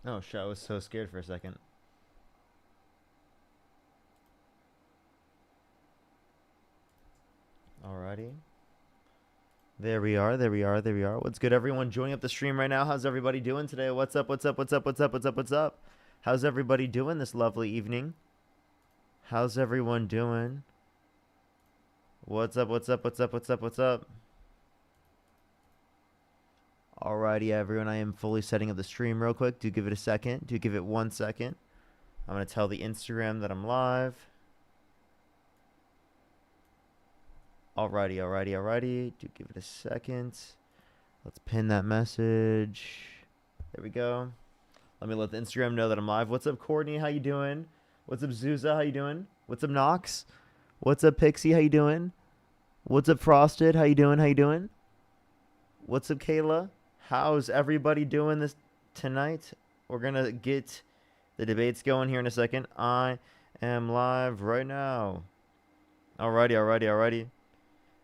Oh shit, I was so scared for a second. Alrighty. There we are, there we are, there we are. What's good, everyone joining up the stream right now? How's everybody doing today? What's up, what's up, what's up, what's up, what's up, what's up? How's everybody doing this lovely evening? How's everyone doing? What's up, what's up, what's up, what's up, what's up? Alrighty, everyone, I am fully setting up the stream real quick. Do give it a second. Do give it 1 second. I'm going to tell the Instagram that I'm live. Alrighty, alrighty, alrighty. Do give it a second. Let's pin that message. There we go. Let me let the Instagram know that I'm live. What's up, Courtney? How you doing? What's up, Zuza? How you doing? What's up, Knox? What's up, Pixie? How you doing? What's up, Frosted? How you doing? How you doing? What's up, Kayla? How's everybody doing this tonight? We're going to get the debates going here in a second. I am live right now. Alrighty, alrighty, alrighty.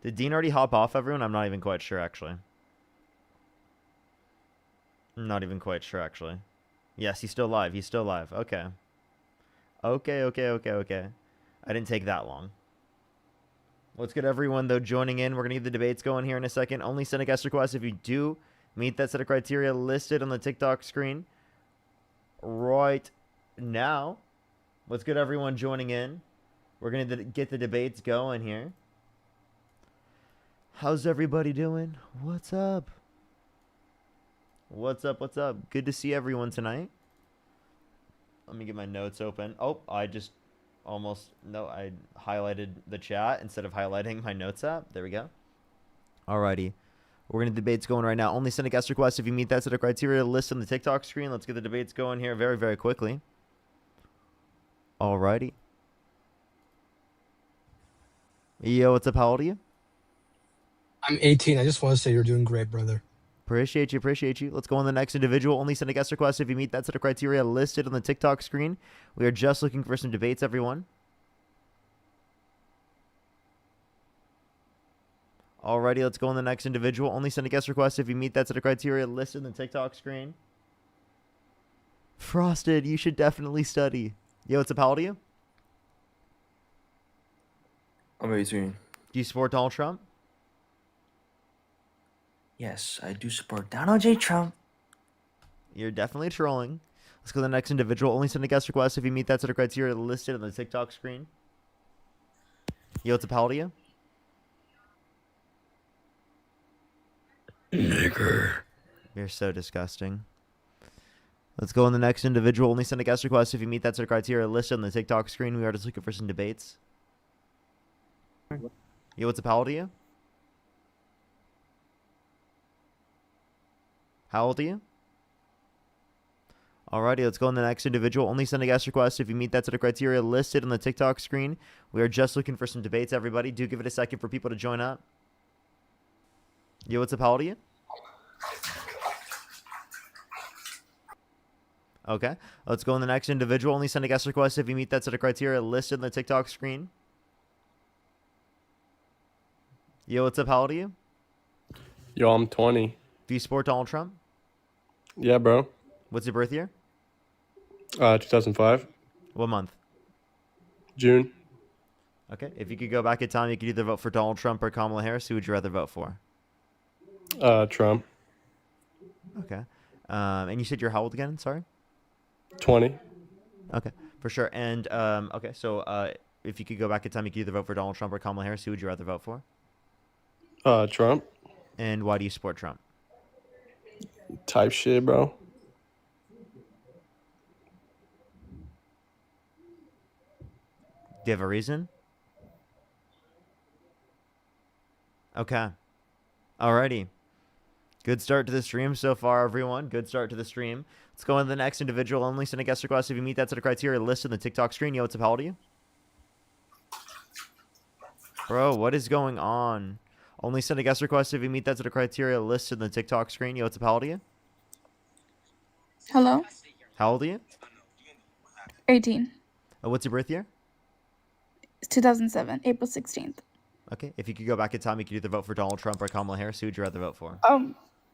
Did Dean already hop off, everyone? I'm not even quite sure, actually. I'm not even quite sure, actually. Yes, he's still live. He's still live. Okay. Okay. I didn't take that long. What's good, everyone, though, joining in? We're going to get the debates going here in a second. Only send a guest request if you do meet that set of criteria listed on the TikTok screen right now. What's good, everyone, joining in? We're going to get the debates going here. How's everybody doing? What's up? What's up? What's up? Good to see everyone tonight. Let me get my notes open. Oh, I just I highlighted the chat instead of highlighting my notes app. There we go. Alrighty. We're going to debates going right now. Only send a guest request if you meet that set of criteria list on the TikTok screen. Let's get the debates going here very, very quickly. Alrighty. Yo, what's up? How old are you? I'm 18. I just want to say you're doing great, brother. Appreciate you. Appreciate you. Let's go on the next individual. Only send a guest request if you meet that set of criteria listed on the TikTok screen. We are just looking for some debates, everyone. Alrighty, let's go on the next individual. Only send a guest request if you meet that set of criteria listed on the TikTok screen. Frosted, you should definitely study. Yo, what's up? How old are you? I'm 18. Do you support Donald Trump? Yes, I do support Donald J. Trump. You're definitely trolling. Let's go to the next individual. Only send a guest request if you meet that set of criteria listed on the TikTok screen. Yo, what's up? How old are you? Nigger. You're so disgusting. Let's go on the next individual. Only send a guest request if you meet that set of criteria listed on the TikTok screen. We are just looking for some debates. Yo, what's up? How old are you? How old are you? Alrighty, let's go on the next individual. Only send a guest request if you meet that set of criteria listed on the TikTok screen. We are just looking for some debates, everybody. Do give it a second for people to join up. Yo, what's up? How old are you? Okay, let's go on the next individual. Only send a guest request if you meet that set of criteria listed on the TikTok screen. Yo, what's up? How old are you? Yo, I'm 20. Do you support Donald Trump? Yeah, bro. What's your birth year? 2005, What month? June. Okay, if you could go back in time, you could either vote for Donald Trump or Kamala Harris. Who would you rather vote for? Trump. Okay. And you said you're how old again? Sorry? 20. Okay, for sure. And, okay, so if you could go back in time, you could either vote for Donald Trump or Kamala Harris. Who would you rather vote for? Trump. And why do you support Trump? Type shit, bro. Do you have a reason? Okay. Alrighty. Good start to the stream so far, everyone. Good start to the stream. Let's go on to the next individual. Only send a guest request if you meet that set of criteria listed on the TikTok screen. Yo, what's up? How old are you? Bro, what is going on? Only send a guest request if you meet that set of criteria listed on the TikTok screen. Yo, what's up? How old are you? Hello? How old are you? 18. What's your birth year? It's 2007, April 16th. Okay. If you could go back in time, you could either vote for Donald Trump or Kamala Harris. Who would you rather vote for?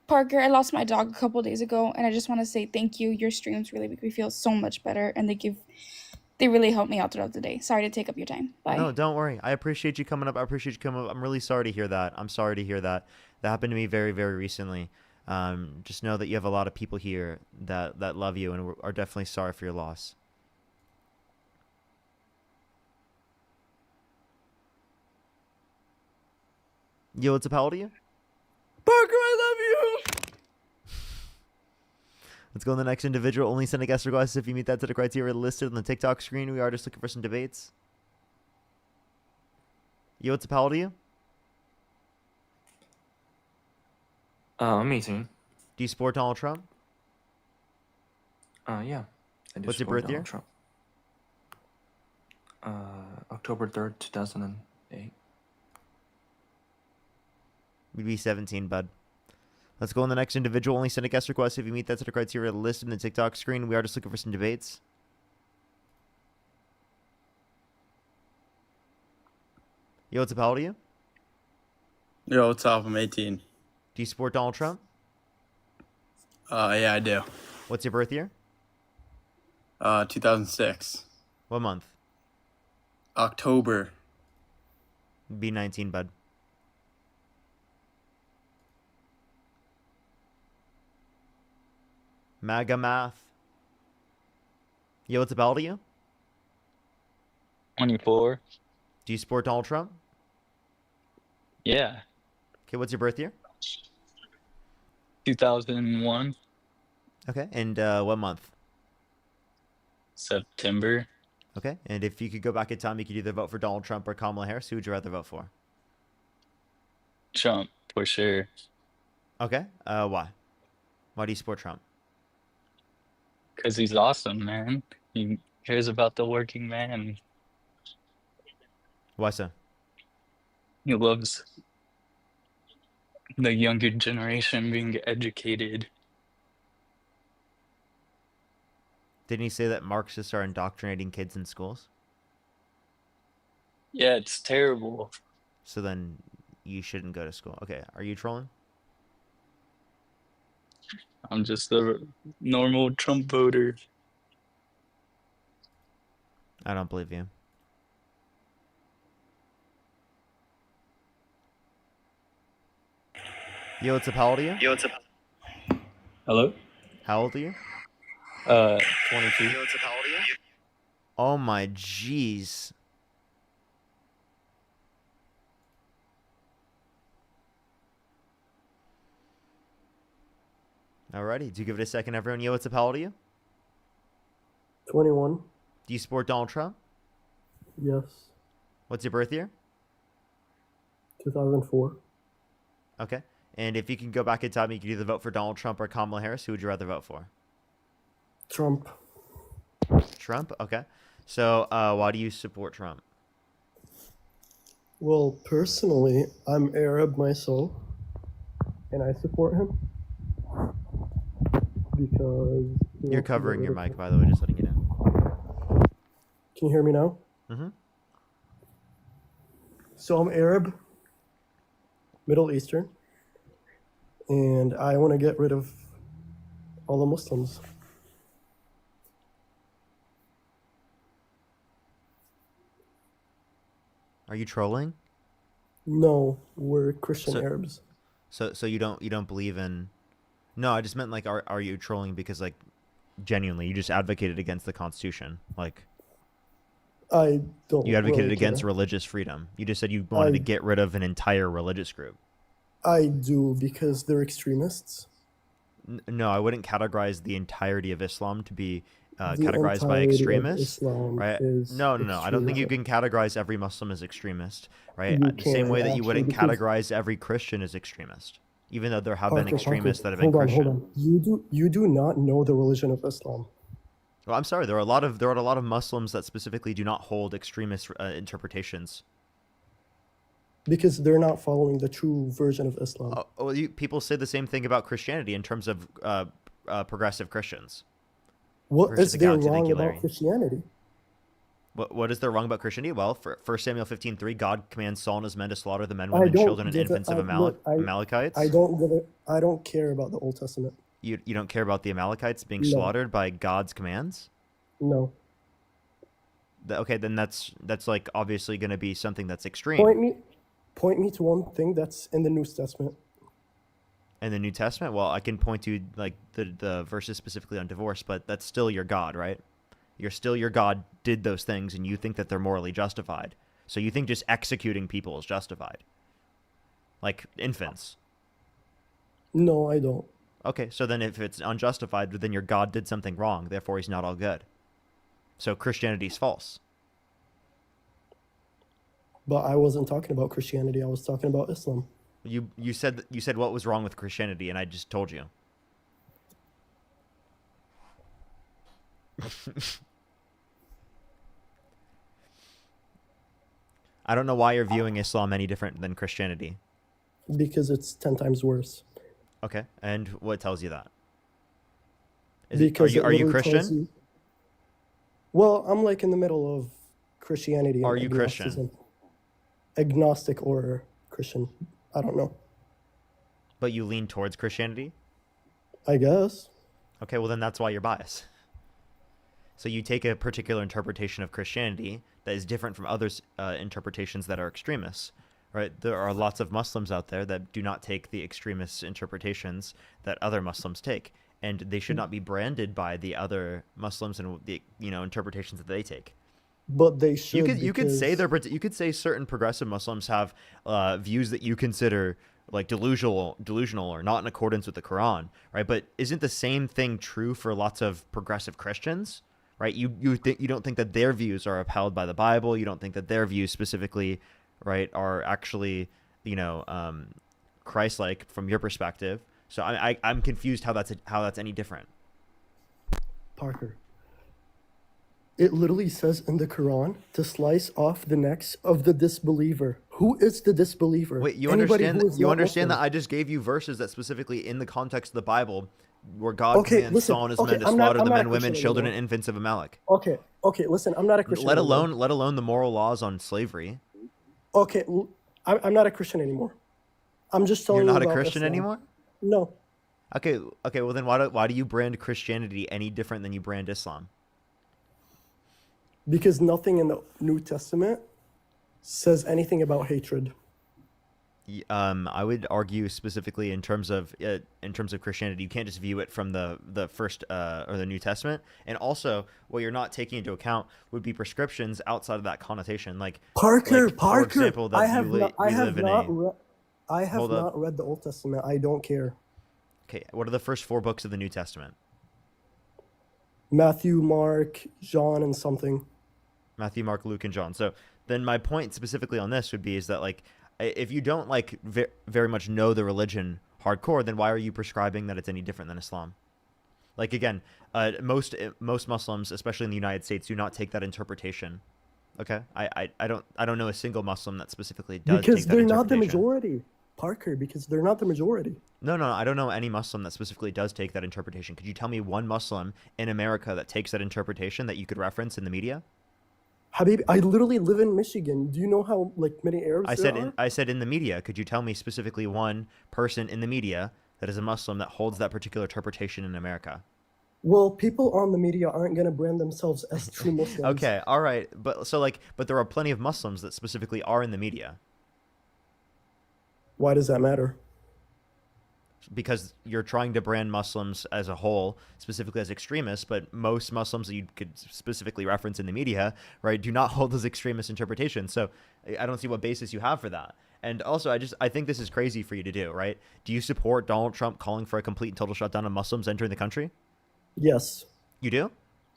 Parker, I lost my dog a couple days ago, and I just want to say thank you. Your streams really make me feel so much better, and they really help me out throughout the day. Sorry to take up your time. Bye. No, don't worry. I appreciate you coming up. I appreciate you coming up. I'm really sorry to hear that. I'm sorry to hear that. That happened to me very, very recently. Just know that you have a lot of people here that love you and are definitely sorry for your loss. Yo, what's up? How old are you? Parker, I love you. Let's go on the next individual. Only send a guest request if you meet that to the criteria listed on the TikTok screen. We are just looking for some debates. Yo, what's up? How old are you? I'm 18. Do you support Donald Trump? Yeah. I do What's your support birth year? Donald Trump. October 3rd, 2008. We'd be 17, bud. Let's go on the next individual. Only send a guest request if you meet that to the criteria listed in the TikTok screen. We are just looking for some debates. Yo, what's up? How old are you? Yo, what's up? I'm 18. Do you support Donald Trump? Yeah, I do. What's your birth year? 2006. What month? October. Be 19, bud. MAGA math. Yo, what's up? How old are you? 24. Do you support Donald Trump? Yeah. Okay, what's your birth year? 2001. Okay, and what month? September. Okay, and if you could go back in time, you could either vote for Donald Trump or Kamala Harris. Who would you rather vote for? Trump, for sure. Okay, why? Why do you support Trump? Because he's awesome, man. He cares about the working man. Why so? He loves the younger generation being educated. Didn't he say that Marxists are indoctrinating kids in schools? Yeah, it's terrible. So then you shouldn't go to school. Okay, are you trolling? I'm just a normal Trump voter. I don't believe you. Yo, what's up? How old are you? Hello? How old are you? 22. Oh my jeez. Alrighty, do give it a second, everyone. Yo, what's up? How old are you? 21. Do you support Donald Trump? Yes. What's your birth year? 2004. Okay. And if you can go back in time, you could either vote for Donald Trump or Kamala Harris. Who would you rather vote for? Trump. Trump? Okay. So why do you support Trump? Well, personally, I'm Arab myself, and I support him because he You're wants to covering get your rid mic, of- by the way, just letting you know. Can you hear me now? Mm-hmm. So I'm Arab, Middle Eastern, and I want to get rid of all the Muslims. Are you trolling? No, we're Christian So- Arabs. So you don't believe in? No, I just meant like, are you trolling because like, genuinely, you just advocated against the Constitution, like I don't. you advocated really against care. religious freedom. You just said you wanted to I- get rid of an entire religious group. I do because they're extremists. No, I wouldn't categorize the entirety of Islam to be The categorized by entirety of extremists, Islam right? is No. I don't think you extremism. can categorize every Muslim as extremist, right? You The same can, way that you actually, wouldn't because- categorize every Christian as extremist, even though there have been Parker, extremists Parker, that have been Christian. Hold on. You do not know the religion of Islam. Well, I'm sorry. There are a lot of Muslims that specifically do not hold extremist interpretations. Because they're not following the true version of Islam. People say the same thing about Christianity in terms of progressive Christians. What versus is the there Galaxy wrong Thank You, about Larry. Christianity? What is there wrong about Christianity? Well, for 1 Samuel 15:3, God commands Saul and his men to slaughter the men, I women, don't children, and give it. infants of Look, Amalekites. I don't give it. I don't care about the Old Testament. You don't care about the Amalekites being No. slaughtered by God's commands? No. Okay, then that's like obviously going to be something that's extreme. Point me to one thing that's in the New Testament. In the New Testament, well, I can point to like the verses specifically on divorce, but that's still your God, right? Your God did those things, and you think that they're morally justified. So you think just executing people is justified, like infants. No, I don't. Okay, so then if it's unjustified, then your God did something wrong. Therefore, he's not all good. So Christianity's false. But I wasn't talking about Christianity. I was talking about Islam. You said what was wrong with Christianity, and I just told you. I don't know why you're viewing Islam any different than Christianity. Because it's 10 times worse. Okay, and what tells you that? Because are you literally tells Christian? you- Well, I'm like in the middle of Christianity. And Are you Christian? agnosticism. Agnostic or Christian. I don't know. But you lean towards Christianity? I guess. Okay, well then that's why you're biased. So you take a particular interpretation of Christianity that is different from others' interpretations that are extremists, right? There are lots of Muslims out there that do not take the extremist interpretations that other Muslims take, and they should not be branded by the other Muslims and the interpretations that they take. But they should. You could say certain progressive Muslims have views that you consider like delusional or not in accordance with the Quran, right? But isn't the same thing true for lots of progressive Christians, right? You don't think that their views are upheld by the Bible. You don't think that their views specifically, right, are actually Christ-like from your perspective. So I'm confused how that's any different. Parker. It literally says in the Quran to slice off the necks of the disbeliever. Who is the disbeliever? Wait, you Anybody understand? who is You not understand that Muslim. I just gave you verses that specifically in the context of the Bible, where God commands listen, Saul and his okay, men to I'm not- slaughter I'm the not a men, women, Christian children, anymore. and infants of Amalek. Okay, listen, I'm not a Christian Let anymore. alone the moral laws on slavery. Okay, I'm not a Christian anymore. I'm just telling You're you not a about Christian Islam. anymore? No, Okay. Well, then why do you brand Christianity any different than you brand Islam? because nothing in the New Testament says anything about hatred. I would argue specifically in terms of Christianity, you can't just view it from the first or the New Testament, and also what you're not taking into account would be prescriptions outside of that connotation, like Parker, for example, that I have we not, I have live in not, a. re- I have Hold up. not read the Old Testament. I don't care. Okay, what are the first 4 books of the New Testament? Matthew, Mark, John, and something. Matthew, Mark, Luke, and John. So then my point specifically on this would be is that like if you don't like very much know the religion hardcore, then why are you prescribing that it's any different than Islam? Like again, most Muslims, especially in the United States, do not take that interpretation. Okay, I don't know a single Muslim that specifically does Because take that they're not the interpretation. majority. Parker, because they're not the majority. No, I don't know any Muslim that specifically does take that interpretation. Could you tell me one Muslim in America that takes that interpretation that you could reference in the media? Habib, I literally live in Michigan. Do you know how many Arabs there are? I said in the media. Could you tell me specifically one person in the media that is a Muslim that holds that particular interpretation in America? Well, people on the media aren't going to brand themselves as true Muslims. Okay, all right, but there are plenty of Muslims that specifically are in the media. Why does that matter? Because you're trying to brand Muslims as a whole, specifically as extremists, but most Muslims that you could specifically reference in the media, right, do not hold those extremist interpretations. So I don't see what basis you have for that. And also, I think this is crazy for you to do, right? Do you support Donald Trump calling for a complete and total shutdown of Muslims entering the country? Yes. You do?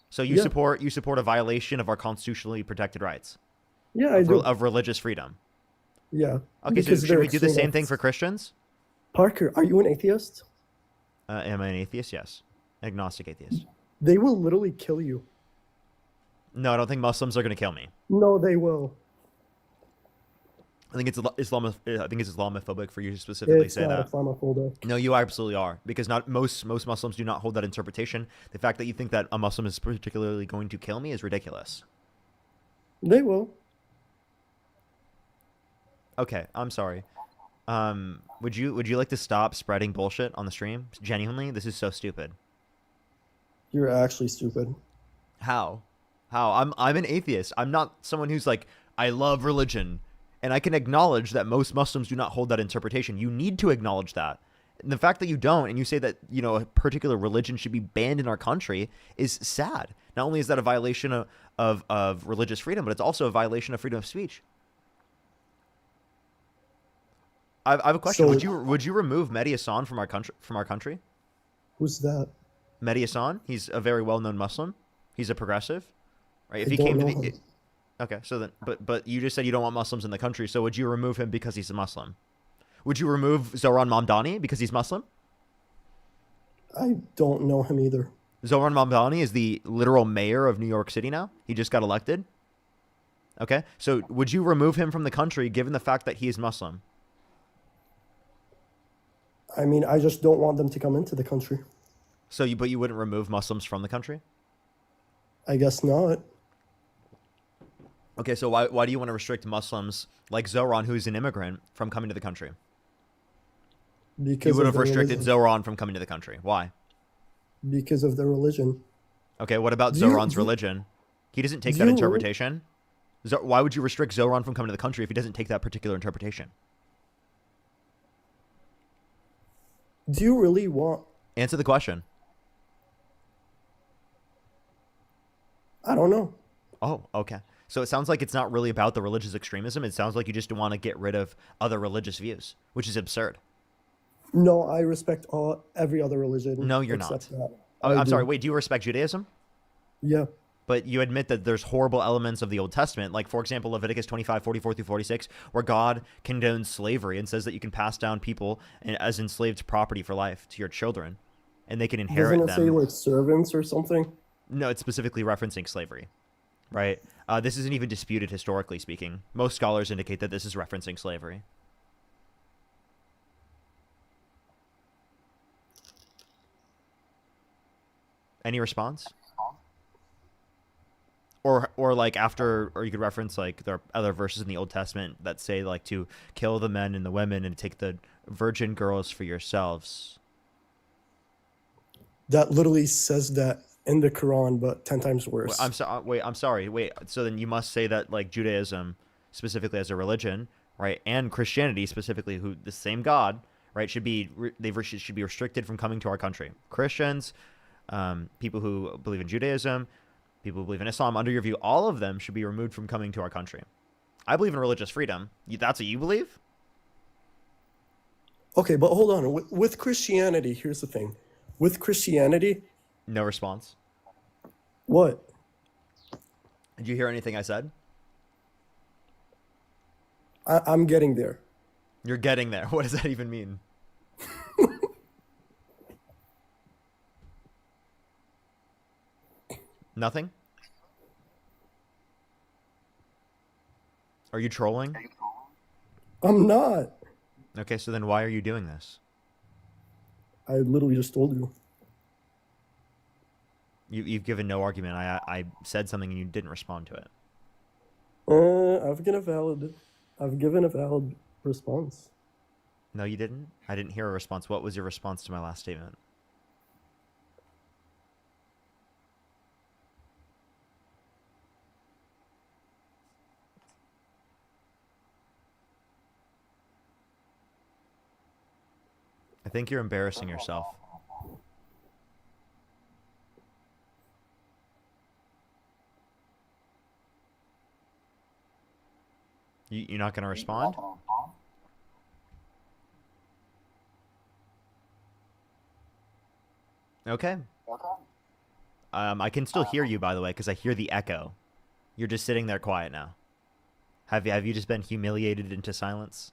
So you Yeah. support a violation of our constitutionally protected rights Yeah, I do. of religious freedom. Yeah. Okay, so Because should they're we do the same thing extremists. for Christians? Parker, are you an atheist? Am I an atheist? Yes. Agnostic atheist. They will literally kill you. No, I don't think Muslims are going to kill me. No, they will. I think it's Islamophobic for you to specifically It's say not that. Islamophobic. No, you absolutely are, because not most Muslims do not hold that interpretation. The fact that you think that a Muslim is particularly going to kill me is ridiculous. They will. Okay, I'm sorry. Would you like to stop spreading bullshit on the stream? Genuinely, this is so stupid. You're actually stupid. How? How? I'm an atheist. I'm not someone who's like, I love religion. And I can acknowledge that most Muslims do not hold that interpretation. You need to acknowledge that. And the fact that you don't, and you say that, a particular religion should be banned in our country is sad. Not only is that a violation of religious freedom, but it's also a violation of freedom of speech. I have a question. So- Would you remove Mehdi Hassan from our country? Who's that? Mehdi Hassan, he's a very well-known Muslim. He's a progressive, right? If I he don't came to know the, him. okay, so then, but you just said you don't want Muslims in the country. So would you remove him because he's a Muslim? Would you remove Zoran Mamdani because he's Muslim? I don't know him either. Zoran Mamdani is the literal mayor of New York City now. He just got elected. Okay, so would you remove him from the country given the fact that he is Muslim? I mean, I just don't want them to come into the country. But you wouldn't remove Muslims from the country? I guess not. Okay, so why do you want to restrict Muslims like Zoran, who's an immigrant, from coming to the country? Because You would of have their restricted religion. Zoran from coming to the country. Why? Because of their religion. Okay, what about Do you- Zoran's do- religion? He doesn't take do that you- interpretation. Why would you restrict Zoran from coming to the country if he doesn't take that particular interpretation? Do you really want... Answer the question. I don't know. Oh, okay. So it sounds like it's not really about the religious extremism. It sounds like you just want to get rid of other religious views, which is absurd. No, I respect every other religion. No, you're except not. that. Oh, I I'm do. sorry. Wait, do you respect Judaism? Yeah. But you admit that there's horrible elements of the Old Testament, like, for example, Leviticus 25, 44 through 46, where God condones slavery and says that you can pass down people as enslaved property for life to your children, and they can inherit Doesn't it say them. like servants or something? No, it's specifically referencing slavery, right? This isn't even disputed historically speaking. Most scholars indicate that this is referencing slavery. Any response? Or like after, or you could reference like there are other verses in the Old Testament that say like to kill the men and the women and take the virgin girls for yourselves. That literally says that in the Quran, but 10 times worse. I'm sorry. Wait. So then you must say that like Judaism, specifically as a religion, right, and Christianity specifically, who the same God, right, should be should be restricted from coming to our country. Christians, people who believe in Judaism, people who believe in Islam, under your view, all of them should be removed from coming to our country. I believe in religious freedom. That's what you believe? Okay, but hold on. With Christianity, here's the thing. With Christianity, No response. what? Did you hear anything I said? I'm getting there. You're getting there. What does that even mean? Nothing? Are you trolling? I'm not. Okay, so then why are you doing this? I literally just told you. You've given no argument. I said something and you didn't respond to it. I've given a valid response. No, you didn't? I didn't hear a response. What was your response to my last statement? I think you're embarrassing yourself. You're not going to respond? Okay. I can still hear you, by the way, because I hear the echo. You're just sitting there quiet now. Have you just been humiliated into silence?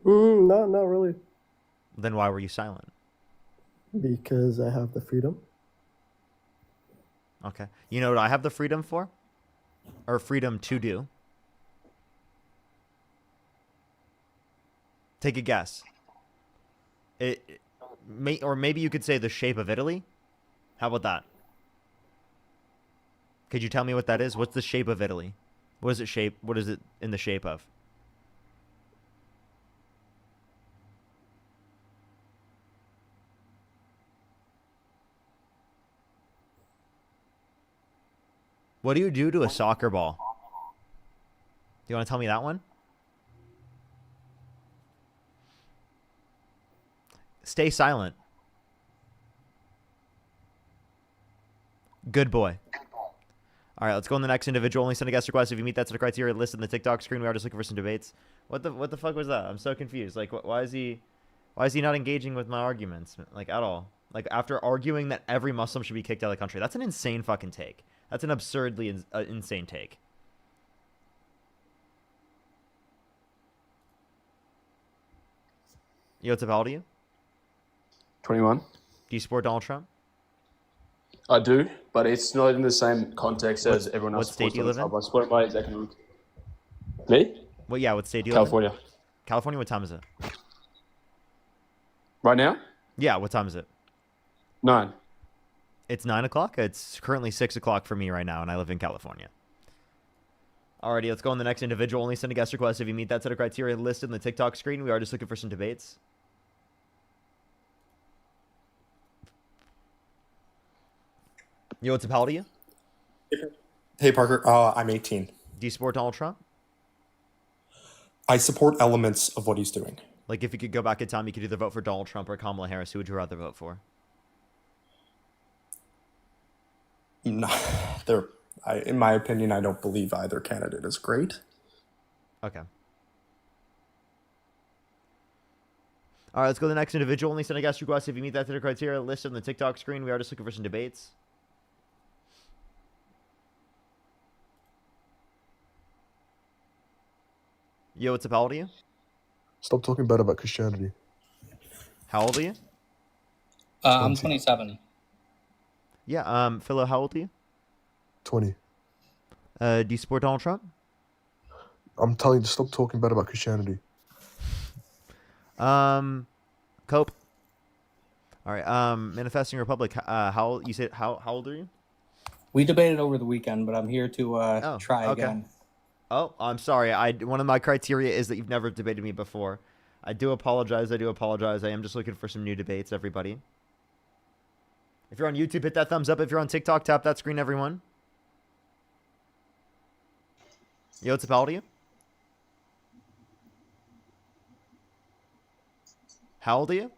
Not really. Then why were you silent? Because I have the freedom. Okay. You know what I have the freedom for? Or freedom to do? Take a guess. Or maybe you could say the shape of Italy. How about that? Could you tell me what that is? What's the shape of Italy? What is it shape? What is it in the shape of? What do you do to a soccer ball? Do you want to tell me that one? Stay silent. Good boy. All right, let's go on the next individual. Only send a guest request if you meet that set of criteria listed in the TikTok screen. We are just looking for some debates. What the fuck was that? I'm so confused. Like, why is he not engaging with my arguments, like, at all? Like, after arguing that every Muslim should be kicked out of the country, that's an insane fucking take. That's an absurdly insane take. Yo, what's up? How old are you? 21. Do you support Donald Trump? I do, but it's not in the same context as everyone else. What state do you live in? I support my economic. Me? Well, yeah, what state do you live in? California. California, what time is it? Right now? Yeah, what time is it? 9. It's 9 o'clock. It's currently 6 o'clock for me right now, and I live in California. Alrighty, let's go on the next individual. Only send a guest request if you meet that set of criteria listed in the TikTok screen. We are just looking for some debates. Yo, what's up? How old are you? Hey, Parker. I'm 18. Do you support Donald Trump? I support elements of what he's doing. Like, if you could go back in time, you could either vote for Donald Trump or Kamala Harris. Who would you rather vote for? No, in my opinion, I don't believe either candidate is great. Okay. All right, let's go to the next individual. Only send a guest request if you meet that set of criteria listed on the TikTok screen. We are just looking for some debates. Yo, what's up? How old are you? Stop talking bad about Christianity. How old are you? I'm 27. Yeah, Philo, how old are you? 20. Do you support Donald Trump? I'm telling you to stop talking bad about Christianity. Cope. All right, Manifesting Republic, how old are you? We debated over the weekend, but I'm here to try again. Oh, I'm sorry. One of my criteria is that you've never debated me before. I do apologize. I am just looking for some new debates, everybody. If you're on YouTube, hit that thumbs up. If you're on TikTok, tap that screen, everyone. Yo, what's up? How old are you? How old are you?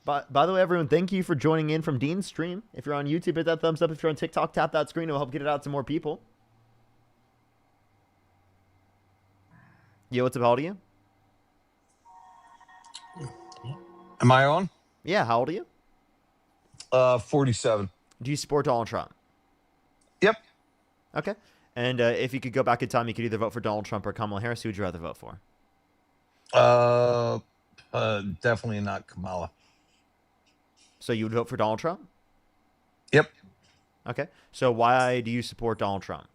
By the way, everyone, thank you for joining in from Dean's stream. If you're on YouTube, hit that thumbs up. If you're on TikTok, tap that screen. It will help get it out to more people. Yo, what's up? How old are you? Am I on? Yeah, how old are you? 47. Do you support Donald Trump? Yep. Okay. And if you could go back in time, you could either vote for Donald Trump or Kamala Harris. Who would you rather vote for? Definitely not Kamala. So you would vote for Donald Trump? Yep. Okay. So why do you support Donald Trump?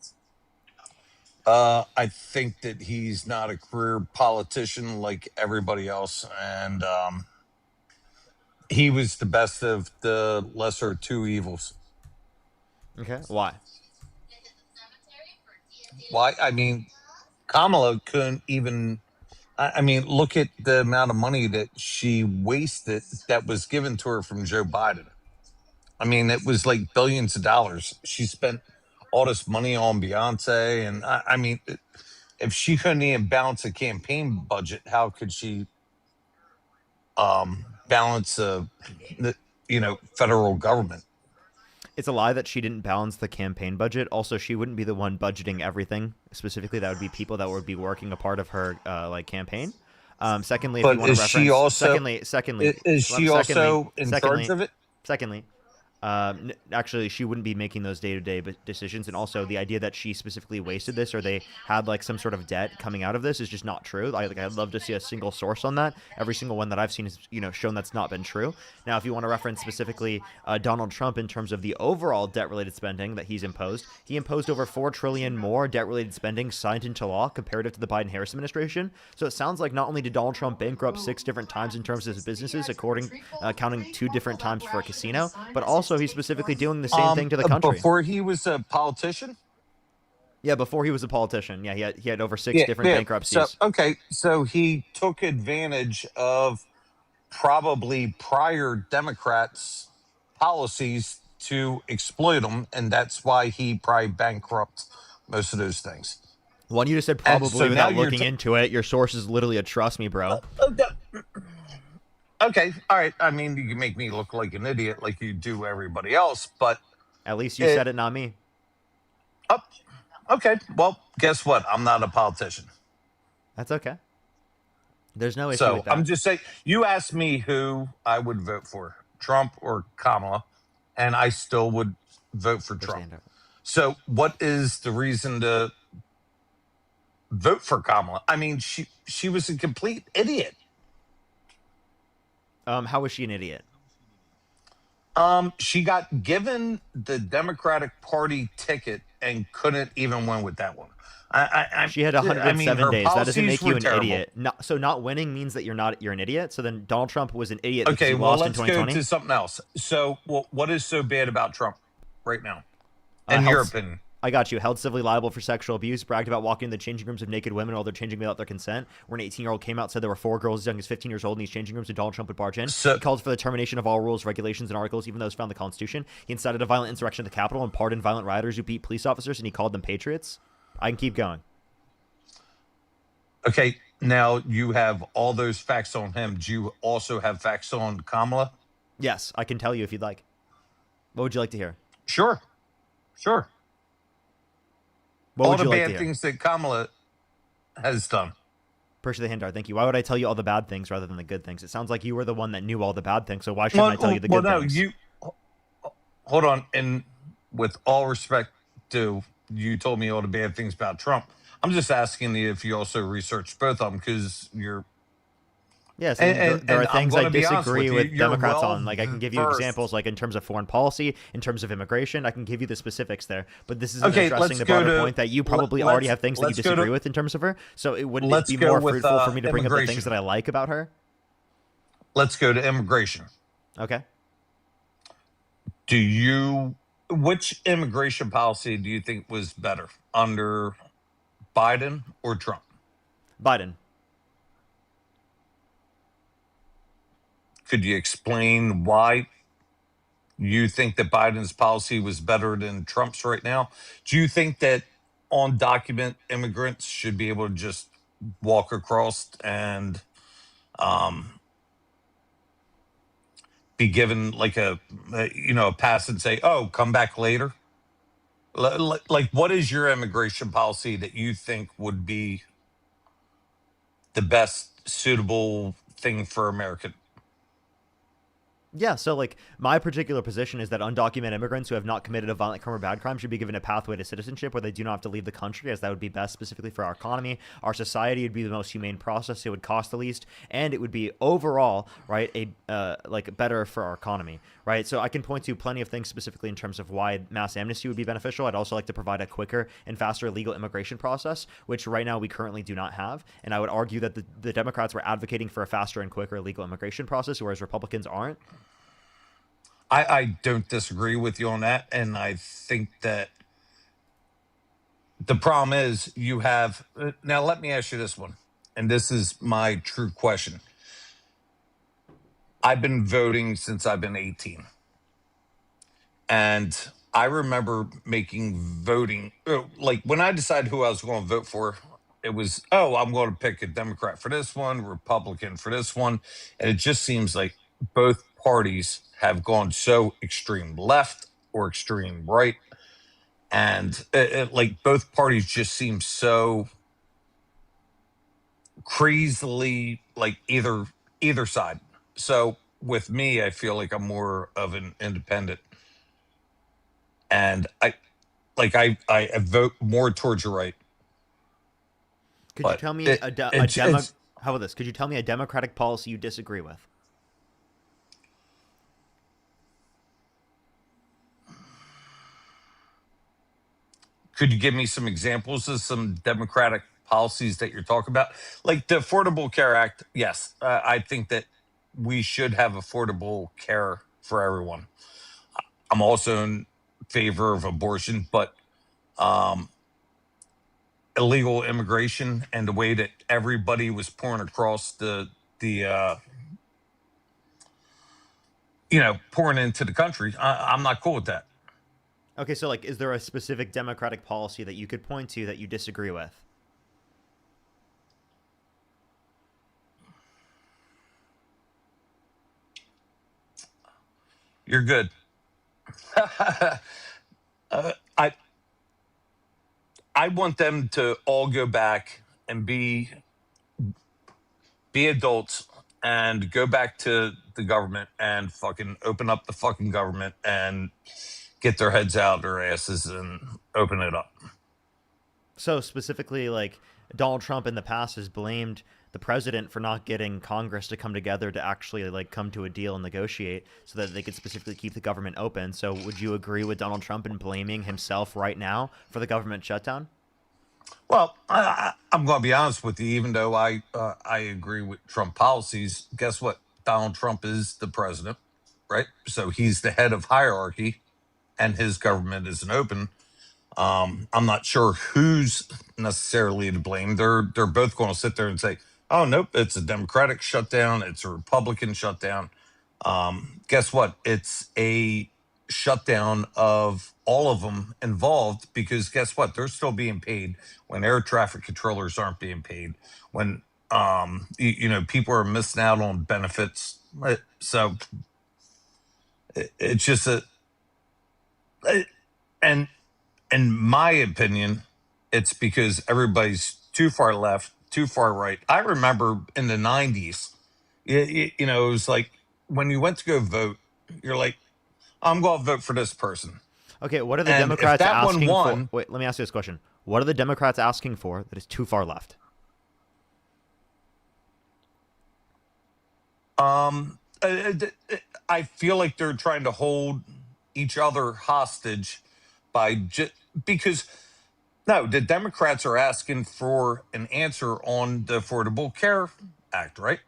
I think that he's not a career politician like everybody else, and he was the best of the lesser two evils. Okay. Why? Why? I mean, Kamala couldn't even. I mean, look at the amount of money that she wasted that was given to her from Joe Biden. I mean, it was like billions of dollars. She spent all this money on Beyonce, and I mean, if she couldn't even balance a campaign budget, how could she balance the federal government? It's a lie that she didn't balance the campaign budget. Also, she wouldn't be the one budgeting everything. Specifically, that would be people that would be working a part of her campaign. Secondly, if you want to reference, she also, secondly, is she also in charge of it? Secondly, actually, she wouldn't be making those day-to-day decisions. And also, the idea that she specifically wasted this or they had like some sort of debt coming out of this is just not true. I'd love to see a single source on that. Every single one that I've seen is shown that's not been true. Now, if you want to reference specifically Donald Trump in terms of the overall debt-related spending that he's imposed, he imposed over $4 trillion more debt-related spending signed into law comparative to the Biden-Harris administration. So it sounds like not only did Donald Trump bankrupt 6 different times in terms of his businesses, counting 2 different times for a casino, but also he's specifically doing the same thing to the country. Before he was a politician? Yeah, before he was a politician. Yeah, he had over 6 different So bankruptcies. okay, so he took advantage of probably prior Democrats' policies to exploit them, and that's why he probably bankrupt most of those things. One, you just said And probably so now without you're looking into it. Your source is literally a trust me, bro. okay, all right. I mean, you can make me look like an idiot like you do everybody else, but At least you said it, not me. Oh, okay. Well, guess what? I'm not a politician. That's okay. There's no issue So with that. I'm just saying, you asked me who I would vote for, Trump or Kamala, and I still would vote for Trump. So what is the reason to vote for Kamala? I mean, she was a complete idiot. How was she an idiot? She got given the Democratic Party ticket and couldn't even win with that one. She had 107 days. That doesn't make you an terrible. idiot. So not winning means that you're an idiot. So then Donald Trump was an idiot because Okay, he well, lost in let's 2020. go to something else. So, what is so bad about Trump right now, in your opinion? I got you. Held civilly liable for sexual abuse, bragged about walking in the changing rooms of naked women while they're changing without their consent. Where an 18-year-old came out, said there were 4 girls as young as 15 years old in these changing rooms, and Donald Trump would barge in. He called for the termination of all rules, regulations, and articles, even those found in the Constitution. He incited a violent insurrection at the Capitol and pardoned violent rioters who beat police officers, and he called them patriots. I can keep going. Okay, now you have all those facts on him. Do you also have facts on Kamala? Yes, I can tell you if you'd like. What would you like to hear? Sure. What all would the you like bad to hear? things that Kamala has done. Appreciate the hand art. Thank you. Why would I tell you all the bad things rather than the good things? It sounds like you were the one that knew all the bad things, so why shouldn't I tell you the good things? Hold on. And with all respect to you, told me all the bad things about Trump. I'm just asking you if you also researched both of them because you're. Yes, there are things I disagree with Democrats on. Like, I can give you versed. examples, like in terms of foreign policy, in terms of immigration. I can give you the specifics there. But this isn't addressing the broader point that you probably already have things that you disagree with in terms of her. So it wouldn't it be more fruitful for me to bring up the things that I like about her? Let's go to immigration. Okay. Which immigration policy do you think was better under Biden or Trump? Biden. Could you explain why you think that Biden's policy was better than Trump's right now? Do you think that undocumented immigrants should be able to just walk across and be given like a pass and say, "Oh, come back later"? Like, what is your immigration policy that you think would be the best suitable thing for America? Yeah, so like my particular position is that undocumented immigrants who have not committed a violent crime or bad crime should be given a pathway to citizenship where they do not have to leave the country, as that would be best specifically for our economy, our society. Would be the most humane process. It would cost the least, and it would be overall right like better for our economy, right? So I can point to plenty of things specifically in terms of why mass amnesty would be beneficial. I'd also like to provide a quicker and faster legal immigration process, which right now we currently do not have. And I would argue that the Democrats were advocating for a faster and quicker legal immigration process, whereas Republicans aren't. I don't disagree with you on that. And I think that the problem is you have. Now, let me ask you this one. And this is my true question. I've been voting since I've been 18. And I remember making voting, like when I decided who I was going to vote for, it was, I'm going to pick a Democrat for this one, Republican for this one. And it just seems like both parties have gone so extreme left or extreme right. And like both parties just seem so crazily like either side. So with me, I feel like I'm more of an independent. And I vote more towards your right. Could you tell me how about this? Could you tell me a Democratic policy you disagree with? Could you give me some examples of some Democratic policies that you're talking about? Like the Affordable Care Act, yes. I think that we should have affordable care for everyone. I'm also in favor of abortion, but illegal immigration and the way that everybody was pouring across the pouring into the country. I'm not cool with that. Okay, so like, is there a specific Democratic policy that you could point to that you disagree with? You're good. I want them to all go back and be adults and go back to the government and fucking open up the fucking government and get their heads out of their asses and open it up. So specifically, like, Donald Trump in the past has blamed the president for not getting Congress to come together to actually like come to a deal and negotiate so that they could specifically keep the government open. So would you agree with Donald Trump in blaming himself right now for the government shutdown? Well, I'm going to be honest with you. Even though I agree with Trump policies, guess what? Donald Trump is the president, right? So he's the head of hierarchy, and his government isn't open. I'm not sure who's necessarily to blame. They're both going to sit there and say, "Oh nope, it's a Democratic shutdown. It's a Republican shutdown." Guess what? It's a shutdown of all of them involved, because guess what? They're still being paid when air traffic controllers aren't being paid, when people are missing out on benefits. So it's just and in my opinion, it's because everybody's too far left, too far right. I remember in the 90s, it was like when you went to go vote, you're like, I'm going to vote for this person. Okay, what are the And Democrats if that asking one won, for? Wait, let me ask you this question. What are the Democrats asking for that is too far left? I feel like they're trying to hold each other hostage because no, the Democrats are asking for an answer on the Affordable Care Act, right?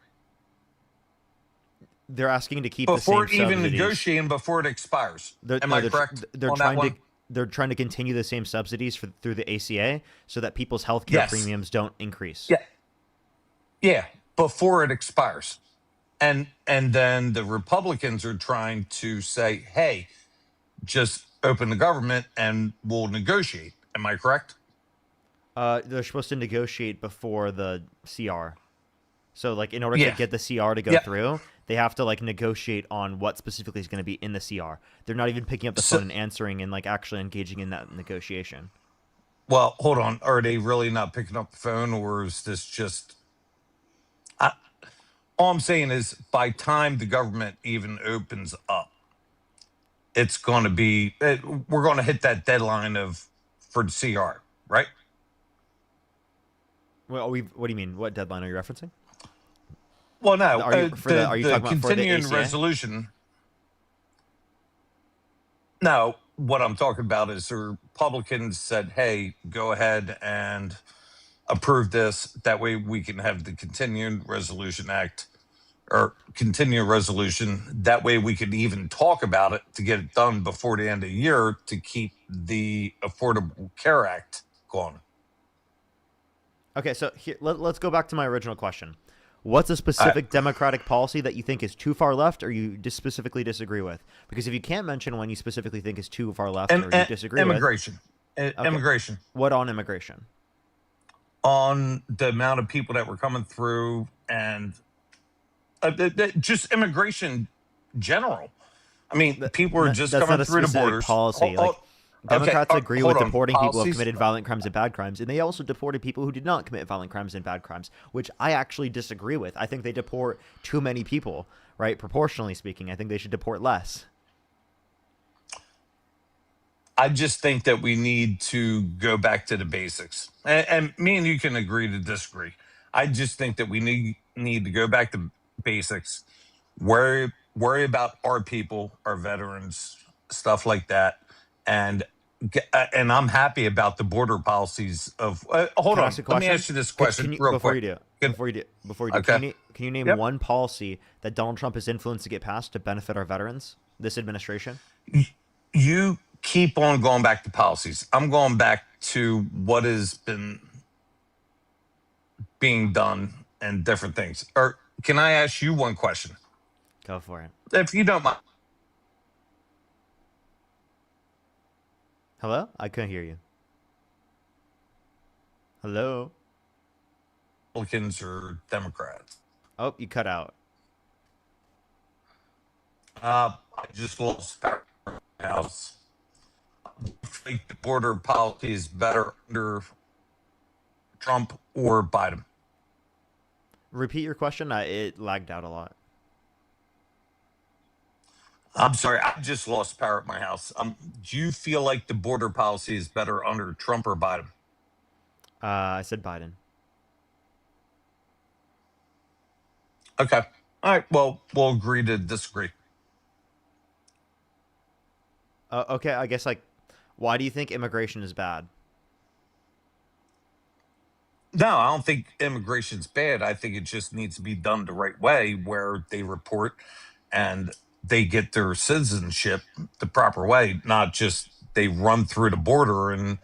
They're asking to keep Before the same even subsidies. negotiating, before it expires. Am I correct? They're on trying that to one? they're trying to continue the same subsidies through the ACA so that people's health care premiums don't increase. Yeah, before it expires. And then the Republicans are trying to say, hey, just open the government and we'll negotiate. Am I correct? They're supposed to negotiate before the CR. So, like, in order to get the CR to go through, they have to, like, negotiate on what specifically is going to be in the CR. They're not even picking up the phone and answering and, like, actually engaging in that negotiation. Well, hold on. Are they really not picking up the phone, or is this just... all I'm saying is, by time the government even opens up, it's going to be... we're going to hit that deadline for the CR, right? Well, what do you mean? What deadline are you referencing? Well, no. Are you talking about continuing for the ACA? resolution? No, what I'm talking about is the Republicans said, hey, go ahead and approve this. That way we can have the Continuing Resolution Act or continuing resolution. That way we could even talk about it to get it done before the end of the year to keep the Affordable Care Act going. Okay, so here, let's go back to my original question. What's a specific Democratic policy that you think is too far left or you specifically disagree with? Because if you can't mention one you specifically think is too far left or you disagree immigration. with... Immigration. What on immigration? On the amount of people that were coming through and just immigration general. I mean, people are just coming through the borders. Policy. Democrats agree with deporting people who have committed policies. violent crimes and bad crimes, and they also deported people who did not commit violent crimes and bad crimes, which I actually disagree with. I think they deport too many people, right? Proportionally speaking, I think they should deport less. I just think that we need to go back to the basics. And me and you can agree to disagree. I just think that we need to go back to basics, worry about our people, our veterans, stuff like that. And I'm happy about the border policies of. Hold on, let me ask you this question real quick. Before you do, can you name one policy that Donald Trump has influenced to get passed to benefit our veterans? This administration. You keep on going back to policies. I'm going back to what has been being done and different things. Or can I ask you one question? Go for it. If you don't mind. Hello? I couldn't hear you. Hello? Republicans or Democrats? Oh, you cut out. I just lost power in the house. I think the border policy is better under Trump or Biden. Repeat your question. It lagged out a lot. I'm sorry, I just lost power at my house. Do you feel like the border policy is better under Trump or Biden? I said Biden. Okay. All right. Well, we'll agree to disagree. Okay, I guess, like, why do you think immigration is bad? No, I don't think immigration's bad. I think it just needs to be done the right way, where they report and they get their citizenship the proper way, not just they run through the border and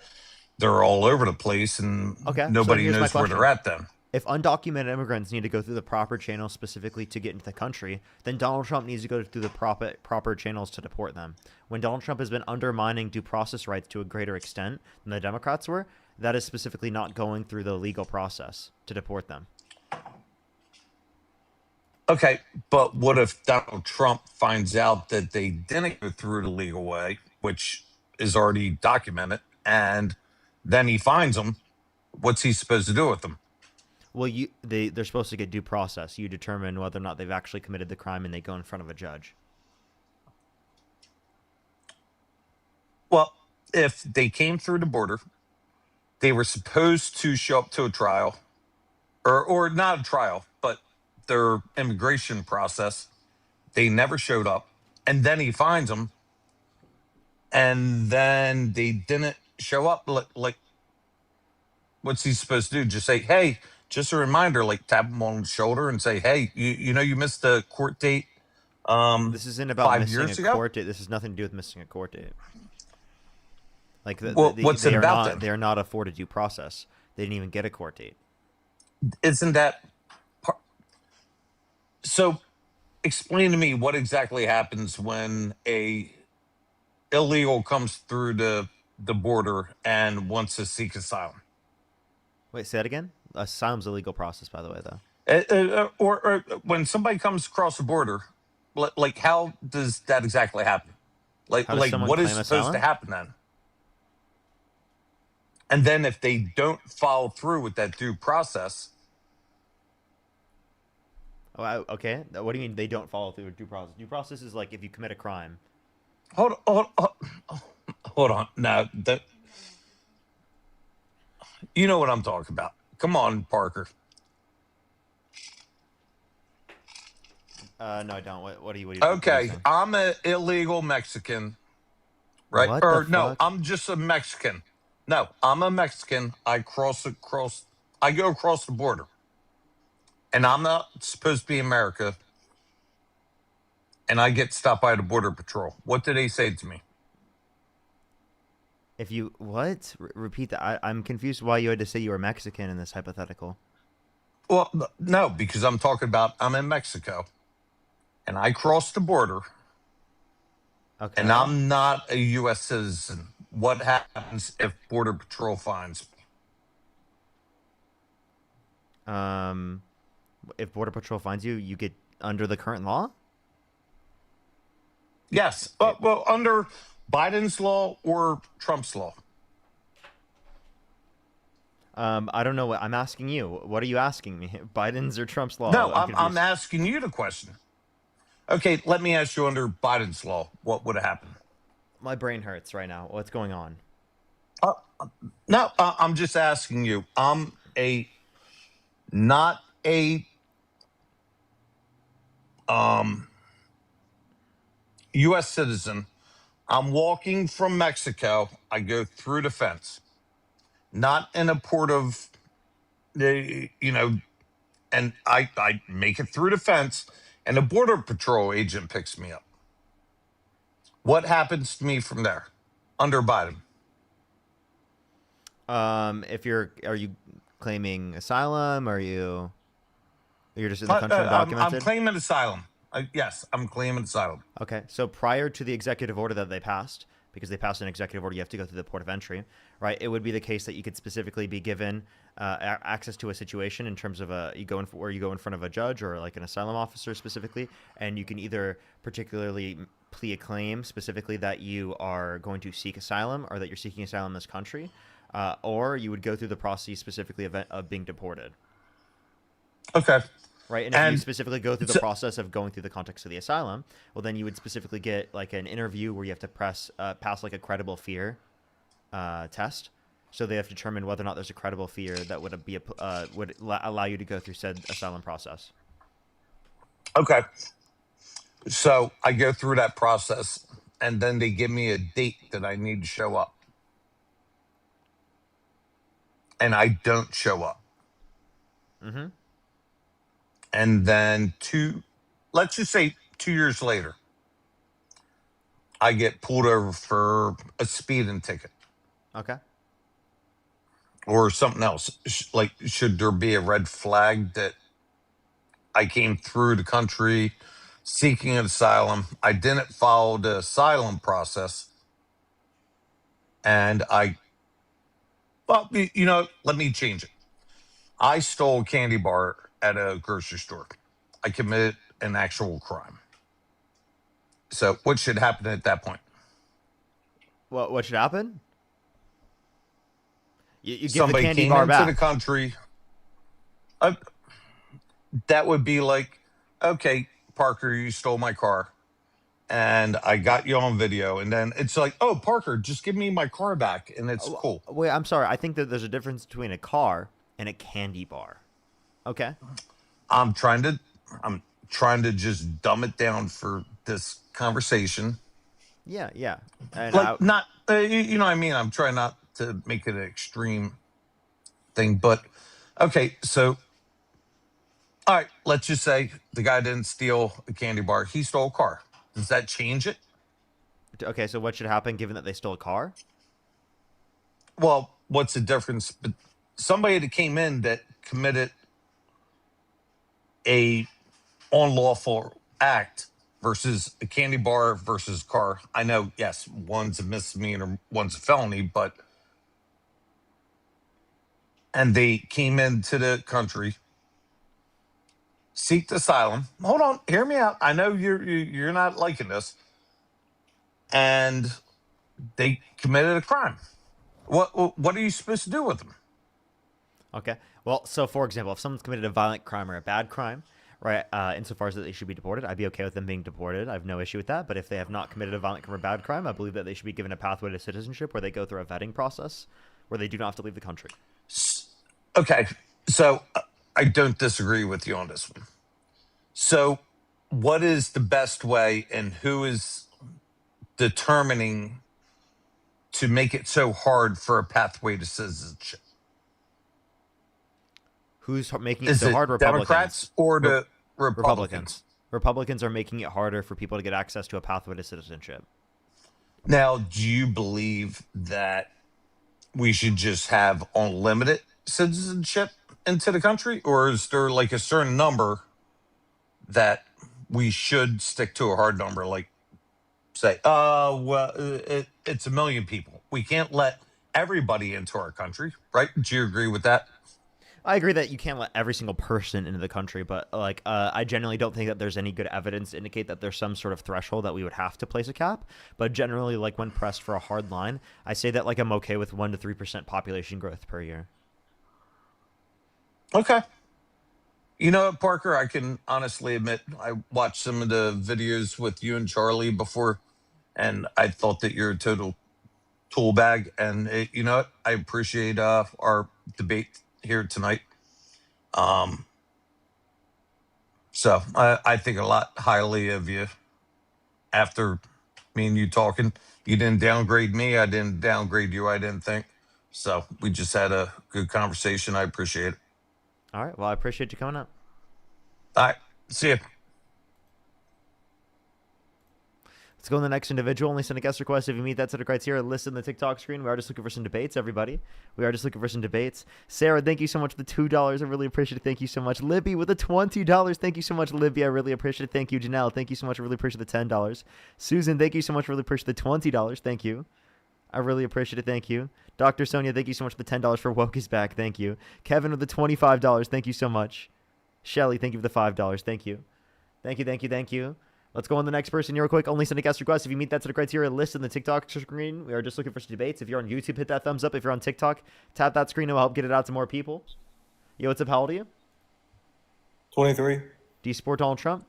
they're all over the place and Okay, nobody here's my knows where they're question. at then. If undocumented immigrants need to go through the proper channels specifically to get into the country, then Donald Trump needs to go through the proper channels to deport them. When Donald Trump has been undermining due process rights to a greater extent than the Democrats were, that is specifically not going through the legal process to deport them. Okay, but what if Donald Trump finds out that they didn't go through the legal way, which is already documented, and then he finds them? What's he supposed to do with them? Well, they're supposed to get due process. You determine whether or not they've actually committed the crime, and they go in front of a judge. Well, if they came through the border, they were supposed to show up to a trial, or not a trial, but their immigration process. They never showed up, and then he finds them, and then they didn't show up. Like, what's he supposed to do? Just say, hey, just a reminder, like tap him on the shoulder and say, hey, you know, you missed the court date. This isn't about 5 missing years a ago? court date. This has nothing to do with missing a court date. Like, What's it about then? They are not afforded due process. They didn't even get a court date. Isn't that so? Explain to me what exactly happens when a illegal comes through the border and wants to seek asylum. Wait, say that again? Asylum's a legal process, by the way, though. Or when somebody comes across the border, like how does that exactly happen? Like someone what is claim supposed asylum? to happen then? And then if they don't follow through with that due process. Oh, okay. What do you mean they don't follow through with due process? Due process is like if you commit a crime. Hold on. Now, you know what I'm talking about. Come on, Parker. No, I don't. What are you? Okay, I'm an illegal Mexican, right? What Or the no, fuck? I'm just a Mexican. No, I'm a Mexican. I go across the border, and I'm not supposed to be in America. And I get stopped by the border patrol. What do they say to me? If you what? Repeat that. I'm confused why you had to say you were Mexican in this hypothetical. Well, no, because I'm talking about I'm in Mexico, and I cross the border. Okay. And I'm not a U.S. citizen. What happens if Border Patrol finds me? If Border Patrol finds you, you get under the current law? Yes. Well, under Biden's law or Trump's law? I don't know. I'm asking you. What are you asking me? Biden's or Trump's law? No, I'm asking you the question. Okay, let me ask you under Biden's law, what would have happened? My brain hurts right now. What's going on? No, I'm just asking you. I'm not a U.S. citizen. I'm walking from Mexico. I go through the fence, not in a port of, and I make it through the fence, and a Border Patrol agent picks me up. What happens to me from there under Biden? Are you claiming asylum? Or you're just in the country undocumented? I'm claiming asylum. Yes, I'm claiming asylum. Okay, so prior to the executive order that they passed, because they passed an executive order, you have to go through the port of entry, right? It would be the case that you could specifically be given access to a situation in terms of you go in front of a judge or like an asylum officer specifically, and you can either particularly plea a claim specifically that you are going to seek asylum or that you're seeking asylum in this country, or you would go through the process specifically of being deported. Okay. Right, and if you specifically go through the process of going through the context of the asylum, well, then you would specifically get like an interview where you have to pass like a credible fear test. So they have to determine whether or not there's a credible fear that would allow you to go through said asylum process. Okay. So I go through that process, and then they give me a date that I need to show up, and I don't show up. Mm-hmm. And then let's just say 2 years later, I get pulled over for a speeding ticket. Okay. Or something else. Like, should there be a red flag that I came through the country seeking an asylum? I didn't follow the asylum process. And let me change it. I stole a candy bar at a grocery store. I committed an actual crime. So what should happen at that point? What should happen? You give Somebody the candy came bar into back. the country. That would be like, okay, Parker, you stole my car, and I got you on video. And then it's like, oh, Parker, just give me my car back, and it's cool. Wait, I'm sorry. I think that there's a difference between a car and a candy bar. Okay. I'm trying to just dumb it down for this conversation. Yeah. And like not, you know what I mean? I'm trying not to make it an extreme thing, but okay. So, all right, let's just say the guy didn't steal a candy bar. He stole a car. Does that change it? Okay, so what should happen given that they stole a car? Well, what's the difference? Somebody that came in that committed a unlawful act versus a candy bar versus car. I know, yes, one's a misdemeanor, one's a felony, and they came into the country, seeked asylum. Hold on, hear me out. I know you're not liking this. And they committed a crime. What are you supposed to do with them? Okay. Well, so for example, if someone's committed a violent crime or a bad crime, right, insofar as that they should be deported, I'd be okay with them being deported. I have no issue with that. But if they have not committed a violent crime or bad crime, I believe that they should be given a pathway to citizenship where they go through a vetting process where they do not have to leave the country. Okay. So I don't disagree with you on this one. So what is the best way, and who is determining to make it so hard for a pathway to citizenship? Who's making it so hard? Republicans. Democrats or the Republicans? Republicans are making it harder for people to get access to a pathway to citizenship. Now, do you believe that we should just have unlimited citizenship into the country? Or is there like a certain number that we should stick to, a hard number? Like, say, it's 1 million people. We can't let everybody into our country, right? Do you agree with that? I agree that you can't let every single person into the country, but like I generally don't think that there's any good evidence to indicate that there's some sort of threshold that we would have to place a cap. But generally, like when pressed for a hard line, I say that like I'm okay with 1 to 3% population growth per year. Okay. You know what, Parker? I can honestly admit I watched some of the videos with you and Charlie before, and I thought that you're a total tool bag. And you know what? I appreciate our debate here tonight. So I think a lot highly of you. After me and you talking, you didn't downgrade me. I didn't downgrade you. I didn't think. So we just had a good conversation. I appreciate it. All right. Well, I appreciate you coming up. All right. See you. Let's go on the next individual. Only send a guest request if you meet that set of criteria listed in the TikTok screen. We are just looking for some debates, everybody. We are just looking for some debates. Sarah, thank you so much for the $2. I really appreciate it. Thank you so much. Libby with the $20. Thank you so much, Libby. I really appreciate it. Thank you, Janelle. Thank you so much. I really appreciate the $10. Susan, thank you so much. I really appreciate the $20. Thank you. I really appreciate it. Thank you. Dr. Sonia, thank you so much for the $10 for Woke is Back. Thank you. Kevin with the $25. Thank you so much. Shelly, thank you for the $5. Thank you. Thank you, thank you, thank you. Let's go on the next person real quick. Only send a guest request if you meet that set of criteria listed in the TikTok screen. We are just looking for some debates. If you're on YouTube, hit that thumbs up. If you're on TikTok, tap that screen. It will help get it out to more people. Yo, what's up? How old are you? 23. Do you support Donald Trump?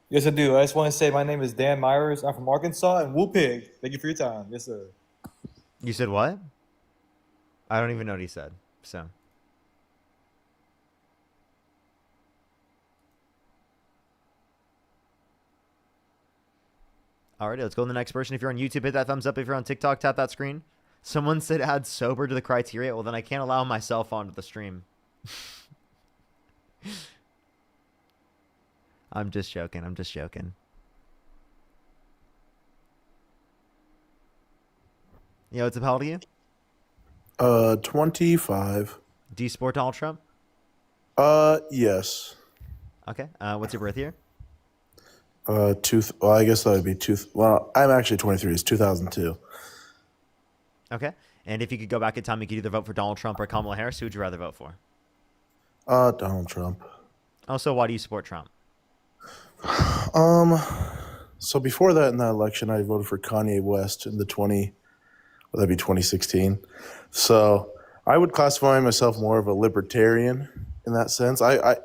Yes, I do. I just want to say my name is Dan Myers. I'm from Arkansas and Woo Pig. Thank you for your time. Yes, sir. You said what? I don't even know what he said. So. Alrighty, let's go to the next person. If you're on YouTube, hit that thumbs up. If you're on TikTok, tap that screen. Someone said add sober to the criteria. Well, then I can't allow myself onto the stream. I'm just joking. I'm just joking. Yo, what's up? How old are you? 25. Do you support Donald Trump? Yes. Okay. What's your birth year? Well, I guess that would be well, I'm actually 23. It's 2002. Okay. And if you could go back in time, you could either vote for Donald Trump or Kamala Harris. Who would you rather vote for? Donald Trump. Also, why do you support Trump? So before that, in that election, I voted for Kanye West in the that'd be 2016. So I would classify myself more of a libertarian in that sense. I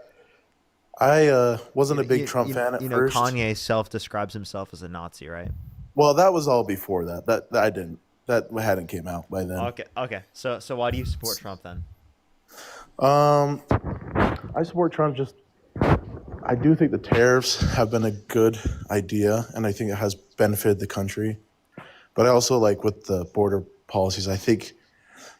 wasn't a big Trump fan at first. Kanye self-describes himself as a Nazi, right? Well, that was all before that. That I didn't. That hadn't came out by then. Okay. So why do you support Trump then? I support Trump I do think the tariffs have been a good idea, and I think it has benefited the country. But I also like with the border policies, I think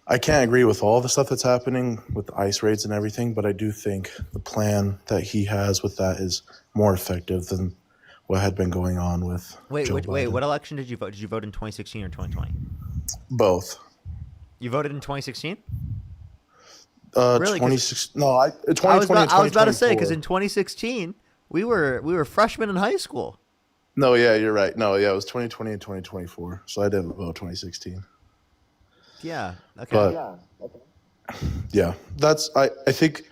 I can't agree with all the stuff that's happening with the ICE raids and everything, but I do think the plan that he has with that is more effective than what had been going on with Wait, Joe Biden. what election did you vote? Did you vote in 2016 or 2020? Both. You voted in 2016? Really? 2016. No, 2020. I was about to say, because in 2016 we were freshmen in high school. No, yeah, you're right. No, yeah, it was 2020 and 2024. So I didn't vote 2016. Yeah. Okay. But, yeah, I think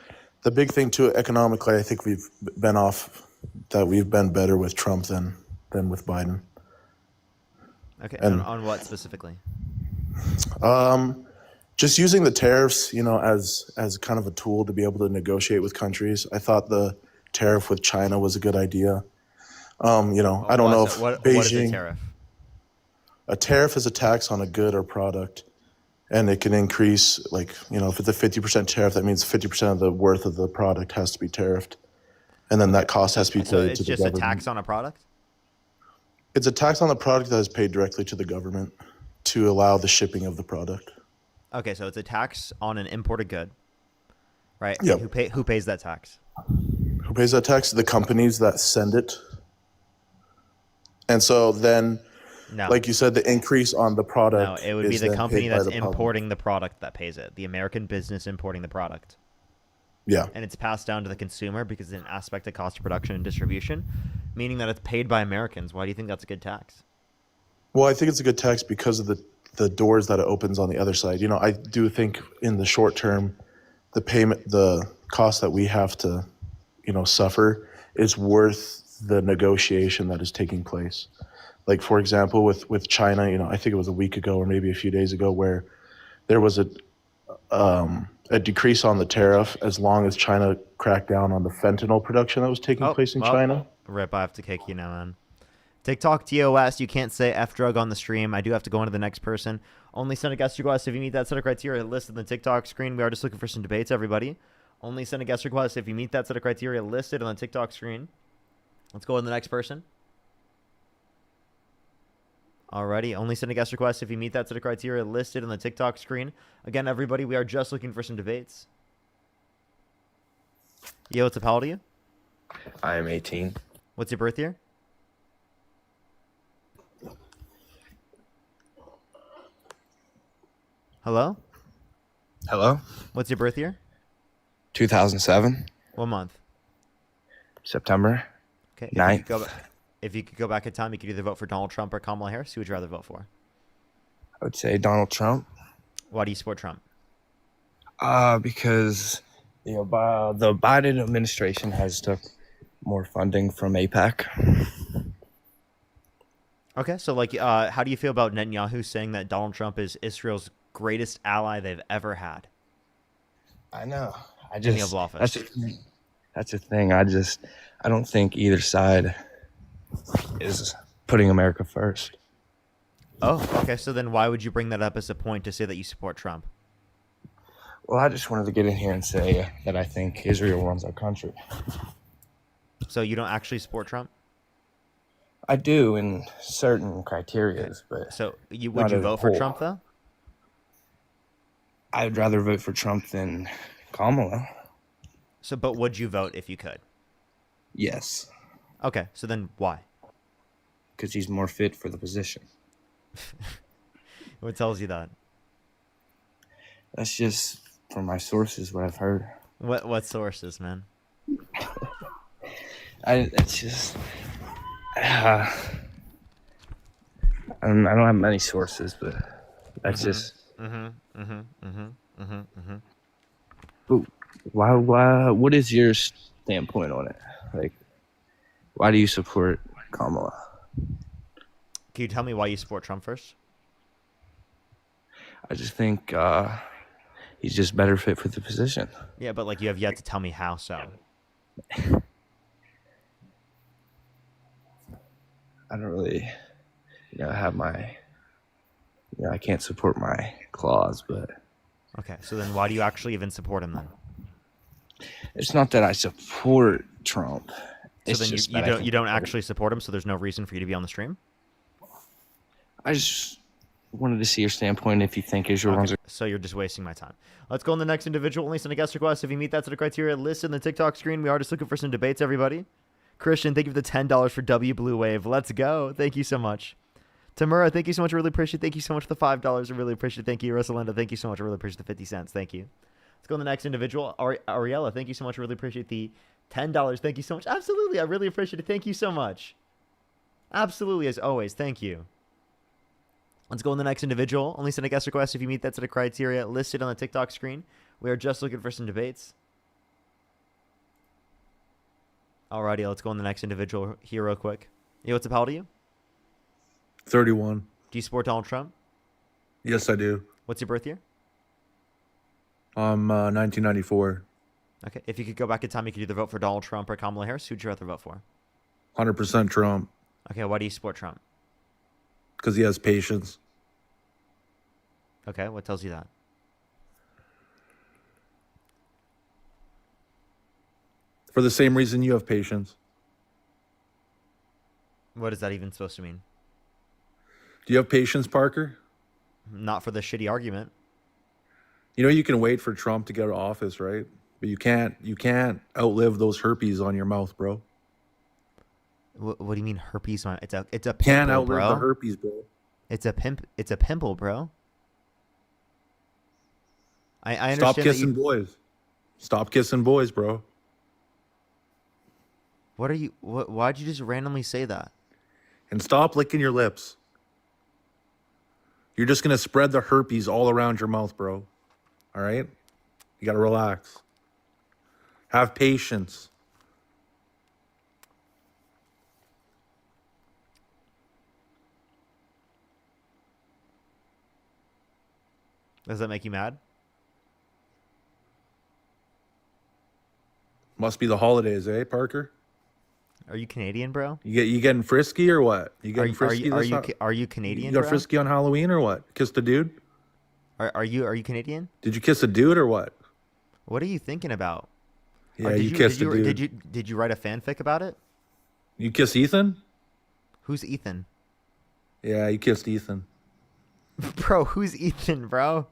the big thing too, economically, I think we've been better with Trump than with Biden. Okay. And, on what specifically? Just using the tariffs, as kind of a tool to be able to negotiate with countries. I thought the tariff with China was a good idea. I don't know if what Beijing. What is a tariff? A tariff is a tax on a good or product, and it can increase. If it's a 50% tariff, that means 50% of the worth of the product has to be tariffed, and then that cost has to be paid to the government. So it's just a tax on a product? It's a tax on the product that is paid directly to the government to allow the shipping of the product. Okay, so it's a tax on an imported good, right? Yep. Who pays that tax? Who pays that tax? The companies that send it. And so then, like you said, the increase on the product. No, it would be the company that's importing the product that pays it. The American business importing the product. Yeah. And it's passed down to the consumer because it's an aspect of cost of production and distribution, meaning that it's paid by Americans. Why do you think that's a good tax? Well, I think it's a good tax because of the doors that it opens on the other side. I do think in the short term, the cost that we have to, suffer is worth the negotiation that is taking place. Like, for example, with China, I think it was a week ago or maybe a few days ago where there was a decrease on the tariff as long as China cracked down on the fentanyl production that was taking place in China. Rip, I have to kick you now, man. TikTok TOS, you can't say F drug on the stream. I do have to go on to the next person. Only send a guest request if you meet that set of criteria listed on the TikTok screen. We are just looking for some debates, everybody. Only send a guest request if you meet that set of criteria listed on the TikTok screen. Let's go on to the next person. Alrighty, only send a guest request if you meet that set of criteria listed on the TikTok screen. Again, everybody, we are just looking for some debates. Yo, what's up? How old are you? I am 18. What's your birth year? Hello? Hello? What's your birth year? 2007, What month? September Okay. 9th. If you could go back in time, you could either vote for Donald Trump or Kamala Harris. Who would you rather vote for? I would say Donald Trump. Why do you support Trump? Because the Biden administration has took more funding from APAC. Okay, so like, how do you feel about Netanyahu saying that Donald Trump is Israel's greatest ally they've ever had? I know. In the Oval Office. That's the thing. I don't think either side is putting America first. Oh, okay. So then why would you bring that up as a point to say that you support Trump? Well, I just wanted to get in here and say that I think Israel runs our country. So you don't actually support Trump? I do in certain criterias, but so would you not as a vote for whole. Trump though? I'd rather vote for Trump than Kamala. So, but would you vote if you could? Yes, Okay. So then why? because he's more fit for the position. What tells you that? That's just from my sources, what I've heard. What sources, man? It's just I don't have many sources, but that's just. But why? What is your standpoint on it? Like, why do you support Kamala? Can you tell me why you support Trump first? I just think he's just better fit for the position. Yeah, but like you have yet to tell me how so. I don't really, have my. I can't support my clause, but. Okay, so then why do you actually even support him then? It's not that I support Trump. So It's then just you that I don't think you don't he's better. actually support him, so there's no reason for you to be on the stream? I just wanted to see your standpoint if you think Israel runs. So you're just wasting my time. Let's go on the next individual. Only send a guest request. If you meet that sort of criteria, list in the TikTok screen. We are just looking for some debates, everybody. Christian, thank you for the $10 for W Blue Wave. Let's go. Thank you so much. Tamura, thank you so much. I really appreciate it. Thank you so much for the $5. I really appreciate it. Thank you. Rosalinda, thank you so much. I really appreciate the 50 cents. Thank you. Let's go on the next individual. Ariella, thank you so much. I really appreciate the $10. Thank you so much. Absolutely. I really appreciate it. Thank you so much. Absolutely, as always. Thank you. Let's go on the next individual. Only send a guest request if you meet that set of criteria listed on the TikTok screen. We are just looking for some debates. Alrighty, let's go on the next individual here real quick. Yo, what's up? How old are you? 31. Do you support Donald Trump? Yes, I do. What's your birth year? 1994. Okay, if you could go back in time, you could either vote for Donald Trump or Kamala Harris. Who'd you rather vote for? 100% Trump. Okay, why do you support Trump? Because he has patience. Okay, what tells you that? For the same reason you have patience. What is that even supposed to mean? Do you have patience, Parker? Not for the shitty argument. You know you can wait for Trump to get out of office, right? But you can't outlive those herpes on your mouth, bro. What do you mean herpes? It's a pimple, Can't outlive bro. the herpes, bro. It's a pimple, bro. I understand. Stop kissing boys. Stop kissing boys, bro. What are you? Why'd you just randomly say that? And stop licking your lips. You're just gonna spread the herpes all around your mouth, bro. All right? You gotta relax. Have patience. Does that make you mad? Must be the holidays, eh, Parker? Are you Canadian, bro? You getting frisky or what? You getting frisky? Are you Canadian? You got bro? frisky on Halloween or what? Kissed a dude? Are you Canadian? Did you kiss a dude or what? What are you thinking about? Yeah, Or you kissed a dude. Did you write a fanfic about it? You kiss Ethan? Who's Ethan? Yeah, you kissed Ethan. Bro, who's Ethan, bro?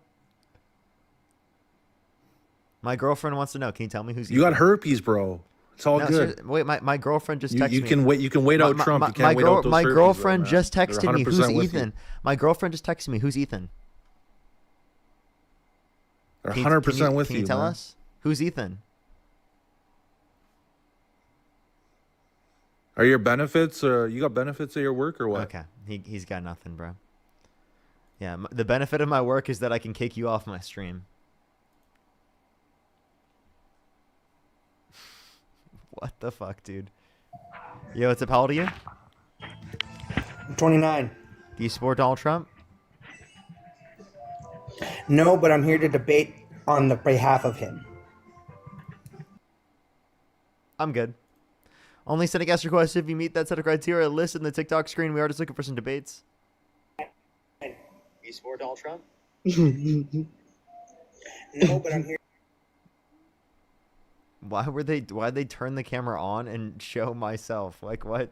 My girlfriend wants to know. Can you tell me who's You Ethan? got herpes, bro. It's all No, good. seriously, wait, my girlfriend just texted You me. can wait. You can wait out Trump. You can't wait out those My herpes, girlfriend bro, man. just They're texted me. Who's 100% with you. Ethan? My girlfriend just texted me. Who's Ethan? They're Can you- 100% with Can you you, tell man. us who's Ethan? Are your benefits? You got benefits at your work or what? Okay, he's got nothing, bro. Yeah, the benefit of my work is that I can kick you off my stream. What the fuck, dude? Yo, what's up? How old are you? I'm 29. Do you support Donald Trump? No, but I'm here to debate on the behalf of him. I'm good. Only send a guest request if you meet that set of criteria listed in the TikTok screen. We are just looking for some debates. You support Donald Trump? No, but I'm here. Why'd they turn the camera on and show myself? Like, what?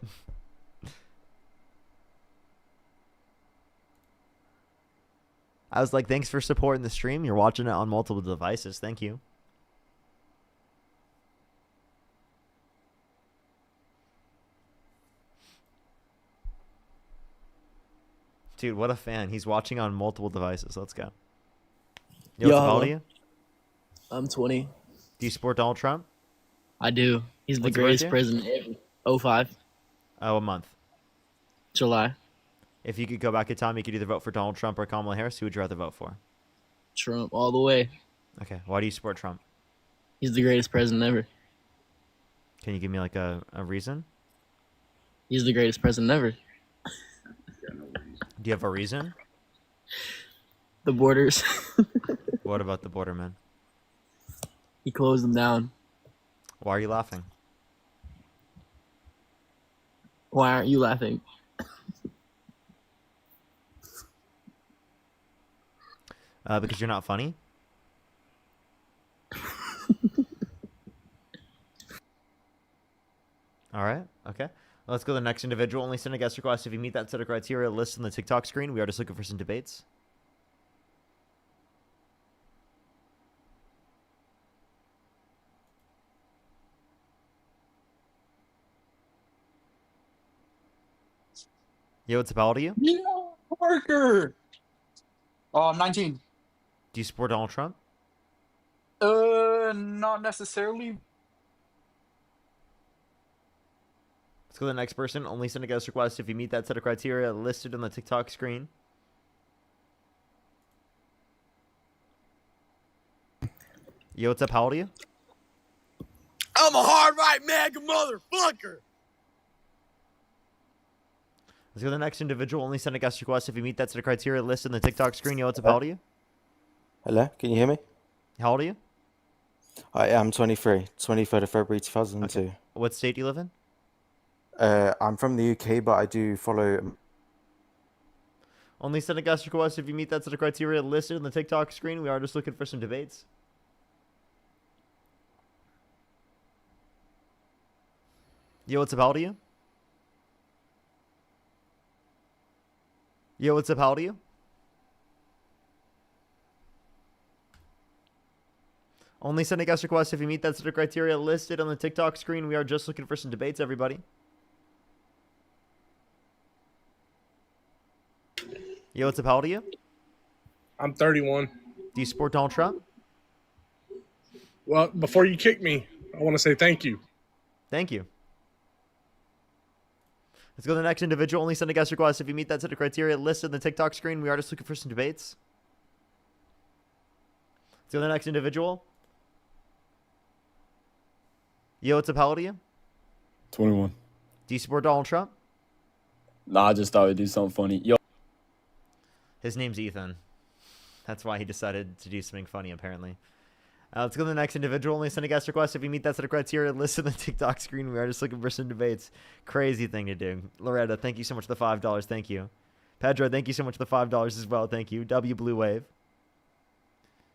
I was like, thanks for supporting the stream. You're watching it on multiple devices. Thank you. Dude, what a fan. He's watching on multiple devices. Let's go. Yo, what's up, how old are you? I'm 20. Do you support Donald Trump? I do. He's the What's your greatest birthday? president ever. 05. Oh, a month. July. If you could go back in time, you could either vote for Donald Trump or Kamala Harris. Who would you rather vote for? Trump all the way. Okay. Why do you support Trump? He's the greatest president ever. Can you give me like a reason? He's the greatest president ever. Do you have a reason? The borders. What about the border, man? He closed them down. Why are you laughing? Why aren't you laughing? Because you're not funny? All right. Okay. Let's go to the next individual. Only send a guest request if you meet that set of criteria listed on the TikTok screen. We are just looking for some debates. Yo, what's up? How old are you? Yeah, Parker. 19. Do you support Donald Trump? Not necessarily. Let's go to the next person. Only send a guest request if you meet that set of criteria listed on the TikTok screen. Yo, what's up? How old are you? I'm a hard right MAGA motherfucker. Let's go to the next individual. Only send a guest request if you meet that set of criteria listed on the TikTok screen. Yo, what's up? How old are you? Hello, can you hear me? How old are you? I am 23, 23rd of February 2002. Okay. What state do you live in? I'm from the UK, but I do follow. Only send a guest request if you meet that set of criteria listed on the TikTok screen. We are just looking for some debates. Yo, what's up? How old are you? Yo, what's up? How old are you? Only send a guest request if you meet that set of criteria listed on the TikTok screen. We are just looking for some debates, everybody. Yo, what's up? How old are you? I'm 31. Do you support Donald Trump? Well, before you kick me, I want to say thank you. Thank you. Let's go to the next individual. Only send a guest request if you meet that set of criteria listed on the TikTok screen. We are just looking for some debates. Let's go to the next individual. Yo, what's up? How old are you? 21. Do you support Donald Trump? Nah, I just thought I'd do something funny. Yo. His name's Ethan. That's why he decided to do something funny, apparently. Let's go to the next individual. Only send a guest request if you meet that set of criteria listed on the TikTok screen. We are just looking for some debates. Crazy thing to do. Loretta, thank you so much for the $5. Thank you. Pedro, thank you so much for the $5 as well. Thank you. W Blue Wave.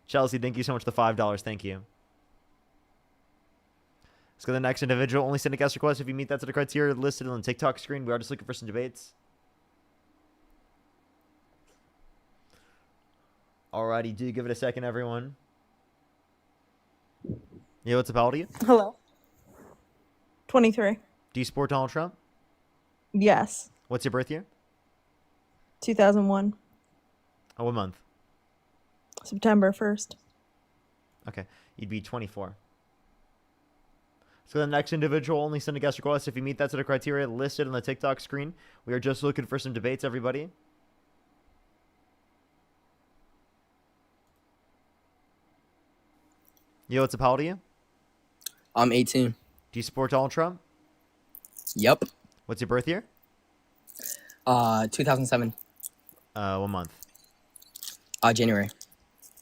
Chelsea, thank you so much for the $5. Thank you. Let's go to the next individual. Only send a guest request if you meet that set of criteria listed on the TikTok screen. We are just looking for some debates. Alrighty, do give it a second, everyone. Yeah, what's up? How old are you? Hello. 23. Do you support Donald Trump? Yes. What's your birth year? 2001. Oh, what month? September 1st. Okay, you'd be 24. So the next individual only send a guest request if you meet that set of criteria listed on the TikTok screen. We are just looking for some debates, everybody. Yo, what's up? How old are you? I'm 18. Do you support Donald Trump? Yep. What's your birth year? 2007. What month? January.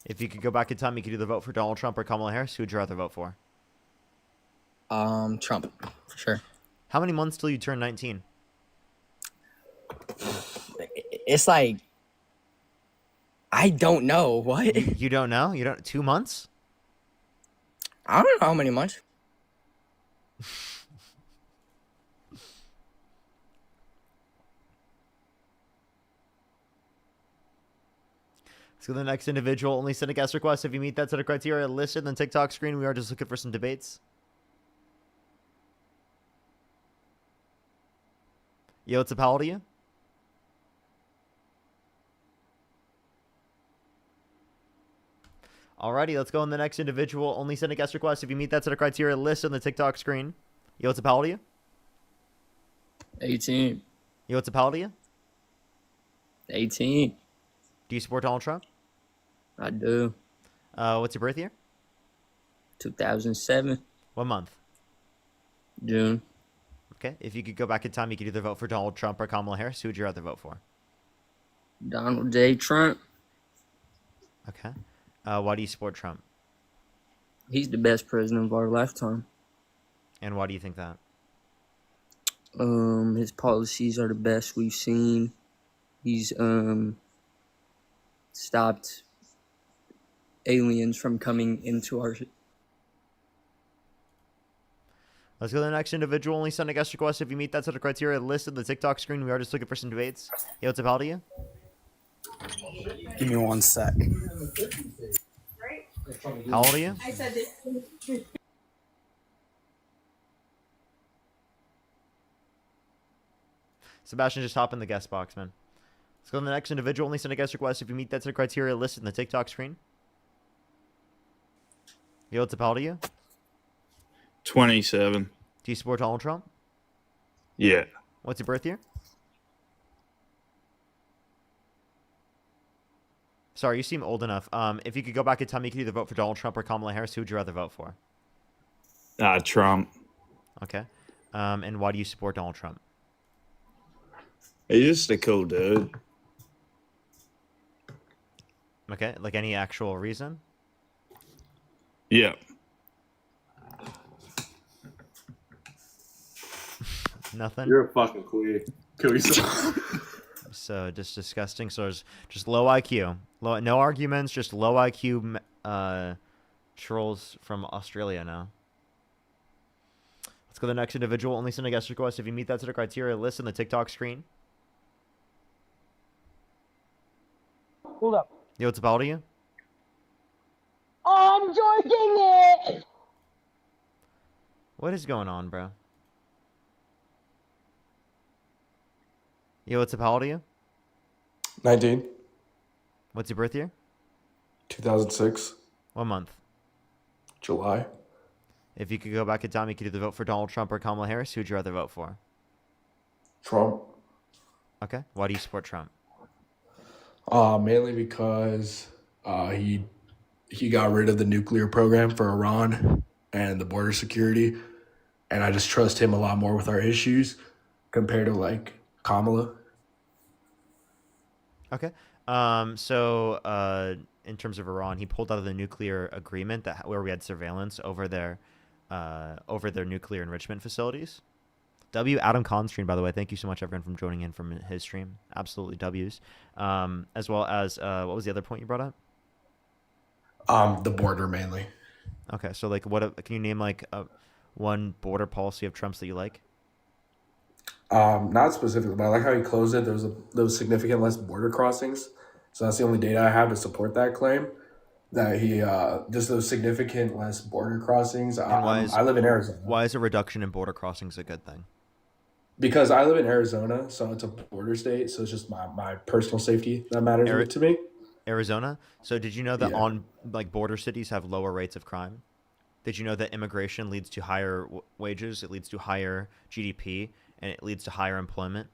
If you could go back in time, you could either vote for Donald Trump or Kamala Harris. Who would you rather vote for? Trump, for sure. How many months till you turn 19? It's like, I don't know. What? You don't know? You don't? 2 months? I don't know how many months. So the next individual only send a guest request if you meet that set of criteria listed on the TikTok screen. We are just looking for some debates. Yo, what's up? How old are you? Alrighty, let's go on the next individual. Only send a guest request if you meet that set of criteria listed on the TikTok screen. Yo, what's up? How old are you? 18. Yo, what's up? How old are you? 18. Do you support Donald Trump? I do. What's your birth year? 2007. What month? June. Okay, if you could go back in time, you could either vote for Donald Trump or Kamala Harris. Who would you rather vote for? Donald J. Trump. Okay. Why do you support Trump? He's the best president of our lifetime. And why do you think that? His policies are the best we've seen. He's stopped aliens from coming into our. Let's go to the next individual. Only send a guest request if you meet that set of criteria listed on the TikTok screen. We are just looking for some debates. Yo, what's up? How old are you? Give me 1 sec. How old are you? I said this. Sebastian, just hop in the guest box, man. Let's go to the next individual. Only send a guest request if you meet that set of criteria listed in the TikTok screen. Yo, what's up? How old are you? 27. Do you support Donald Trump? Yeah. What's your birth year? Sorry, you seem old enough. If you could go back in time, you could either vote for Donald Trump or Kamala Harris. Who would you rather vote for? Trump. Okay. And why do you support Donald Trump? He's just a cool dude. Okay, like any actual reason? Yeah. Nothing? You're a fucking queen. Kill yourself. So just disgusting. So there's just low IQ. No arguments, just low IQ trolls from Australia now. Let's go to the next individual. Only send a guest request if you meet that set of criteria listed on the TikTok screen. Hold up. Yo, what's up? How old are you? I'm joking it. What is going on, bro? Yo, what's up? How old are you? 19. What's your birth year? 2006. What month? July. If you could go back in time, you could either vote for Donald Trump or Kamala Harris. Who would you rather vote for? Trump. Okay. Why do you support Trump? Mainly because he got rid of the nuclear program for Iran and the border security, and I just trust him a lot more with our issues compared to like Kamala. Okay. In terms of Iran, he pulled out of the nuclear agreement where we had surveillance over their nuclear enrichment facilities. Adam Constream, by the way, thank you so much, everyone, from joining in from his stream. Absolutely W's. As well as what was the other point you brought up? The border mainly. Okay, so like, can you name like one border policy of Trump's that you like? Not specifically, but I like how he closed it. There was significant less border crossings, so that's the only data I have to support that claim. That he just those significant less border crossings. I live in Arizona. Why is a reduction in border crossings a good thing? Because I live in Arizona, so it's a border state, so it's just my personal safety that matters to me. Arizona. So did you know that Yeah. on like border cities have lower rates of crime? Did you know that immigration leads to higher wages? It leads to higher GDP, and it leads to higher employment.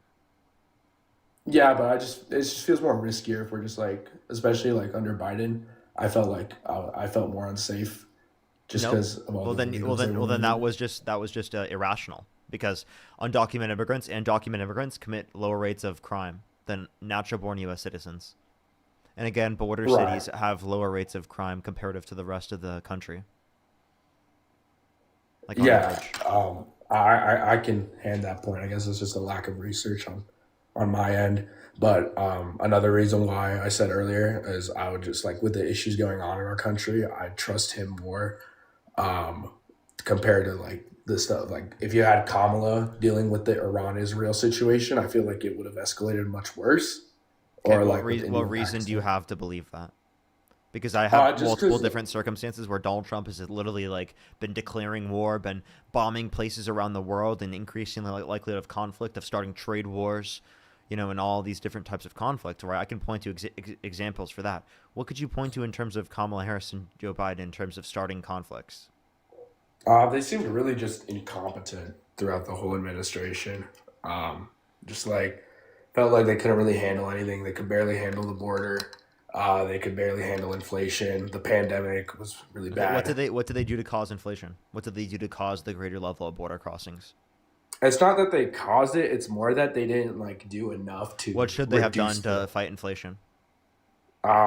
Yeah, but it just feels more riskier if we're just like, especially like under Biden. I felt more unsafe just Nope. because of all Well the then, well illegals they then, were well then letting in. that was just irrational because undocumented immigrants and documented immigrants commit lower rates of crime than natural-born U.S. citizens. And again, border Right. cities have lower rates of crime comparative to the rest of the country, like on Yeah, average. I can hand that point. I guess it's just a lack of research on my end. But another reason why I said earlier is I would just like with the issues going on in our country, I trust him more um, compared to like the stuff. Like if you had Kamala dealing with the Iran Israel situation, I feel like it would have escalated much worse. Okay, Or like with what India and reason do you Pakistan. have to believe that? Because I have Just multiple because, different circumstances where Donald Trump has literally like been declaring war, been bombing places around the world, and increasing the likelihood of conflict, of starting trade wars, and all these different types of conflict. Where I can point to examples for that. What could you point to in terms of Kamala Harris and Joe Biden in terms of starting conflicts? they seemed really just incompetent throughout the whole administration. Um, just like felt like they couldn't really handle anything. They could barely handle the border. They could barely handle inflation. The pandemic was really Okay, bad. what did they do to cause inflation? What did they do to cause the greater level of border crossings? It's not that they caused it. It's more that they didn't like do enough What to should they have reduce done the. to fight inflation?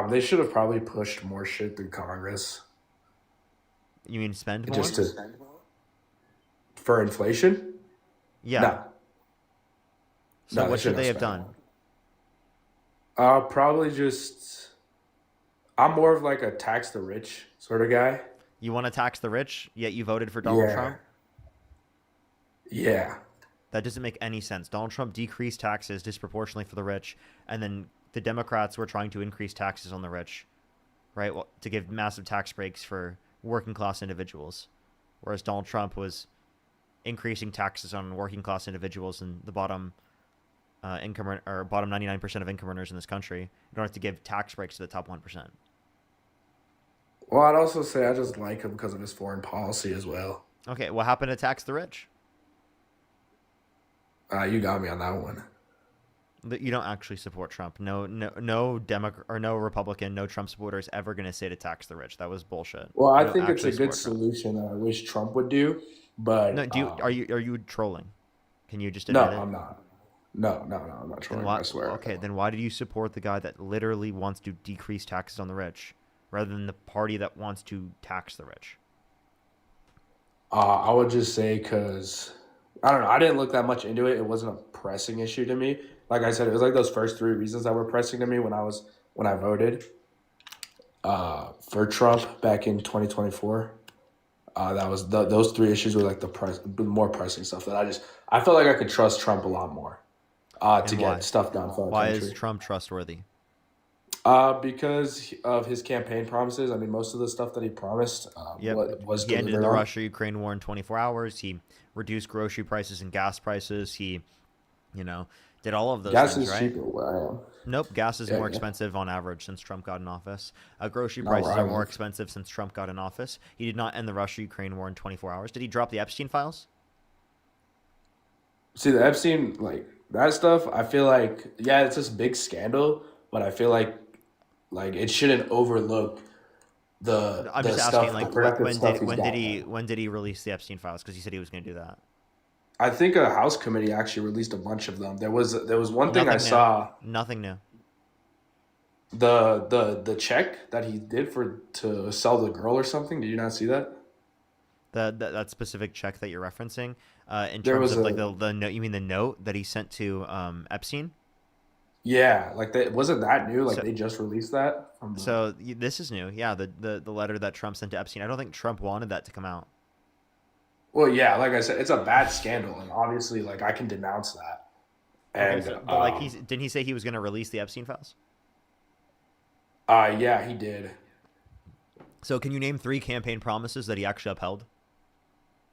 They should have probably pushed more shit through Congress You mean spend more? just to for inflation. Yeah. No, So no, they what should shouldn't they have have spent done? more. Probably just. I'm more of like a tax the rich sort of guy. You want to tax the rich, yet you voted for Donald Yeah, Trump? yeah. That doesn't make any sense. Donald Trump decreased taxes disproportionately for the rich, and then the Democrats were trying to increase taxes on the rich, right? Well, to give massive tax breaks for working class individuals, whereas Donald Trump was increasing taxes on working class individuals and the bottom income or bottom 99% of income earners in this country in order to give tax breaks to the top 1%. Well, I'd also say I just like him because of his foreign policy as well. Okay, what happened to tax the rich? You got me on that one. That you don't actually support Trump. No Democrat or no Republican, no Trump supporter is ever going to say to tax the rich. That was bullshit. Well, You I don't think it's a actually good support Trump. solution that I wish Trump would do, No, but are you trolling? Can you just no, admit it? I'm not. No, I'm not Then trolling. why? I swear. Okay, then why did you support the guy that literally wants to decrease taxes on the rich, rather than the party that wants to tax the rich? I would just say because I don't know. I didn't look that much into it. It wasn't a pressing issue to me. Like I said, it was like those first three reasons that were pressing to me when I voted for Trump back in 2024. That was those three issues were like the more pressing stuff that I felt like I could trust Trump a lot more to And get why? stuff done for our Why country. is Trump trustworthy? Because of his campaign promises. I mean, most of the stuff that he promised Yep. was He ended delivered the on. Russia-Ukraine war in 24 hours. He reduced grocery prices and gas prices. He, did all of those Gas things, is right? cheaper where I am. Nope, gas is Yeah, more yeah. expensive on average since Trump got in office. Grocery Not where prices I are more live. expensive since Trump got in office. He did not end the Russia-Ukraine war in 24 hours. Did he drop the Epstein files? See, the Epstein, like that stuff, I feel like, yeah, it's this big scandal, but I feel like it shouldn't overlook I'm the just asking, stuff, the like, productive stuff he's got. when did he release the Epstein files? Because he said he was going to do that. I think a House committee actually released a bunch of them. There was one thing I Nothing new. saw. Nothing new. The check that he did to sell the girl or something. Did you not see that? That specific check that you're referencing, in There terms was of like a the note, you mean the note that he sent to Epstein? yeah, like that wasn't that new. Like So they just released that from the. so this is new. Yeah, the letter that Trump sent to Epstein. I don't think Trump wanted that to come out. Well, yeah, like I said, it's a bad scandal, and obviously, like I can denounce that. Okay, And so but like didn't he say he was going to release the Epstein files? yeah, he did. So can you name 3 campaign promises that he actually upheld?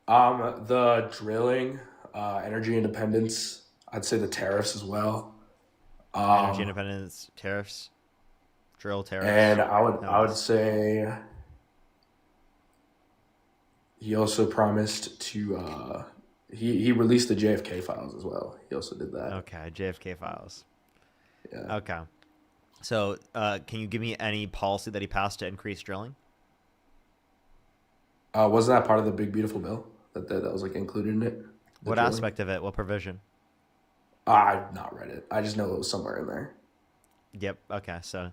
The drilling, energy independence. I'd say the tariffs as well. Energy Um, independence, tariffs. Drill tariffs. And I would notice. say he also promised to he released the JFK files as well. He also did that. Okay, JFK files. Yeah. Okay. So, can you give me any policy that he passed to increase drilling? Wasn't that part of the big beautiful bill that was like included in it? What drilling? aspect of it? What provision? I've not read it. I just know it was somewhere in there. Yep. Okay. So,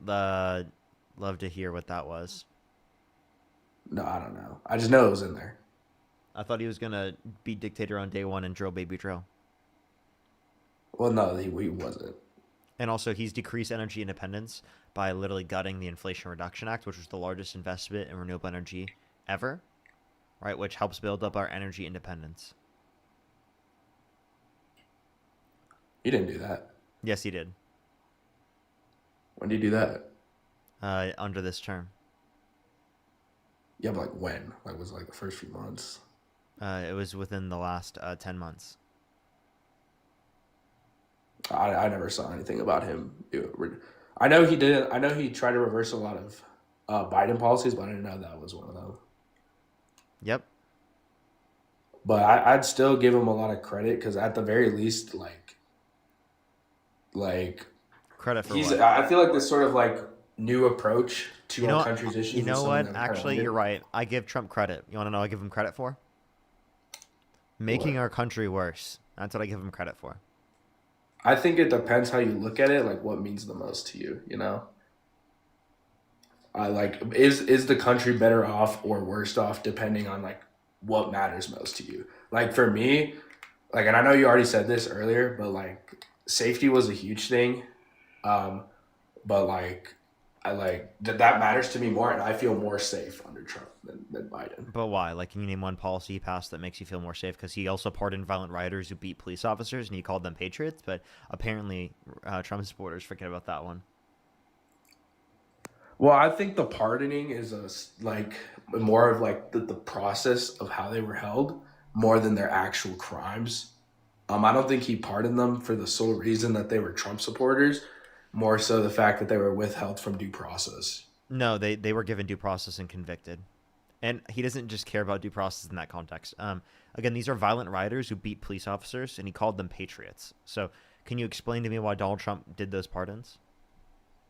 love to hear what that was. No, I don't know. I just know it was in there. I thought he was gonna be dictator on day one and drill baby drill. Well, no, he wasn't. And also, he's decreased energy independence by literally gutting the Inflation Reduction Act, which was the largest investment in renewable energy ever, right? Which helps build up our energy independence. He didn't do that. Yes, he did. When did he do that? Under this term. Yeah, but like when? Like was it like the first few months? It was within the last 10 months. I never saw anything about him. I know he did. I know he tried to reverse a lot of Biden policies, but I didn't know that was one of them. Yep. But I'd still give him a lot of credit because at the very least, like credit for he's. what? I feel like this sort of like new approach to You know our what? country's issues. You is know something what? that we kinda Actually, needed. you're right. I give Trump credit. You want to know what I give him credit for? Making our country worse. That's what I give him credit for. I think it depends how you look at it, like what means the most to you, you know? I like is the country better off or worse off depending on like what matters most to you. Like for me, like and I know you already said this earlier, but like safety was a huge thing. But like I like that matters to me more and I feel more safe under Trump than Biden. But why? Like, can you name one policy he passed that makes you feel more safe? Because he also pardoned violent rioters who beat police officers, and he called them patriots. But apparently, Trump supporters forget about that one. Well, I think the pardoning is like more of like the process of how they were held more than their actual crimes. I don't think he pardoned them for the sole reason that they were Trump supporters, more so the fact that they were withheld from due process. No, they were given due process and convicted. And he doesn't just care about due process in that context. Again, these are violent rioters who beat police officers, and he called them patriots. So can you explain to me why Donald Trump did those pardons?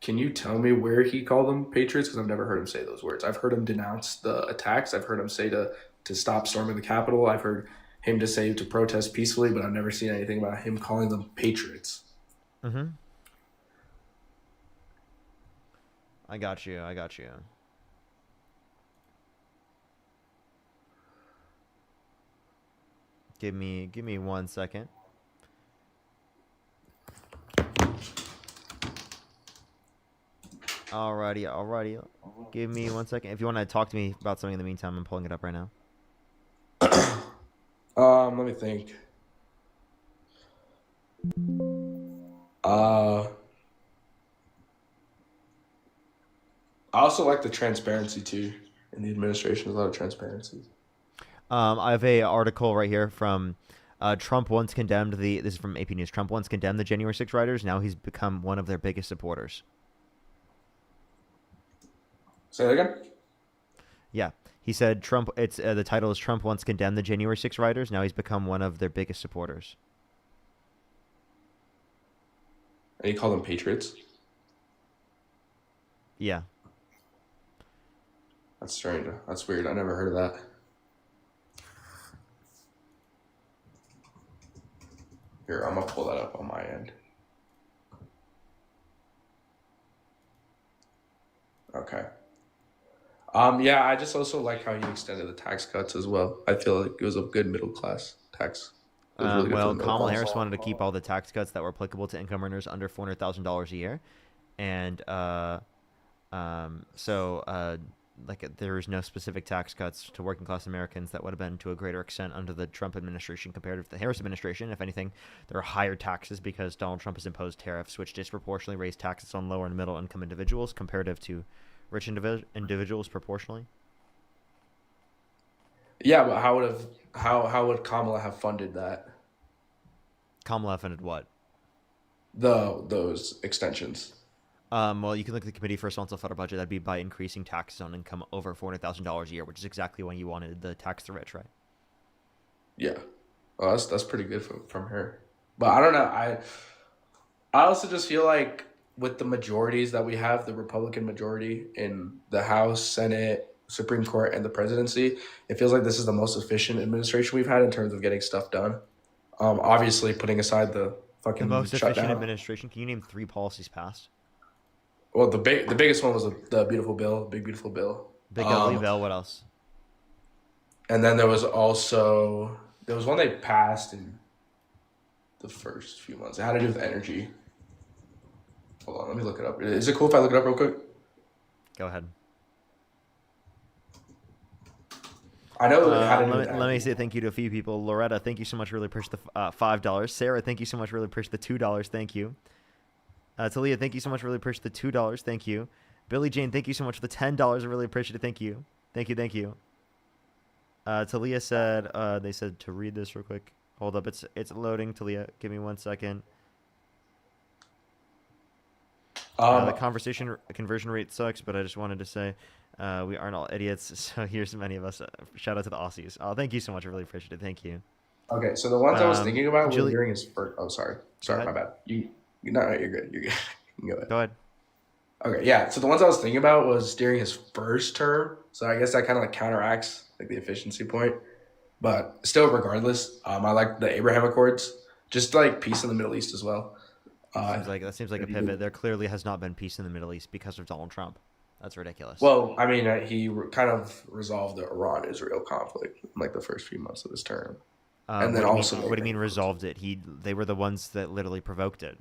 Can you tell me where he called them patriots? Because I've never heard him say those words. I've heard him denounce the attacks. I've heard him say to stop storming the Capitol. I've heard him to say to protest peacefully, but I've never seen anything about him calling them patriots. Mm-hmm. I got you. Give me 1 second. Alrighty. Give me 1 second. If you want to talk to me about something in the meantime, I'm pulling it up right now. Let me think. I also like the transparency too in the administration. There's a lot of transparency. I have a article right here from Trump once condemned this is from AP News. Trump once condemned the January 6 rioters. Now he's become one of their biggest supporters. Say that again? Yeah. He said Trump. It's the title is Trump once condemned the January 6 rioters. Now he's become one of their biggest supporters. And you call them patriots? Yeah. That's strange. That's weird. I never heard of that. Here, I'm gonna pull that up on my end. Okay. Yeah, I just also like how he extended the tax cuts as well. I feel like it was a good middle class tax. It was really good for Well, the middle Kamala class. Harris wanted to keep all the tax cuts that were applicable to income earners under $400,000 a year, and like there was no specific tax cuts to working class Americans that would have been to a greater extent under the Trump administration compared with the Harris administration. If anything, there are higher taxes because Donald Trump has imposed tariffs which disproportionately raise taxes on lower and middle income individuals comparative to rich individuals proportionally. Yeah, but how would Kamala have funded that? Kamala funded what? Those extensions. Well, you can look at the Committee for Responsible Federal Budget. That'd be by increasing taxes on income over $400,000 a year, which is exactly when you wanted the tax the rich, right? Yeah. Oh, that's pretty good from her. But I don't know. I also just feel like with the majorities that we have, the Republican majority in the House, Senate, Supreme Court, and the presidency, it feels like this is the most efficient administration we've had in terms of getting stuff done. Obviously, putting aside the The fucking most efficient shutdown. administration. Can you name 3 policies passed? Well, the biggest one was the beautiful bill, big beautiful bill. Big ugly bill. What else? And then there was one they passed in the first few months. It had to do with energy. Hold on, let me look it up. Is it cool if I look it up real quick? Go ahead. I know it had to do with let me say thank you to a few people. Loretta, thank you so much. Really appreciate the $5. Sarah, thank you so much. Really appreciate the $2. Thank you. Talia, thank you so much. Really appreciate the $2. Thank you. Billy Jane, thank you so much for the $10. I really appreciate it. Thank you. Thank you. Thank you. Talia said they said to read this real quick. Hold up, it's loading. Talia, give me 1 second. The conversion rate sucks, but I just wanted to say we aren't all idiots. So here's many of us. Shout out to the Aussies. Oh, thank you so much. I really appreciate it. Thank you. Okay, so the ones I was thinking about Julie, were during his first. Oh, sorry, my bad. No, you're good. You're good. You can go ahead. Go ahead. Okay, yeah. So the ones I was thinking about was during his first term. So I guess that kind of like counteracts like the efficiency point. But still, regardless, I like the Abraham Accords, just like peace in the Middle East as well. That seems like a pivot. There clearly has not been peace in the Middle East because of Donald Trump. That's ridiculous. Well, I mean, he kind of resolved the Iran-Israel conflict in like the first few months of his term, and then what do you mean resolved it? They were the ones that literally provoked it.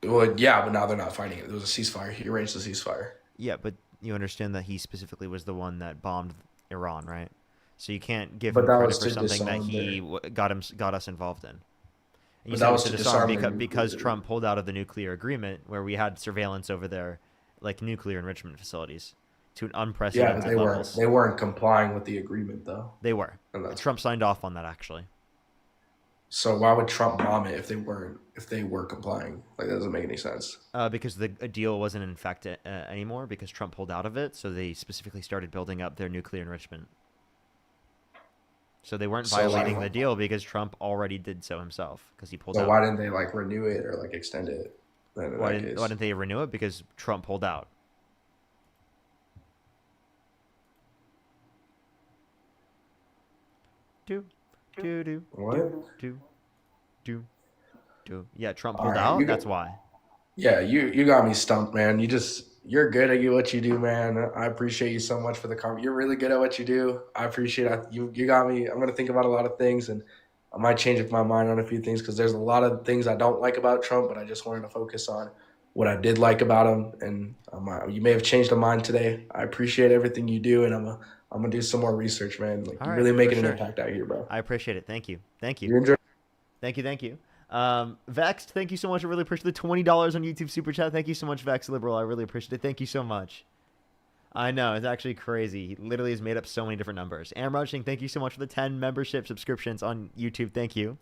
Well, yeah, but now they're not fighting it. There was a ceasefire. He arranged a ceasefire. Yeah, but you understand that he specifically was the one that bombed Iran, right? So you can't give But him that credit was for to something that disarm he got us involved in. And you But said that it was was to to disarm disarm because nuclear. Trump pulled out of the nuclear agreement where we had surveillance over their like nuclear enrichment facilities to an Yeah, unprecedented but levels. they weren't complying with the agreement though. They were. And that's- Trump signed off on that actually. So why would Trump bomb it if they were complying? Like that doesn't make any sense. Because the deal wasn't in effect anymore because Trump pulled out of it. So they specifically started building up their nuclear enrichment. So they weren't violating the deal because Trump already did so himself because he pulled out. So why didn't they like renew it or like extend it? Why didn't they renew it? Because Trump pulled out. Yeah, Trump pulled out. That's why. Yeah, you got me stumped, man. You're good at what you do, man. I appreciate you so much for the comment. You're really good at what you do. I appreciate it. You got me. I'm gonna think about a lot of things, and I might change my mind on a few things because there's a lot of things I don't like about Trump, but I just wanted to focus on what I did like about him. And you may have changed my mind today. I appreciate everything you do, and I'm gonna do some more research, man. Like you're really making an impact out here, bro. I appreciate it. Thank you. You enjoy. Thank you. Vexed, thank you so much. I really appreciate the $20 on YouTube Super Chat. Thank you so much, Vex Liberal. I really appreciate it. Thank you so much. I know, it's actually crazy. He literally has made up so many different numbers. Amrushing, thank you so much for the 10 membership subscriptions on YouTube. Thank you.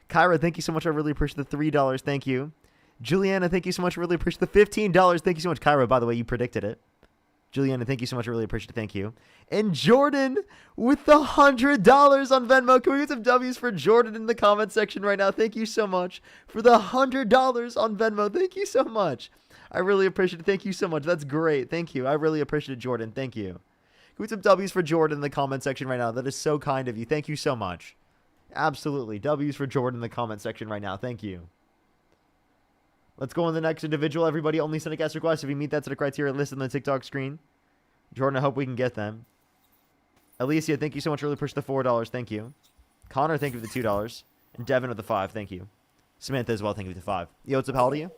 Kyra, thank you so much. I really appreciate the $3. Thank you. Juliana, thank you so much. I really appreciate the $15. Thank you so much. Kyra, by the way, you predicted it. Juliana, thank you so much. I really appreciate it. Thank you. And Jordan with the $100 on Venmo. Can we get some W's for Jordan in the comment section right now? Thank you so much for the $100 on Venmo. Thank you so much. I really appreciate it. Thank you so much. That's great. Thank you. I really appreciate it, Jordan. Thank you. Can we get some W's for Jordan in the comment section right now? That is so kind of you. Thank you so much. Absolutely. W's for Jordan in the comment section right now. Thank you. Let's go on the next individual. Everybody only send a guest request if you meet that set of criteria listed on the TikTok screen. Jordan, I hope we can get them. Alicia, thank you so much. Really appreciate the $4. Thank you. Connor, thank you for the $2. And Devin with the 5. Thank you. Samantha as well. Thank you for the 5. Yo, what's up? How old are you?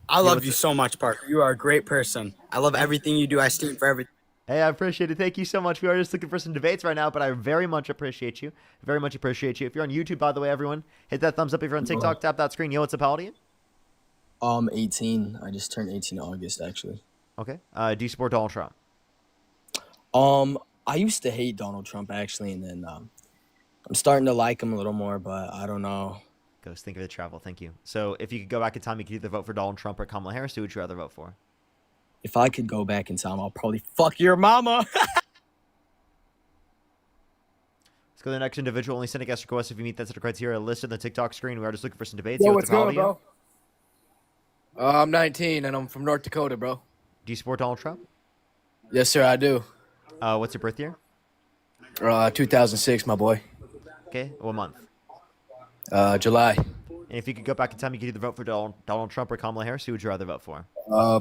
I love you so much, Parker. You are a great person. I love everything you do. I stand for everything. Hey, I appreciate it. Thank you so much. We are just looking for some debates right now, but I very much appreciate you. Very much appreciate you. If you're on YouTube, by the way, everyone, hit that thumbs up. If you're on TikTok, tap that screen. Yo, what's up? How old are you? 18. I just turned 18 in August, actually. Okay. Do you support Donald Trump? I used to hate Donald Trump, actually, and then I'm starting to like him a little more, but I don't know. Ghost, think of the travel. Thank you. So if you could go back in time, you could either vote for Donald Trump or Kamala Harris. Who would you rather vote for? If I could go back in time, I'll probably fuck your mama. Let's go to the next individual. Only send a guest request if you meet that set of criteria listed on the TikTok screen. We are just looking for some debates. Yo, You what's good, bro? I'm 19 and I'm from North Dakota, bro. Do you support Donald Trump? Yes, sir, I do. What's your birth year? 2006, my boy. Okay, what month? July. And if you could go back in time, you could either vote for Donald Trump or Kamala Harris. Who would you rather vote for?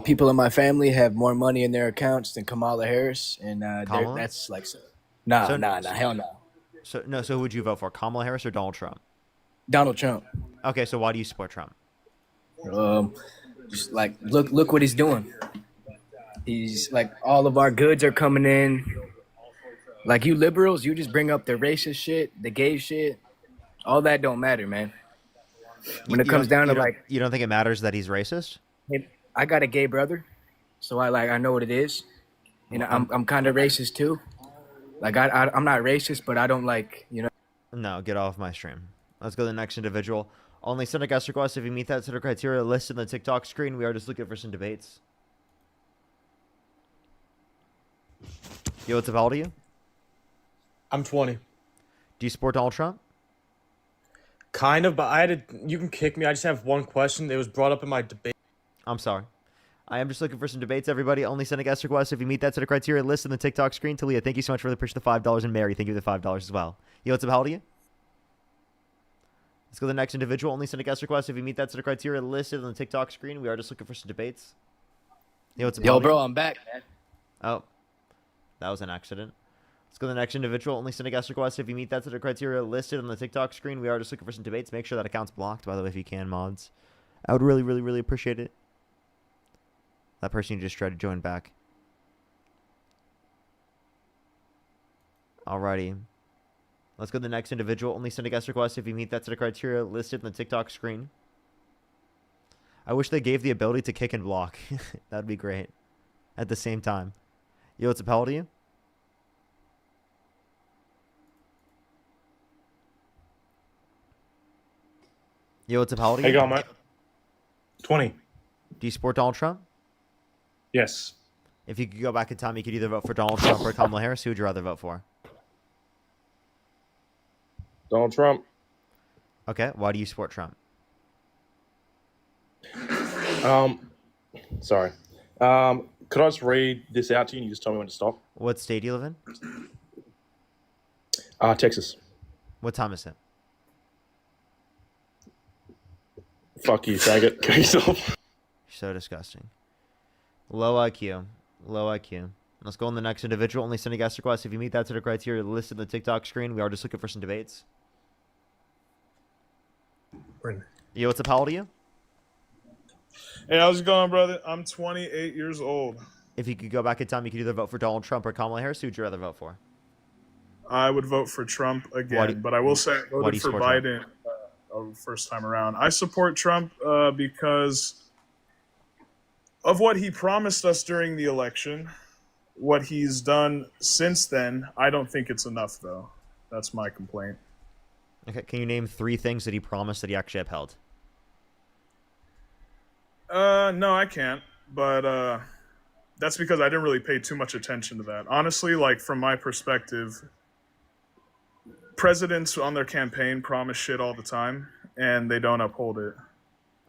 People in my family have more money in their accounts than Kamala Harris, and Kamala? that's like, nah, hell no. So who would you vote for? Kamala Harris or Donald Trump? Donald Trump. Okay, so why do you support Trump? Just like look what he's doing. He's like, all of our goods are coming in. Like, you liberals, you just bring up the racist shit, the gay shit. All that don't matter, man. When it comes down to you don't think it matters that he's racist? I got a gay brother, so I know what it is, and I'm kind of racist too. Like, I'm not racist, but I don't like, No, get off my stream. Let's go to the next individual. Only send a guest request if you meet that set of criteria listed on the TikTok screen. We are just looking for some debates. Yo, what's up? How old are you? I'm 20. Do you support Donald Trump? Kind of, but you can kick me. I just have one question. It was brought up in my debate. I'm sorry. I am just looking for some debates, everybody. Only send a guest request if you meet that set of criteria listed on the TikTok screen. Talia, thank you so much for the push the $5. And Mary, thank you for the $5 as well. Yo, what's up? How old are you? Let's go to the next individual. Only send a guest request if you meet that set of criteria listed on the TikTok screen. We are just looking for some debates. Yo, what's up? Yo, bro, I'm back, man. Oh, that was an accident. Let's go to the next individual. Only send a guest request if you meet that set of criteria listed on the TikTok screen. We are just looking for some debates. Make sure that account's blocked, by the way, if you can, mods. I would really, really, really appreciate it. That person you just tried to join back. Alrighty. Let's go to the next individual. Only send a guest request if you meet that set of criteria listed on the TikTok screen. I wish they gave the ability to kick and block. That'd be great. At the same time. Yo, what's up? How old are you? Yo, what's up? How old are you? How you going, mate? 20. Do you support Donald Trump? Yes. If you could go back in time, you could either vote for Donald Trump or Kamala Harris. Who would you rather vote for? Donald Trump. Okay, why do you support Trump? Sorry. Could I just read this out to you and you just tell me when to stop? What state do you live in? Texas. What time is it? Fuck you, faggot. Kill yourself. So disgusting. Low IQ. Low IQ. Let's go on the next individual. Only send a guest request if you meet that sort of criteria listed on the TikTok screen. We are just looking for some debates. Yo, what's up? How old are you? Hey, how's it going, brother? I'm 28 years old. If you could go back in time, you could either vote for Donald Trump or Kamala Harris. Who would you rather vote for? I would vote for Trump again, but I will say I voted for Biden first time around. I support Trump because of what he promised us during the election. What he's done since then, I don't think it's enough, though. That's my complaint. Okay, can you name 3 things that he promised that he actually upheld? No, I can't. But that's because I didn't really pay too much attention to that. Honestly, like, from my perspective, presidents on their campaign promise shit all the time, and they don't uphold it.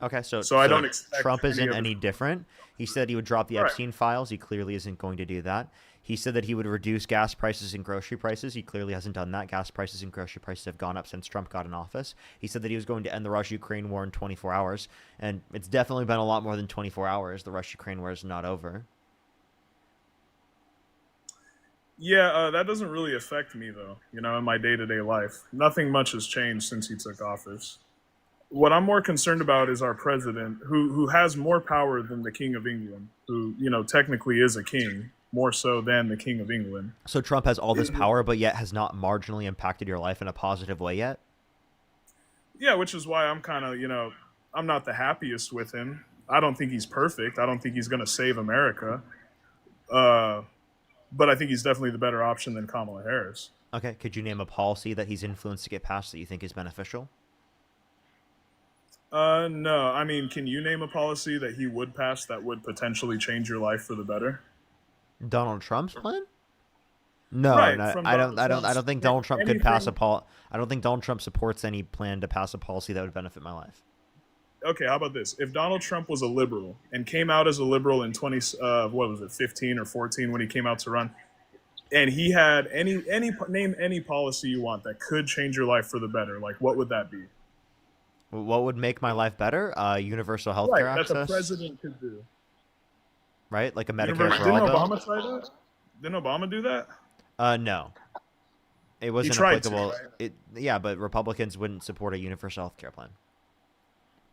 Okay, so I don't expect Trump isn't of any different. He said he would drop the Epstein files. He clearly isn't going to do that. He said that he would reduce gas prices and grocery prices. He clearly hasn't done that. Gas prices and grocery prices have gone up since Trump got in office. He said that he was going to end the Russia-Ukraine war in 24 hours, and it's definitely been a lot more than 24 hours. The Russia-Ukraine war is not over. Yeah, that doesn't really affect me, though, in my day-to-day life. Nothing much has changed since he took office. What I'm more concerned about is our president, who has more power than the King of England, who, technically is a king, more so than the King of England. So Trump has all this power, but yet has not marginally impacted your life in a positive way yet? Yeah, which is why I'm kind of, I'm not the happiest with him. I don't think he's perfect. I don't think he's going to save America. But I think he's definitely the better option than Kamala Harris. Okay, could you name a policy that he's influenced to get passed that you think is beneficial? No. I mean, can you name a policy that he would pass that would potentially change your life for the better? Donald Trump's plan? No, Right, no, from I don't. Donald I don't. I Trump's don't think Donald Trump could pass a anything. I don't think Donald Trump supports any plan to pass a policy that would benefit my life. Okay, how about this? If Donald Trump was a liberal and came out as a liberal in what was it, 15 or 14 when he came out to run, and he had name any policy you want that could change your life for the better, like what would that be? What would make my life better? Universal health Right, care that the access, president could do. right? Like a Medicare for Didn't all bill. Obama try that? Didn't Obama do that? No, it wasn't tried to, applicable. right? Yeah, but Republicans wouldn't support a universal health care plan.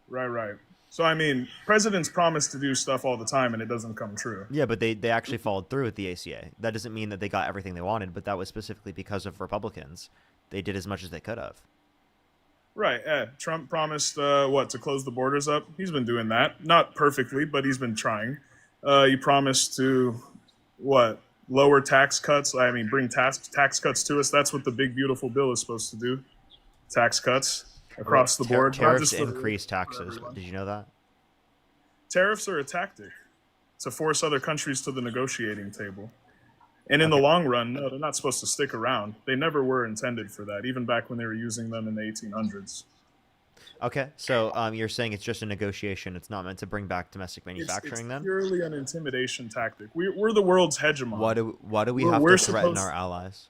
Right. So I mean, presidents promise to do stuff all the time, and it doesn't come true. Yeah, but they actually followed through with the ACA. That doesn't mean that they got everything they wanted, but that was specifically because of Republicans. They did as much as they could have. Right. Trump promised to close the borders up. He's been doing that, not perfectly, but he's been trying. He promised to lower tax cuts. I mean, bring tax cuts to us. That's what the big beautiful bill is supposed to do. Tax cuts across the board. Tariffs increase taxes. Did you know that? Tariffs are a tactic to force other countries to the negotiating table. And in the long run, no, they're not supposed to stick around. They never were intended for that, even back when they were using them in the 1800s. Okay, so you're saying it's just a negotiation. It's not meant to bring back domestic manufacturing, it's then? purely an intimidation tactic. We're the world's hegemon. Why do we have to threaten our allies?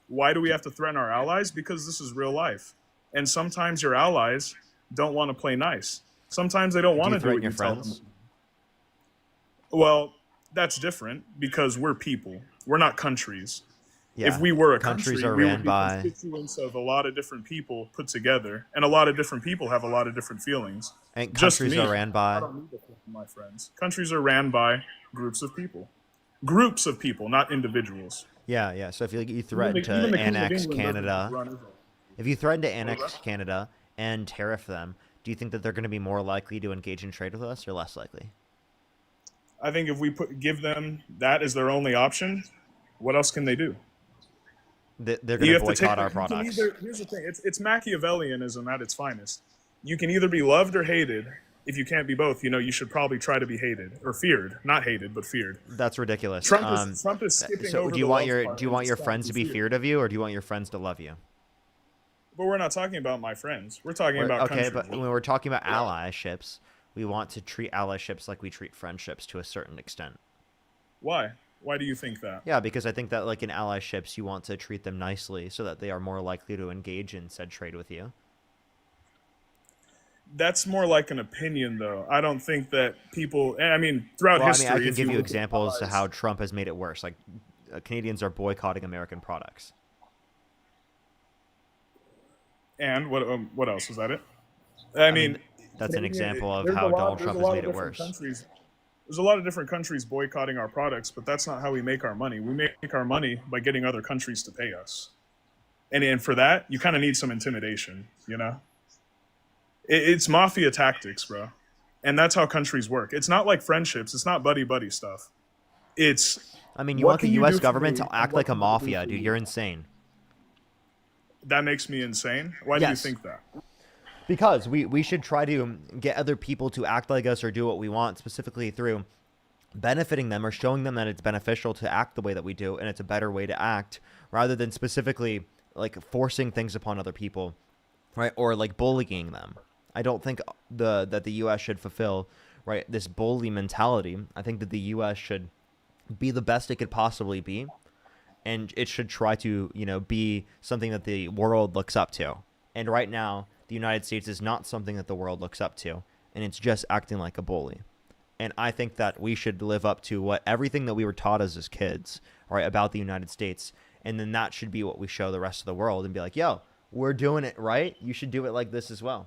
Why do we have to threaten our allies? Because this is real life. And sometimes your allies don't want to play nice. Sometimes they don't want to do what you tell them. Well, that's different because we're people. We're not countries. Yeah. If we were a Countries country, are we ran would be by constituents of a lot of different people put together, and a lot of different people have a lot of different feelings. and Just countries me. are ran by. I don't need to flip my friends. Countries are ran by groups of people. Groups of people, not individuals. Yeah. So if you threaten Even to the King of annex England doesn't Canada, run Israel. if you threaten to annex Canada and tariff them, do you think that they're going to be more likely to engage in trade with us or less likely? I think if we give them that as their only option, what else can they do? They're going to boycott our you can products. here's the thing: it's Machiavellianism at its finest. You can either be loved or hated. If you can't be both, you should probably try to be hated or feared. Not hated, but feared. That's ridiculous. Trump is skipping so over do you the want love part do you and want he's your trying friends to be fear. feared of you, or do you want your friends to love you? But we're not talking about my friends. We're talking about Okay, countries. but when we're talking about allyships, we want to treat allyships like we treat friendships to a certain extent. Why? Why do you think that? Yeah, because I think that like in allyships, you want to treat them nicely so that they are more likely to engage in said trade with you. That's more like an opinion, though. I don't think that people. I mean, throughout history, I can if give you look at examples to allies- how Trump has made it worse. Like Canadians are boycotting American products. And what else was that? It. I mean, that's an example of there's how a lot- Donald there's Trump a has lot made of it different worse. countries- There's a lot of different countries boycotting our products, but that's not how we make our money. We make our money by getting other countries to pay us, and for that, you kind of need some intimidation. It's mafia tactics, bro, and that's how countries work. It's not like friendships. It's not buddy stuff. It's. I mean, you what want the can you U.S. do for government me to act and what like a can I do mafia, for dude. you? You're insane. That makes me insane. Why do you Yes. think that? Because we should try to get other people to act like us or do what we want, specifically through benefiting them or showing them that it's beneficial to act the way that we do and it's a better way to act, rather than specifically like forcing things upon other people, right? Or like bullying them. I don't think that the U.S. should fulfill, right, this bully mentality. I think that the U.S. should be the best it could possibly be, and it should try to, be something that the world looks up to. And right now, the United States is not something that the world looks up to, and it's just acting like a bully. And I think that we should live up to everything that we were taught as kids, right, about the United States, and then that should be what we show the rest of the world and be like, yo, we're doing it right. You should do it like this as well.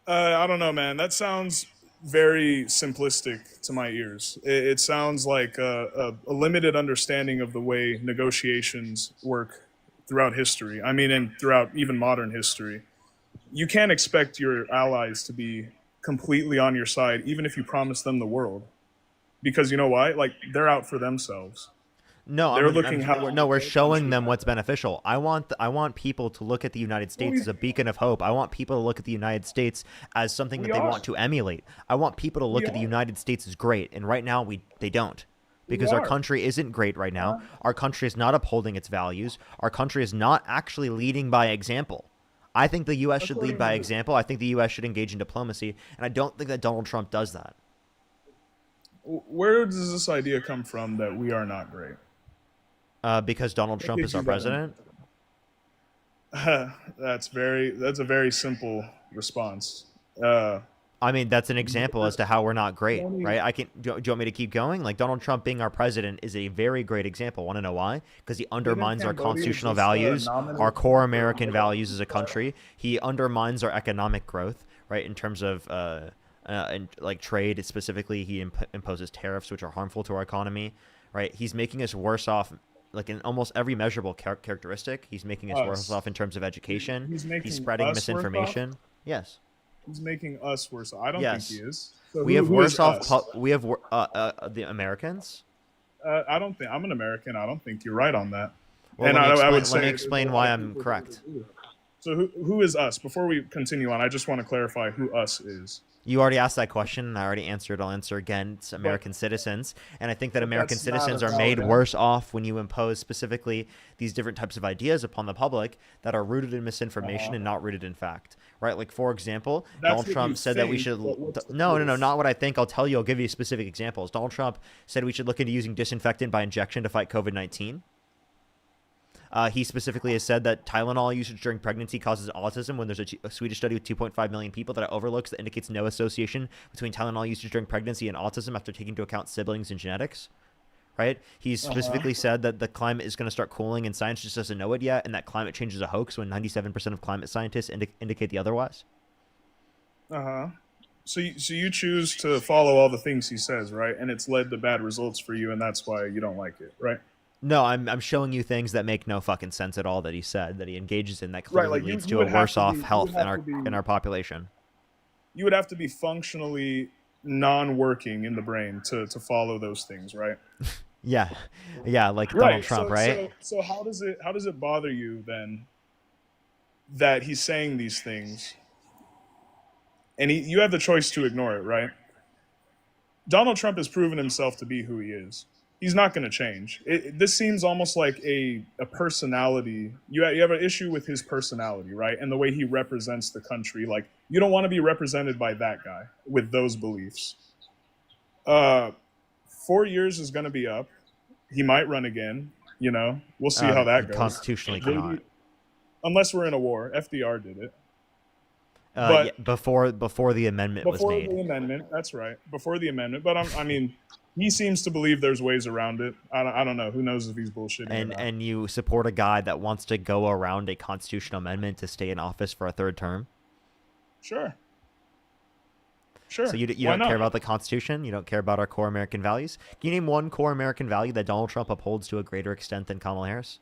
I don't know, man. That sounds very simplistic to my ears. It sounds like a limited understanding of the way negotiations work throughout history. I mean, and throughout even modern history. You can't expect your allies to be completely on your side, even if you promise them the world. Because you know why? Like, they're out for themselves. No, They're looking how no, we're their showing country them what's beneficial. I want people to look at the United States as a beacon of hope. I want people to look at the United States as something that We they are. want to emulate. I want people to look We at the are. United States as great, and right now they don't. We Because our are. country isn't great right now. Our country is not upholding its values. Our country is not actually leading by example. I think the U.S. should lead by example. I think the U.S. should engage in diplomacy, and I don't think that Donald Trump does that. Where does this idea come from that we are not great? Because Donald Trump is our president. That's a very simple response. I mean, that's an example as to how we're not great, right? Do you want me to keep going? Like, Donald Trump being our president is a very great example. Want to know why? Because he undermines our constitutional values, our core American values as a country. He undermines our economic growth, right? In terms of like trade specifically, he imposes tariffs which are harmful to our economy, right? He's making us worse off. Like in almost every measurable characteristic, he's making us worse off in terms of education. He's spreading misinformation. Yes. He's making us worse. I don't Yes. think he is. So We have who worse is off. us? We have the Americans. I don't think I'm an American. I don't think you're right on that. Well, and let me explain why I'm correct. So who is us? Before we continue on, I just want to clarify who us is. You already asked that question, and I already answered. I'll answer again. It's American citizens, and I think that American that's not citizens are made worse off when you impose specifically these different types of ideas upon the public that are rooted in misinformation and not rooted in fact. Right? Like, for example, That's Donald what Trump you said that we think, should. but what's the No, proof? not what I think. I'll tell you. I'll give you specific examples. Donald Trump said we should look into using disinfectant by injection to fight COVID-19. He specifically has said that Tylenol usage during pregnancy causes autism when there's a Swedish study with 2.5 million people that it overlooks that indicates no association between Tylenol usage during pregnancy and autism after taking into account siblings and genetics. Right? He's specifically said that the climate is going to start cooling and science just doesn't know it yet, and that climate change is a hoax when 97% of climate scientists indicate the otherwise. So you choose to follow all the things he says, right? And it's led to bad results for you, and that's why you don't like it, right? No, I'm showing you things that make no fucking sense at all that he said, that he engages in, that clearly like leads you to a would have worse to off be- you health would in have to be- in our population. You would have to be functionally non-working in the brain to follow those things, right? Yeah, like Donald Trump, right? So how does it bother you then that he's saying these things, and you have the choice to ignore it, right? Donald Trump has proven himself to be who he is. He's not going to change. This seems almost like a personality. You have an issue with his personality, right? And the way he represents the country. Like, you don't want to be represented by that guy with those beliefs. 4 years is going to be up. He might run again. We'll see how that goes. Constitutionally cannot. Unless we're in a war. FDR did it. Yeah, before the amendment was made. Before the amendment, that's right. Before the amendment, but I mean, he seems to believe there's ways around it. I don't know. Who knows if he's bullshitting or not. And you support a guy that wants to go around a constitutional amendment to stay in office for a third term? Sure. So you don't care about the Constitution? You don't care about our core American values? Can you name one core American value that Donald Trump upholds to a greater extent than Kamala Harris?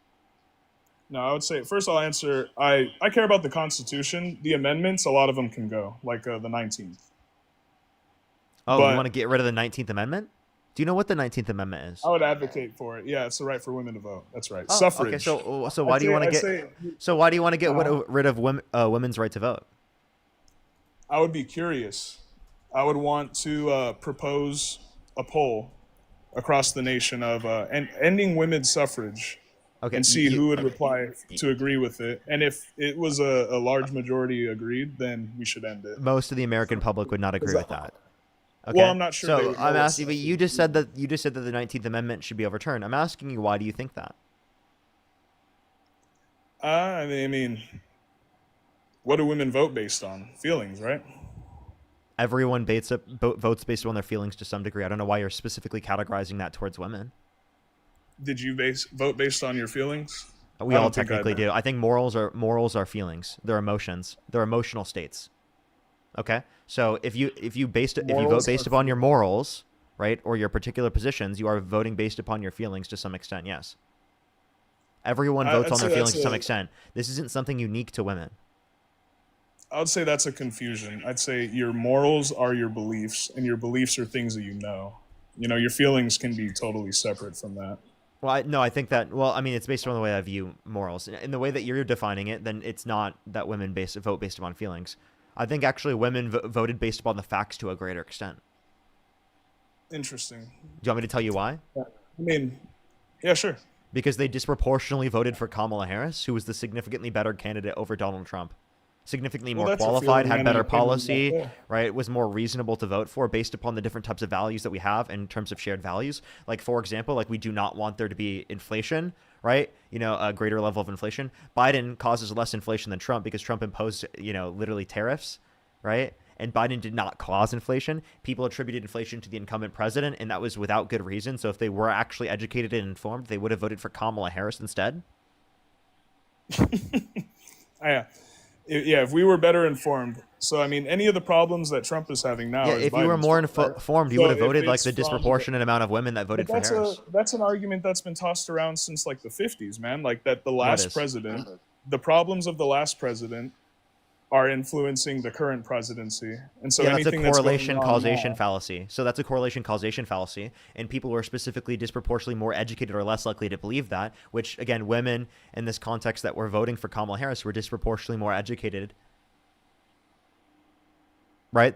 No, I would say first I'll answer. I care about the Constitution. The amendments, a lot of them can go, like the 19th. Oh, you want to get rid of the 19th Amendment? Do you know what the 19th Amendment is? I would advocate for it. Yeah, it's the right for women to vote. That's right. Oh, Suffrage. Okay, so why do you want to get? So why do you want to get rid of women's right to vote? I would be curious. I would want to propose a poll across the nation of ending women's suffrage. Okay, and see who would reply to agree with it. And if it was a large majority agreed, then we should end it. Most of the American public would not agree with that. Okay? Well, I'm not sure. So I'm asking, but you just said that the 19th Amendment should be overturned. I'm asking you, why do you think that? I mean, what do women vote based on? Feelings, right? Everyone votes based on their feelings to some degree. I don't know why you're specifically categorizing that towards women. Did you vote based on your feelings? We all technically do. I think morals are feelings. They're emotions. They're emotional states. Okay? So if you vote based upon your morals, right, or your particular positions, you are voting based upon your feelings to some extent, yes. Everyone votes on their feelings to some extent. This isn't something unique to women. I would say that's a confusion. I'd say your morals are your beliefs, and your beliefs are things that you know. Your feelings can be totally separate from that. Well, no, I think that. Well, I mean, it's based on the way I view morals. In the way that you're defining it, then it's not that women vote based upon feelings. I think actually women voted based upon the facts to a greater extent. Interesting. Do you want me to tell you why? I mean, yeah, sure. Because they disproportionately voted for Kamala Harris, who was the significantly better candidate over Donald Trump. Significantly more that's a qualified, feeling had and better an opinion, policy, yeah. right? Was more reasonable to vote for based upon the different types of values that we have in terms of shared values. Like, for example, like we do not want there to be inflation, right? You know, a greater level of inflation. Biden causes less inflation than Trump because Trump imposed, you know, literally tariffs, right? And Biden did not cause inflation. People attributed inflation to the incumbent president, and that was without good reason. So if they were actually educated and informed, they would have voted for Kamala Harris instead. Yeah. Yeah, if we were better informed. So, I mean, any of the problems that Trump is having now. Yeah, is if you were Biden's more fault, right? informed, you So would have if voted like it's the from disproportionate amount of women that voted But for Harris. that's an argument that's been tossed around since like the 50s, man. Like that the What last is? president, the problems of the last president are influencing the current presidency. And so Yeah, that's a anything that's going correlation on causation now- fallacy. So that's a correlation causation fallacy, and people who are specifically disproportionately more educated are less likely to believe that. Which again, women in this context that were voting for Kamala Harris were disproportionately more educated, right?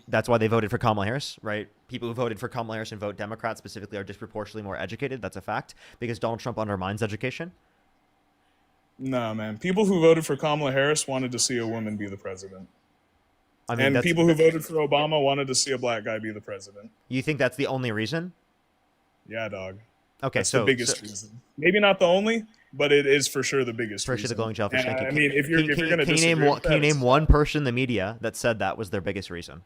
That's why they voted for Kamala Harris, right? People who voted for Kamala Harris and vote Democrat specifically are disproportionately more educated. That's a fact because Donald Trump undermines education. No, man. People who voted for Kamala Harris wanted to see a woman be the president. I mean, And that's, people who voted for Obama wanted to see a black guy be the president. you think that's the only reason? Yeah, dog. Okay, That's so the biggest reason. Maybe not the only, but it is for sure the biggest for sure the reason. glowing jellyfish. And, Thank you. I mean, if you're going to can you disagree name with can you that, name it's- one person in the media that said that was their biggest reason?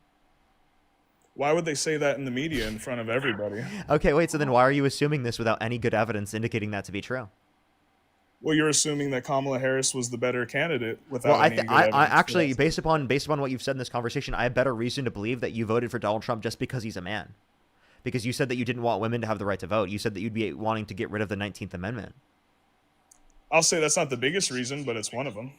why would they say that in the media in front of everybody? Okay, wait. So then, why are you assuming this without any good evidence indicating that to be true? Well, you're assuming that Kamala Harris was the better candidate without Well, any good I evidence. actually, based upon what you've said in this conversation, I have better reason to believe that you voted for Donald Trump just because he's a man. Because you said that you didn't want women to have the right to vote. You said that you'd be wanting to get rid of the 19th Amendment. I'll say that's not the biggest reason, but it's one of them.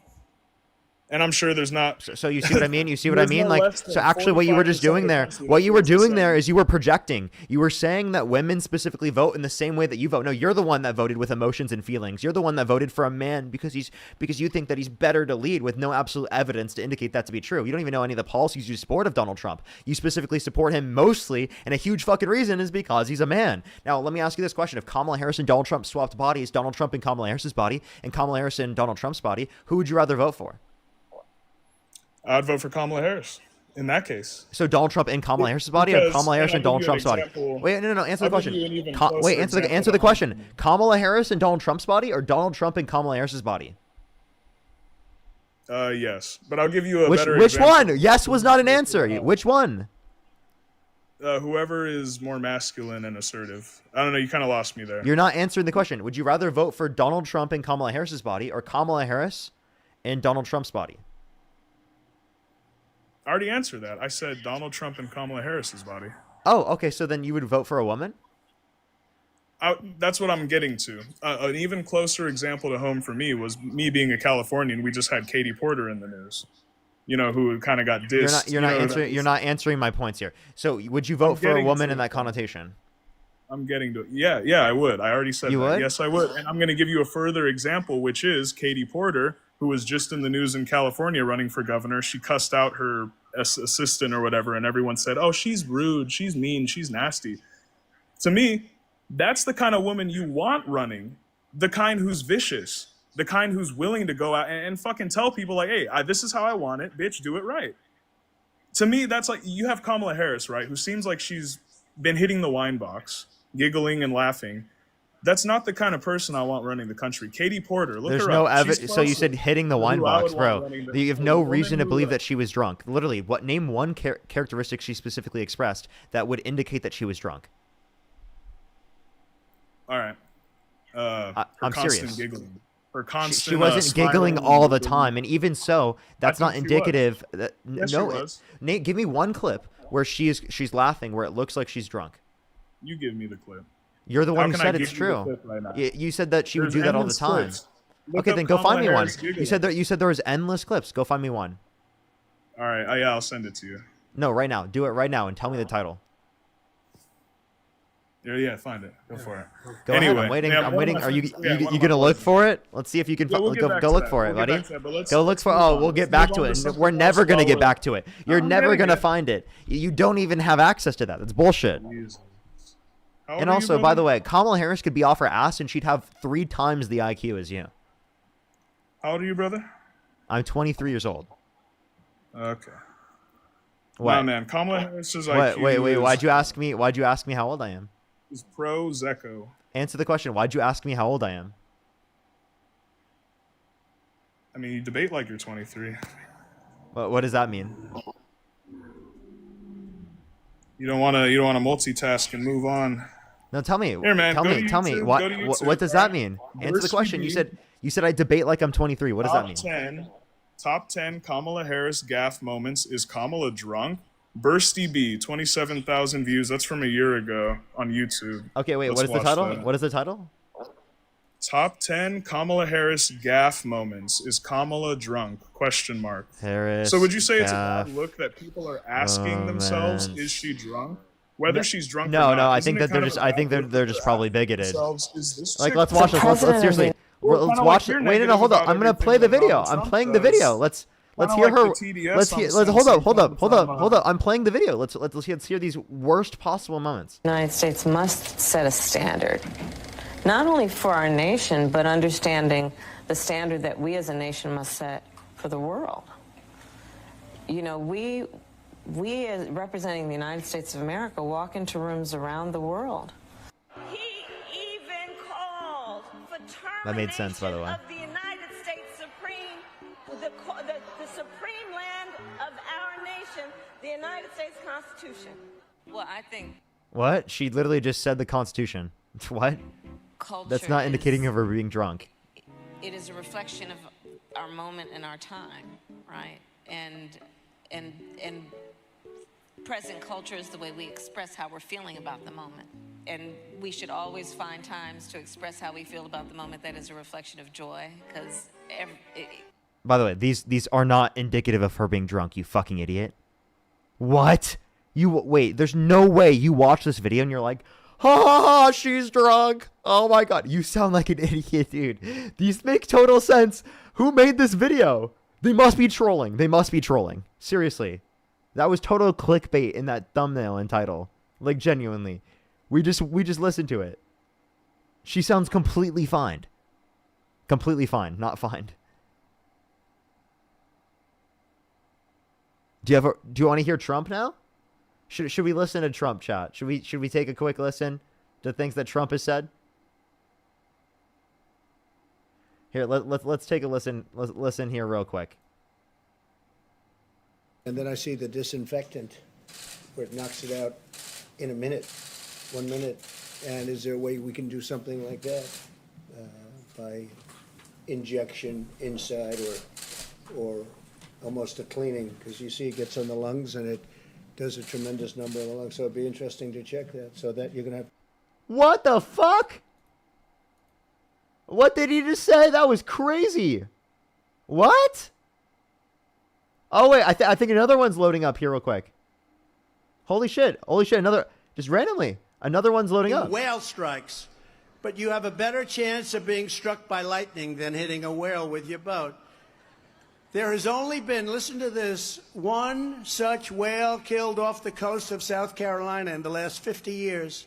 And I'm sure there's not. So you see what I mean? You see what I There's mean? no Like, less than so actually what you were just 45% doing of the there, country what that you were feels the doing same. there is you were projecting. You were saying that women specifically vote in the same way that you vote. No, you're the one that voted with emotions and feelings. You're the one that voted for a man because you think that he's better to lead with no absolute evidence to indicate that to be true. You don't even know any of the policies you support of Donald Trump. You specifically support him mostly, and a huge fucking reason is because he's a man. Now, let me ask you this question. If Kamala Harris and Donald Trump swapped bodies, Donald Trump and Kamala Harris's body, and Kamala Harris and Donald Trump's body, who would you rather vote for? I'd vote for Kamala Harris in that case. So Donald Trump in Kamala Harris's body, or Because- Kamala Harris and and Donald I'll give Trump's you an body? example. Wait, no. Answer the I'll give you question. an even Wait, closer answer example the to question. Kamala Harris and Donald Trump's body, or Donald Trump and Kamala Harris's body? Yes, but I'll give you a Which better which example. one? Yes was not an answer. Which one? Whoever is more masculine and assertive. I don't know. You kind of lost me there. You're not answering the question. Would you rather vote for Donald Trump and Kamala Harris's body, or Kamala Harris and Donald Trump's body? I already answered that. I said Donald Trump and Kamala Harris's body. Oh, okay. So then you would vote for a woman? That's what I'm getting to. An even closer example to home for me was me being a Californian. We just had Katie Porter in the news. You know, who kind of got dissed. You're not answering my points here. So would you vote for a getting woman to in that connotation? I'm getting to it. Yeah, I would. I already said You that. would? Yes, I would. And I'm going to give you a further example, which is Katie Porter, who was just in the news in California running for governor. She cussed out her assistant or whatever, and everyone said, oh, she's rude, she's mean, she's nasty. To me, that's the kind of woman you want running, the kind who's vicious, the kind who's willing to go out and fucking tell people like, hey, this is how I want it, bitch, do it right. To me, that's like, you have Kamala Harris, right, who seems like she's been hitting the wine box, giggling and laughing. That's not the kind of person I want running the country. Katie Porter, look There's her no up. She's evidence. So you said hitting the closer wine to who I box, would want bro. running the- You have the no woman reason to who- believe that she was drunk. Literally, name one characteristic she specifically expressed that would indicate that she was drunk. All right. Her I'm constant serious. Giggling. Her constant. She wasn't giggling smiling all the and time, and even so, that's not think she was. indicative. That, Yes, no, she was. Nate, give me one clip where she's laughing, where it looks like she's drunk. You give me the clip. You're the How one who can I said give it's you the true. clip right now? You said that she would There's do that all the endless time. clips. Look Okay, up then go Kamala find me one. Harris giggling. You said there was endless clips. Go find me one. All right. Yeah, I'll send it to you. No, right now. Do it right now and tell me the title. Yeah, find it. Go for it. Go anyway, ahead. I'm waiting. yeah, I'm one of waiting. my Are you friends- yeah, one you of my gonna look friends- for it? Let's see if you can Yeah, we'll get back go to look that. for it, We'll get buddy. back to that, but let's Go look for. move Oh, on. we'll Let's get back move to on it. to something We're never else gonna while get we're- back to it. You're I'm never getting gonna it. find it. You don't even have access to that. That's bullshit. Jesus. How old And are you, also, by brother? the way, Kamala Harris could be off her ass and she'd have 3 times the IQ as you. How old are you, brother? I'm 23 years old. Okay. What? Nah, man. Kamala Harris's What? IQ Wait. is, Why'd you ask me? Why'd you ask me how old I am? is pro Zecco. Answer the question. Why'd you ask me how old I am? I mean, you debate like you're 23. What does that mean? You don't want to multitask and move on. No, tell me. Here, man, tell go me. to Tell me. YouTube, What? go to What YouTube, does that alright? mean? Answer the Verse question. TV. You said I debate like I'm 23. What does that mean? Top 10 Kamala Harris gaffe moments. Is Kamala drunk? Bursty B, 27,000 views. That's from a year ago on YouTube. Okay, wait. Let's What is the watch title? that. What is the title? Top 10 Kamala Harris gaffe moments. Is Kamala drunk? Question mark. Harris. So would you say it's a gaffe bad look that people are asking themselves, moments. is she drunk? Whether she's drunk No, or not. I Isn't think it that they're kind of just. a I bad think look they're to just ask probably bigoted. themselves, is this Like, chick let's watch this. Let's seriously. Well, Let's kinda watch like it. you're Wait, no, negative hold up. about I'm gonna everything play the that video. Donald I'm Trump playing the does. video. Let's Kinda hear like her. the TDS Let's on hear. the Let's same hold up. thing Hold up. from, Hold up. I'm playing the video. Let's hear these worst possible moments. The United States must set a standard, not only for our nation, but understanding the standard that we as a nation must set for the world. You know, we as representing the United States of America walk into rooms around the world. That made sense, by the way. Of the United States Supreme, the supreme land of our nation, the United States Constitution. Well, I think What? She literally just said the Constitution. What? culture That's not indicating is- of her being drunk. it is a reflection of our moment and our time, right? And present culture is the way we express how we're feeling about the moment. And we should always find times to express how we feel about the moment that is a reflection of joy, because By the way, these are not indicative of her being drunk, you fucking idiot. What? Wait, there's no way you watch this video and you're like, ha ha ha, she's drunk. Oh my god, you sound like an idiot, dude. These make total sense. Who made this video? They must be trolling. They must be trolling. Seriously. That was total clickbait in that thumbnail and title. Like, genuinely. We just listened to it. She sounds completely fine. Completely fine, not fine. Do you want to hear Trump now? Should we listen to Trump, chat? Should we take a quick listen to things that Trump has said? Here, let's take a listen. Let's listen here real quick. And then I see the disinfectant where it knocks it out in a minute, 1 minute. And is there a way we can do something like that by injection inside or almost a cleaning? Because you see it gets on the lungs and it does a tremendous number of the lungs. So it'd be interesting to check that so that you're going to have. What the fuck? What did he just say? That was crazy. What? Oh, wait. I think another one's loading up here real quick. Holy shit. Another, just randomly. Another one's loading up. Whale strikes, but you have a better chance of being struck by lightning than hitting a whale with your boat. There has only been, listen to this, one such whale killed off the coast of South Carolina in the last 50 years.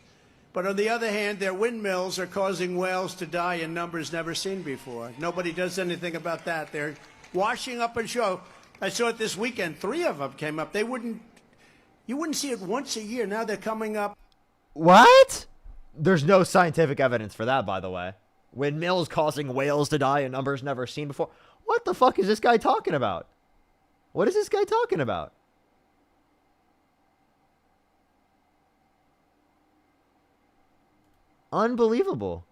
But on the other hand, their windmills are causing whales to die in numbers never seen before. Nobody does anything about that. They're washing up and show. I saw it this weekend. 3 of them came up. You wouldn't see it once a year. Now they're coming up. What? There's no scientific evidence for that, by the way. Windmills causing whales to die in numbers never seen before. What the fuck is this guy talking about? What is this guy talking about? Unbelievable.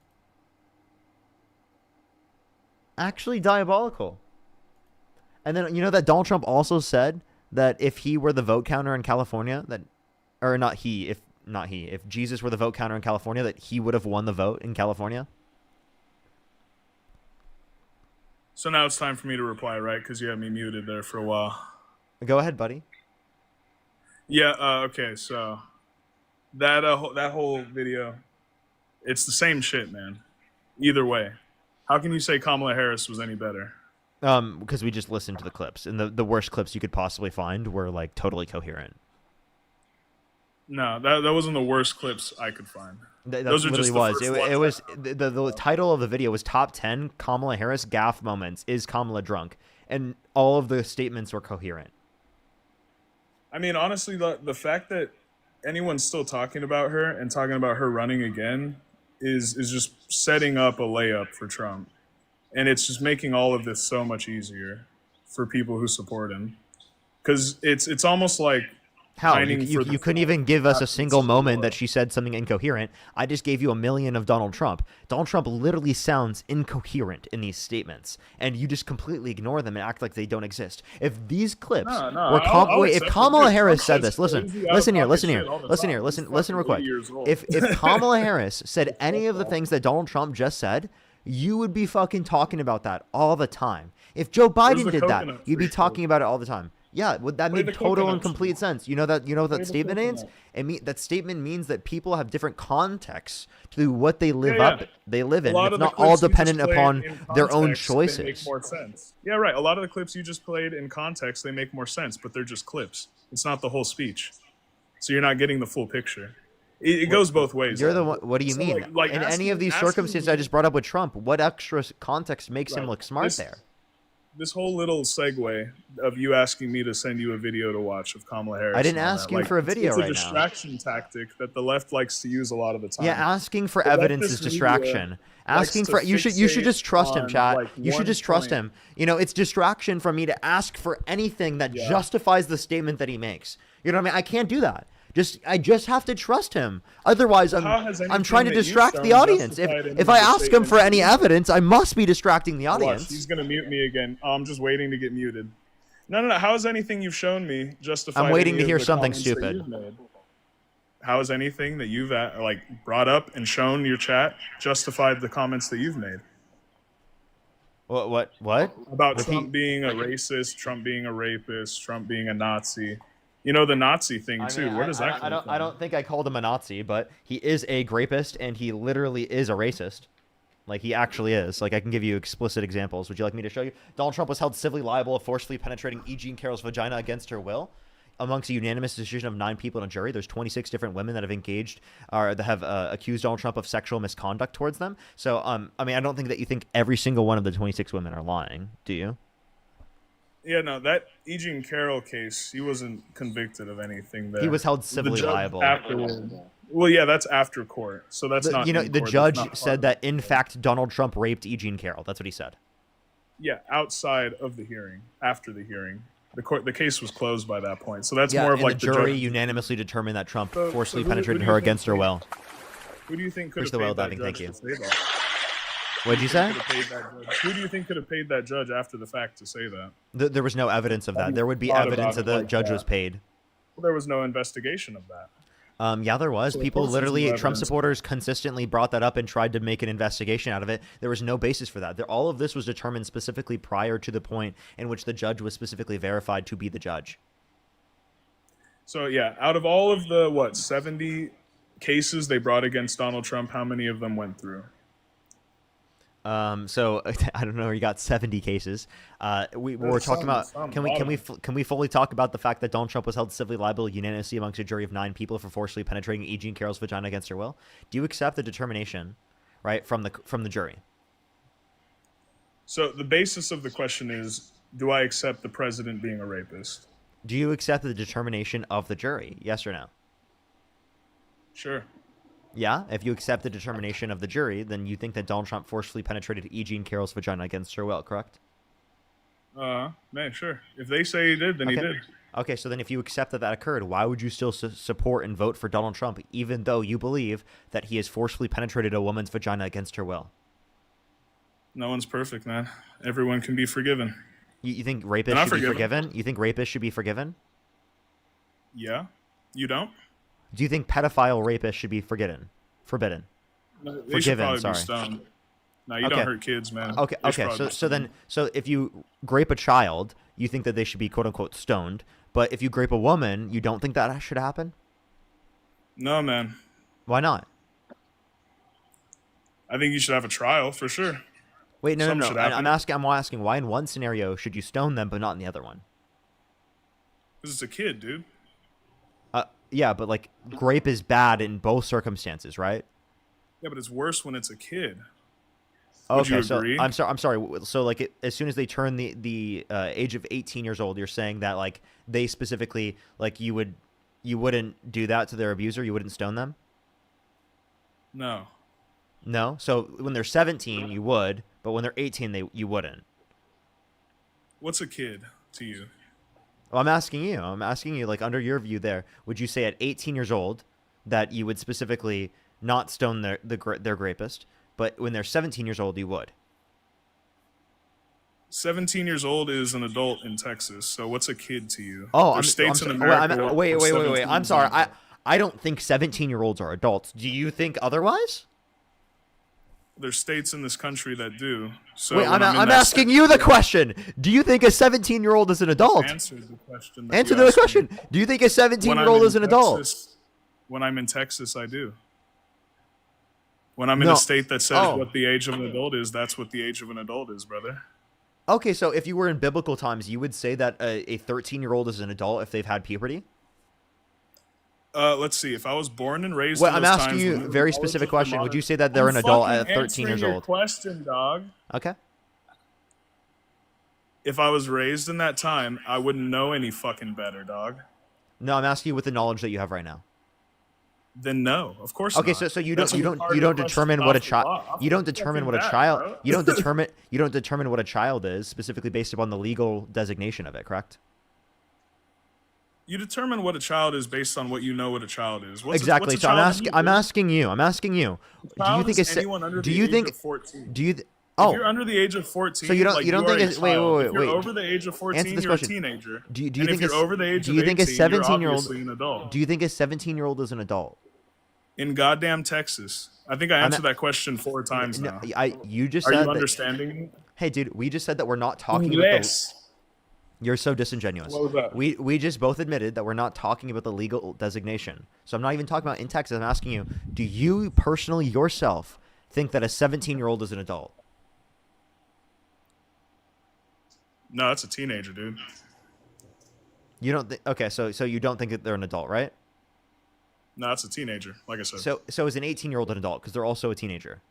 Actually diabolical. And then, you know that Donald Trump also said that if he were the vote counter in California, if Jesus were the vote counter in California, that he would have won the vote in California? So now it's time for me to reply, right? Because you had me muted there for a while. Go ahead, buddy. Yeah, okay, so That whole video, it's the same shit, man. Either way, how can you say Kamala Harris was any better? Because we just listened to the clips, and the worst clips you could possibly find were like totally coherent. No, that wasn't the worst clips I could find. Those are just the was. first It ones. was the title of the video was Top 10 Kamala Harris Gaffe Moments. Is Kamala drunk? And all of the statements were coherent. I mean, honestly, the fact that anyone's still talking about her and talking about her running again is just setting up a layup for Trump. And it's just making all of this so much easier for people who support him. Because it's almost like How? pining for the You couldn't even give us a single moment that she said something incoherent. I just gave you a million of Donald Trump. Donald Trump literally sounds incoherent in these statements, and you just completely ignore them and act like they don't exist. If these clips No, were I'll if accept it. Kamala Dude, Harris Trump said this, says listen crazy, here, out-of-pocket listen here, shit all the listen time. here, He's listen real fucking quick. 80 years old. If Kamala Harris said any of the things that Donald Trump just said, you would be fucking talking about that all the time. If Joe Where's Biden the did that, coconut you'd be tree? talking about it all the time. Yeah, would that Play make the total coconut and complete sense? You know what Play that the statement means? coconut. That statement means that people have different contexts to what they live Yeah. they live in. A lot And it's of the not all clips you just dependent played upon in their own context, they make choices. more sense. Yeah, right. A lot of the clips you just played in context, they make more sense, but they're just clips. It's not the whole speech. So you're not getting the full picture. It goes both ways. You're the one. What do you So, mean? like In any of these asking circumstances me- I just brought up with Trump, what extra context makes him Right. look smart there? This whole little segue of you asking me to send you a video to watch of Kamala Harris. I didn't and all ask that, you for a video it's right a now. distraction tactic that the left likes to use a lot of the time. Yeah, asking for The evidence leftist is media distraction. likes Asking to for you should fixate just trust him, on, chat. like, You should one just trust point. him. You know, it's distraction for me to ask for anything that Yeah. justifies the statement that he makes. You know what I mean? I can't do that. I just have to trust him. Otherwise, How has I'm trying to anything that you've distract the shown audience. justified any If of I the ask him for statements any you- evidence, I must be distracting the Watch, audience. he's gonna mute me again. Oh, I'm just waiting to get muted. No. How has anything you've shown me justified? I'm waiting any to of hear the something comments that stupid. you've made? How has anything that you've brought up and shown your chat justified the comments that you've made? What? About Repeat. Trump being a racist, Trump being a rapist, Trump being a Nazi. You know, the Nazi thing I too. mean, Where does that I come don't, from? I don't think I called him a Nazi, but he is a grapist, and he literally is a racist. Like, he actually is. Like, I can give you explicit examples. Would you like me to show you? Donald Trump was held civilly liable of forcefully penetrating E. Jean Carroll's vagina against her will. Amongst a unanimous decision of 9 people in a jury, there's 26 different women that have engaged or that have accused Donald Trump of sexual misconduct towards them. So, I mean, I don't think that you think every single one of the 26 women are lying, do you? Yeah, no, that E. Jean Carroll case, he wasn't convicted of anything there. He was held The civilly judge liable. afterward. Well, yeah, that's after court, so that's not. You know, in the court, that's judge not part said of that, in fact, Donald Trump raped E. Jean Carroll. That's what he said. Yeah, outside of the hearing, after the hearing, the case was closed by that point. So that's Yeah, more of and like the jury judge. unanimously determined that Trump So forcibly who penetrated do you her think against her paid- will. Who do you think could Where's have the whale paid that diving? Thank judge you. to say that? What'd you say? Who do you think could have paid that judge after the fact to say that? There was no evidence of that. There would be Thought evidence about that it the like judge that. was paid. Well, there was no investigation of that. Yeah, there was. So of People course there's no literally, Trump evidence. supporters consistently brought that up and tried to make an investigation out of it. There was no basis for that. All of this was determined specifically prior to the point in which the judge was specifically verified to be the judge. So yeah, out of all of the 70 cases they brought against Donald Trump, how many of them went through? So I don't know. You got 70 cases. We're talking about. Can we fully talk about the fact that Donald Trump was held civilly liable unanimously amongst a jury of 9 people for forcibly penetrating E. Jean Carroll's vagina against her will? Do you accept the determination, right, from the jury? So the basis of the question is, do I accept the president being a rapist? Do you accept the determination of the jury? Yes or no? Sure. Yeah, if you accept the determination of the jury, then you think that Donald Trump forcefully penetrated E. Jean Carroll's vagina against her will, correct? Man, sure. If they say he did, then he did. Okay, so then if you accept that occurred, why would you still support and vote for Donald Trump, even though you believe that he has forcefully penetrated a woman's vagina against her will? No one's perfect, man. Everyone can be forgiven. You think And rapists I should be forgive 'em. forgiven? You think rapists should be forgiven? Yeah. You don't? Do you think pedophile rapists should be forbidden? No, they should probably sorry. be stoned. No, you Okay. don't hurt kids, man. Okay, They should okay. probably So be so if you grape a child, you think that they should be quote unquote stoned, but if you grape a woman, you don't think that should happen? No, man. Why not? I think you should have a trial for sure. Wait, no, Something no, should no. happen. I'm asking why in one scenario should you stone them but not in the other one? Because it's a kid, dude. Yeah, but like grape is bad in both circumstances, right? Yeah, but it's worse when it's a kid. Would Okay, you so agree? I'm sorry. So like, as soon as they turn the age of 18 years old, you're saying that like they specifically like you wouldn't do that to their abuser. You wouldn't stone them. No. No. So when they're 17, you would, but when they're 18, you wouldn't. What's a kid to you? Well, I'm asking you, like under your view, there, would you say at 18 years old that you would specifically not stone their rapist, but when they're 17 years old, you would? 17 years old is an adult in Texas. So what's a kid to you? Oh, There's states in I'm America. wait. where 17 I'm is sorry. an adult. I don't think 17-year-olds are adults. Do you think otherwise? There's states in this country that do. So Wait, when I'm in that asking state- you the question. Do you think a 17-year-old is an adult? Answer the question. that Answer you the asked me. question. Do you think a When I'm 17-year-old in is an adult? Texas- When I'm in Texas, I do. When I'm in No. a state that says Oh. what the age of an adult is, that's what the age of an adult is, brother. Okay, so if you were in biblical times, you would say that a 13-year-old is an adult if they've had puberty? Let's see. If I was born and raised, Well, in I'm those asking times you when a we very were specific knowledgeable question. Would modern- you say that they're I'm an adult fucking at 13 answering years your old? question, dog. Okay. If I was raised in that time, I wouldn't know any fucking better, dog. No, I'm asking you with the knowledge that you have right now. Then no, of course Okay, not. so you That's don't a retarded question determine what a off the child top. you don't determine what a Fucking child bad, bro. you don't determine what a child is specifically based upon the legal designation of it, correct? You determine what a child is based on what you know what a child is. Exactly. What's a So child to I'm you, dude? asking you. Do you Child think is it's anyone under do the you age think of 14. do you If oh you're under the age of 14, so you don't like, you don't are think a it's wait child. wait If you're wait over the age of 14, answer this you're question. a teenager. Do you and think if you're over the age do of you think 18, a you're 17-year-old obviously an adult. do you think a 17-year-old is an adult? In goddamn Texas. I think I answered that question 4 times now. You just Are said you that- understanding me? Hey dude, we just said that we're not talking about Yes. You're so disingenuous. What was that? We just both admitted that we're not talking about the legal designation. So I'm not even talking about in Texas. I'm asking you, do you personally yourself think that a 17-year-old is an adult? No, that's a teenager, dude. You don't think okay, so you don't think that they're an adult, right? No, it's a teenager, like I said. So is an 18-year-old an adult because they're also a teenager?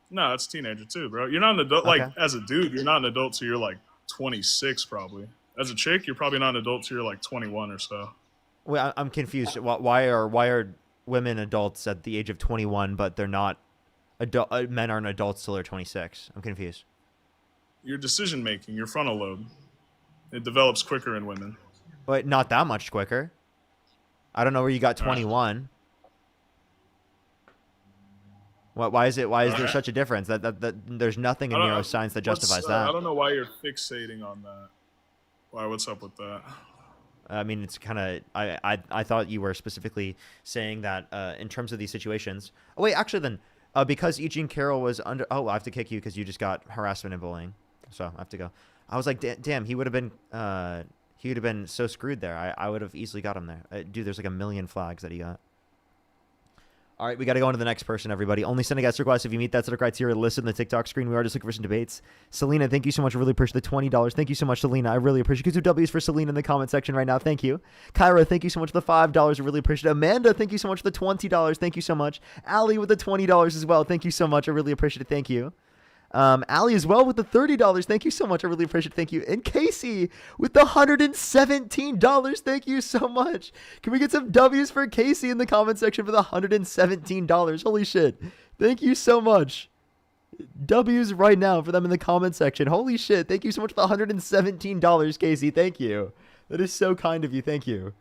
No, it's a teenager too, bro. You're not an adult. Okay. Like as a dude, you're not an adult till you're like 26, probably. As a chick, you're probably not an adult till you're like 21 or so. Well, I'm confused. Why are women adults at the age of 21, but they're not adult? Men aren't adults till they're 26. I'm confused. Your decision making, your frontal lobe, it develops quicker in women. But not that much quicker. I don't know where you got 21. Why is there Alright. such a difference? That there's nothing in I don't- neuroscience that what's, justifies I that. don't know why you're fixating on that. Why? What's up with that? I mean, it's kind of. I thought you were specifically saying that in terms of these situations. Oh wait, actually, then because Eugene Carroll was under. Oh, I have to kick you because you just got harassment and bullying, so I have to go. I was like, damn, he would have been. He would have been so screwed there. I would have easily got him there. Dude, there's like a million flags that he got. All right, we got to go on to the next person, everybody. Only send a guest request if you meet that sort of criteria listed in the TikTok screen. We are just looking for some debates. Selena, thank you so much. I really appreciate the $20. Thank you so much, Selena. I really appreciate it. Get 2 W's for Selena in the comment section right now. Thank you. Kyra, thank you so much for the $5. I really appreciate it. Amanda, thank you so much for the $20. Thank you so much. Allie with the $20 as well. Thank you so much. I really appreciate it. Thank you. Allie as well with the $30. Thank you so much. I really appreciate it. Thank you. And Casey with the $117. Thank you so much. Can we get some W's for Casey in the comment section for the $117? Holy shit. Thank you so much. W's right now for them in the comment section. Holy shit. Thank you so much for the $117, Casey. Thank you. That is so kind of you. Thank you.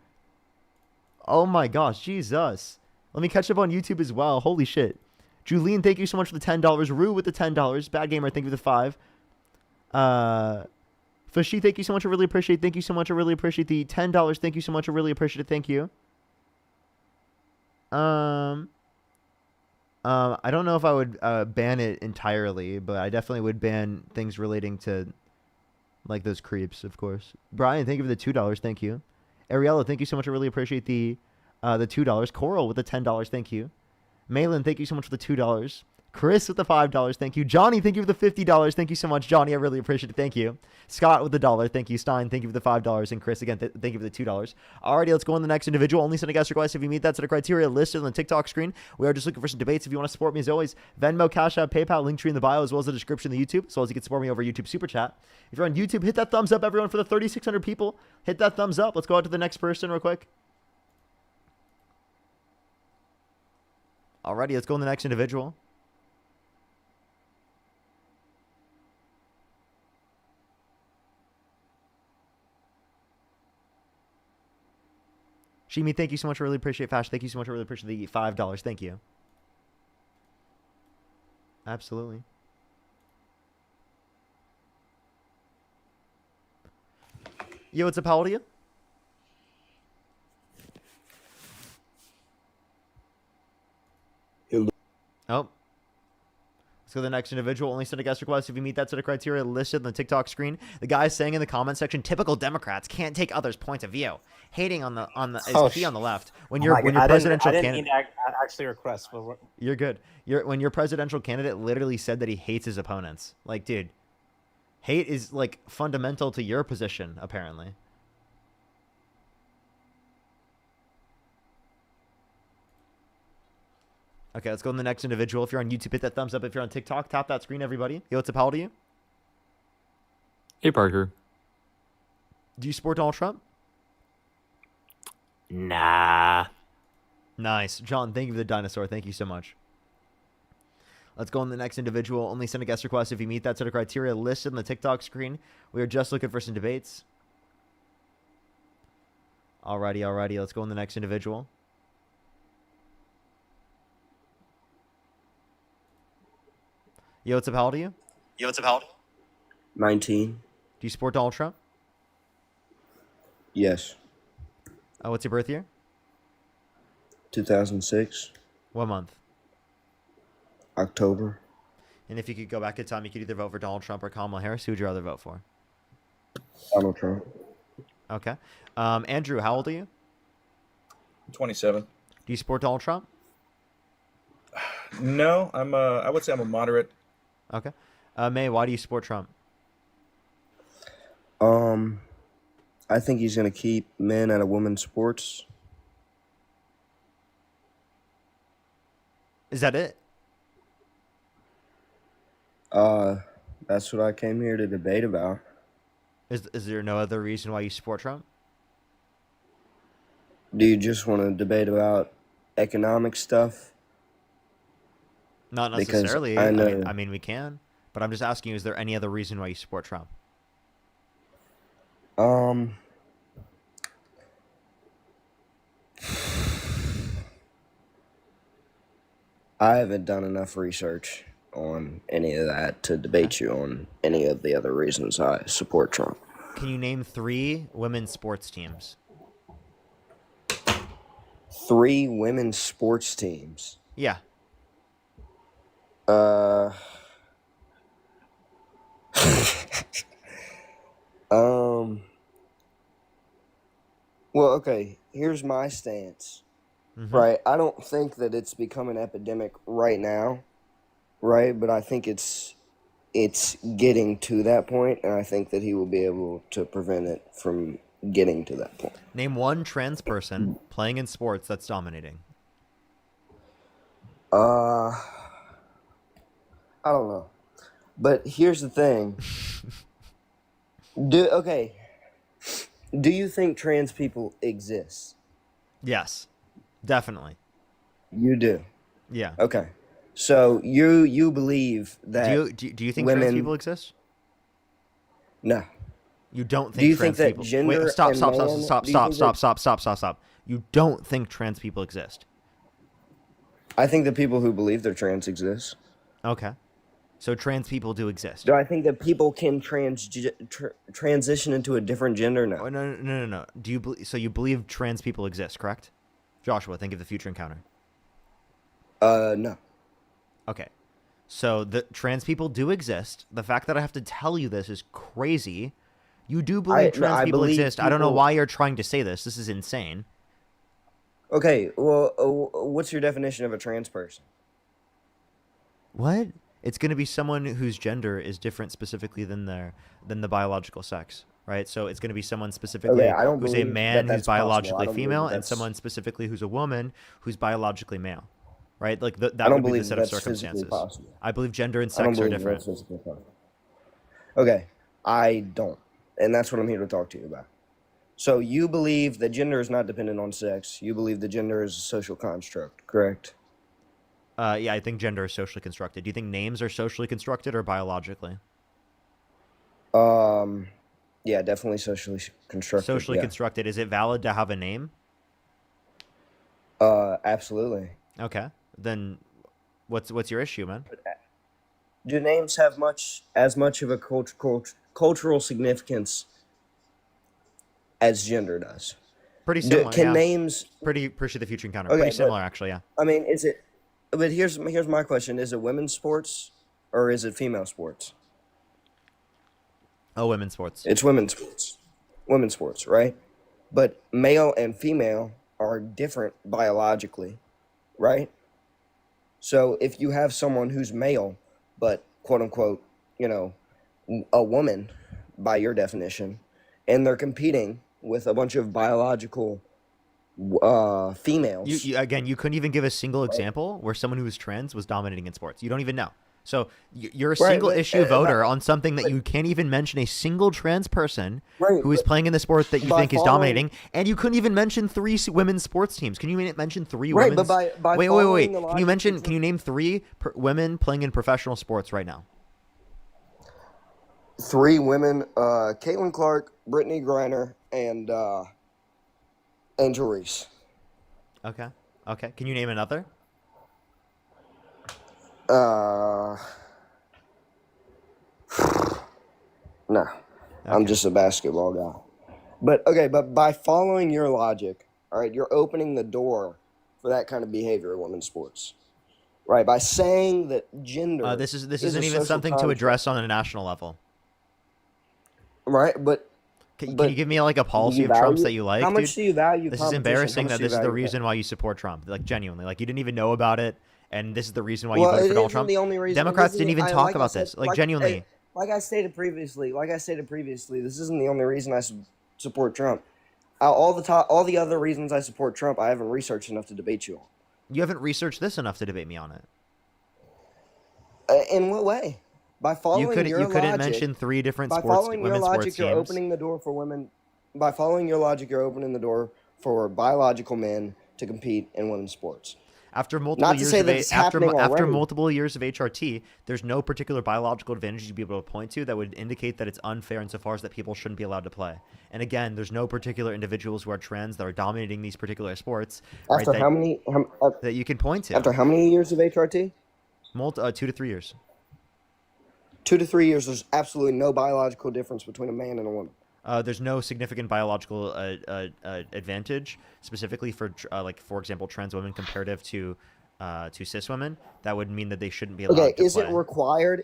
Oh my gosh. Jesus. Let me catch up on YouTube as well. Holy shit. Julene, thank you so much for the $10. Rue with the $10. Bad Gamer, thank you for the 5. Fashi, thank you so much. I really appreciate it. Thank you so much. I really appreciate the $10. Thank you so much. I really appreciate it. Thank you. I don't know if I would ban it entirely, but I definitely would ban things relating to like those creeps, of course. Brian, thank you for the $2. Thank you. Ariella, thank you so much. I really appreciate the the $2. Coral with the $10. Thank you. Malin, thank you so much for the $2. Chris with the $5. Thank you. Johnny, thank you for the $50. Thank you so much, Johnny. I really appreciate it. Thank you. Scott with the $1. Thank you. Stein, thank you for the $5. And Chris, again, thank you for the $2. Alrighty, let's go on to the next individual. Only send a guest request if you meet that set of criteria listed on the TikTok screen. We are just looking for some debates. If you want to support me, as always, Venmo, Cash App, PayPal, link tree in the bio, as well as the description of the YouTube, as well as you can support me over YouTube Super Chat. If you're on YouTube, hit that thumbs up, everyone, for the 3,600 people. Hit that thumbs up. Let's go out to the next person real quick. Alrighty, let's go on the next individual. Shimi, thank you so much. I really appreciate it. Fash, thank you so much. I really appreciate the $5. Thank you. Absolutely. Yo, what's up? How old are you? Oh. Let's go to the next individual. Only send a guest request if you meet that set of criteria listed on the TikTok screen. The guy saying in the comment section, typical Democrats can't take others' points of view. Hating on the is key on the left. When you're presidential candidate, actually request. But you're good. When your presidential candidate literally said that he hates his opponents. Like, dude, hate is like fundamental to your position, apparently. Okay, let's go to the next individual. If you're on YouTube, hit that thumbs up. If you're on TikTok, tap that screen, everybody. Yo, what's up? How old are you? Hey, Parker. Do you support Donald Trump? Nah. Nice. John, thank you for the dinosaur. Thank you so much. Let's go on the next individual. Only send a guest request if you meet that set of criteria listed on the TikTok screen. We are just looking for some debates. Alrighty. Let's go on the next individual. Yo, what's up? How old are you? 19. Do you support Donald Trump? Yes. What's your birth year? 2006. What month? October. And if you could go back in time, you could either vote for Donald Trump or Kamala Harris. Who would you rather vote for? Donald Trump. Okay. Andrew, how old are you? 27. Do you support Donald Trump? No, I would say I'm a moderate. Okay. May, why do you support Trump? I think he's going to keep men out of women's sports. Is that it? That's what I came here to debate about. Is there no other reason why you support Trump? Do you just want to debate about economic stuff? Not necessarily. I mean, we can. But I'm just asking you, is there any other reason why you support Trump? I haven't done enough research on any of that to debate you on any of the other reasons I support Trump. Can you name 3 women's sports teams? 3 women's sports teams. Yeah. Well, okay, here's my stance. Right, I don't think that it's become an epidemic right now, right? But I think it's getting to that point, and I think that he will be able to prevent it from getting to that point. Name one trans person playing in sports that's dominating. I don't know. But here's the thing. Do you think trans people exist? Yes. Definitely. You do. Yeah. Okay. So you believe that do you think women, trans people exist? No. You don't think Do you trans think that people gender Wait, stop. and man- You don't think trans people exist? I think the people who believe they're trans exist. Okay. So trans people do exist. Do I think that people can transition into a different gender? No. Oh, no. Do you you believe trans people exist, correct? Joshua, think of the future encounter. No. Okay. So the trans people do exist. The fact that I have to tell you this is crazy. You do believe trans people exist. I don't know why you're trying to say this. This is insane. Okay, well, what's your definition of a trans person? What? It's going to be someone whose gender is different specifically than the biological sex, right? So it's going to be someone Okay, specifically I don't who's a believe that man who's that's possible. I biologically don't believe female, that and that's. someone specifically who's a woman who's biologically male, right? Like I that don't would be the believe that set of that's physically circumstances. possible. I believe gender and I don't sex are believe that that's different. physically possible. Okay, I don't, and that's what I'm here to talk to you about. So you believe that gender is not dependent on sex. You believe that gender is a social construct, correct? Yeah, I think gender is socially constructed. Do you think names are socially constructed or biologically? Yeah, definitely socially constructed. Socially Yeah. constructed. Is it valid to have a name? Absolutely. Okay. Then what's your issue, man? Do names have as much of a cultural significance as gender does? Pretty similar. Can Yeah. names? Pretty Push of the Future Encounter. Okay, Pretty similar, actually. Yeah. I mean, is it? But here's my question: is it women's sports or is it female sports? Oh, women's sports. It's women's sports. Women's sports, right? But male and female are different biologically, right? So if you have someone who's male, but quote unquote, a woman by your definition, and they're competing with a bunch of biological females. You couldn't even give a single example where someone who was trans was dominating in sports. You don't even know. So you're a single issue voter on something that you can't even mention a single trans person who is playing in the sport that you think is dominating, and you couldn't even mention 3 women's sports teams. Can you mention 3 Right, women's? but by wait. following the Can you name 3 women playing in professional sports right now? 3 women: Caitlin Clark, Brittany Griner, and Angel Reese. Okay. Can you name another? No, okay. I'm just a basketball guy. But by following your logic, all right, you're opening the door for that kind of behavior in women's sports, right? By saying that gender. This isn't even something to address on a national level, right? But can you give me like a policy of Trump's that you like? How much do you value? This is embarrassing that this is the reason why you support Trump. Like genuinely, like you didn't even know about it. And this is the reason why you voted for Donald Trump. The only reason. Democrats didn't even talk about this. Like genuinely. Like I stated previously, this isn't the only reason I support Trump. All the other reasons I support Trump, I haven't researched enough to debate you on. You haven't researched this enough to debate me on it. In what way? By following your logic, couldn't mention 3 different women's sports teams. By following your logic, you're opening the door for women. By following your logic, you're opening the door for biological men to compete in women's sports. After multiple years of HRT, there's no particular biological advantage you'd be able to point to that would indicate that it's unfair insofar as that people shouldn't be allowed to play. And again, there's no particular individuals who are trans that are dominating these particular sports. After that you can point to. After how many years of HRT? 2 to 3 years. 2 to 3 years. There's absolutely no biological difference between a man and a woman. There's no significant biological advantage specifically for, for example, trans women comparative to cis women. That would mean that they shouldn't be allowed to play. Is it required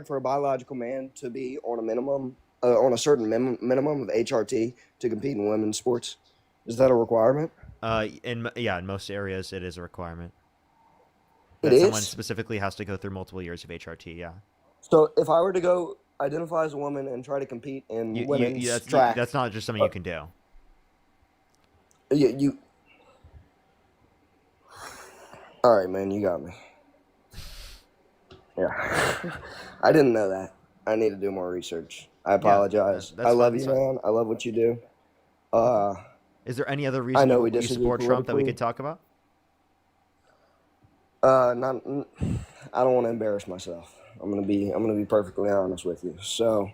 for a biological man to be on a minimum, on a certain minimum of HRT to compete in women's sports? Is that a requirement? In most areas, it is a requirement. Someone specifically has to go through multiple years of HRT. Yeah. So if I were to go identify as a woman and try to compete in women's track, that's not just something you can do. All right, man, you got me. Yeah, I didn't know that. I need to do more research. I apologize. I love you, man. I love what you do. Is there any other reason you support Trump that we could talk about? I don't want to embarrass myself. I'm gonna be perfectly honest with you. So,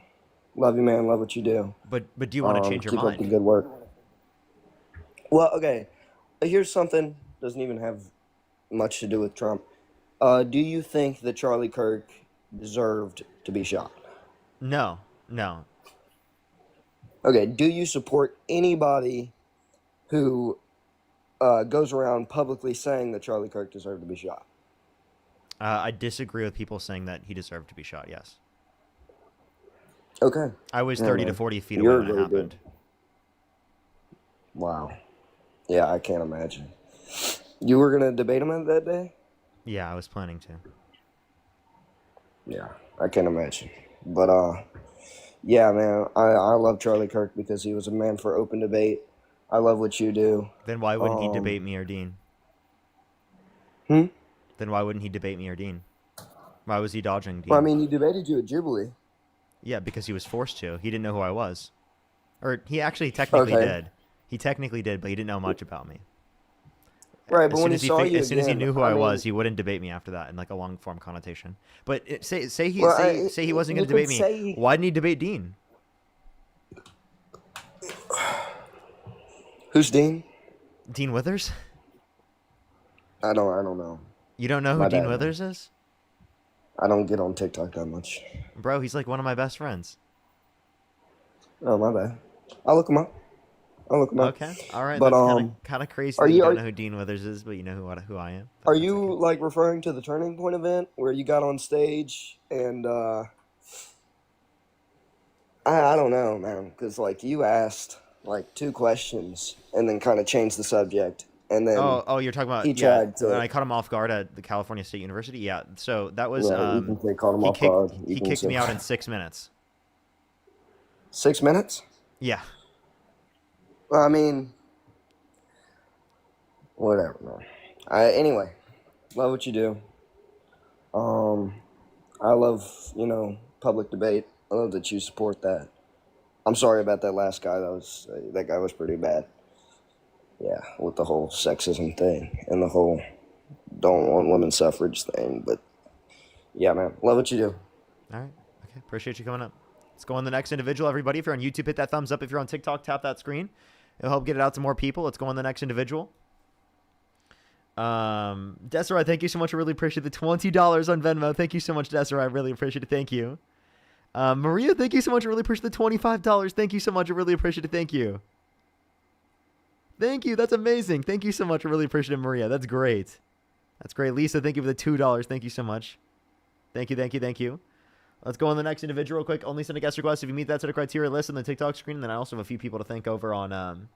love you, man. Love what you do. But do you want to change your mind? Keep up the good work. Well, okay. Here's something doesn't even have much to do with Trump. Do you think that Charlie Kirk deserved to be shot? No. Okay. Do you support anybody who goes around publicly saying that Charlie Kirk deserved to be shot? I disagree with people saying that he deserved to be shot, yes. Okay. I was 30 to 40 feet away when it happened. Wow. Yeah, I can't imagine. You were gonna debate him that day? Yeah, I was planning to. Yeah, I can't imagine. But yeah, man, I love Charlie Kirk because he was a man for open debate. I love what you do. Then why wouldn't he debate me or Dean? Hmm? Then why wouldn't he debate me or Dean? Why was he dodging Dean? Well, I mean, he debated you at Jubilee. Yeah, because he was forced to. He didn't know who I was. Or he actually technically did. He technically did, but he didn't know much about me. Right, but when he saw you as soon as he again, knew who I I mean- was, he wouldn't debate me after that in like a long form connotation. But say he wasn't you going to debate could me. say- Why didn't he debate Dean? Who's Dean? Dean Withers? I don't know. You don't know who My Dean bad, man. Withers is? I don't get on TikTok that much. Bro, he's like one of my best friends. Oh, my bad. I'll look him up. Okay, all right. But That's kind of crazy are that you you don't are, know who Dean Withers is, but you know who I am. are you like referring to the Turning Point event where you got on stage and I don't know, man, because like you asked like 2 questions and then kind of changed the subject, and then Oh, you're talking about he yeah. tried to. When I caught him off guard at the California State University. Yeah, so that was Yeah, you can say caught him off guard. You he can kicked say- me out in 6 minutes. 6 minutes? Yeah. Well, I mean, whatever, man. Anyway, love what you do. I love, public debate. I love that you support that. I'm sorry about that last guy. That guy was pretty bad. Yeah, with the whole sexism thing and the whole don't want women's suffrage thing. But yeah, man, love what you do. All right. Okay. Appreciate you coming up. Let's go on the next individual, everybody. If you're on YouTube, hit that thumbs up. If you're on TikTok, tap that screen. It'll help get it out to more people. Let's go on the next individual. Desiree, thank you so much. I really appreciate the $20 on Venmo. Thank you so much, Desiree. I really appreciate it. Thank you. Maria, thank you so much. I really appreciate the $25. Thank you so much. I really appreciate it. Thank you. Thank you. That's amazing. Thank you so much. I really appreciate it, Maria. That's great. That's great. Lisa, thank you for the $2. Thank you so much. Thank you, thank you, thank you. Let's go on the next individual real quick. Only send a guest request if you meet that set of criteria list on the TikTok screen. And then I also have a few people to thank over on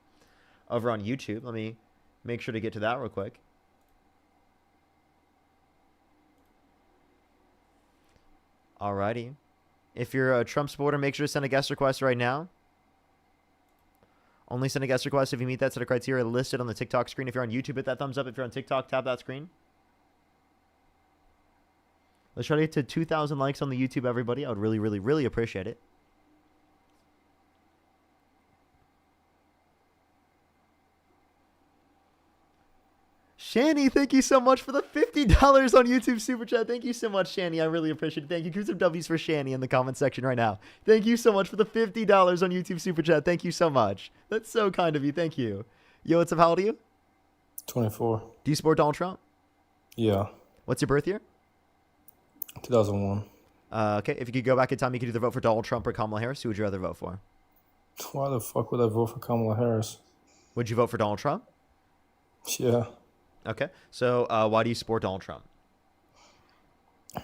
YouTube. Let me make sure to get to that real quick. Alrighty. If you're a Trump supporter, make sure to send a guest request right now. Only send a guest request if you meet that set of criteria listed on the TikTok screen. If you're on YouTube, hit that thumbs up. If you're on TikTok, tap that screen. Let's try to get to 2,000 likes on the YouTube, everybody. I would really, really, really appreciate it. Shani, thank you so much for the $50 on YouTube Super Chat. Thank you so much, Shani. I really appreciate it. Thank you. Give some W's for Shani in the comment section right now. Thank you so much for the $50 on YouTube Super Chat. Thank you so much. That's so kind of you. Thank you. Yo, what's up? How old are you? 24. Do you support Donald Trump? Yeah. What's your birth year? 2001. Okay, if you could go back in time, you could either vote for Donald Trump or Kamala Harris. Who would you rather vote for? Why the fuck would I vote for Kamala Harris? Would you vote for Donald Trump? Yeah. Okay, so why do you support Donald Trump? Or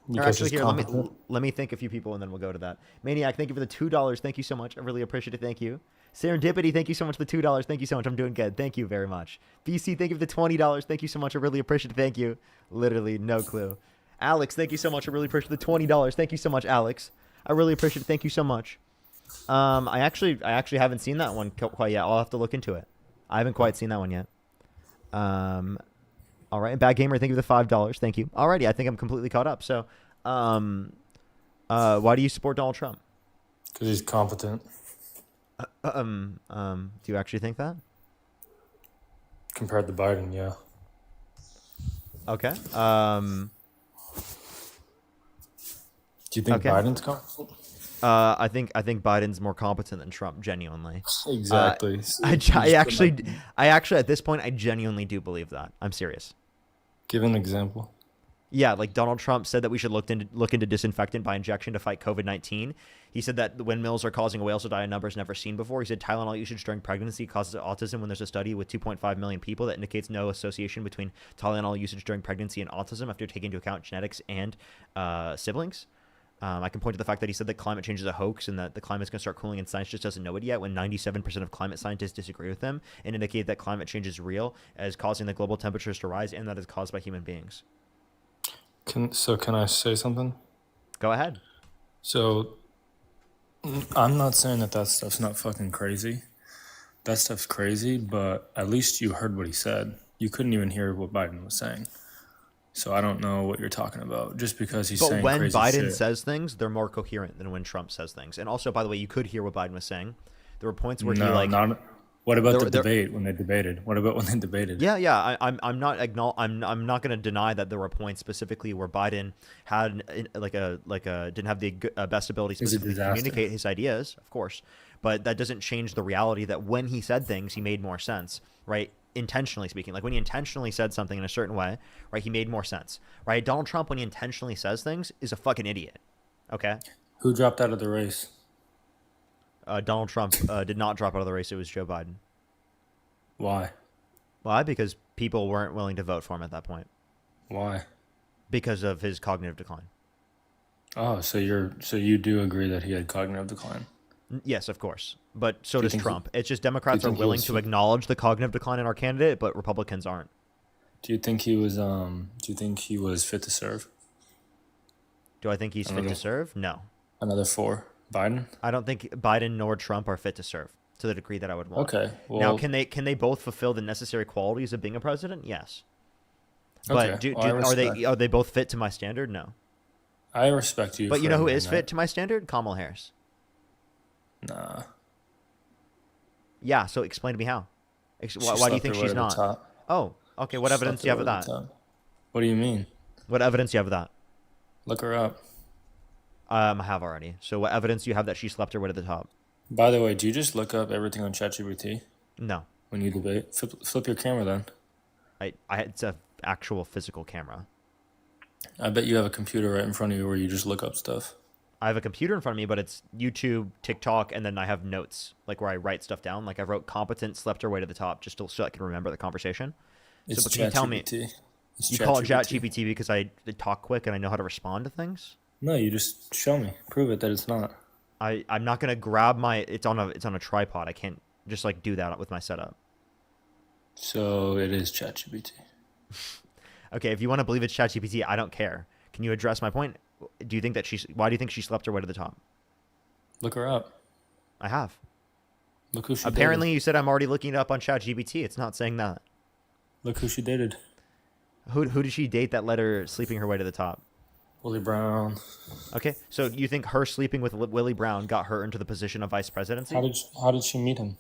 Because actually, he's here, let me think a few people, and then we'll go to that. Maniac, thank you for the $2. Thank you so much. I really appreciate it. Thank you. Serendipity, thank you so much for the $2. Thank you so much. I'm doing good. Thank you very much. BC, thank you for the $20. Thank you so much. I really appreciate it. Thank you. Literally, no clue. Alex, thank you so much. I really appreciate the $20. Thank you so much, Alex. I really appreciate it. Thank you so much. I actually haven't seen that one quite yet. I'll have to look into it. I haven't quite seen that one yet. All right. Bad Gamer, thank you for the $5. Thank you. Alrighty, I think I'm completely caught up. So, why do you support Donald Trump? Because he's competent. Do you actually think that? Compared to Biden, yeah. Okay. Do you think Biden's competent? I think Biden's more competent than Trump, genuinely. Exactly. I actually at this point I genuinely do believe that. I'm serious. Give an example. Yeah, like Donald Trump said that we should look into disinfectant by injection to fight COVID-19. He said that the windmills are causing whales to die in numbers never seen before. He said Tylenol usage during pregnancy causes autism when there's a study with 2.5 million people that indicates no association between Tylenol usage during pregnancy and autism after taking into account genetics and siblings. I can point to the fact that he said that climate change is a hoax and that the climate's going to start cooling and science just doesn't know it yet, when 97% of climate scientists disagree with him and indicate that climate change is real as causing the global temperatures to rise and that is caused by human beings. Can I say something? Go ahead. So I'm not saying that stuff's not fucking crazy. That stuff's crazy, but at least you heard what he said. You couldn't even hear what Biden was saying. So I don't know what you're talking about. Just because he's saying crazy shit. But when Biden says things, they're more coherent than when Trump says things. And also, by the way, you could hear what Biden was saying. There were points where what about the debate when they debated? What about when they debated? Yeah. I'm not going to deny that there were points specifically where Biden had didn't have the best ability specifically to communicate his ideas, of course. But that doesn't change the reality that when he said things, he made more sense, right? Intentionally speaking, like when he intentionally said something in a certain way, right? He made more sense, right? Donald Trump, when he intentionally says things, is a fucking idiot. Okay. Who dropped out of the race? Donald Trump did not drop out of the race. It was Joe Biden. Why? Why? Because people weren't willing to vote for him at that point. Why? Because of his cognitive decline. Oh, so you do agree that he had cognitive decline? Yes, of course. But so does Trump. It's just Democrats are willing to acknowledge the cognitive decline in our candidate, but Republicans aren't. Do you think he was fit to serve? Do I think he's fit to serve? No. Another 4. Biden? I don't think Biden nor Trump are fit to serve to the degree that I would want. Okay. Well, now, can they both fulfill the necessary qualities of being a president? Yes. Okay. But are they both fit to my standard? No. I respect you. But you know who is fit to my standard? Kamala Harris. Nah. Yeah, so explain to me how. Why do you think she's not? Oh, okay. What evidence do you have of that? What do you mean? What evidence do you have of that? Look her up. I have already. So what evidence do you have that she slept her way to the top? By the way, do you just look up everything on ChatGPT? No. When you debate? Flip your camera then. It's a actual physical camera. I bet you have a computer right in front of you where you just look up stuff. I have a computer in front of me, but it's YouTube, TikTok, and then I have notes, like where I write stuff down. Like I wrote competent slept her way to the top just so I can remember the conversation. It's so can you tell me? You call it ChatGPT because I talk quick and I know how to respond to things? No, you just show me. Prove it that it's not. I'm not gonna grab my it's on a tripod. I can't just like do that with my setup. So it is ChatGPT. Okay, if you want to believe it's ChatGPT, I don't care. Can you address my point? Do you think that why do you think she slept her way to the top? Look her up. I have. Look who she Apparently dated. You said I'm already looking it up on ChatGPT. It's not saying that. Look who she dated. Who did she date that let her sleeping her way to the top? Willie Brown. Okay, so you think her sleeping with Willie Brown got her into the position of vice presidency? How did she meet him?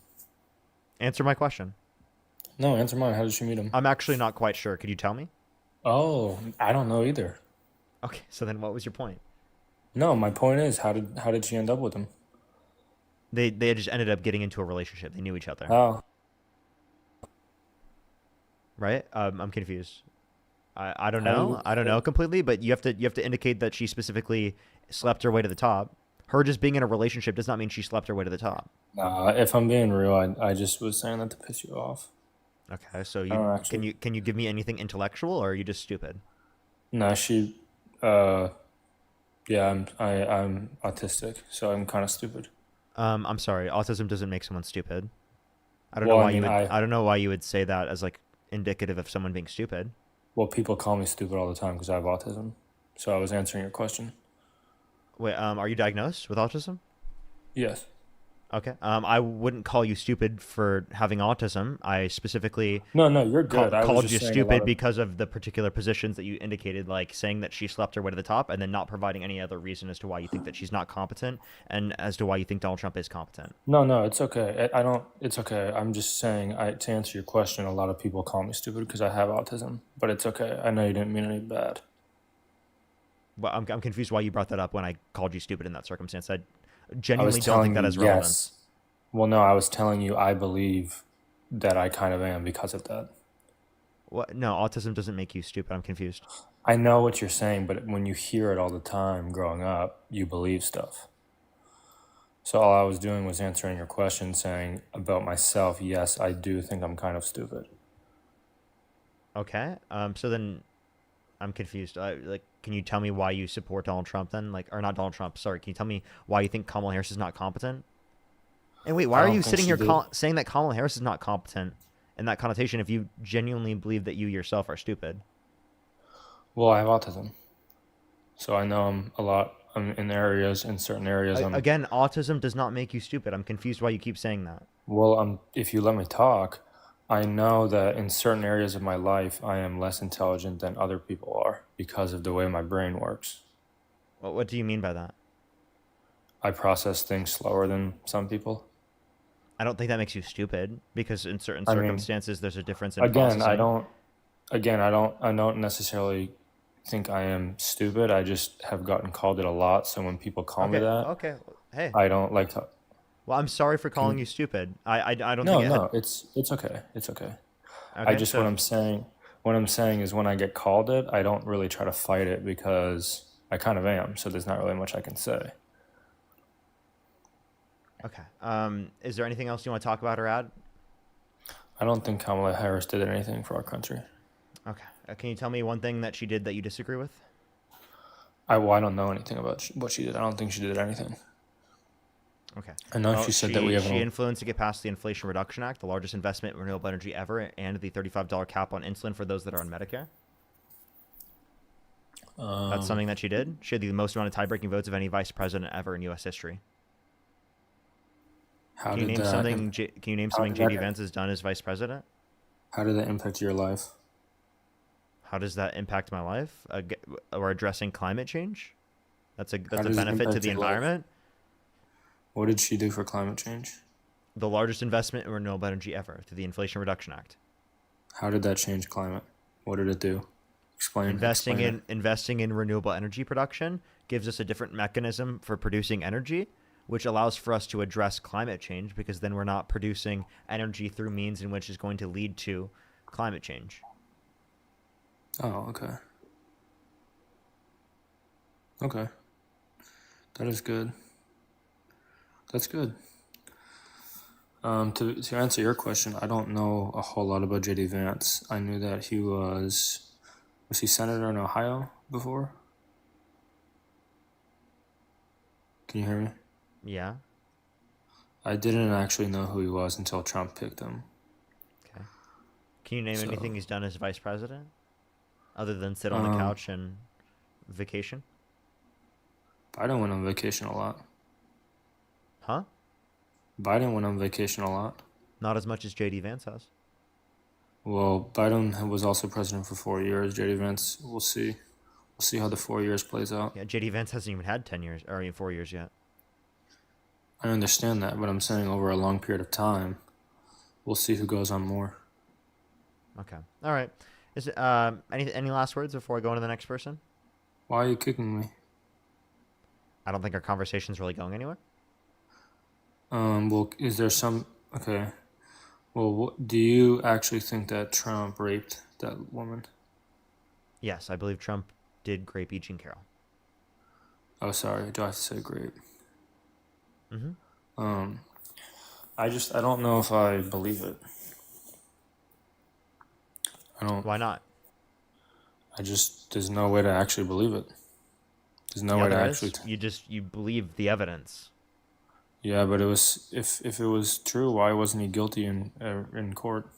Answer my question. No, answer mine. How did she meet him? I'm actually not quite sure. Could you tell me? Oh, I don't know either. Okay, so then what was your point? No, my point is how did she end up with him? They just ended up getting into a relationship. They knew each other. Oh. Right? I'm confused. I don't know. I don't know completely, but you have to indicate that she specifically slept her way to the top. Her just being in a relationship does not mean she slept her way to the top. If I'm being real, I just was saying that to piss you off. Okay, so can you give me anything intellectual, or are you just stupid? No, she, yeah, I'm autistic, so I'm kind of stupid. I'm sorry, autism doesn't make someone stupid. I don't know why you would say that as like indicative of someone being stupid. Well, people call me stupid all the time because I have autism. So I was answering your question. Wait, are you diagnosed with autism? Yes. Okay. I wouldn't call you stupid for having autism. I specifically No, you're good. called you stupid because of the particular positions that you indicated, like saying that she slept her way to the top and then not providing any other reason as to why you think that she's not competent and as to why you think Donald Trump is competent. No, it's okay. It's okay. I'm just saying, to answer your question, a lot of people call me stupid because I have autism, but it's okay. I know you didn't mean any bad. Well, I'm confused why you brought that up when I called you stupid in that circumstance. I genuinely don't think that has relevance. Yes. Well, no, I was telling you I believe that I kind of am because of that. What? No, autism doesn't make you stupid. I'm confused. I know what you're saying, but when you hear it all the time growing up, you believe stuff. So all I was doing was answering your question, saying about myself, yes, I do think I'm kind of stupid. Okay. So then I'm confused. can you tell me why you support Donald Trump then? Like, or not Donald Trump, sorry. Can you tell me why you think Kamala Harris is not competent? And wait, why I are don't you think sitting she here did. saying that Kamala Harris is not competent in that connotation if you genuinely believe that you yourself are stupid? Well, I have autism, so I know I'm a lot in certain areas. Again, autism does not make you stupid. I'm confused why you keep saying that. Well, if you let me talk, I know that in certain areas of my life, I am less intelligent than other people are because of the way my brain works. What do you mean by that? I process things slower than some people. I don't think that makes you stupid because in certain I mean, circumstances there's a difference in again, I processing. don't necessarily think I am stupid. I just have gotten called it a lot. So when people call me that, Okay. Hey. I don't like to. Well, I'm sorry for calling you stupid. I don't No, think it had... no, it's okay. It's okay. Okay, What I'm saying is when I get called it, I don't really try to fight it because I kind of am. So there's not really much I can say. Okay. Is there anything else you want to talk about or add? I don't think Kamala Harris did anything for our country. Okay. Can you tell me one thing that she did that you disagree with? I don't know anything about what she did. I don't think she did anything. Okay. I know she said that we have she influenced to get past the Inflation Reduction Act, the largest investment in renewable energy ever, and the $35 cap on insulin for those that are on Medicare. That's something that she did. She had the most amount of tie-breaking votes of any vice president ever in U.S. history. Can you name something J.D. Vance has done as vice president? How did that impact your life? How does that impact my life? We're addressing climate change. That's a benefit to the environment. What did she do for climate change? The largest investment in renewable energy ever through the Inflation Reduction Act. How did that change climate? What did it do? Explain. Investing in renewable energy production gives us a different mechanism for producing energy, which allows for us to address climate change because then we're not producing energy through means in which is going to lead to climate change. Oh, okay. Okay. That is good. That's good. To answer your question, I don't know a whole lot about J.D. Vance. I knew that he was he senator in Ohio before? Can you hear me? Yeah. I didn't actually know who he was until Trump picked him. Okay. Can you name anything he's done as vice president? Other than sit on the couch and vacation? Biden went on vacation a lot. Huh? Biden went on vacation a lot. Not as much as J.D. Vance has. Well, Biden was also president for 4 years. J.D. Vance, we'll see. We'll see how the 4 years plays out. Yeah, J.D. Vance hasn't even had 4 years yet. I understand that, but I'm saying over a long period of time, we'll see who goes on more. Okay. All right. Is it, any last words before I go on to the next person? Why are you kicking me? I don't think our conversation's really going anywhere. Well, is there some... Okay. Well, do you actually think that Trump raped that woman? Yes, I believe Trump did rape E. Jean Carroll. Oh, sorry. Do I have to say grape? Mm-hmm. I don't know if I believe it. I don't... Why not? There's no way to actually believe it. There's no way to actually... You believe the evidence. Yeah, but it was... If it was true, why wasn't he guilty in court?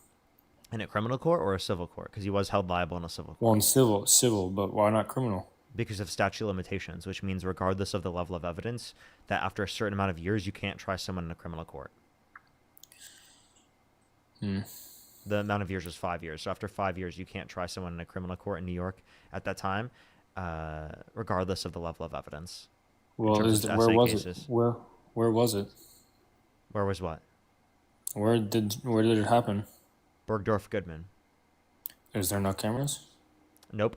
In a criminal court or a civil court? Because he was held liable in a civil court. Well, in civil, but why not criminal? Because of statute of limitations, which means regardless of the level of evidence, that after a certain amount of years, you can't try someone in a criminal court. The amount of years was 5 years. So after 5 years, you can't try someone in a criminal court in New York at that time, regardless of the level of evidence. Well, where was it? Where was it? Where was what? Where did it happen? Bergdorf Goodman. Is there no cameras? Nope.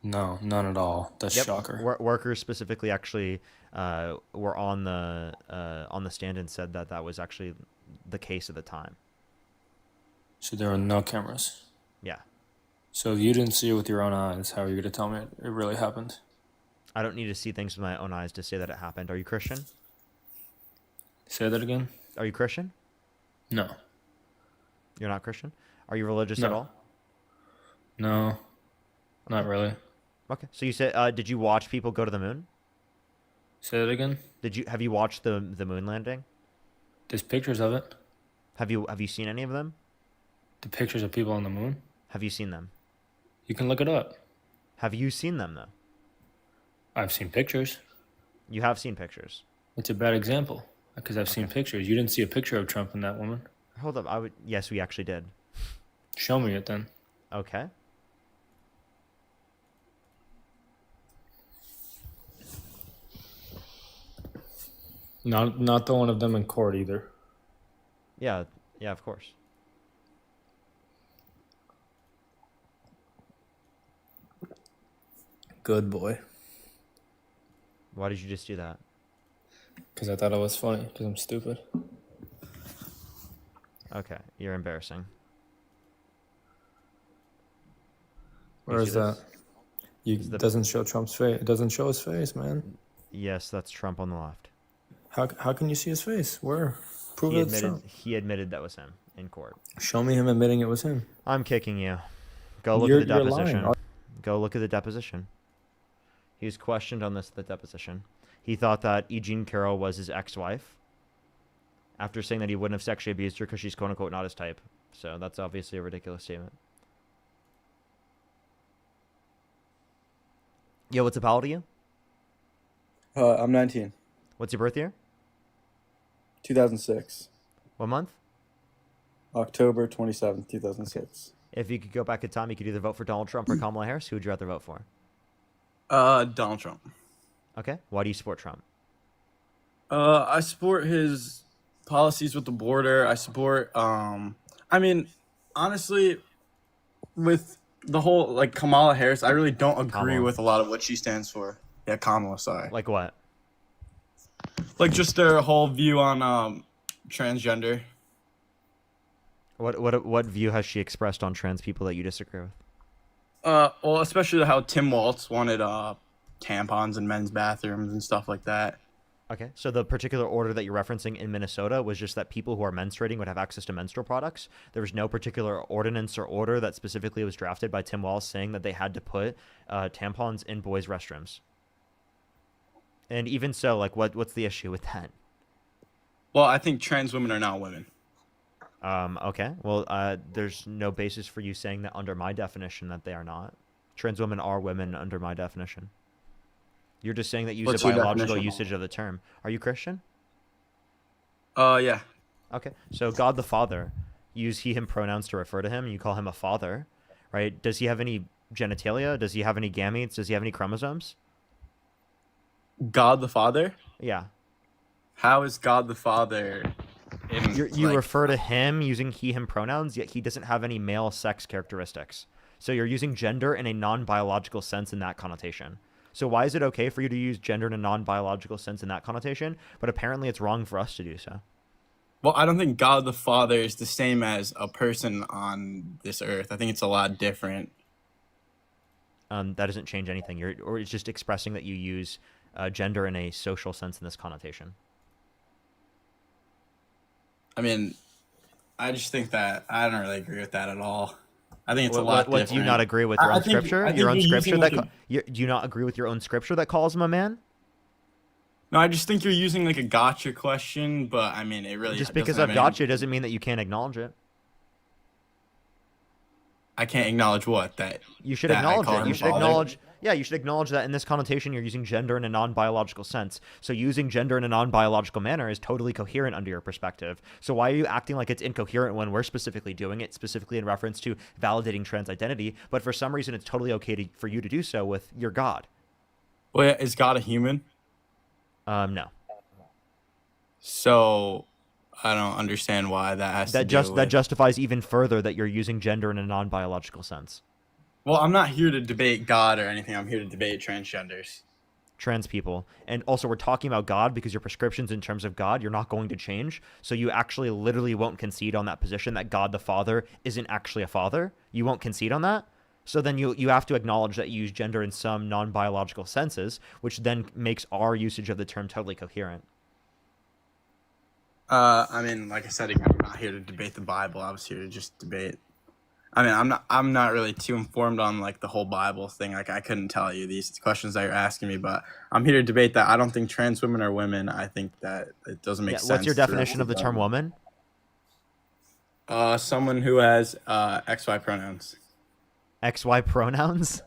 No, none at all. That's shocker. Workers specifically actually were on the stand and said that was actually the case at the time. So there are no cameras? Yeah. So if you didn't see it with your own eyes, how are you going to tell me it really happened? I don't need to see things with my own eyes to say that it happened. Are you Christian? Say that again? Are you Christian? No. You're not Christian? Are you religious at all? No, not really. Okay. So you said, did you watch people go to the moon? Say that again. Have you watched the moon landing? There's pictures of it. Have you seen any of them? The pictures of people on the moon. Have you seen them? You can look it up. Have you seen them though? I've seen pictures. You have seen pictures. It's a bad example because I've seen pictures. You didn't see a picture of Trump and that woman. Hold up. Yes, we actually did. Show me it then. Okay. Not the one of them in court either. Yeah, of course. Good boy. Why did you just do that? Because I thought it was funny. Because I'm stupid. Okay, you're embarrassing. Where is that? It doesn't show Trump's face. It doesn't show his face, man. Yes, that's Trump on the left. How can you see his face? Where? Prove it's Trump. He admitted that was him in court. Show me him admitting it was him. I'm kicking you. Go look at the deposition. Go look at the deposition. He was questioned on this at the deposition. He thought that E. Jean Carroll was his ex-wife after saying that he wouldn't have sexually abused her because she's quote-unquote not his type. So that's obviously a ridiculous statement. Yo, what's up? How old are you? I'm 19. What's your birth year? 2006. What month? October 27th, 2006. If you could go back in time, you could either vote for Donald Trump or Kamala Harris. Who would you rather vote for? Donald Trump. Okay. Why do you support Trump? I support his policies with the border. I support, I mean, honestly, with the whole, like, Kamala Harris, I really don't agree with a lot of what she stands for. Yeah, Kamala, sorry. Like what? Like, just their whole view on, transgender. What view has she expressed on trans people that you disagree with? Well, especially how Tim Walz wanted, tampons in men's bathrooms and stuff like that. Okay, so the particular order that you're referencing in Minnesota was just that people who are menstruating would have access to menstrual products. There was no particular ordinance or order that specifically was drafted by Tim Walz saying that they had to put tampons in boys' restrooms. And even so, like, what's the issue with that? Well, I think trans women are not women. Okay, well, there's no basis for you saying that under my definition that they are not. Trans women are women under my definition. You're just saying that you use a biological usage of the term. Are you Christian? Yeah. Okay, so God the Father, use he, him pronouns to refer to him. You call him a father, right? Does he have any genitalia? Does he have any gametes? Does he have any chromosomes? God the Father? Yeah. How is God the Father... You refer to him using he, him pronouns, yet he doesn't have any male sex characteristics. So you're using gender in a non-biological sense in that connotation. So why is it okay for you to use gender in a non-biological sense in that connotation, but apparently it's wrong for us to do so? Well, I don't think God the Father is the same as a person on this earth. I think it's a lot different. That doesn't change anything. Or it's just expressing that you use gender in a social sense in this connotation. I mean, I just think that I don't really agree with that at all. I think it's a lot different. Do you not agree with your own scripture? Your own scripture do you not agree with your own scripture that calls him a man? No, I just think you're using like a gotcha question, but I mean, it really just because I've gotcha doesn't mean that you can't acknowledge it. I can't acknowledge what that you should acknowledge it. You should acknowledge. Yeah, you should acknowledge that in this connotation you're using gender in a non-biological sense. So using gender in a non-biological manner is totally coherent under your perspective. So why are you acting like it's incoherent when we're specifically doing it, specifically in reference to validating trans identity, but for some reason it's totally okay for you to do so with your God? Well, is God a human? No. So I don't understand why that has that justifies even further that you're using gender in a non-biological sense. Well, I'm not here to debate God or anything. I'm here to debate transgenders. Trans people. And also we're talking about God because your prescriptions in terms of God, you're not going to change. So you actually literally won't concede on that position that God the Father isn't actually a father. You won't concede on that. So then you have to acknowledge that you use gender in some non-biological senses, which then makes our usage of the term totally coherent. I mean, like I said, I'm not here to debate the Bible. I was here to just debate. I mean, I'm not really too informed on like the whole Bible thing. Like, I couldn't tell you these questions that you're asking me, but I'm here to debate that. I don't think trans women are women. I think that it doesn't make Yeah. sense. What's your to definition of the term woman? Someone who has XY pronouns. XY pronouns?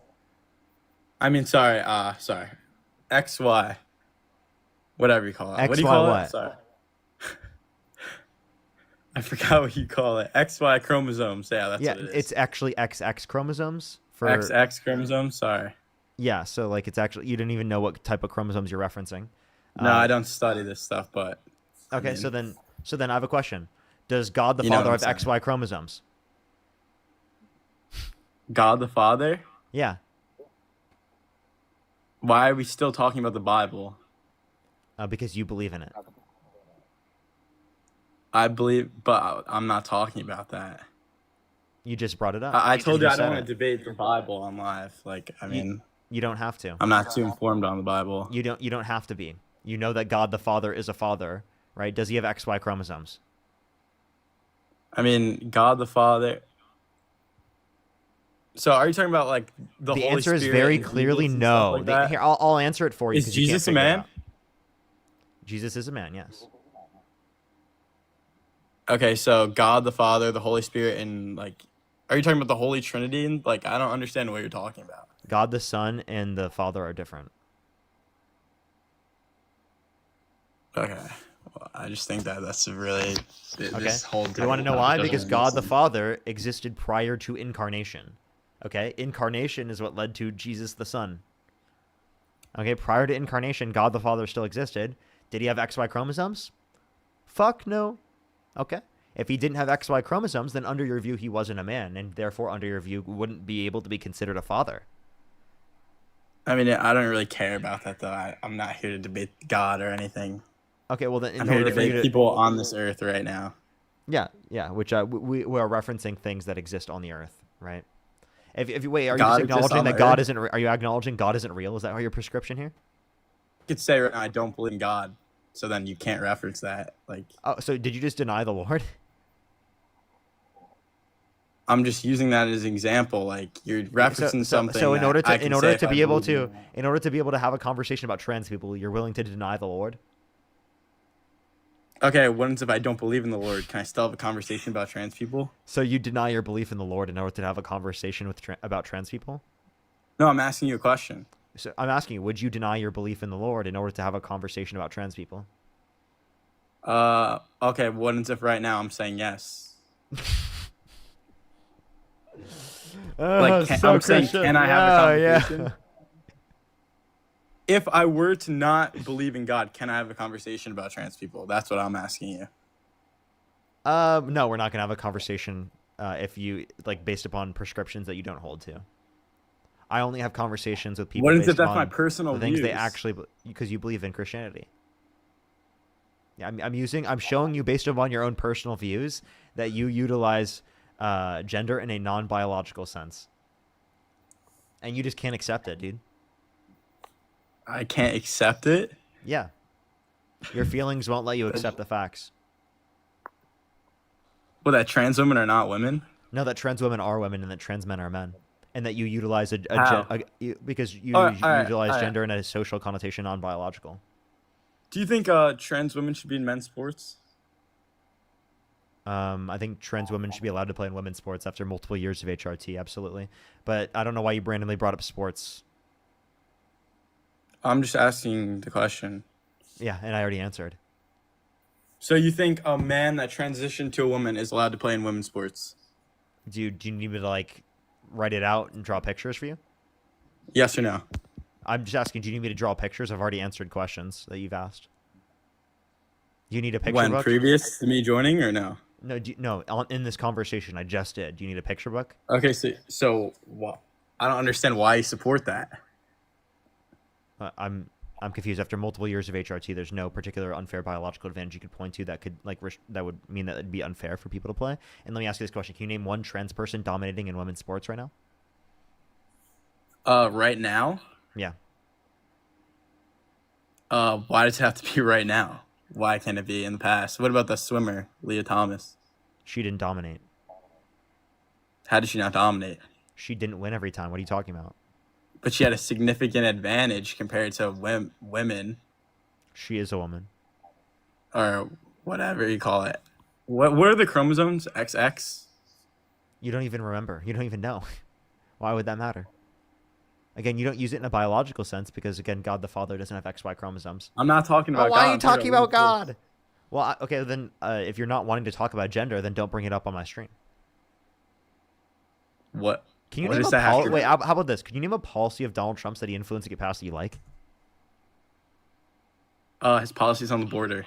I mean, sorry, XY. Whatever you call it. What do you XY call what? it? Sorry. I forgot what you call it. XY chromosomes. Yeah, that's what it is. It's actually XX chromosomes for XX chromosomes. Sorry. Yeah, so like it's actually you didn't even know what type of chromosomes you're referencing. No, I don't study this stuff, but Okay, I mean, so then I have a question. Does God the You know Father what have I'm saying. XY chromosomes? God the Father? Yeah. Why are we still talking about the Bible? Because you believe in it. I believe, but I'm not talking about that. You just brought it up. I told you I said don't want it. to debate the Bible on live. Like, I mean, You don't have to. I'm not too informed on the Bible. You don't have to be. You know that God the Father is a father, right? Does he have XY chromosomes? I mean, God the Father. So, are you talking about like the The Holy answer is Spirit very and clearly Jesus and stuff no. like that? Here, I'll answer it for you. Is 'cause you can't Jesus a figure it man? out. Jesus is a man, yes. Okay, so God the Father, the Holy Spirit, and like, are you talking about the Holy Trinity? And like, I don't understand what you're talking about. God the Son and the Father are different. Okay, well, I just think that that's really Okay. this whole. You want to know why? doesn't Because make God the sense. Father existed prior to incarnation. Okay? Incarnation is what led to Jesus the Son. Okay? Prior to incarnation, God the Father still existed. Did he have XY chromosomes? Fuck no. Okay. If he didn't have XY chromosomes, then under your view, he wasn't a man, and therefore, under your view, wouldn't be able to be considered a father. I mean, I don't really care about that though. I'm not here to debate God or anything. Okay, well then, in I'm here to order for you debate to people on this earth right now. yeah, which we're referencing things that exist on the earth, right? If you wait, are you God just exists acknowledging on that the God earth? isn't? Are you acknowledging God isn't real? Is that your prescription here? You could say right now I don't believe in God, so then you can't reference that. Like, Oh, so did you just deny the Lord? I'm just using that as an example. Like, you're referencing something. So in order that I to can in order say to if I be able believe in to it. in order to be able to have a conversation about trans people, you're willing to deny the Lord? Okay, what if I don't believe in the Lord? Can I still have a conversation about trans people? So you deny your belief in the Lord in order to have a conversation with about trans people? No, I'm asking you a question. So I'm asking you, would you deny your belief in the Lord in order to have a conversation about trans people? Okay, what if right now I'm saying yes? Like, I'm saying, can I have a conversation? If I were to not believe in God, can I have a conversation about trans people? That's what I'm asking you. No, we're not gonna have a conversation if you like based upon prescriptions that you don't hold to. I only have conversations with people. What if based that's my upon personal the things they views? actually because you believe in Christianity. Yeah, I'm showing you based upon your own personal views that you utilize gender in a non-biological sense, and you just can't accept it, dude. I can't accept it? Yeah, your feelings won't let you accept the facts. Well, that trans women are not women? No, that trans women are women and that trans men are men, and that you utilize How? because you All right, utilize gender in a social connotation, non-biological. Do you think trans women should be in men's sports? I think trans women should be allowed to play in women's sports after multiple years of HRT, absolutely. But I don't know why you randomly brought up sports. I'm just asking the question. Yeah, and I already answered. So you think a man that transitioned to a woman is allowed to play in women's sports? Do you need me to like write it out and draw pictures for you? Yes or no? I'm just asking, do you need me to draw pictures? I've already answered questions that you've asked. Do you need a picture When book? previous to me joining or no? No, in this conversation I just did. Do you need a picture book? Okay, so I don't understand why you support that. I'm confused. After multiple years of HRT, there's no particular unfair biological advantage you could point to that could that would mean that it'd be unfair for people to play. And let me ask you this question: can you name one trans person dominating in women's sports right now? Right now? Yeah. Why does it have to be right now? Why can't it be in the past? What about the swimmer, Leah Thomas? She didn't dominate. How did she not dominate? She didn't win every time. What are you talking about? But she had a significant advantage compared to women. She is a woman. Or whatever you call it. What are the chromosomes? XX? You don't even remember. You don't even know. Why would that matter? Again, you don't use it in a biological sense because, again, God the Father doesn't have XY chromosomes. I'm not talking about God. Why are you talking about God? Well, okay, then if you're not wanting to talk about gender, then don't bring it up on my stream. What? Can you What name does a that have to Wait, do? how about this? Can you name a policy of Donald Trump's that he influenced to get passed that you like? His policies on the border.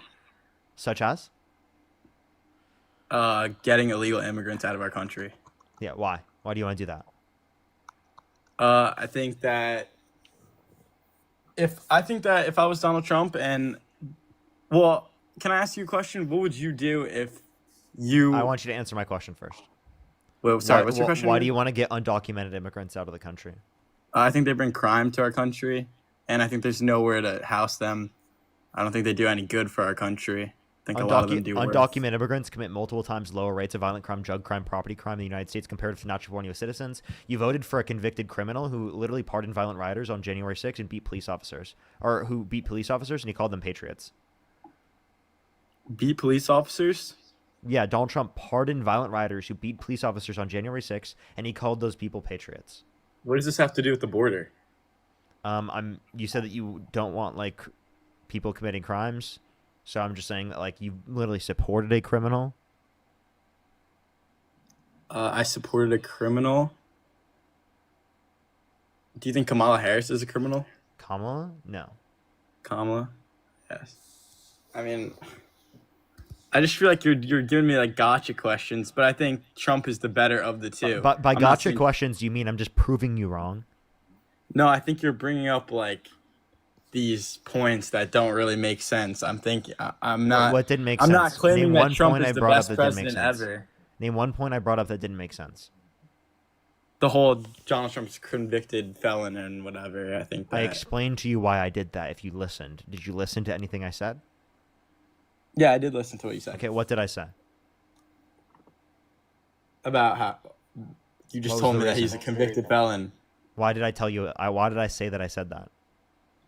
Such as? Getting illegal immigrants out of our country. Yeah, why? Why do you want to do that? I think that if I was Donald Trump and, well, can I ask you a question? What would you do if you? I want you to answer my question first. Well, sorry, what's your question Why again? do you want to get undocumented immigrants out of the country? I think they bring crime to our country, and I think there's nowhere to house them. I don't think they do any good for our country. I think a lot of them do worse. Undocumented immigrants commit multiple times lower rates of violent crime, drug crime, property crime in the United States compared to natural born U.S. citizens. You voted for a convicted criminal who literally pardoned violent rioters on January 6th and beat police officers, and he called them patriots. Beat police officers? Yeah, Donald Trump pardoned violent rioters who beat police officers on January 6th, and he called those people patriots. What does this have to do with the border? You said that you don't want like people committing crimes, so I'm just saying that like you literally supported a criminal. I supported a criminal. Do you think Kamala Harris is a criminal? Kamala? No. Kamala? Yes. I mean, I just feel like you're giving me like gotcha questions, but I think Trump is the better of the two. But by I'm not gotcha saying- questions, you mean I'm just proving you wrong? No, I think you're bringing up like these points that don't really make sense. I'm thinking I'm not. What didn't make I'm sense? not claiming Name that one Trump point is I the brought up best that didn't make president sense. ever. Name one point I brought up that didn't make sense. The whole Donald Trump's convicted felon and whatever. I think that, I explained to you why I did that. If you listened, did you listen to anything I said? Yeah, I did listen to what you said. Okay, what did I say? About how you just What was told the me that reason? he's a convicted felon. Why did I tell you? Why did I say that I said that?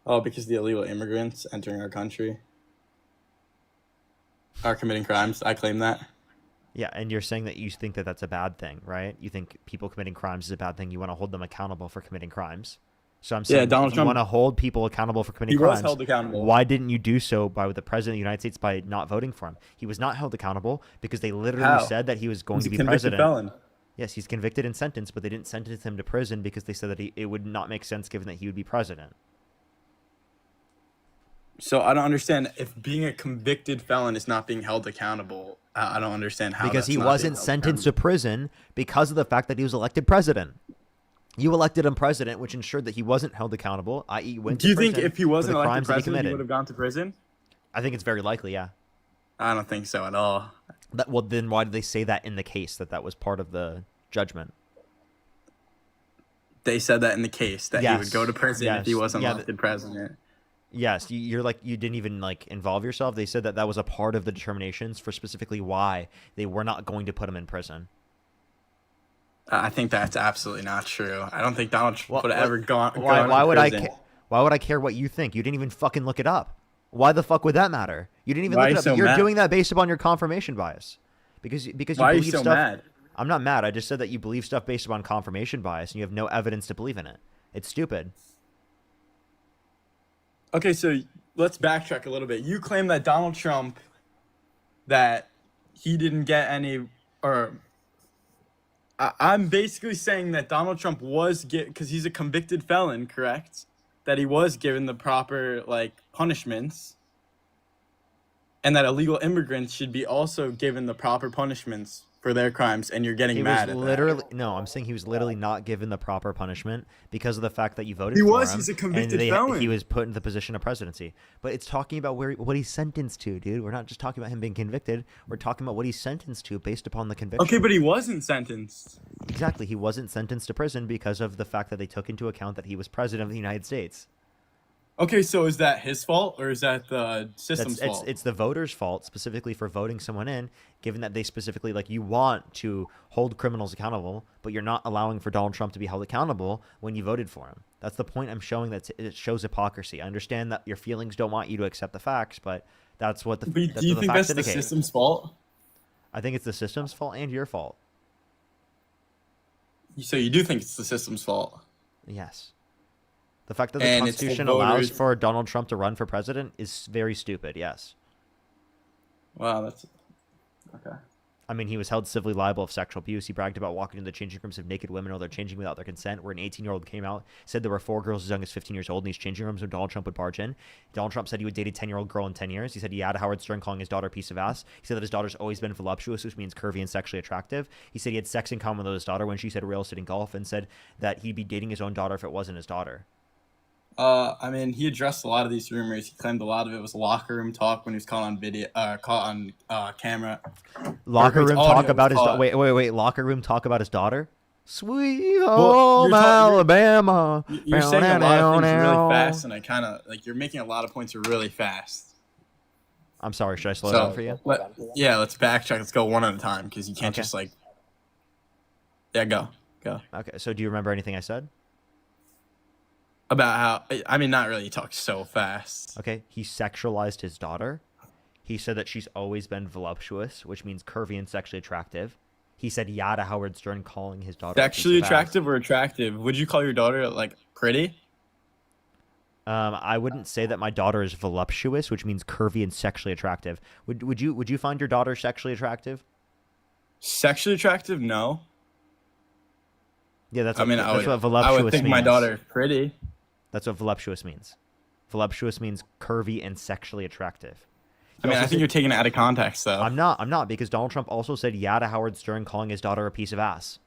Oh, because the illegal immigrants entering our country are committing crimes. I claim that. Yeah, and you're saying that you think that that's a bad thing, right? You think people committing crimes is a bad thing. You want to hold them accountable for committing crimes. So I'm saying, Donald if you Trump- want to hold people accountable for committing He was crimes. held accountable. Why didn't you do so by the president of the United States by not voting for him? He was not held accountable because they literally How? said that he was going He's to a be convicted president. felon. Yes, he's convicted and sentenced, but they didn't sentence him to prison because they said that it would not make sense given that he would be president. So I don't understand if being a convicted felon is not being held accountable. I don't understand how. Because that's he not wasn't being held sentenced to prison because of the fact that he was elected president. You elected him president, which ensured that he wasn't held accountable, i.e. went Do you to think prison if he for wasn't the elected crimes that he president, he committed. would have gone to prison? I think it's very likely, yeah. I don't think so at all. Well, then why did they say that in the case, that was part of the judgment? They said that in the case that he Yes. would go to prison if he Yes. wasn't Yeah, elected president. Yes, you're like, you didn't even like involve yourself. They said that that was a part of the determinations for specifically why they were not going to put him in prison. I think that's absolutely not true. I don't think Donald Trump would have ever gone. Why would prison. why would I care what you think? You didn't even fucking look it up. Why the fuck would that matter? You didn't even Why look are it you up. so You're mad? doing that based upon your confirmation bias. Because you Why are you believe so stuff. mad? I'm not mad. I just said that you believe stuff based upon confirmation bias and you have no evidence to believe in it. It's stupid. Okay, so let's backtrack a little bit. You claim that Donald Trump, that he didn't get any, or I'm basically saying that Donald Trump was because he's a convicted felon, correct? That he was given the proper like punishments, and that illegal immigrants should be also given the proper punishments for their crimes, and you're getting He mad was at literally no. I'm saying he was literally not given the proper punishment because of the fact that you voted He for was. him. He's a and convicted felon. He was put in the position of presidency. But it's talking about what he's sentenced to, dude. We're not just talking about him being convicted. We're talking about what he's sentenced to based upon the conviction. Okay, but he wasn't sentenced. Exactly. He wasn't sentenced to prison because of the fact that they took into account that he was president of the United States. Okay, so is that his fault or is that the system's fault? It's the voters' fault specifically for voting someone in, given that they specifically like you want to hold criminals accountable, but you're not allowing for Donald Trump to be held accountable when you voted for him. That's the point I'm showing. That it shows hypocrisy. I understand that your feelings don't want you to accept the facts, but that's what the But that's do you what the think facts that's the indicate. system's fault? I think it's the system's fault and your fault. So you do think it's the system's fault? Yes. The fact that the And it's the Constitution allows voters- for Donald Trump to run for president is very stupid. Yes. Wow, that's okay. I mean, he was held civilly liable of sexual abuse. He bragged about walking into the changing rooms of naked women while they're changing without their consent, where an 18-year-old came out, said there were 4 girls as young as 15 years old in these changing rooms when Donald Trump would barge in. Donald Trump said he would date a 10-year-old girl in 10 years. He said he had Howard Stern calling his daughter a piece of ass. He said that his daughter's always been voluptuous, which means curvy and sexually attractive. He said he had sex in common with his daughter when she said real estate and golf, and said that he'd be dating his own daughter if it wasn't his daughter. I mean, he addressed a lot of these rumors. He claimed a lot of it was locker room talk when he was caught on video, caught on camera. Locker Or his room audio talk about was his caught. wait. Locker room talk about his daughter. Sweet Well, home you're Alabama. You're saying a lot of things really fast, and I kind of like you're making a lot of points really fast. I'm sorry. Should I slow down for you? Let's backtrack. Let's go one at a time because you can't Okay. just like. Yeah, go. Okay. So do you remember anything I said? About how I mean, not really. You talk so fast. Okay. He sexualized his daughter. He said that she's always been voluptuous, which means curvy and sexually attractive. He said yeah to Howard Stern calling his daughter a piece Sexually of ass. attractive or attractive? Would you call your daughter like pretty? I wouldn't say that my daughter is voluptuous, which means curvy and sexually attractive. Would you find your daughter sexually attractive? Sexually attractive? No. Yeah, that's I what, mean, that's what voluptuous I would think means. my daughter pretty. That's what voluptuous means. Voluptuous means curvy and sexually attractive. I mean, I think you're taking it out of context, though. I'm not, because Donald Trump also said yeah to Howard Stern calling his daughter a piece of ass.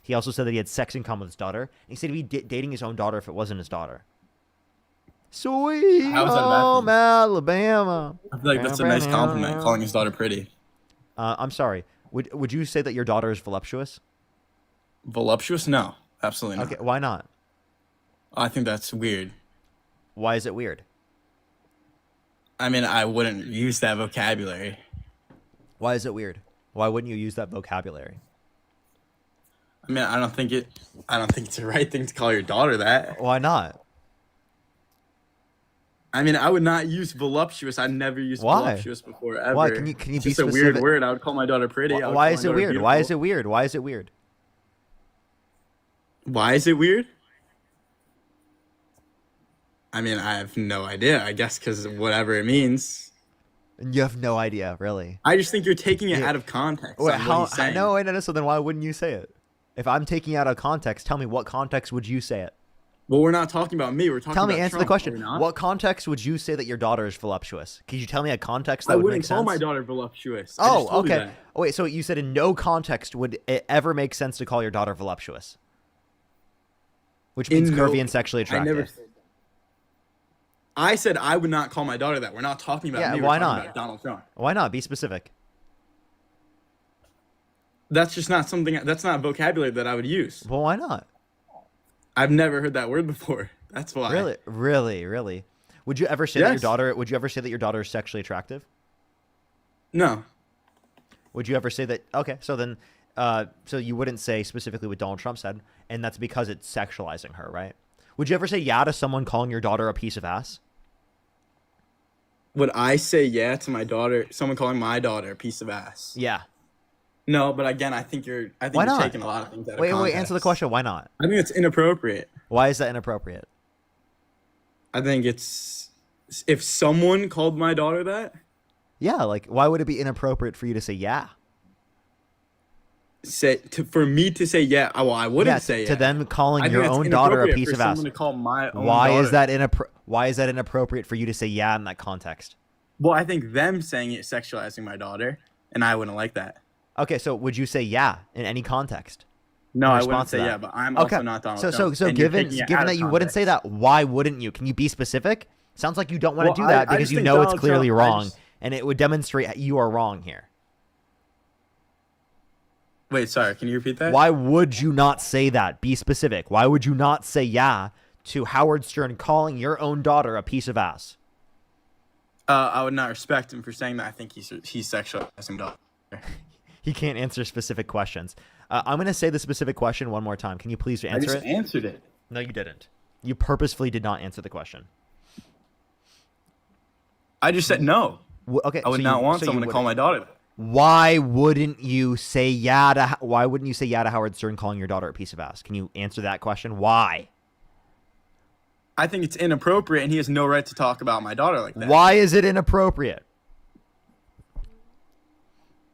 He also said that he had sex in common with his daughter. He said he'd be dating his own daughter if it wasn't his daughter. Sweet How is that a bad home thing? Alabama. I feel like that's a nice compliment, calling his daughter pretty. I'm sorry. Would you say that your daughter is voluptuous? Voluptuous? No, absolutely not. Okay, why not? I think that's weird. Why is it weird? I mean, I wouldn't use that vocabulary. Why is it weird? Why wouldn't you use that vocabulary? I mean, I don't think it's the right thing to call your daughter that. Why not? I mean, I would not use voluptuous. I've never used Why? voluptuous before ever. Why? Can you It's be just a weird specific? word. I would call my daughter pretty. I would Why call is my it daughter weird? Why is beautiful. it weird? Why is it weird? Why is it weird? I mean, I have no idea. I guess because whatever it means. And you have no idea, really. I just think you're taking it out of context. Wait, on what how? he's saying. No. So then why wouldn't you say it? If I'm taking it out of context, tell me what context would you say it? Well, we're not talking about me. We're talking Tell about me, answer Trump, the question. are we not? What context would you say that your daughter is voluptuous? Could you tell me a context that I would wouldn't make call sense? my daughter voluptuous. I just Oh, told you okay. that. Oh, wait, so you said in no context would it ever make sense to call your daughter voluptuous? Which means In no- curvy and sexually attractive. I never said that. I said I would not call my daughter that. We're not talking about Yeah, me. why We're talking not? about Donald Trump. Why not? Be specific. That's just not something. That's not vocabulary that I would use. Well, why not? I've never heard that word before. That's why. Really? Would you ever say that your Yes. daughter? Would you ever say that your daughter is sexually attractive? No. Would you ever say that? Okay, so then, so you wouldn't say specifically what Donald Trump said, and that's because it's sexualizing her, right? Would you ever say yeah to someone calling your daughter a piece of ass? Would I say yeah to my daughter? Someone calling my daughter a piece of ass? Yeah. No, but again, I think you're Why you're not? taking a lot of things out of Wait, context. answer the question. Why not? I think it's inappropriate. Why is that inappropriate? I think it's if someone called my daughter that, Yeah, like why would it be inappropriate for you to say yeah? for me to say yeah, well, I wouldn't Yeah, say to yeah. them calling I think your that's own daughter a inappropriate piece for of ass. someone to call my own Why is daughter. that Why is that inappropriate for you to say yeah in that context? Well, I think them saying it sexualizing my daughter, and I wouldn't like that. Okay, so would you say yeah in any context? No, in I wouldn't response to say that? yeah, but I'm Okay, also not Donald so Trump. so and you're given taking it given out that of you wouldn't say context. that, why wouldn't you? Can you be specific? Sounds like you don't want Well, to do I- that I because just you think know it's Donald clearly Trump- I wrong, just- and it would demonstrate you are wrong here. Wait, sorry, can you repeat that? Why would you not say that? Be specific. Why would you not say yeah to Howard Stern calling your own daughter a piece of ass? I would not respect him for saying that. I think he's sexualizing daughter. He can't answer specific questions. I'm going to say the specific question one more time. Can you please answer it? I just answered it. No, you didn't. You purposefully did not answer the question. I just said no. Okay, I would not want someone to call my daughter that. Why wouldn't you say yeah to Howard Stern calling your daughter a piece of ass? Can you answer that question? Why? I think it's inappropriate, and he has no right to talk about my daughter like that. Why is it inappropriate?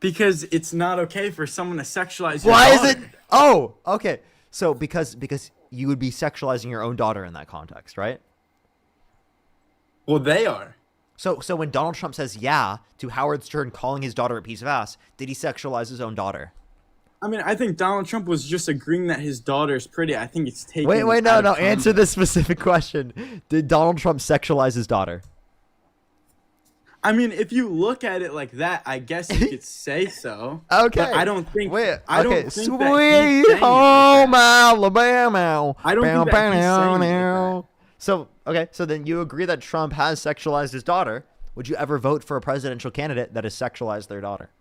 Because it's not okay for someone to sexualize your Why daughter. is it? Oh, okay. So because you would be sexualizing your own daughter in that context, right? Well, they are. So when Donald Trump says yeah to Howard Stern calling his daughter a piece of ass, did he sexualize his own daughter? I mean, I think Donald Trump was just agreeing that his daughter is pretty. I think it's taken. Wait, no. out of Answer context. this specific question. Did Donald Trump sexualize his daughter? I mean, if you look at it like that, I guess you could say so. Okay. But I don't think. I okay. don't think Sweet that he's saying home Alabama. I don't think that he's saying it like that. So then you agree that Trump has sexualized his daughter. Would you ever vote for a presidential candidate that has sexualized their daughter?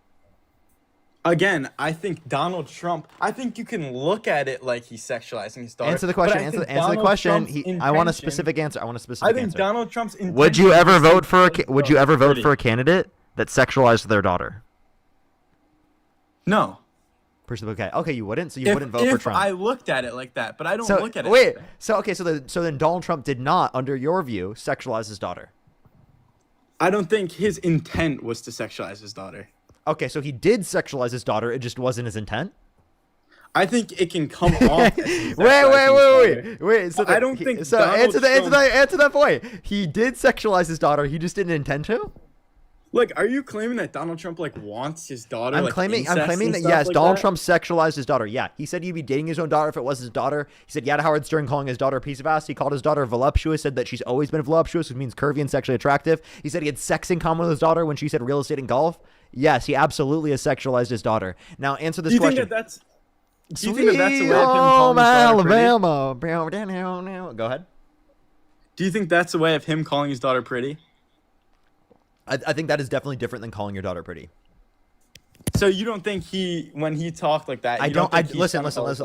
Again, I think Donald Trump. I think you can look at it like he's sexualizing his daughter. Answer the question. Answer the question. I want a specific answer. I think Donald Trump's intention. Would you ever vote for a candidate that sexualized their daughter? No. Okay, you wouldn't. So you wouldn't vote for Trump. I looked at it like that, but I don't look at it. Wait. Like that. So then Donald Trump did not, under your view, sexualize his daughter. I don't think his intent was to sexualize his daughter. Okay, so he did sexualize his daughter. It just wasn't his intent. I think it can come off. Wait. So I don't think. So answer that point. He did sexualize his daughter. He just didn't intend to. Like, are you claiming that Donald Trump wants his daughter? I'm claiming that yes, Donald Trump sexualized his daughter. Yeah, he said he'd be dating his own daughter if it was his daughter. He said yeah to Howard Stern calling his daughter a piece of ass. He called his daughter voluptuous. Said that she's always been voluptuous, which means curvy and sexually attractive. He said he had sex in common with his daughter when she said real estate and golf. Yes, he absolutely has sexualized his daughter. Now answer this question. Do you think that that's a way of him calling his daughter pretty? Alabama. Go ahead. Do you think that's a way of him calling his daughter pretty? I think that is definitely different than calling your daughter pretty. So you don't think when he talked like that? Listen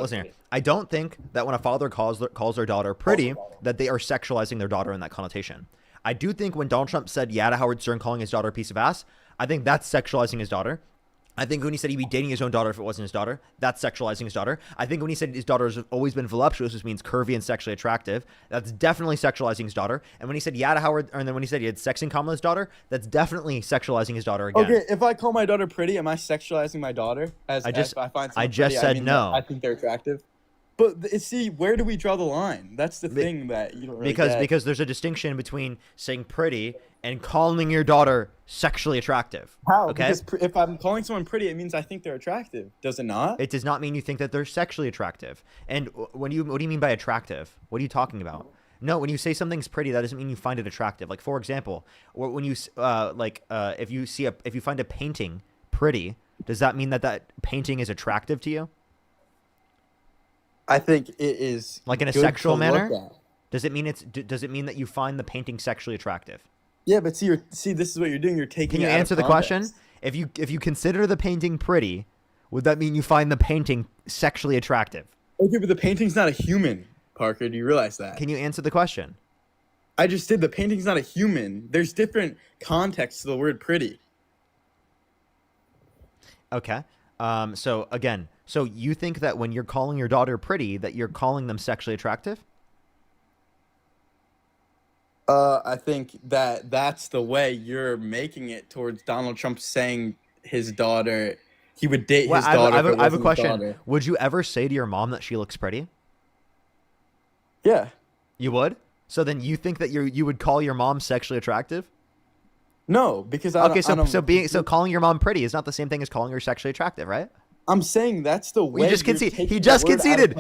here. I don't think that when a father calls their daughter pretty, that they are sexualizing their daughter in that connotation. I do think when Donald Trump said yeah to Howard Stern calling his daughter a piece of ass, I think that's sexualizing his daughter. I think when he said he'd be dating his own daughter if it wasn't his daughter, that's sexualizing his daughter. I think when he said his daughter has always been voluptuous, which means curvy and sexually attractive, that's definitely sexualizing his daughter. And when he said yeah to Howard, and then when he said he had sex in common with his daughter, that's definitely sexualizing his daughter again. Okay, if I call my daughter pretty, am I sexualizing my daughter? I just said no. I think they're attractive. But see, where do we draw the line? That's the thing that you don't really get. Because there's a distinction between saying pretty and calling your daughter sexually attractive. How? Okay? Because if I'm calling someone pretty, it means I think they're attractive. Does it not? It does not mean you think that they're sexually attractive. And what do you mean by attractive? What are you talking about? No, when you say something's pretty, that doesn't mean you find it attractive. Like, for example, when you if you find a painting pretty, does that mean that painting is attractive to you? I think it is like in a sexual manner. Does it mean that you find the painting sexually attractive? Yeah, but see, this is what you're doing. You're taking. Can you answer the question? If you consider the painting pretty, would that mean you find the painting sexually attractive? Okay, but the painting's not a human, Parker. Do you realize that? Can you answer the question? I just did. The painting's not a human. There's different contexts to the word pretty. Okay. So you think that when you're calling your daughter pretty, that you're calling them sexually attractive? I think that's the way you're making it towards Donald Trump saying his daughter, he would date his daughter. I have a question. Would you ever say to your mom that she looks pretty? Yeah. You would? So then you think that you would call your mom sexually attractive? No, because so calling your mom pretty is not the same thing as calling her sexually attractive, right? I'm saying that's the way. He just conceded. He just conceded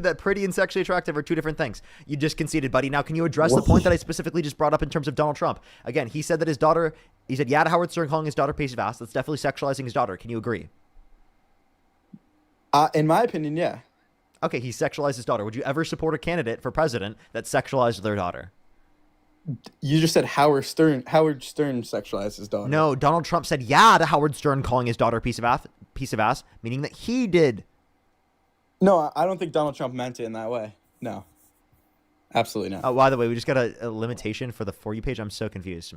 that pretty and sexually attractive are two different things. You just conceded, buddy. Now, can you address the point that I specifically just brought up in terms of Donald Trump? Again, he said that his daughter. He said yeah to Howard Stern calling his daughter a piece of ass. That's definitely sexualizing his daughter. Can you agree? In my opinion, yeah. Okay, he sexualized his daughter. Would you ever support a candidate for president that sexualized their daughter? You just said Howard Stern. Howard Stern sexualized his daughter. No, Donald Trump said yeah to Howard Stern calling his daughter a piece of ass, meaning that he did. No, I don't think Donald Trump meant it in that way. No, absolutely not. Oh, by the way, we just got a limitation for the For You page. I'm so confused.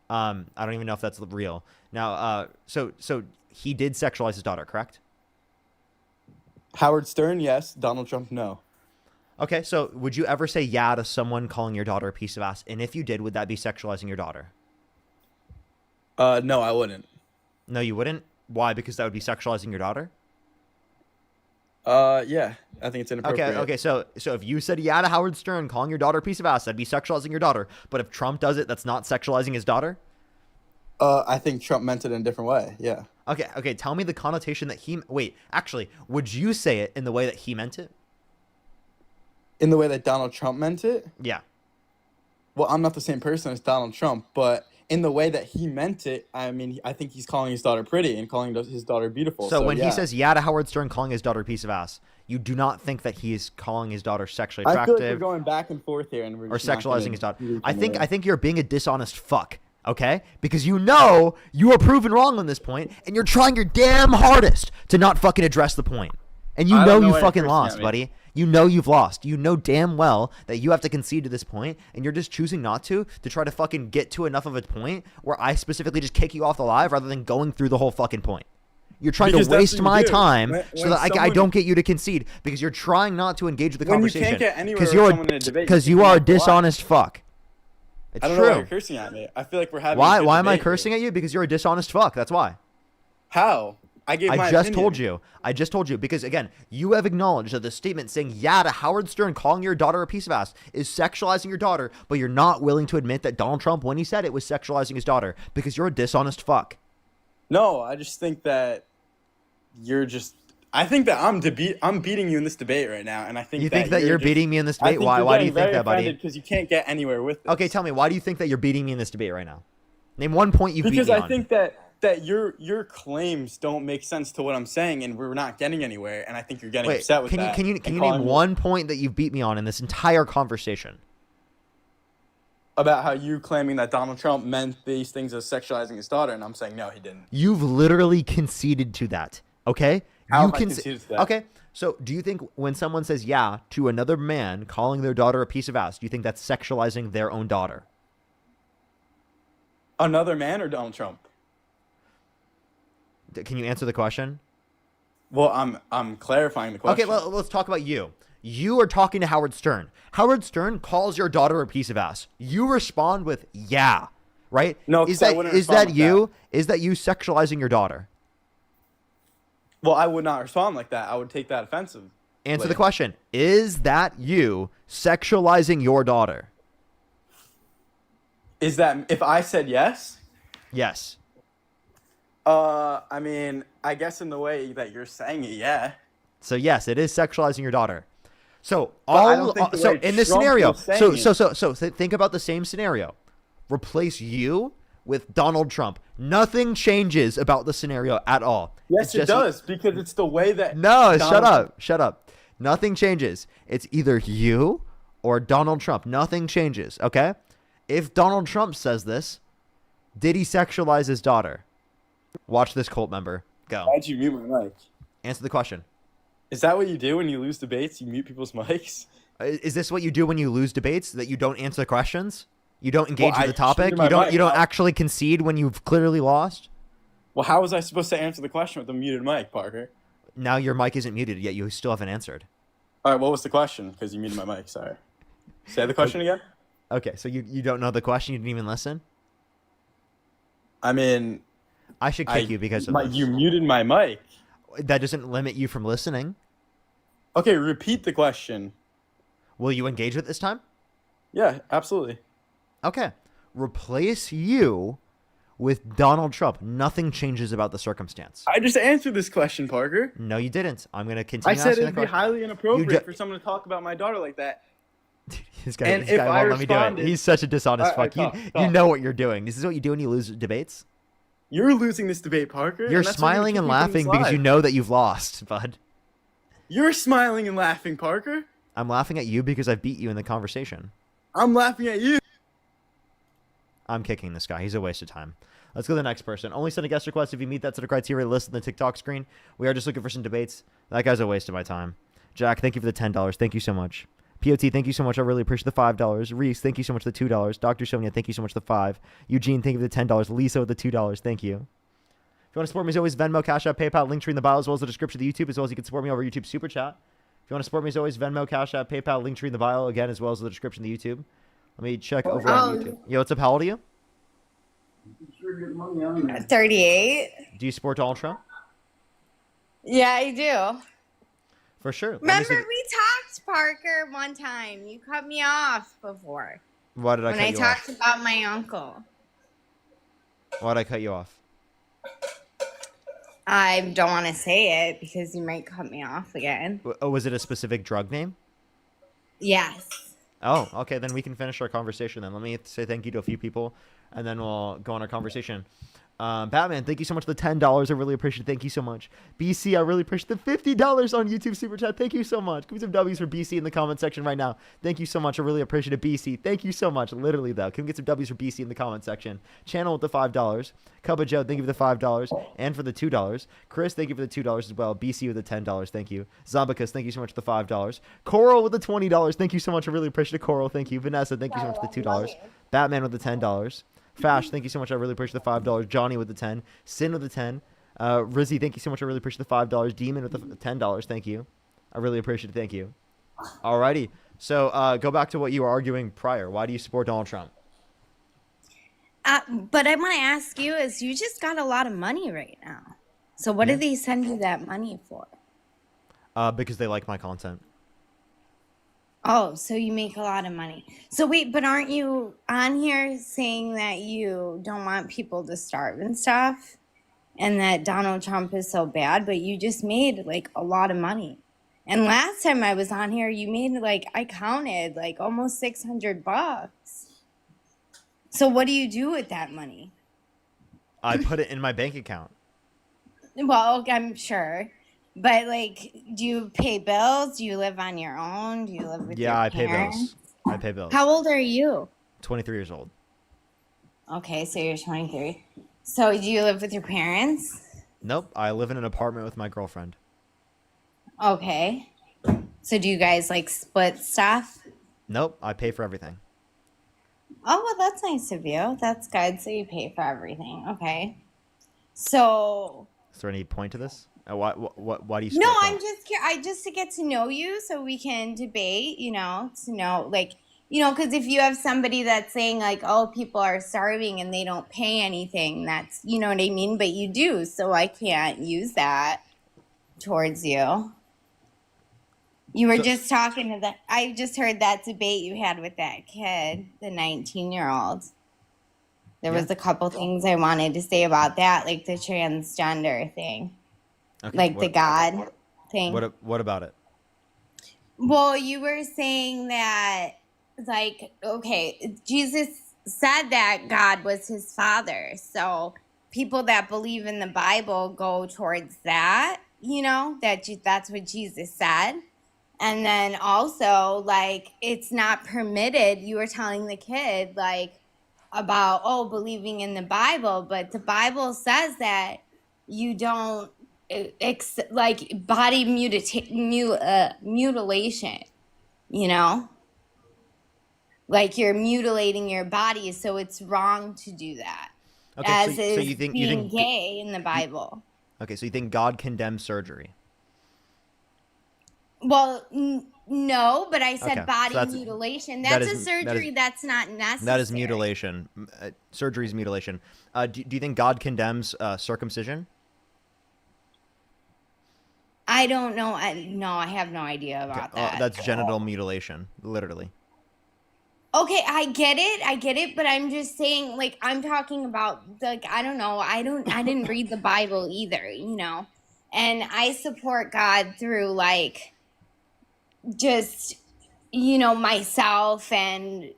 I don't even know if that's real. Now, so he did sexualize his daughter, correct? Howard Stern, yes. Donald Trump, no. Okay, so would you ever say yeah to someone calling your daughter a piece of ass? And if you did, would that be sexualizing your daughter? No, I wouldn't. No, you wouldn't? Why? Because that would be sexualizing your daughter? Yeah, I think it's inappropriate. Okay, so if you said yeah to Howard Stern calling your daughter a piece of ass, that'd be sexualizing your daughter. But if Trump does it, that's not sexualizing his daughter? I think Trump meant it in a different way, yeah. Okay, tell me the connotation that he... Wait, actually, would you say it in the way that he meant it? In the way that Donald Trump meant it? Yeah. Well, I'm not the same person as Donald Trump, but in the way that he meant it, I mean, I think he's calling his daughter pretty and calling his daughter beautiful. So when yeah. he says yeah to Howard Stern calling his daughter a piece of ass, you do not think that he is calling his daughter sexually I attractive? feel like we're going back and forth here, and we're or just not sexualizing his daughter. really I coming think you're being a dishonest fuck. Okay? Because you know you are proven wrong on this point, and you're trying your damn hardest to not fucking address the point. And you know you fucking lost, buddy. You know you've lost. You know damn well that you have to concede to this point, and you're just choosing not to try to fucking get to enough of a point where I specifically just kick you off the live rather than going through the whole fucking point. You're trying to waste my time so that I don't get you to concede because you're trying not to engage with the conversation. You can't get anywhere with someone in a debate. Because you are a dishonest fuck. It's I don't true. know why you're cursing at me. I feel like we're having Why a good am I debate cursing here. at you? Because you're a dishonest fuck. That's why. How? I just told you. I just told you because again, you have acknowledged that the statement saying yeah to Howard Stern calling your daughter a piece of ass is sexualizing your daughter, but you're not willing to admit that Donald Trump, when he said it, was sexualizing his daughter because you're a dishonest fuck. No, I just think that you're just. I think that I'm beating you in this debate right now, and I think you think that you're beating me in this debate. Why do you think that, buddy? Because you can't get anywhere with this. Okay, tell me, why do you think that you're beating me in this debate right now? Name one point you beat me on. Because I think that your claims don't make sense to what I'm saying, and we're not getting anywhere. And I think you're getting upset with that. Can you name one point that you've beat me on in this entire conversation? About how you claiming that Donald Trump meant these things as sexualizing his daughter, and I'm saying no, he didn't. You've literally conceded to that. Okay. How have I conceded to that? Okay. So do you think when someone says yeah to another man calling their daughter a piece of ass, do you think that's sexualizing their own daughter? Another man or Donald Trump? Can you answer the question? Well, I'm clarifying the question. Okay, well, let's talk about you. You are talking to Howard Stern. Howard Stern calls your daughter a piece of ass. You respond with yeah, right? No, is that you? Is that you sexualizing your daughter? Well, I would not respond like that. I would take that offensive. Answer the question. Is that you sexualizing your daughter? Is that if I said yes? Yes. I mean, I guess in the way that you're saying it, yeah. So yes, it is sexualizing your daughter. So in this scenario, think about the same scenario. Replace you with Donald Trump. Nothing changes about the scenario at all. Yes, it does, because it's the way that... No, shut up. Nothing changes. It's either you or Donald Trump. Nothing changes, okay? If Donald Trump says this, did he sexualize his daughter? Watch this, cult member. Go. Why'd you mute my mic? Answer the question. Is that what you do when you lose debates? You mute people's mics? Is this what you do when you lose debates? That you don't answer questions? You don't engage with the topic? You don't actually concede when you've clearly lost? Well, how was I supposed to answer the question with a muted mic, Parker? Now your mic isn't muted, yet you still haven't answered. All right, what was the question? Because you muted my mic, sorry. Say the question again? Okay, so you don't know the question? You didn't even listen? I mean... I should kick you because of this. You muted my mic. That doesn't limit you from listening. Okay, repeat the question. Will you engage with it this time? Yeah, absolutely. Okay. Replace you with Donald Trump. Nothing changes about the circumstance. I just answered this question, Parker. No, you didn't. I'm going to continue asking. I said it would be highly inappropriate for someone to talk about my daughter like that. This guy won't let me do it. He's such a dishonest fuck. You know what you're doing. This is what you do when you lose debates. You're losing this debate, Parker. You're smiling and laughing because you know that you've lost, bud. You're smiling and laughing, Parker. I'm laughing at you because I beat you in the conversation. I'm laughing at you. I'm kicking this guy. He's a waste of time. Let's go to the next person. Only send a guest request if you meet that set of criteria listed in the TikTok screen. We are just looking for some debates. That guy's a waste of my time. Jack, thank you for the $10. Thank you so much. POT, thank you so much. I really appreciate the $5. Reese, thank you so much for the $2. Dr. Sonia, thank you so much for the $5. Eugene, thank you for the $10. Lisa with the $2. Thank you. If you want to support me, as always, Venmo, Cash App, PayPal, link tree in the bio, as well as the description of the YouTube, as well as you can support me over YouTube Super Chat. If you want to support me, as always, Venmo, Cash App, PayPal, link tree in the bio, again, as well as the description of the YouTube. Let me check over on YouTube. Yo, what's up? How old are you? 38. Do you support Donald Trump? Yeah, I do. For sure. Remember, we talked, Parker, one time. You cut me off before. Why did I cut you off? When I talked about my uncle. Why did I cut you off? I don't want to say it because you might cut me off again. Oh, was it a specific drug name? Yes. Oh, okay. Then we can finish our conversation then. Let me say thank you to a few people, and then we'll go on our conversation. Batman, thank you so much for the $10. I really appreciate it. Thank you so much. BC, I really appreciate the $50 on YouTube Super Chat. Thank you so much. Give me some W's for BC in the comment section right now. Thank you so much. I really appreciate it, BC. Thank you so much. Literally, though. Can we get some W's for BC in the comment section? Channel with the $5. Cubba Joe, thank you for the $5 and for the $2. Chris, thank you for the $2 as well. BC with the $10. Thank you. Zombicus, thank you so much for the $5. Coral with the $20. Thank you so much. I really appreciate it, Coral. Thank you. Vanessa, thank you so much for the $2. Batman with the $10. Fash, thank you so much. I really appreciate the $5. Johnny with the 10. Sin with the 10. Rizzy, thank you so much. I really appreciate the $5. Demon with the $10. Thank you. I really appreciate it. Thank you. Alrighty. So go back to what you were arguing prior. Why do you support Donald Trump? But I want to ask you is you just got a lot of money right now. So what do they send you that money for? Because they like my content. Oh, so you make a lot of money. So wait, but aren't you on here saying that you don't want people to starve and stuff? And that Donald Trump is so bad, but you just made like a lot of money. And last time I was on here, you made like, I counted like almost $600. So what do you do with that money? I put it in my bank account. Well, I'm sure. But like, do you pay bills? Do you live on your own? Do you live with your parents? Yeah, I pay bills. I pay bills. How old are you? 23 years old. Okay, so you're 23. So do you live with your parents? Nope. I live in an apartment with my girlfriend. Okay. So do you guys like split stuff? Nope. I pay for everything. Oh, well, that's nice of you. That's good. So you pay for everything. Okay. So. Is there any point to this? Why do you? No, I'm just I just to get to know you so we can debate. You know, to know like because if you have somebody that's saying like, oh, people are starving and they don't pay anything, that's you know what I mean. But you do, so I can't use that towards you. You were just talking to that. I just heard that debate you had with that kid, the 19-year-old. There was a couple things I wanted to say about that, like the transgender thing. Okay, like the God thing. What about it? Well, you were saying that, like, okay, Jesus said that God was his father. So people that believe in the Bible go towards that, that's what Jesus said. And then also, like, it's not permitted. You were telling the kid, like, about, believing in the Bible. But the Bible says that you don't, like body mutilation, like you're mutilating your body, so it's wrong to do that. Okay, so you think gay in the Bible. Okay, so you think God condemns surgery? Well, no, but I said body mutilation. That's a surgery that's not necessary. That is mutilation. Surgery is mutilation. Do you think God condemns circumcision? I don't know. No, I have no idea about that. That's genital mutilation, literally. Okay, I get it, but I'm just saying, like, I'm talking about, like, I don't know. I didn't read the Bible either, and I support God through, like, just, myself and,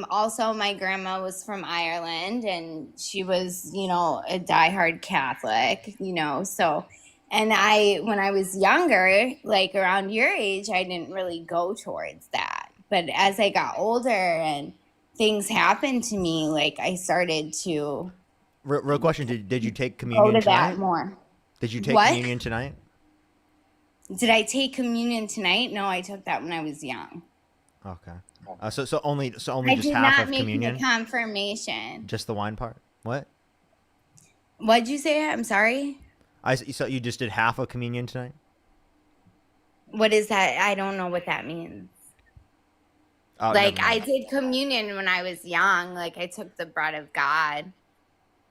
also my grandma was from Ireland and she was, a diehard Catholic, so And when I was younger, like around your age, I didn't really go towards that. But as I got older and things happened to me, like I started to Real question: Did you take go communion to that tonight? more. Did you take What? communion tonight? Did I take communion tonight? No, I took that when I was young. Okay. So only I just did half not of make communion. the confirmation. Just the wine part. What? What'd you say? I'm sorry. So you just did half of communion tonight? What is that? I don't know what that means. Oh, Like never I mind. did communion when I was young. Like I took the bread of God,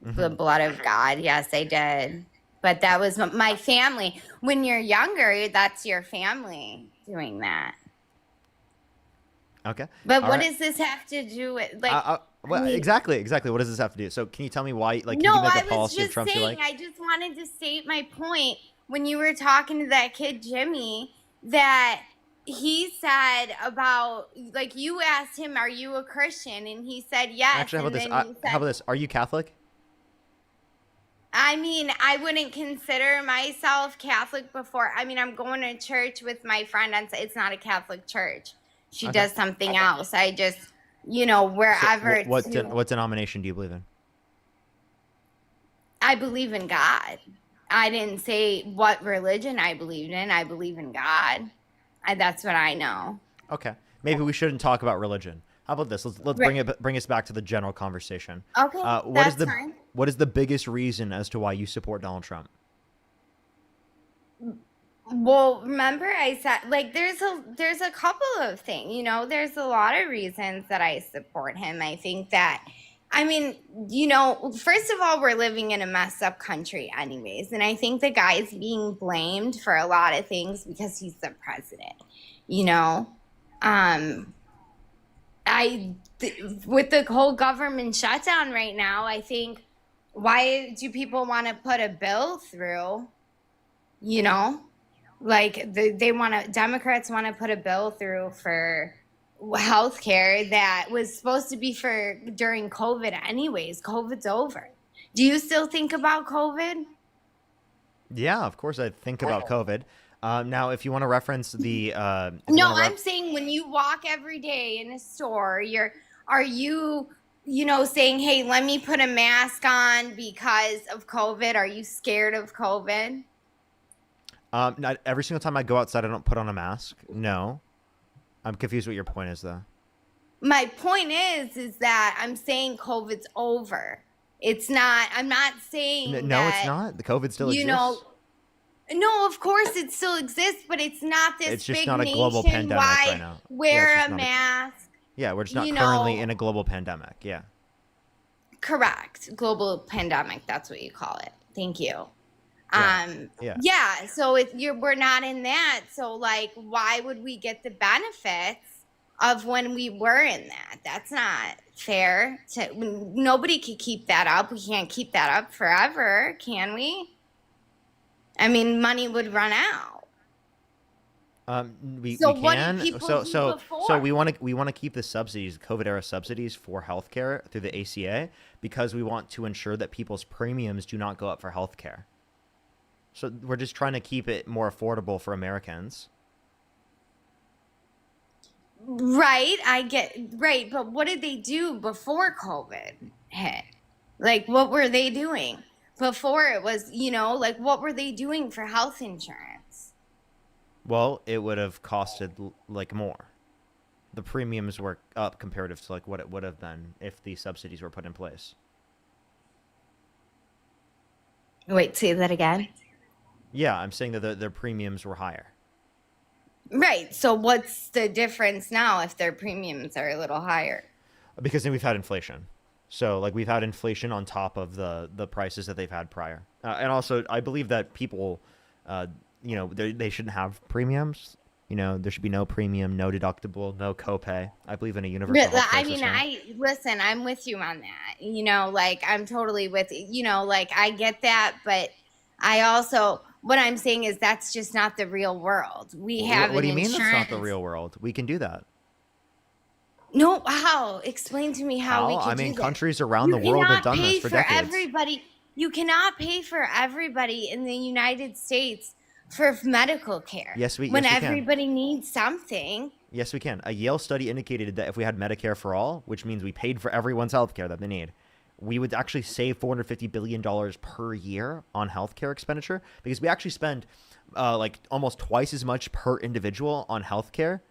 the Mhm. blood of God. Yes, I did. But that was my family. When you're younger, that's your family doing that. Okay. But All what right. does this have to do with like? Well, exactly. What does this have to do? So can you tell me why? Like, can No, you give me like I a was policy of just Trump's you saying, like? I just wanted to state my point when you were talking to that kid, Jimmy, that he said about, like, you asked him, are you a Christian? And he said yes. Actually, how And about this? then you How said, about this? Are you Catholic? I mean, I wouldn't consider myself Catholic before. I mean, I'm going to church with my friend, and it's not a Catholic church. She Okay. does something else. I just, wherever So it's what denomination do you believe in? I believe in God. I didn't say what religion I believed in. I believe in God. That's what I know. Okay. Maybe we shouldn't talk about religion. How about this? Let's bring us back to the general conversation. Okay, that's fine. What is the biggest reason as to why you support Donald Trump? Well, remember I said like there's a couple of things, there's a lot of reasons that I support him. I think that first of all, we're living in a messed up country anyways, and I think the guy is being blamed for a lot of things because he's the president. With the whole government shutdown right now, I think why do people want to put a bill through? Like Democrats want to put a bill through for healthcare that was supposed to be for during COVID anyways. COVID's over. Do you still think about COVID? Yeah, of course I think about COVID. Now, if you want to reference the, No, I'm saying when you walk every day in a store, are you saying, hey, let me put a mask on because of COVID? Are you scared of COVID? Not every single time I go outside, I don't put on a mask. No, I'm confused what your point is, though. My point is that I'm saying COVID's over. It's not. I'm not saying No, it's not. The COVID still exists. No, of course it still exists, but it's not this It's just big not a global pandemic right nationwide now. wear a mask. Yeah, we're just not currently in a global pandemic. Yeah. Correct. Global pandemic. That's what you call it. Thank you. Yeah. So we're not in that. So like, why would we get the benefits of when we were in that? That's not fair. Nobody could keep that up. We can't keep that up forever, can we? I mean, money would run out. We So can. what did people do So before? we want to keep the subsidies, COVID era subsidies for healthcare through the ACA because we want to ensure that people's premiums do not go up for healthcare. So we're just trying to keep it more affordable for Americans. Right, right, but what did they do before COVID hit? Like, what were they doing before it was, like, what were they doing for health insurance? Well, it would have costed like more. The premiums were up comparative to like what it would have been if the subsidies were put in place. Wait, say that again. Yeah, I'm saying that their premiums were higher. Right. So what's the difference now if their premiums are a little higher? Because then we've had inflation. So like we've had inflation on top of the prices that they've had prior. And also I believe that people, they shouldn't have premiums. There should be no premium, no deductible, no copay. I believe in a universal healthcare system. Listen, I'm with you on that. Like I'm totally with like I get that, but I also what I'm saying is that's just not the real world. We have What do you mean insurance. that's not the real world? We can do that. No, how? Explain to me how we can I mean, do that. countries around the world have done this for decades. Everybody. You cannot pay for everybody in the United States for medical care. Yes, we when can. everybody needs something. Yes, we can. A Yale study indicated that if we had Medicare for all, which means we paid for everyone's health care that they need, we would actually save $450 billion per year on healthcare expenditure, because we actually spend like almost twice as much per individual on healthcare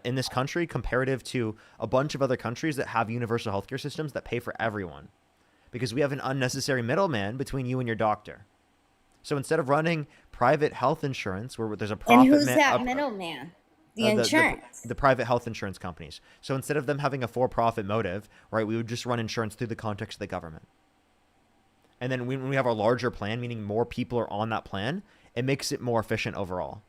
in this country comparative to a bunch of other countries that have universal healthcare systems that pay for everyone, because we have an unnecessary middleman between you and your doctor. So instead of running private health insurance where there's a profit... And who's that middleman? The insurance. The private health insurance companies. So instead of them having a for-profit motive, right, we would just run insurance through the context of the government. And then when we have a larger plan, meaning more people are on that plan, it makes it more efficient overall.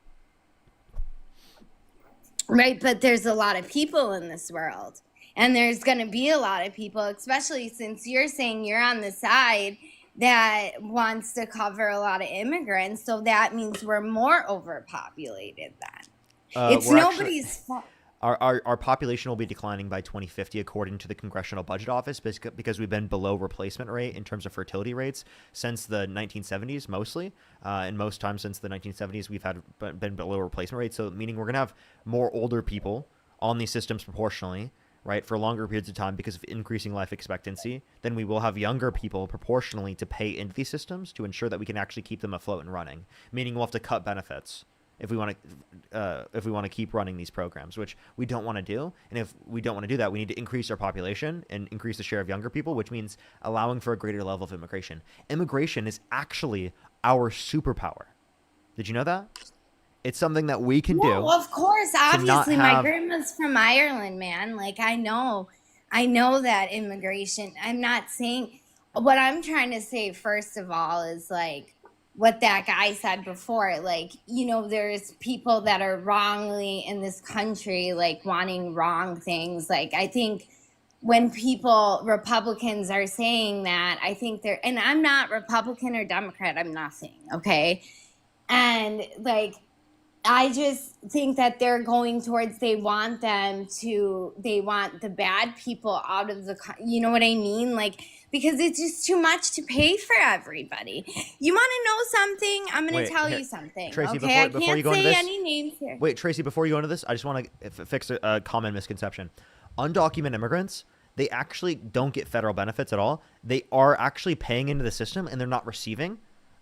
Right, but there's a lot of people in this world. And there's going to be a lot of people, especially since you're saying you're on the side that wants to cover a lot of immigrants. So that means we're more overpopulated then. It's nobody's fault. Our population will be declining by 2050, according to the Congressional Budget Office, because we've been below replacement rate in terms of fertility rates since the 1970s, mostly. And most times since the 1970s, we've been below replacement rate. So meaning we're going to have more older people on these systems proportionally, right, for longer periods of time because of increasing life expectancy. Then we will have younger people proportionally to pay into these systems to ensure that we can actually keep them afloat and running. Meaning we'll have to cut benefits if we want to keep running these programs, which we don't want to do. And if we don't want to do that, we need to increase our population and increase the share of younger people, which means allowing for a greater level of immigration. Immigration is actually our superpower. Did you know that? It's something that we can do. Well, of course, obviously, my grandma's from Ireland, man. Like, I know that immigration. I'm not saying, what I'm trying to say, first of all, is like what that guy said before. Like, you know, there's people that are wrongly in this country, like wanting wrong things. Like, I think when Republicans are saying that, I think and I'm not Republican or Democrat, I'm nothing, okay? And like, I just think that they're going towards, they want the bad people out of you know what I mean? Like, because it's just too much to pay for everybody. You want to know something? I'm going to tell you something. Tracy, okay, before I you go can't into say this, any names here. Wait, Tracy, before you go into this, I just want to fix a common misconception. Undocumented immigrants, they actually don't get federal benefits at all. They are actually paying into the system and they're not receiving.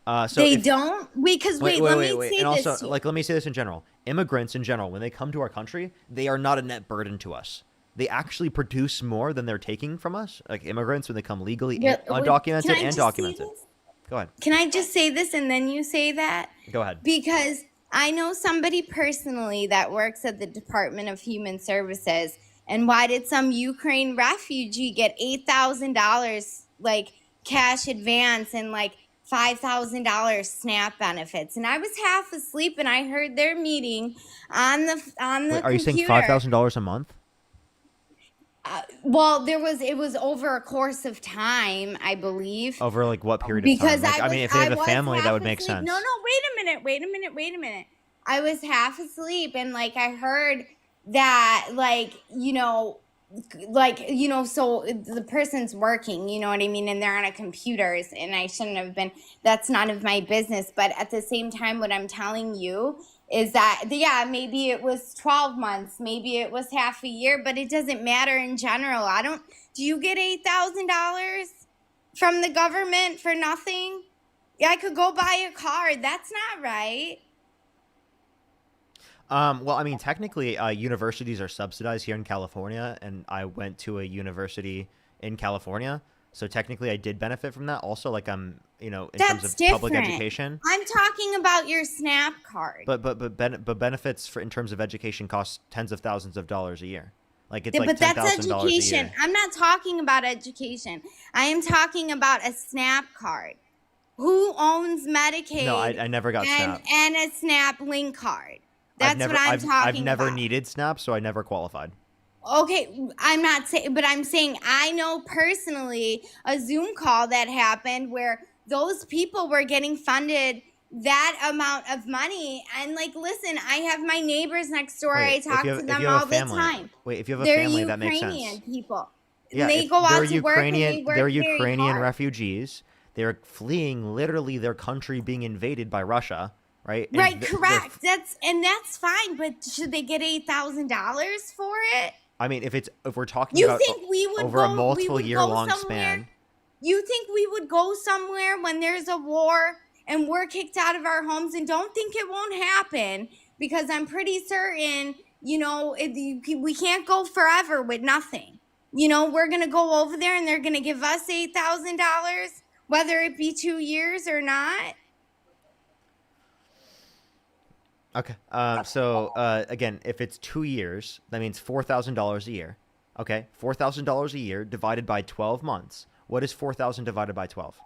So they don't? Because let me say and this. Also, like, let me say this in general. Immigrants in general, when they come to our country, they are not a net burden to us. They actually produce more than they're taking from us. Like immigrants, when they come legally, undocumented and documented. Go ahead. Can I just say this and then you say that? Go ahead. Because I know somebody personally that works at the Department of Human Services. And why did some Ukraine refugee get $8,000 like cash advance and like $5,000 SNAP benefits? And I was half asleep and I heard their meeting on the computer. Are you saying $5,000 a month? Well, it was over a course of time, I believe. Over like what period of time? Like, I mean, if they have a family, that would make sense. No, wait a minute. I was half asleep and like I heard that so the person's working, you know what I mean? And they're on a computers and I shouldn't have been, that's none of my business. But at the same time, what I'm telling you is that, yeah, maybe it was 12 months, maybe it was half a year, but it doesn't matter in general. Do you get $8,000 from the government for nothing? Yeah, I could go buy a car. That's not right. Well, I mean, technically, universities are subsidized here in California, and I went to a university in California, so technically, I did benefit from that. Also, like in terms of public education. I'm talking about your SNAP card. But benefits in terms of education cost tens of thousands of dollars a year. Like it's but like that's $10,000 education. a year. I'm not talking about education. I am talking about a SNAP card. Who owns Medicaid? No, I never got SNAP. And a SNAP link card. That's what I'm talking about. I've never needed SNAP, so I never qualified. Okay, I'm not saying, but I'm saying I know personally a Zoom call that happened where those people were getting funded that amount of money. And like, listen, I have my neighbors next door. I talk to them all the time. Wait, if you have a family, that makes sense. They're Ukrainian people. Yeah, they go out to work and they work they're very Ukrainian hard. refugees. They're fleeing literally their country being invaded by Russia, right? And Right, correct. That's fine, but should they get $8,000 for it? I mean, if we're talking You about think we would over a go? We multiple would year go long somewhere? span. You think we would go somewhere when there's a war and we're kicked out of our homes? And don't think it won't happen, because I'm pretty certain, you know, we can't go forever with nothing. You know, we're going to go over there and they're going to give us $8,000, whether it be 2 years or not. Okay. So again, if it's 2 years, that means $4,000 a year. Okay, $4,000 a year divided by 12 months. What is 4,000 divided by 12?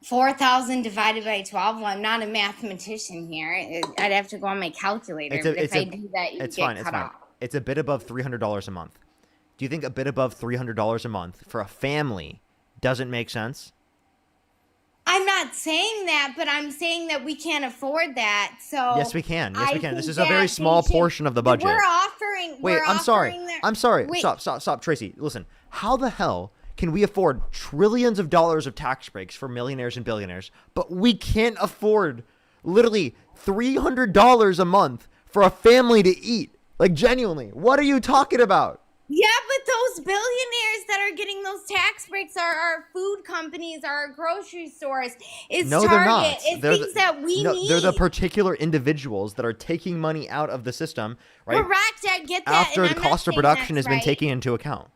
4,000 divided by 12. Well, I'm not a mathematician here. I'd have to go on my calculator. But if I do that, you get cut off. It's a bit above $300 a month. Do you think a bit above $300 a month for a family doesn't make sense? I'm not saying that, but I'm saying that we can't afford that. So Yes, we can. Yes, we can. This think is a very that small they should- portion of the budget. We're offering. Wait, we're I'm sorry. offering that- I'm sorry. Wait. Stop, Tracy. Listen, how the hell can we afford trillions of dollars of tax breaks for millionaires and billionaires, but we can't afford literally $300 a month for a family to eat? Like, genuinely, what are you talking about? Yeah, but those billionaires that are getting those tax breaks are our food companies, our grocery stores. It's No, Target. they're not. It's They're things that we need. They're the particular individuals that are taking money out of the system, right? Correct. I get that. After and the I'm not cost of saying production that's has been right. taken into account.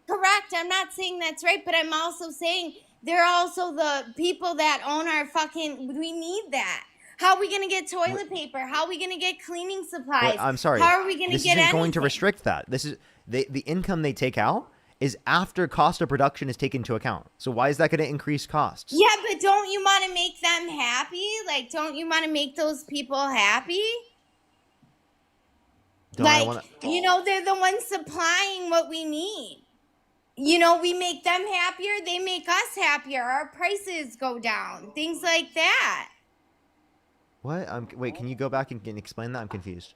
Correct. I'm not saying that's right, but I'm also saying they're also the people that own our fucking. We need that. How are we gonna get toilet paper? How are we gonna get cleaning supplies? Wait, I'm sorry. How are we gonna this get isn't anything? going to restrict that. This is the income they take out is after cost of production is taken into account. So why is that going to increase costs? Yeah, but don't you want to make them happy? Like, don't you want to make those people happy? Don't I Like, wanna... you know, they're the ones supplying what we need. You know, we make them happier, they make us happier. Our prices go down, things like that. What? Wait, can you go back and explain that? I'm confused.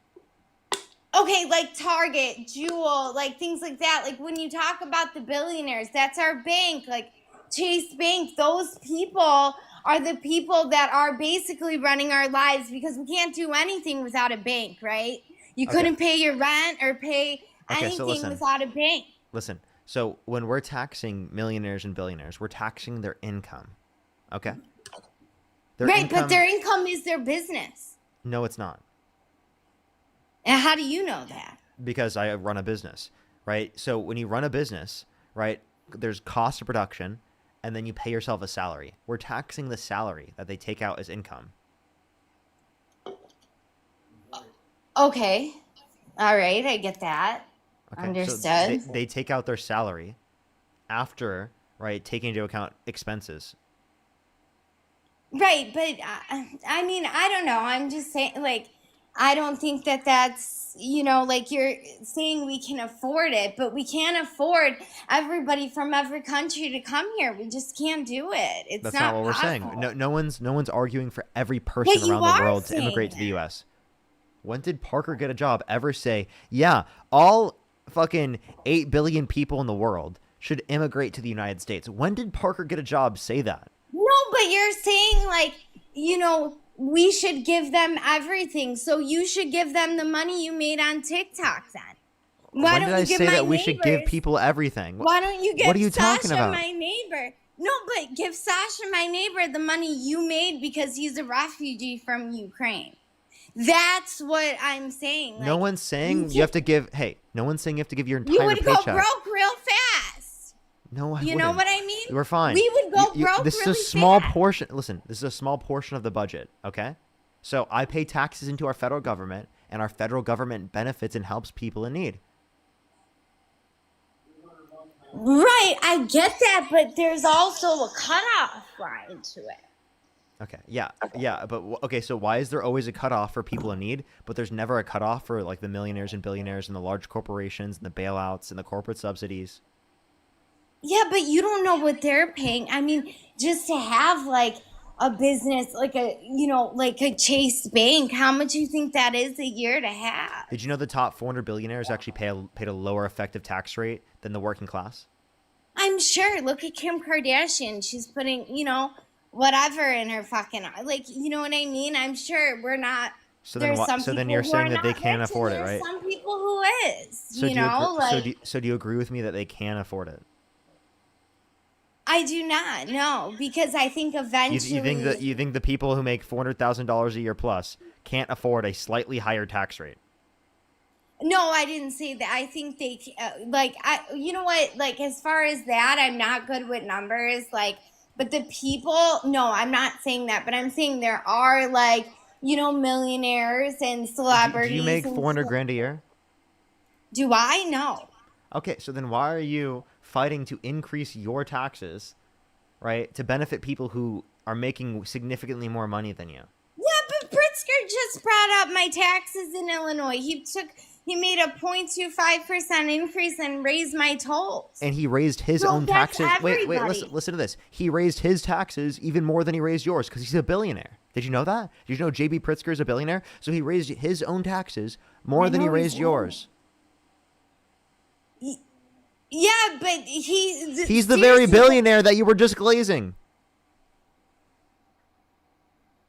Okay, like Target, Jewel, like things like that. Like when you talk about the billionaires, that's our bank, like Chase Bank. Those people are the people that are basically running our lives, because we can't do anything without a bank, right? You couldn't pay your rent or pay anything without a bank. Listen, so when we're taxing millionaires and billionaires, we're taxing their income, okay? But their income is their business. No, it's not. And how do you know that? Because I run a business, right? So when you run a business, right, there's cost of production, and then you pay yourself a salary. We're taxing the salary that they take out as income. Okay. All right, I get that. Okay, Understood. So they take out their salary after, right, taking into account expenses. Right, but I mean, I don't know. I'm just saying, like, I don't think that that's, you know, like you're saying we can afford it, but we can't afford everybody from every country to come here. We just can't do it. It's That's not not what possible. we're saying. No one's arguing for every person you around the are world to saying immigrate to the U.S. When did Parker Get a Job ever say, yeah, all fucking 8 billion people in the world should immigrate to the United States? When did Parker Get a Job say that? No, but you're saying, like, you know, we should give them everything. So you should give them the money you made on TikTok then. Why When don't did I you give say my that we should give neighbors- people everything? Why don't you give What are you Sasha, talking about? my neighbor? No, but give Sasha, my neighbor, the money you made because he's a refugee from Ukraine. That's what I'm saying. No Like, one's saying you you have to give. Hey, no one's saying you have to give your You entire would go paycheck. broke real fast. No, I You wouldn't. know what I mean? We're fine. We would go broke This really is a small fast. portion. Listen, this is a small portion of the budget. Okay, so I pay taxes into our federal government, and our federal government benefits and helps people in need. Right, I get that, but there's also a cutoff line to it. Okay, yeah, but okay, so why is there always a cutoff for people in need, but there's never a cutoff for like the millionaires and billionaires and the large corporations and the bailouts and the corporate subsidies? Yeah, but you don't know what they're paying. I mean, just to have like a business, like a, you know, like a Chase Bank, how much do you think that is a year to have? Did you know the top 400 billionaires actually paid a lower effective tax rate than the working class? I I'm sure. Look at Kim Kardashian. She's putting, whatever in her fucking, like, you know what I mean? I'm sure we're not. So then There's what? some So then people you're who are saying that they not can't rich, afford and it, there's right? some people who is. So do you agree, Like, so do you agree with me that they can afford it? I do not. No, because I think eventually. You think the people who make $400,000 a year plus can't afford a slightly higher tax rate? No, I didn't say that. I think they you know what? Like, as far as that, I'm not good with numbers. Like, but the people, no, I'm not saying that. But I'm saying there are millionaires and celebrities. Do you make and 400 grand a year? Do I? No. Okay, so then why are you fighting to increase your taxes, right, to benefit people who are making significantly more money than you? Yeah, but Pritzker just brought up my taxes in Illinois. He made a 0.25% increase and raised my tolls. And he raised his own taxes. Wait, listen to this. He raised his taxes even more than he raised yours because he's a billionaire. Did you know that? Did you know J.B. Pritzker is a billionaire? So he raised his own taxes more than he raised yours. Yeah, but he's the very billionaire that you were just glazing.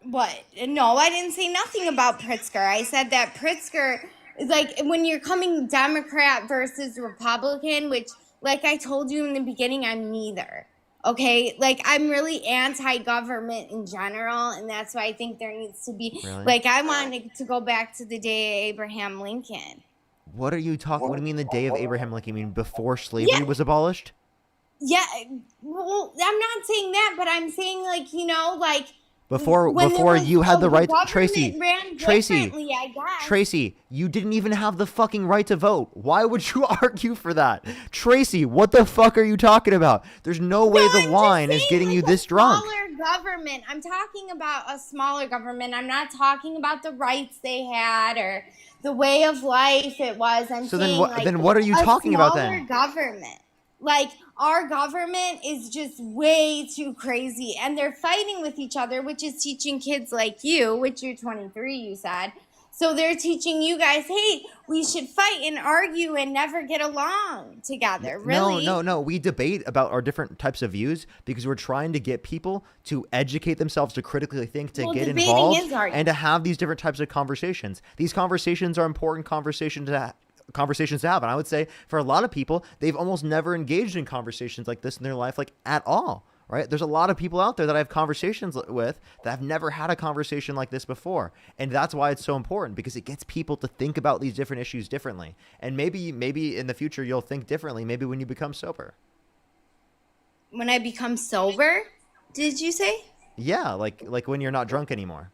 What? No, I didn't say nothing about Pritzker. I said that Pritzker, like, when you're coming Democrat versus Republican, which, like I told you in the beginning, I'm neither. Okay? Like, I'm really anti-government in general, and that's why I think there needs to be, like, I wanted to go back to the day of Abraham Lincoln. What are you talking? What do you mean the day of Abraham Lincoln? You mean before slavery was abolished? Yeah, well, I'm not saying that, but I'm saying, Before you had the right, Tracy, I guess. Tracy, you didn't even have the fucking right to vote. Why would you argue for that? Tracy, what the fuck are you talking about? There's no way the wine is getting you this drunk. Smaller government. I'm talking about a smaller government. I'm not talking about the rights they had or the way of life it was. Then what are you talking about then? Government. Like, our government is just way too crazy, and they're fighting with each other, which is teaching kids like you, which you're 23, you said. So they're teaching you guys, hey, we should fight and argue and never get along together. Really? No. We debate about our different types of views because we're trying to get people to educate themselves, to critically think, to get involved, and to have these different types of conversations. These conversations are important conversations to have. And I would say for a lot of people, they've almost never engaged in conversations like this in their life, like at all, right? There's a lot of people out there that I have conversations with that have never had a conversation like this before. And that's why it's so important, because it gets people to think about these different issues differently. And maybe in the future, you'll think differently, maybe when you become sober. When I become sober, did you say? Yeah, like when you're not drunk anymore.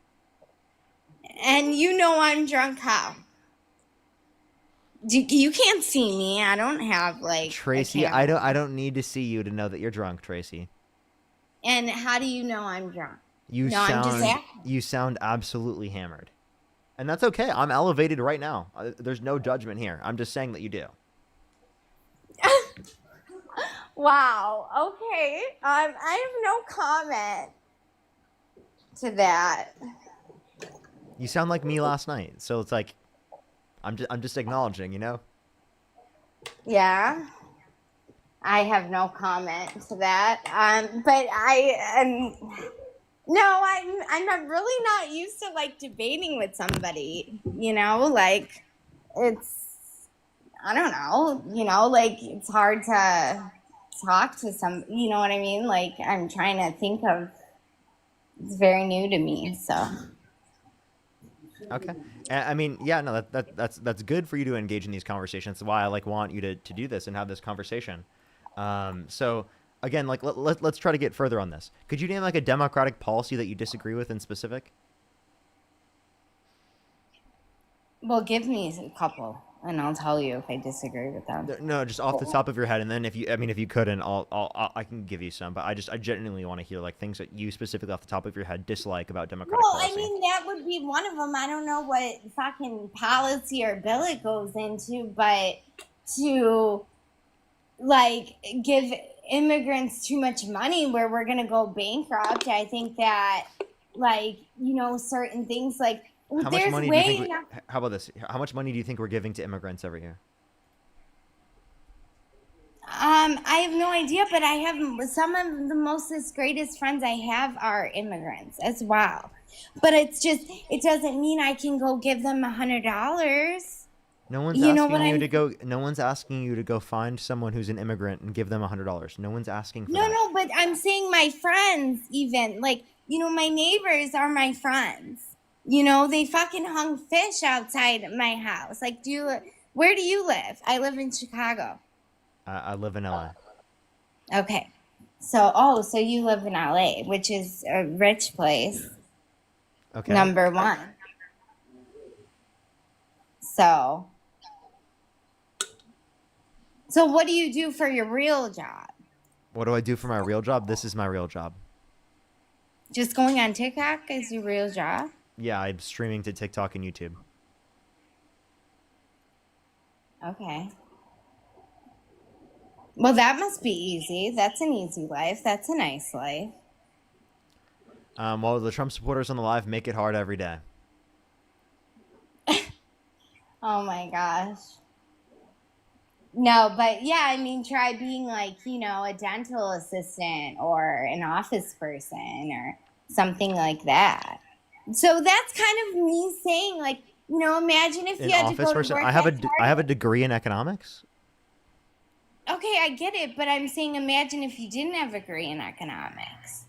And I'm drunk how? You can't see me. I don't have Tracy, I don't need to see you to know that you're drunk, Tracy. And how do you know I'm drunk? You sound absolutely hammered. And that's okay. I'm elevated right now. There's no judgment here. I'm just saying that you do. Wow. Okay. I have no comment to that. You sound like me last night. So it's like I'm just acknowledging, Yeah. I have no comment to that. But I'm not really not used to debating with somebody, I don't know, it's hard to talk to some, you know what I mean? I'm trying to think of, it's very new to me, so. Okay. I mean, yeah, no, that's good for you to engage in these conversations. That's why I want you to do this and have this conversation. So again, let's try to get further on this. Could you name a Democratic policy that you disagree with in specific? Well, give me a couple, and I'll tell you if I disagree with them. No, just off the top of your head, and then if you couldn't, I can give you some. But I genuinely want to hear things that you specifically off the top of your head dislike about Democratic policy. I mean, that would be one of them. I don't know what fucking policy or bill it goes into, but to give immigrants too much money where we're gonna go bankrupt. I think that certain things How much money do you think? How about this? How much money do you think we're giving to immigrants every year? I have no idea, but I have some of the greatest friends I have are immigrants as well. But it's just, it doesn't mean I can go give them $100. No one's You know what asking you I'm to go. No one's asking you to go find someone who's an immigrant and give them $100. No one's asking for No, that. no, but I'm saying my friends, even like, my neighbors are my friends. They fucking hung fish outside my house. Like, where do you live? I live in Chicago. I live in LA. Okay. So you live in LA, which is a rich place. Okay. Number one. So what do you do for your real job? What do I do for my real job? This is my real job. Just going on TikTok is your real job? Yeah, I'm streaming to TikTok and YouTube. Okay. Well, that must be easy. That's an easy life. That's a nice life. Well, the Trump supporters on the live make it hard every day. Oh my gosh. No, but yeah, I mean, try being like, a dental assistant or an office person or something like that. So that's kind of me saying, like, imagine if An you had to office go person. to work I have at a Target. degree in economics. Okay, I get it, but I'm saying imagine if you didn't have a degree in economics.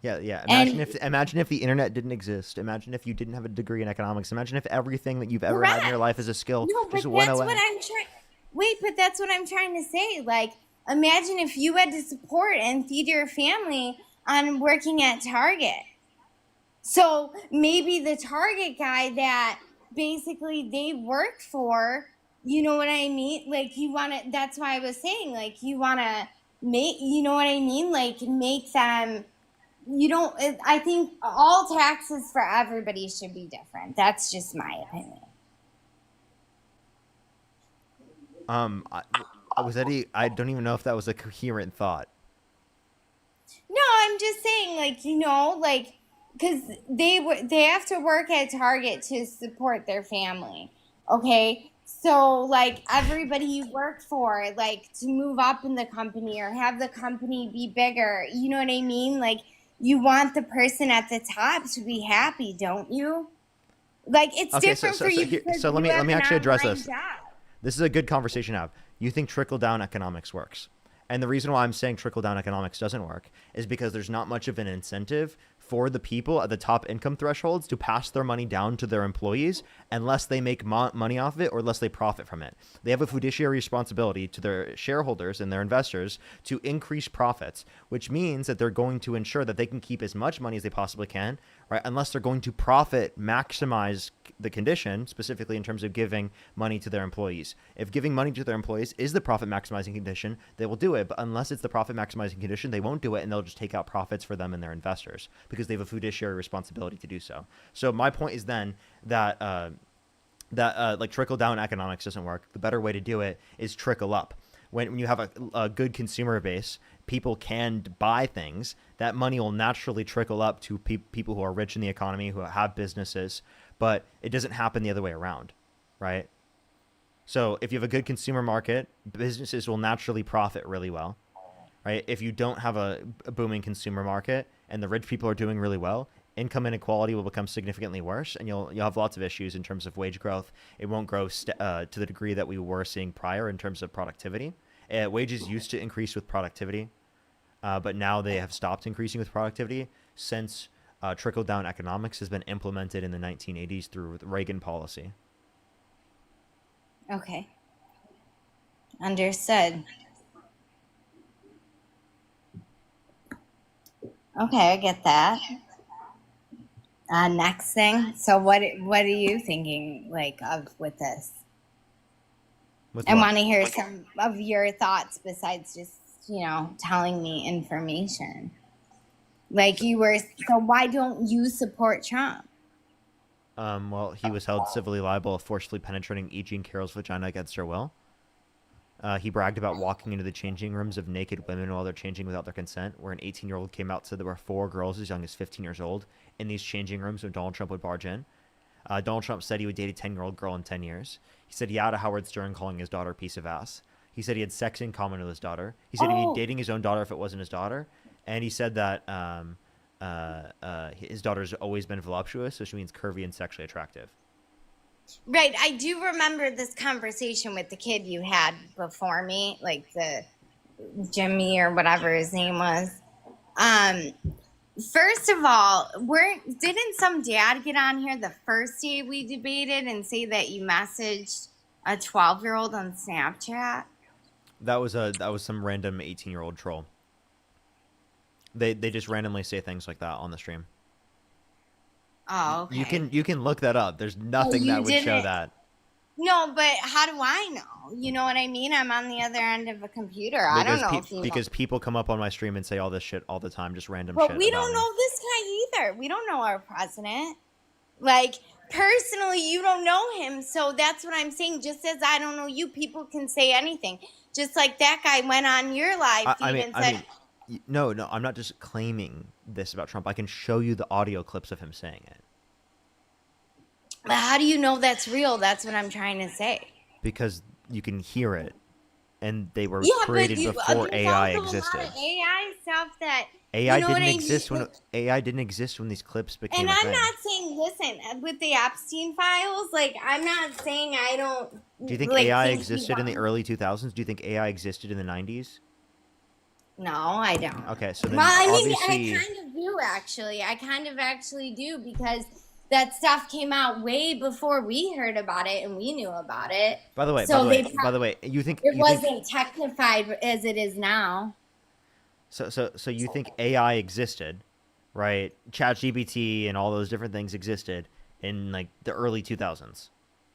Yeah. And Imagine if the internet didn't exist. Imagine if you didn't have a degree in economics. Imagine if everything that you've ever had in your life as a skill no, but just went that's away. what I'm trying. Wait, but that's what I'm trying to say. Like, imagine if you had to support and feed your family on working at Target. So maybe the Target guy that basically they work for, you know what I mean? Like, you want to, that's why I was saying, like, you want to make, you know what I mean? Like, make them, I think all taxes for everybody should be different. That's just my opinion. I don't even know if that was a coherent thought. No, I'm just saying, like, because they have to work at Target to support their family. Okay, so like everybody you work for, like to move up in the company or have the company be bigger. You know what I mean? Like, you want the person at the top to be happy, don't you? Like, it's Okay, different for you because so let you have me an actually address online this. job. This is a good conversation to have. You think trickle down economics works. And the reason why I'm saying trickle down economics doesn't work is because there's not much of an incentive for the people at the top income thresholds to pass their money down to their employees unless they make money off of it or unless they profit from it. They have a fiduciary responsibility to their shareholders and their investors to increase profits, which means that they're going to ensure that they can keep as much money as they possibly can, right? Unless they're going to profit maximize the condition, specifically in terms of giving money to their employees. If giving money to their employees is the profit maximizing condition, they will do it. But unless it's the profit maximizing condition, they won't do it, and they'll just take out profits for them and their investors because they have a fiduciary responsibility to do so. So my point is then that like trickle down economics doesn't work. The better way to do it is trickle up. When you have a good consumer base, people can buy things. That money will naturally trickle up to people who are rich in the economy, who have businesses, but it doesn't happen the other way around, right? So if you have a good consumer market, businesses will naturally profit really well, right? If you don't have a booming consumer market and the rich people are doing really well, income inequality will become significantly worse, and you'll have lots of issues in terms of wage growth. It won't grow to the degree that we were seeing prior in terms of productivity. Wages used to increase with productivity, but now they have stopped increasing with productivity since trickle-down economics has been implemented in the 1980s through Reagan policy. Okay. Understood. Okay, I get that. Next thing. So what are you thinking of with this? With I what? want to hear some of your thoughts besides just, telling me information. So why don't you support Trump? Well, he was held civilly liable of forcefully penetrating E. Jean Carroll's vagina against her will. He bragged about walking into the changing rooms of naked women while they're changing without their consent, where an 18-year-old came out said there were 4 girls as young as 15 years old in these changing rooms when Donald Trump would barge in. Donald Trump said he would date a 10-year-old girl in 10 years. He said yeah to Howard Stern calling his daughter a piece of ass. He said he had sex in common with his daughter. He said he'd be dating his own daughter if it wasn't his daughter. And he said that his daughter's always been voluptuous, so she means curvy and sexually attractive. Right. I do remember this conversation with the kid you had before me, like the Jimmy or whatever his name was. First of all, didn't some dad get on here the first day we debated and say that you messaged a 12-year-old on Snapchat? That was some random 18-year-old troll. They just randomly say things like that on the stream. Oh, okay. You can look that up. There's nothing that would show that. No, but how do I know? You know what I mean? I'm on the other end of a computer. I don't know if you because people come up on my stream and say all this shit all the time, just random But shit. we don't know this guy either. We don't know our president. Like, personally, you don't know him. So that's what I'm saying. Just as I don't know you, people can say anything. Just like that guy went on your live feed and said... No, I'm not just claiming this about Trump. I can show you the audio clips of him saying it. But how do you know that's real? That's what I'm trying to say. Because you can hear it, and they were Yeah, created but before AI there's also existed. a lot of AI stuff that AI you know didn't what I exist mean? when AI didn't exist when these clips became And a I'm thing. not saying, listen, with the Epstein files, like, I'm not saying I don't. Do you think like, AI think existed in the early 2000s? Do you think AI existed in the 90s? No, I don't. Okay, so then Well, I mean, obviously, I kind of do actually. I kind of actually do because that stuff came out way before we heard about it and we knew about it. by the way, you think it wasn't technified as it is now. So you think AI existed, right? ChatGPT and all those different things existed in like the early 2000s.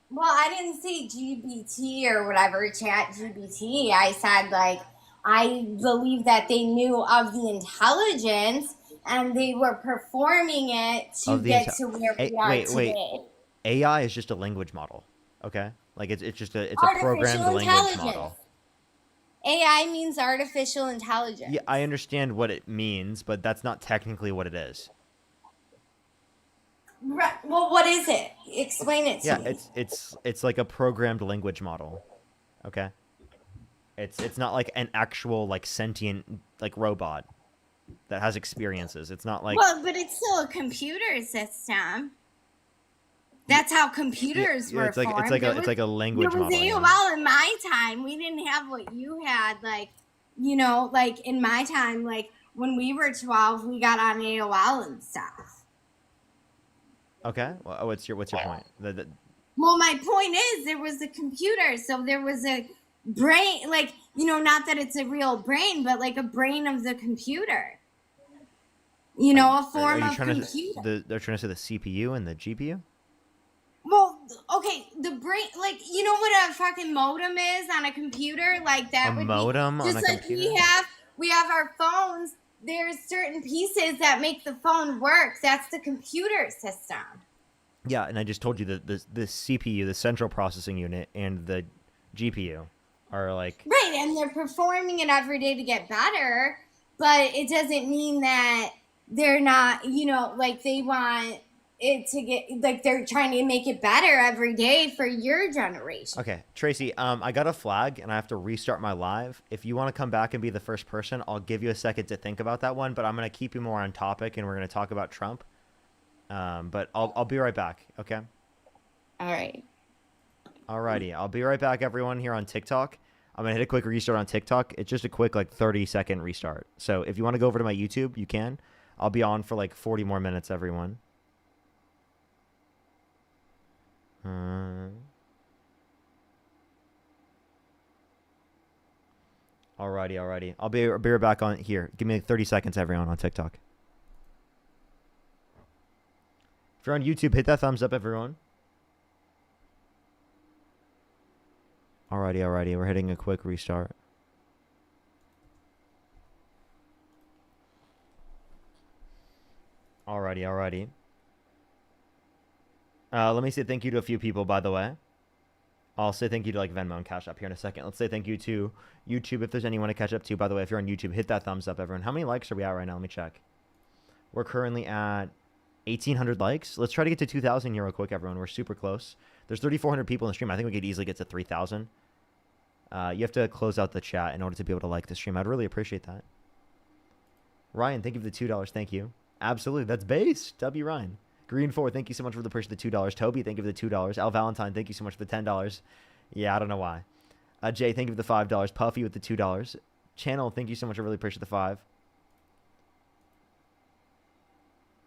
Well, I didn't say GBT or whatever, Chat GBT. I said, like, I believe that they knew of the intelligence and they were performing it to get to where we are today. AI is just a language model, okay? Like it's just a Artificial programmed language intelligence. model. AI means artificial intelligence. Yeah, I understand what it means, but that's not technically what it is. Right. Well, what is it? Explain it to me. Yeah, it's like a programmed language model, okay? It's not like an actual like sentient like robot that has experiences. It's not like Well, but it's still a computer system. That's how computers were it's like formed. it's like a language there was model. AOL in my time. We didn't have what you had. Like, you know, like in my time, like when we were 12, we got on AOL and stuff. Okay. Well, what's your point? Well, my point is there was a computer, so there was a brain, like, you know, not that it's a real brain, but like a brain of the computer. You know, a form of computer. They're trying to say the CPU and the GPU? Well, okay, the brain, like, you know what a fucking modem is on a computer? Like that would modem be on just a like computer? we have our phones. There's certain pieces that make the phone work. That's the computer system. Yeah, and I just told you that the CPU, the central processing unit, and the GPU are like Right, and they're performing it every day to get better, but it doesn't mean that they're not, you know, like they want it to get, like they're trying to make it better every day for your generation. Okay, Tracy, I got a flag and I have to restart my live. If you want to come back and be the first person, I'll give you a second to think about that one, but I'm going to keep you more on topic and we're going to talk about Trump. But I'll be right back, okay? All right. Alrighty, I'll be right back, everyone, here on TikTok. I'm going to hit a quick restart on TikTok. It's just a quick, like, 30-second restart. So if you want to go over to my YouTube, you can. I'll be on for, like, 40 more minutes, everyone. Alrighty. I'll be right back on here. Give me like 30 seconds, everyone, on TikTok. If you're on YouTube, hit that thumbs up, everyone. Alrighty. We're hitting a quick restart. Alrighty. Let me say thank you to a few people, by the way. I'll say thank you to like Venmo and Cash App here in a second. Let's say thank you to YouTube if there's anyone to catch up to. By the way, if you're on YouTube, hit that thumbs up, everyone. How many likes are we at right now? Let me check. We're currently at 1,800 likes. Let's try to get to 2,000 here real quick, everyone. We're super close. There's 3,400 people in the stream. I think we could easily get to 3,000. You have to close out the chat in order to be able to like the stream. I'd really appreciate that. Ryan, thank you for the $2. Thank you. Absolutely. That's base. W. Ryan. Green 4, thank you so much for the push of the $2. Toby, thank you for the $2. Al Valentine, thank you so much for the $10. Yeah, I don't know why. Jay, thank you for the $5. Puffy with the $2. Channel, thank you so much. I really appreciate the 5.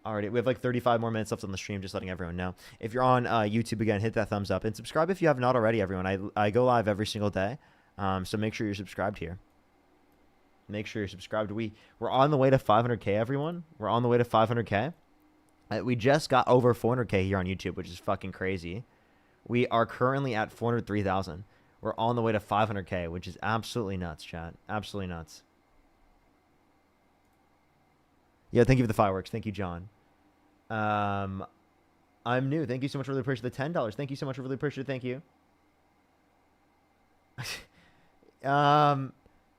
Alrighty, we have like 35 more minutes left on the stream, just letting everyone know. If you're on YouTube again, hit that thumbs up and subscribe if you have not already, everyone. I go live every single day, so make sure you're subscribed here. Make sure you're subscribed. We're on the way to 500K, everyone. We're on the way to 500K. We just got over 400K here on YouTube, which is fucking crazy. We are currently at 403,000. We're on the way to 500K, which is absolutely nuts, chat. Absolutely nuts. Yeah, thank you for the fireworks. Thank you, John. I'm new. Thank you so much for the appreciate the $10. Thank you so much for really appreciate it. Thank you.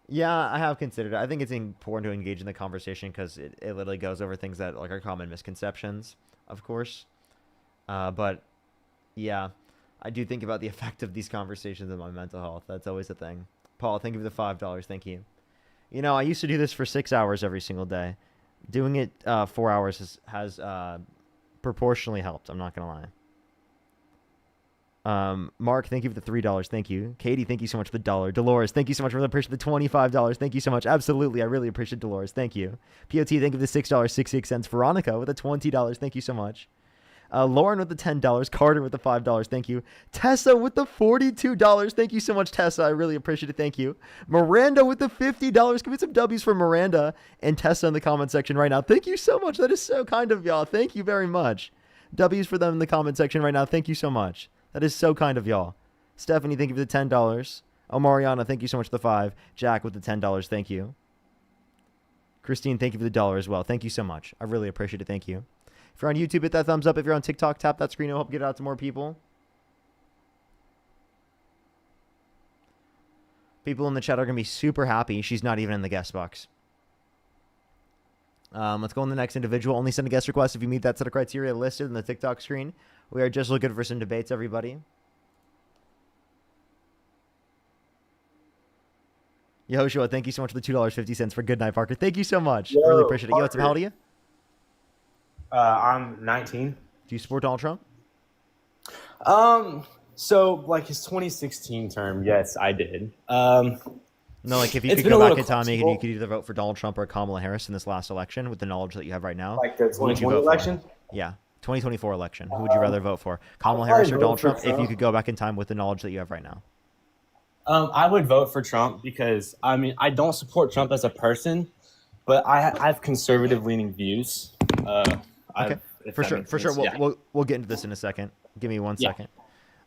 Yeah, I have considered it. I think it's important to engage in the conversation because it literally goes over things that like are common misconceptions, of course. But yeah, I do think about the effect of these conversations on my mental health. That's always a thing. Paul, thank you for the $5. Thank you. You know, I used to do this for 6 hours every single day. Doing it 4 hours has proportionally helped. I'm not gonna lie. Mark, thank you for the $3. Thank you. Katie, thank you so much for the $1. Dolores, thank you so much for the appreciate the $25. Thank you so much. Absolutely, I really appreciate Dolores. Thank you. POT, thank you for the $6.68. Veronica with the $20. Thank you so much. Lauren with the $10. Carter with the $5. Thank you. Tessa with the $42. Thank you so much, Tessa. I really appreciate it. Thank you. Miranda with the $50. Give me some W's for Miranda and Tessa in the comment section right now. Thank you so much. That is so kind of y'all. Thank you very much. W's for them in the comment section right now. Thank you so much. That is so kind of y'all. Stephanie, thank you for the $10. Oh, Mariana, thank you so much for the 5. Jack with the $10. Thank you. Christine, thank you for the $1 as well. Thank you so much. I really appreciate it. Thank you. If you're on YouTube, hit that thumbs up. If you're on TikTok, tap that screen. It'll help get it out to more people. People in the chat are going to be super happy she's not even in the guest box. Let's go on the next individual. Only send a guest request if you meet that set of criteria listed in the TikTok screen. We are just looking for some debates, everybody. Yehoshua, thank you so much for the $2.50 for Good Night, Parker. Thank you so much. Yo, really appreciate it. Yo, Parker. how old are you? I'm 19. Do you support Donald Trump? So like his 2016 term, yes, I did. No, like if you It's could been go a back little in time and questionable. you could either vote for Donald Trump or Kamala Harris in this last election with the knowledge that you have right now. Like the who would you 2020 vote for? election? Yeah, 2024 election. Who would you rather vote for? Kamala I'd Harris or probably Donald vote for Trump if you Trump. could go back in time with the knowledge that you have right now? I would vote for Trump because I mean I don't support Trump as a person, but I have conservative leaning views. Okay, for sure, for sure. Yeah. We'll get into this in a second. Give me one Yeah. second.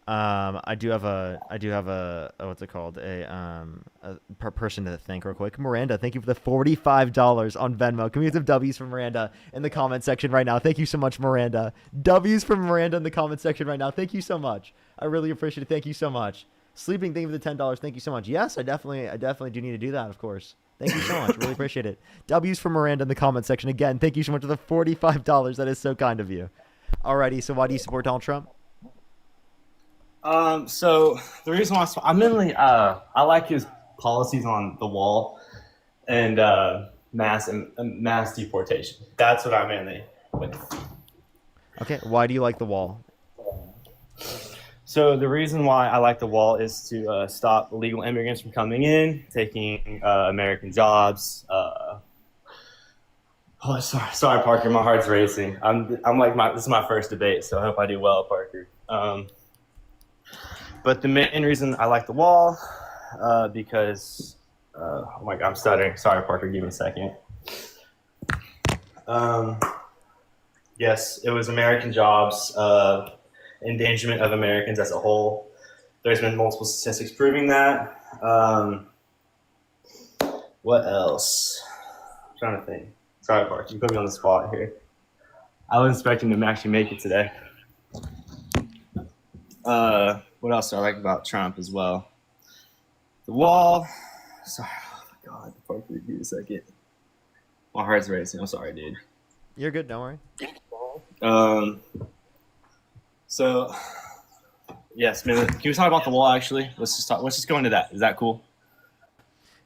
I do have a what's it called? A person to thank real quick. Miranda, thank you for the $45 on Venmo. Can we get some W's from Miranda in the comment section right now? Thank you so much, Miranda. W's from Miranda in the comment section right now. Thank you so much. I really appreciate it. Thank you so much. Sleeping, thank you for the $10. Thank you so much. Yes, I definitely do need to do that, of course. Thank you so much. Really appreciate it. W's from Miranda in the comment section. Again, thank you so much for the $45. That is so kind of you. Alrighty, so why do you support Donald Trump? So the reason why I'm mainly I like his policies on the wall and mass deportation. That's what I mainly would. Okay, why do you like the wall? So the reason why I like the wall is to stop illegal immigrants from coming in, taking American jobs. Oh, sorry, Parker. My heart's racing. I'm like this is my first debate, so I hope I do well, Parker. But the main reason I like the wall, because oh my God, I'm stuttering. Sorry, Parker. Give me a second. Yes, it was American jobs. Endangerment of Americans as a whole. There's been multiple statistics proving that. What else? I'm trying to think. Sorry, Park. You put me on the spot here. I was expecting to actually make it today. What else do I like about Trump as well? The wall. Sorry. Oh my God. Park, give me a second. My heart's racing. I'm sorry, dude. You're good. Don't worry. So Yes, man. Can we talk about the wall? Actually, let's just go into that. Is that cool?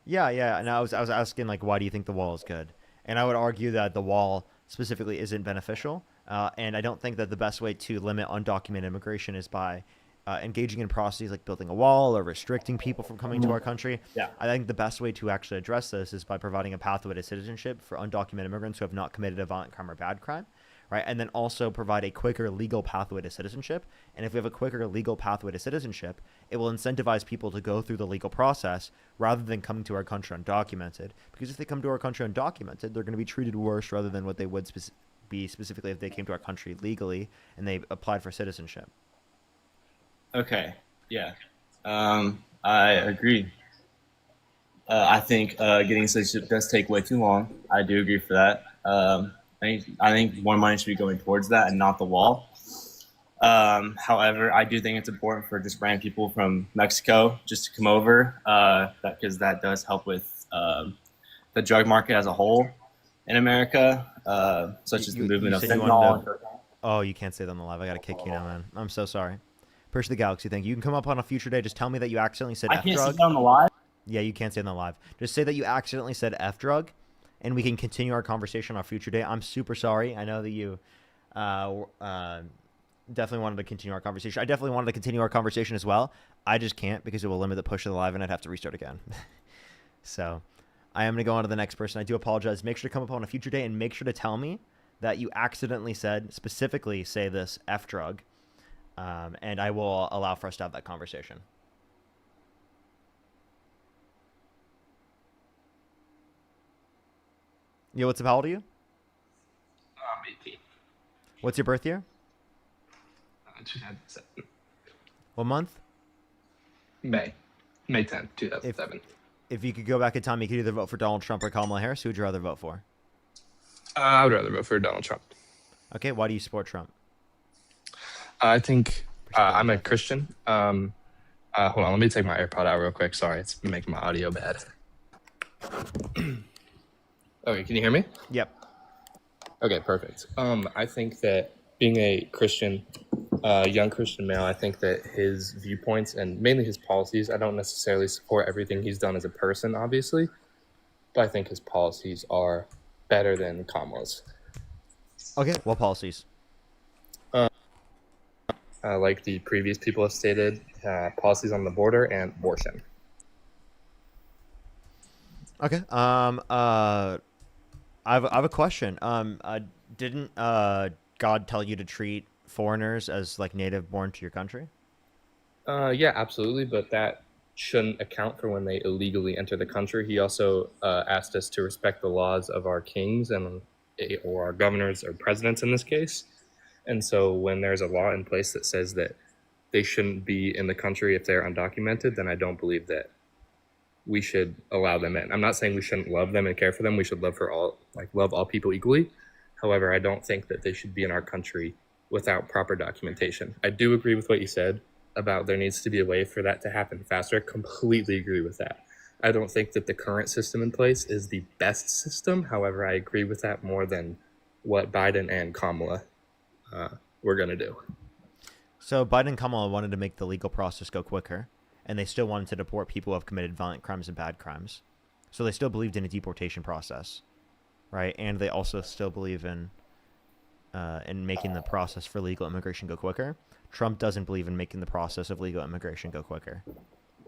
Yeah, yeah. And I was asking like, why do you think the wall is good? And I would argue that the wall specifically isn't beneficial. And I don't think that the best way to limit undocumented immigration is by engaging in processes like building a wall or restricting people from coming to our country. Yeah. I think the best way to actually address this is by providing a pathway to citizenship for undocumented immigrants who have not committed a violent crime or bad crime. Right, and then also provide a quicker legal pathway to citizenship. And if we have a quicker legal pathway to citizenship, it will incentivize people to go through the legal process rather than coming to our country undocumented. Because if they come to our country undocumented, they're going to be treated worse rather than what they would be specifically if they came to our country legally and they applied for citizenship. Okay. Yeah. I agree. I think getting citizenship does take way too long. I do agree for that. I think more money should be going towards that and not the wall. However, I do think it's important for just random people from Mexico just to come over, because that does help with the drug market as a whole in America, such as the movement of fentanyl. Oh, you can't say that on the live. I got to kick you now, man. I'm so sorry. Push the Galaxy, thank you. You can come up on a future day. Just tell me that you accidentally said F drug. I can't say that on the live? Yeah, you can't say that on the live. Just say that you accidentally said F drug, and we can continue our conversation on a future day. I'm super sorry. I know that you definitely wanted to continue our conversation. I definitely wanted to continue our conversation as well. I just can't because it will limit the push of the live, and I'd have to restart again. So I am going to go on to the next person. I do apologize. Make sure to come up on a future day, and make sure to tell me that you accidentally said, specifically say this F drug, and I will allow for us to have that conversation. Yo, what's up? How old are you? I'm 18. What's your birth year? 2007. What month? May 10th, 2007. If you could go back in time, you could either vote for Donald Trump or Kamala Harris. Who would you rather vote for? I would rather vote for Donald Trump. Okay, why do you support Trump? I think I'm a Christian. Hold on, let me take my AirPod out real quick. Sorry, it's making my audio bad. Okay, can you hear me? Yep. Okay, perfect. I think that being a Christian, young Christian male, I think that his viewpoints and mainly his policies, I don't necessarily support everything he's done as a person, obviously, but I think his policies are better than Kamala's. Okay, what policies? Like the previous people have stated, policies on the border and abortion. Okay. I have a question. Didn't God tell you to treat foreigners as like native born to your country? Yeah, absolutely, but that shouldn't account for when they illegally enter the country. He also asked us to respect the laws of our kings or our governors or presidents in this case. And so when there's a law in place that says that they shouldn't be in the country if they're undocumented, then I don't believe that we should allow them in. I'm not saying we shouldn't love them and care for them. We should love all people equally. However, I don't think that they should be in our country without proper documentation. I do agree with what you said about there needs to be a way for that to happen faster. Completely agree with that. I don't think that the current system in place is the best system. However, I agree with that more than what Biden and Kamala were going to do. So Biden and Kamala wanted to make the legal process go quicker, and they still wanted to deport people who have committed violent crimes and bad crimes. So they still believed in a deportation process, right? And they also still believe in making the process for legal immigration go quicker. Trump doesn't believe in making the process of legal immigration go quicker.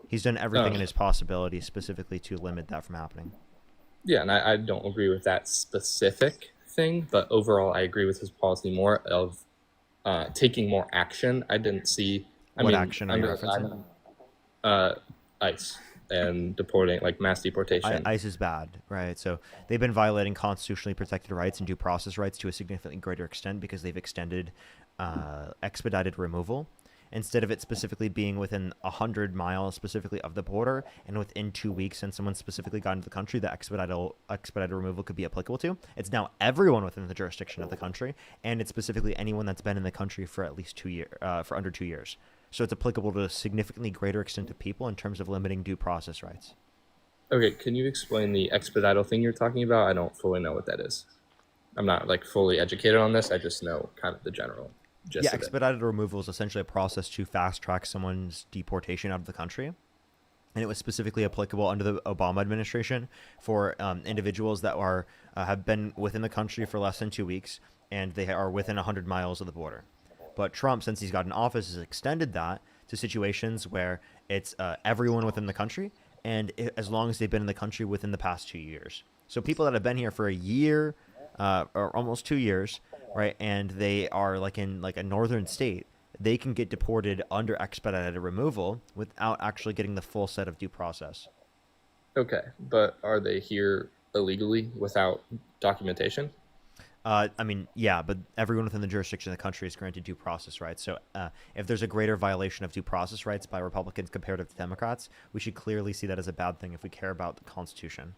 He's done everything in his possibility specifically to limit that from happening. Yeah, and I don't agree with that specific thing, but overall I agree with his policy more of taking more action. I didn't see... What action are you referencing? ICE and deporting, like mass deportation. ICE is bad, right? So they've been violating constitutionally protected rights and due process rights to a significantly greater extent because they've extended expedited removal. Instead of it specifically being within 100 miles specifically of the border and within 2 weeks since someone specifically got into the country that expedited removal could be applicable to, it's now everyone within the jurisdiction of the country, and it's specifically anyone that's been in the country for at least 2 years, for under 2 years. So it's applicable to a significantly greater extent of people in terms of limiting due process rights. Okay, can you explain the expedital thing you're talking about? I don't fully know what that is. I'm not fully educated on this. I just know kind of the general. gist Yeah, of it. expedited removal is essentially a process to fast track someone's deportation out of the country. And it was specifically applicable under the Obama administration for individuals that are have been within the country for less than 2 weeks, and they are within 100 miles of the border. But Trump, since he's got an office, has extended that to situations where it's everyone within the country, and as long as they've been in the country within the past 2 years. So people that have been here for a year or almost 2 years, right, and they are like in like a northern state, they can get deported under expedited removal without actually getting the full set of due process. Okay, but are they here illegally without documentation? I mean, yeah, but everyone within the jurisdiction of the country is granted due process rights. So if there's a greater violation of due process rights by Republicans compared to Democrats, we should clearly see that as a bad thing if we care about the Constitution.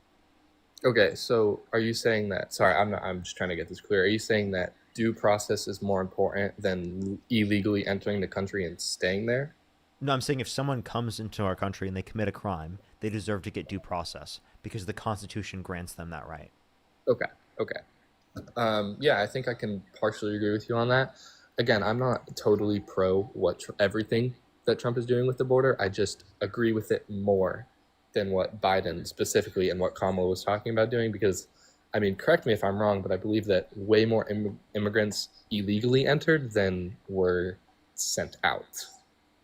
Okay, so are you saying that? Sorry, I'm just trying to get this clear. Are you saying that due process is more important than illegally entering the country and staying there? No, I'm saying if someone comes into our country and they commit a crime, they deserve to get due process because the Constitution grants them that right. Okay. Yeah, I think I can partially agree with you on that. Again, I'm not totally pro everything that Trump is doing with the border. I just agree with it more than what Biden specifically and what Kamala was talking about doing because, I mean, correct me if I'm wrong, but I believe that way more immigrants illegally entered than were sent out.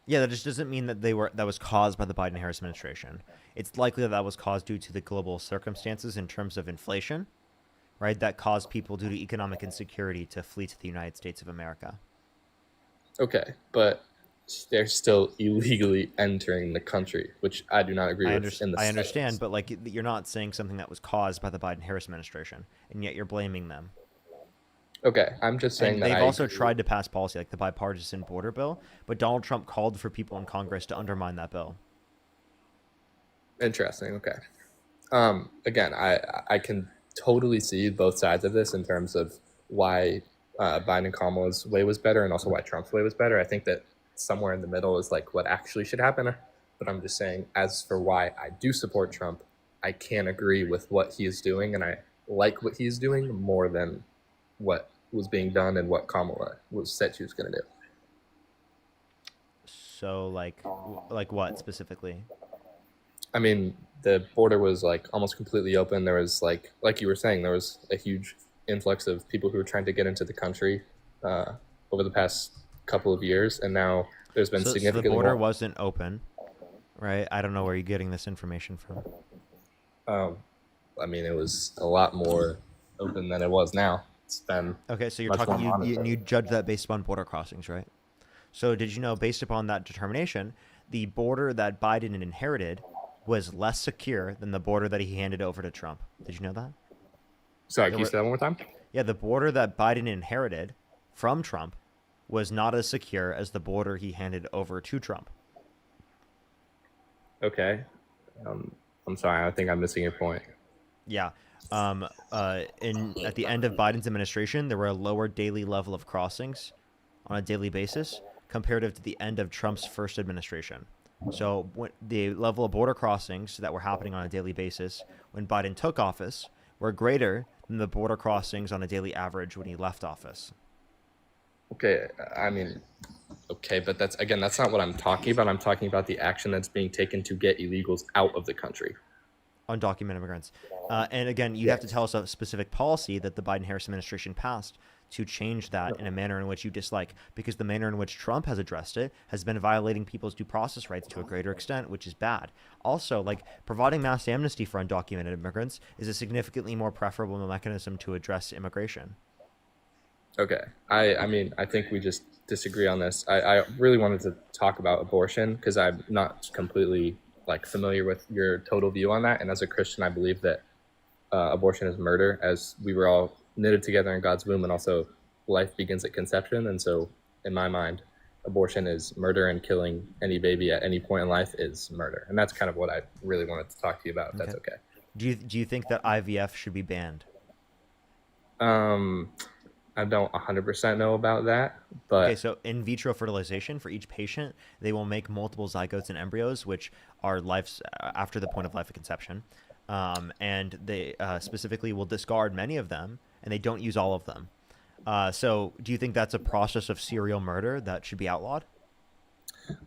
Yeah, that just doesn't mean that that was caused by the Biden-Harris administration. It's likely that was caused due to the global circumstances in terms of inflation, right? That caused people due to economic insecurity to flee to the United States of America. Okay, but they're still illegally entering the country, which I do not agree with. I understand, but like you're not saying something that was caused by the Biden-Harris administration, and yet you're blaming them. Okay, I'm just saying and that they've also tried to pass policy like the bipartisan border bill, but Donald Trump called for people in Congress to undermine that bill. Interesting. Okay. Again, I can totally see both sides of this in terms of why Biden and Kamala's way was better and also why Trump's way was better. I think that somewhere in the middle is like what actually should happen. But I'm just saying, as for why I do support Trump, I can't agree with what he is doing, and I like what he's doing more than what was being done and what Kamala was said she was going to do. So, like what specifically? I mean, the border was like almost completely open. There was like you were saying, there was a huge influx of people who were trying to get into the country over the past couple of years, and now there's been significantly so the border more. wasn't open, right? I don't know where you're getting this information from. I mean, it was a lot more open than it was now. It's been okay. So you're talking you judge that based upon border crossings, right? So did you know, based upon that determination, the border that Biden inherited was less secure than the border that he handed over to Trump? Did you know that? Sorry, can you say that one more time? Yeah, the border that Biden inherited from Trump was not as secure as the border he handed over to Trump. Okay. I'm sorry. I think I'm missing your point. Yeah. At the end of Biden's administration, there were a lower daily level of crossings on a daily basis comparative to the end of Trump's first administration. So when the level of border crossings that were happening on a daily basis when Biden took office were greater than the border crossings on a daily average when he left office. Okay, I mean, okay, but that's not what I'm talking about. I'm talking about the action that's being taken to get illegals out of the country. Undocumented immigrants. And again, you have to tell us a specific policy that the Biden-Harris administration passed to change that in a manner in which you dislike, because the manner in which Trump has addressed it has been violating people's due process rights to a greater extent, which is bad. Also, like, providing mass amnesty for undocumented immigrants is a significantly more preferable mechanism to address immigration. Okay. I mean, I think we just disagree on this. I really wanted to talk about abortion because I'm not completely familiar with your total view on that. And as a Christian, I believe that abortion is murder, as we were all knitted together in God's womb, and also life begins at conception. And so in my mind, abortion is murder, and killing any baby at any point in life is murder. And that's kind of what I really wanted to talk to you about, if that's okay. Do you think that IVF should be banned? I don't 100% know about that, but okay. So in vitro fertilization, for each patient, they will make multiple zygotes and embryos, which are lives after the point of life of conception, and they specifically will discard many of them, and they don't use all of them. So do you think that's a process of serial murder that should be outlawed?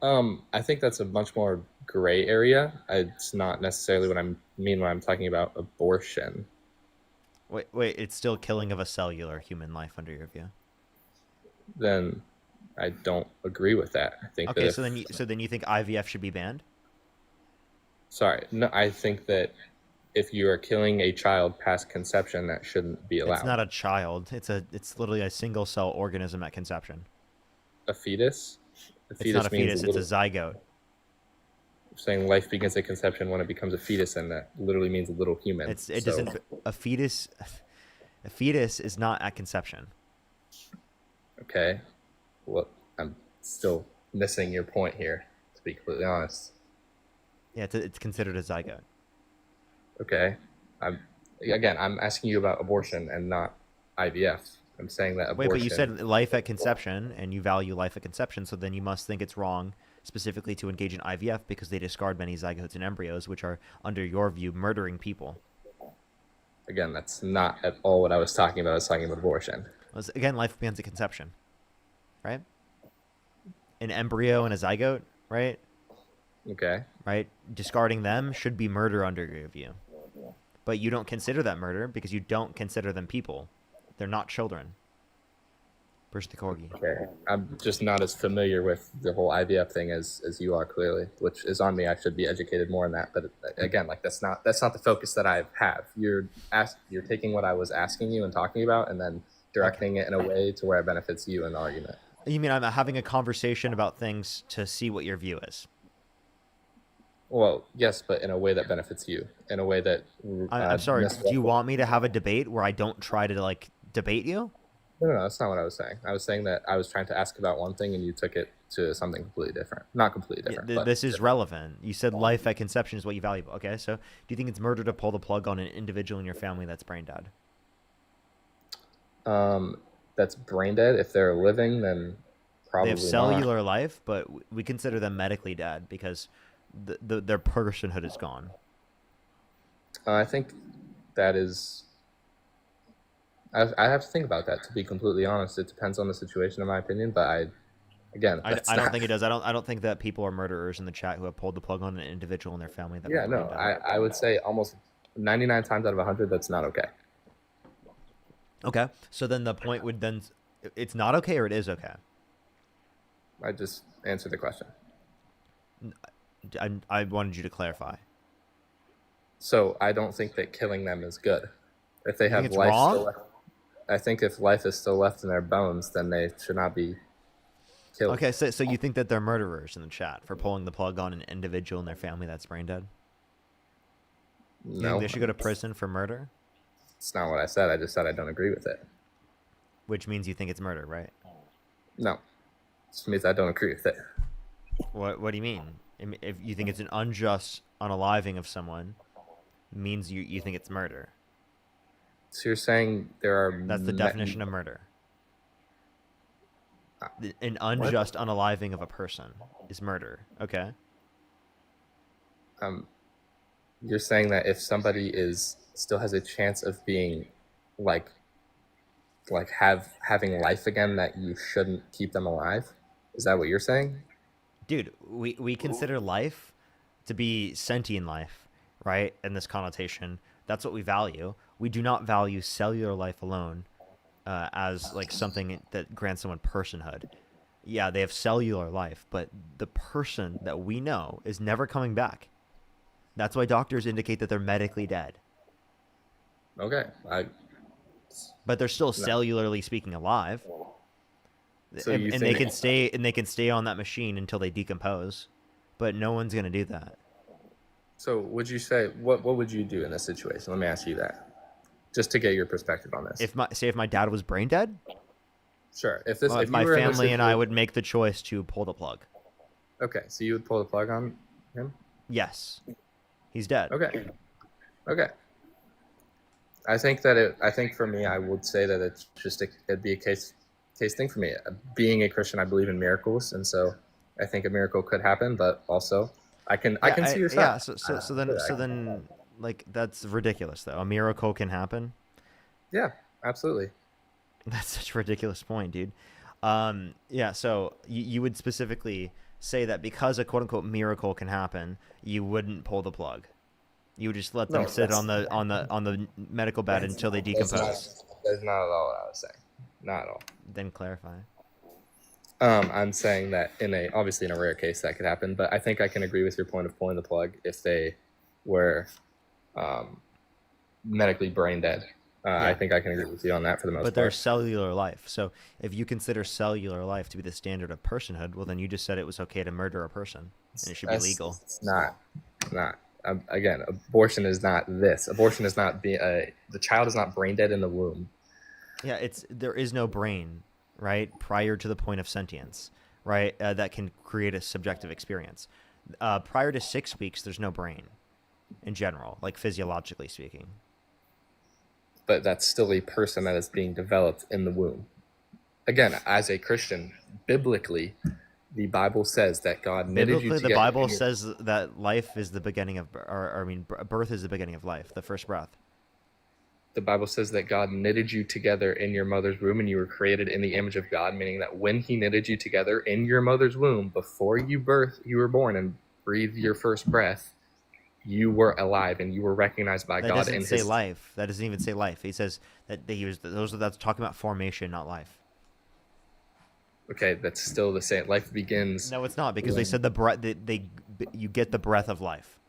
I think that's a much more gray area. It's not necessarily what I mean when I'm talking about abortion. Wait, it's still killing of a cellular human life under your view. Then I don't agree with that. I think Okay, that if, so then you think IVF should be banned? sorry, no, I think that if you are killing a child past conception, that shouldn't be allowed. It's not a child. It's literally a single cell organism at conception. A fetus? It's not a fetus, it's a zygote. Saying life begins at conception when it becomes a fetus, and that literally means a little human. It doesn't. A fetus is not at conception. Okay. Well, I'm still missing your point here, to be completely honest. Yeah, it's considered a zygote. Okay. I'm asking you about abortion and not IVF. I'm saying that abortion... Wait, but you said life at conception, and you value life at conception, so then you must think it's wrong specifically to engage in IVF because they discard many zygotes and embryos, which are, under your view, murdering people. Again, that's not at all what I was talking about. I was talking about abortion. Again, life begins at conception, right? An embryo and a zygote, right? Okay. Right? Discarding them should be murder under your view. But you don't consider that murder because you don't consider them people. They're not children. Bruce the Corgi. Okay. I'm just not as familiar with the whole IVF thing as you are, clearly, which is on me. I should be educated more on that. But again, like that's not the focus that I have. You're taking what I was asking you and talking about and then directing it in a way to where it benefits you in the argument. You mean I'm having a conversation about things to see what your view is? Well, yes, but in a way that benefits you. In a way that... I'm sorry, do you want me to have a debate where I don't try to, debate you? No, that's not what I was saying. I was saying that I was trying to ask about one thing and you took it to something completely different. Not completely different. Yeah, this is relevant. You said life at conception is what you value. Okay, so do you think it's murder to pull the plug on an individual in your family that's brain dead? That's brain dead. If they're living, then probably They have cellular life, but we consider them medically dead because their personhood is gone. I think that is... I have to think about that, to be completely honest. It depends on the situation, in my opinion, but I don't think it does. I don't think that people are murderers in the chat who have pulled the plug on an individual in their family. Yeah, no, I would say almost 99 times out of 100, that's not okay. Okay, so then the point would then... It's not okay or it is okay? I just answered the question. I wanted you to clarify. So I don't think that killing them is good. If they have life still left, I think if life is still left in their bones, then they should not be killed. Okay, so you think that they're murderers in the chat for pulling the plug on an individual in their family that's brain dead? You think they should go to prison for murder? It's not what I said. I just said I don't agree with it. Which means you think it's murder, right? No. It just means I don't agree with it. What do you mean? If you think it's an unjust unaliving of someone, means you think it's murder. So you're saying there are... That's the definition of murder. An unjust unaliving of a person is murder. Okay. You're saying that if somebody still has a chance of being having life again, that you shouldn't keep them alive? Is that what you're saying? Dude, we consider life to be sentient life, right? In this connotation, that's what we value. We do not value cellular life alone as something that grants someone personhood. Yeah, they have cellular life, but the person that we know is never coming back. That's why doctors indicate that they're medically dead. Okay, but they're still cellularly speaking alive. So and they can stay on that machine until they decompose, but no one's gonna do that. So would you say what would you do in this situation? Let me ask you that, just to get your perspective on this. If my dad was brain dead, sure. If my family and I would make the choice to pull the plug. Okay, so you would pull the plug on him? Yes, he's dead. Okay. I think for me, I would say that it's just it'd be a case thing for me. Being a Christian, I believe in miracles, and so I think a miracle could happen. But also, I can see your side. Yeah. So then, that's ridiculous, though. A miracle can happen. Yeah, absolutely. That's such a ridiculous point, dude. Yeah, so you would specifically say that because a quote unquote miracle can happen, you wouldn't pull the plug. You would just let them No, sit on the medical bed until they decompose. That's not at all what I was saying. Not at all. Then clarify. I'm saying that obviously in a rare case that could happen, but I think I can agree with your point of pulling the plug if they were medically brain dead. I think I can agree with you on that for the most part. But there's cellular life. So if you consider cellular life to be the standard of personhood, well, then you just said it was okay to murder a person, and it should be legal. It's not. Again, abortion is not this. Abortion is not the child is not brain dead in the womb. Yeah, there is no brain, right, prior to the point of sentience, right, that can create a subjective experience. Prior to 6 weeks, there's no brain, in general, like physiologically speaking. But that's still a person that is being developed in the womb. Again, as a Christian, biblically, the Bible says that God knitted you together. The Bible says that life is the beginning of, birth is the beginning of life, the first breath. The Bible says that God knitted you together in your mother's womb, and you were created in the image of God, meaning that when He knitted you together in your mother's womb, before you were born and breathed your first breath, you were alive and you were recognized by God. That doesn't say life. That doesn't even say life. He says that that's talking about formation, not life. Okay, that's still the same. Life begins. No, it's not, because they said the breath. You get the breath of life.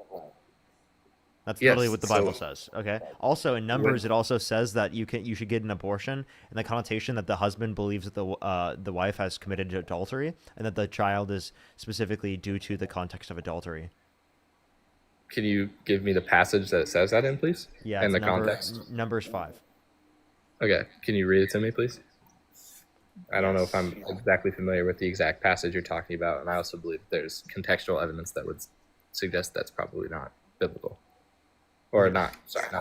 That's literally what the Bible says. Okay. Also, in Numbers, it also says that you should get an abortion, and the connotation that the husband believes that the wife has committed adultery, and that the child is specifically due to the context of adultery. Can you give me the passage that it says that in, please? Yeah. And the context. Numbers 5. Okay. Can you read it to me, please? I don't know if I'm exactly familiar with the exact passage you're talking about, and I also believe there's contextual evidence that would suggest that's probably not biblical. Or not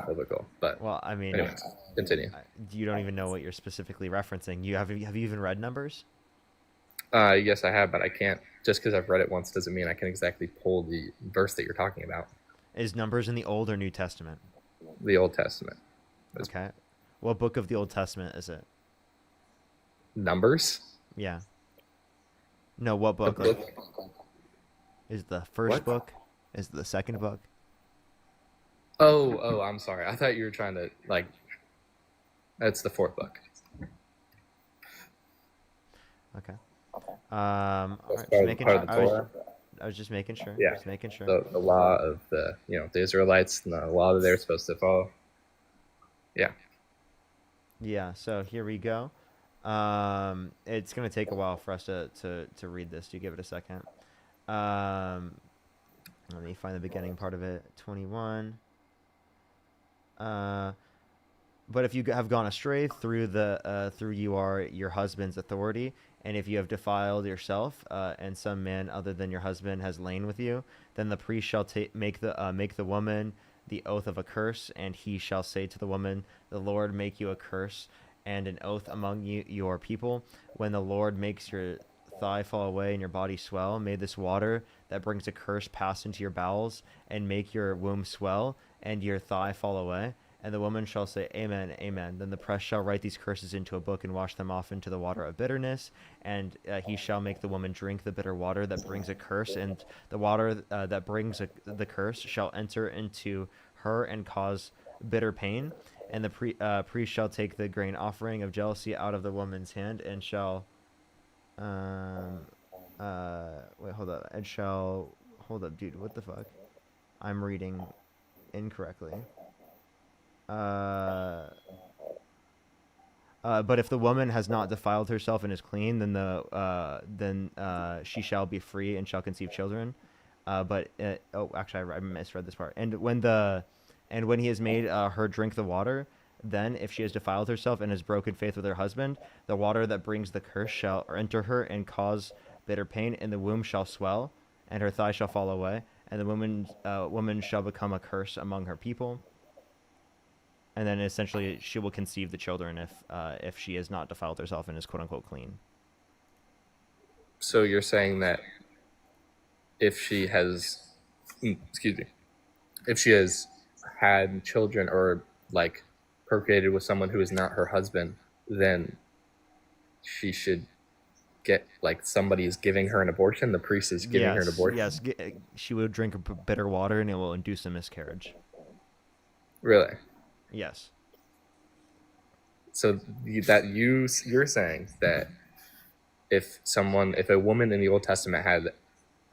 biblical, but... Well, I mean... Anyways, continue. You don't even know what you're specifically referencing. Have you even read Numbers? Yes, I have, but I can't... Just because I've read it once doesn't mean I can exactly pull the verse that you're talking about. Is Numbers in the Old or New Testament? The Old Testament. Okay. What book of the Old Testament is it? Numbers? Yeah. No, what book? Like, is the first book? Is the second book? Oh, I'm sorry. I thought you were trying to, like... That's the fourth book. Okay. All right, just making sure. I was just making sure. Yeah. Just making sure. The law of the Israelites and the law that they're supposed to follow. Yeah. Yeah. So here we go. It's gonna take a while for us to read this. Do you give it a second? Let me find the beginning part of it. 21. But if you have gone astray through your husband's authority, and if you have defiled yourself, and some man other than your husband has lain with you, then the priest shall make the woman the oath of a curse, and he shall say to the woman, "The Lord make you a curse and an oath among your people. When the Lord makes your thigh fall away and your body swell, may this water that brings a curse pass into your bowels and make your womb swell and your thigh fall away." And the woman shall say, "Amen, amen." Then the priest shall write these curses into a book and wash them off into the water of bitterness. And he shall make the woman drink the bitter water that brings a curse. And the water that brings the curse shall enter into her and cause bitter pain. And the priest shall take the grain offering of jealousy out of the woman's hand and shall... wait, hold up. And shall... Hold up, dude. What the fuck? I'm reading incorrectly. But if the woman has not defiled herself and is clean, then she shall be free and shall conceive children. Actually, I misread this part. And when he has made her drink the water, then if she has defiled herself and has broken faith with her husband, the water that brings the curse shall enter her and cause bitter pain, and the womb shall swell, and her thigh shall fall away, and the woman shall become a curse among her people. And then essentially she will conceive the children if she has not defiled herself and is quote unquote clean. So you're saying that if she has, if she has had children or like procreated with someone who is not her husband, then she should get, like, somebody is giving her an abortion, the priest is giving her an abortion. Yes, she would drink bitter water and it will induce a miscarriage. Really? Yes. So you're saying that if a woman in the Old Testament had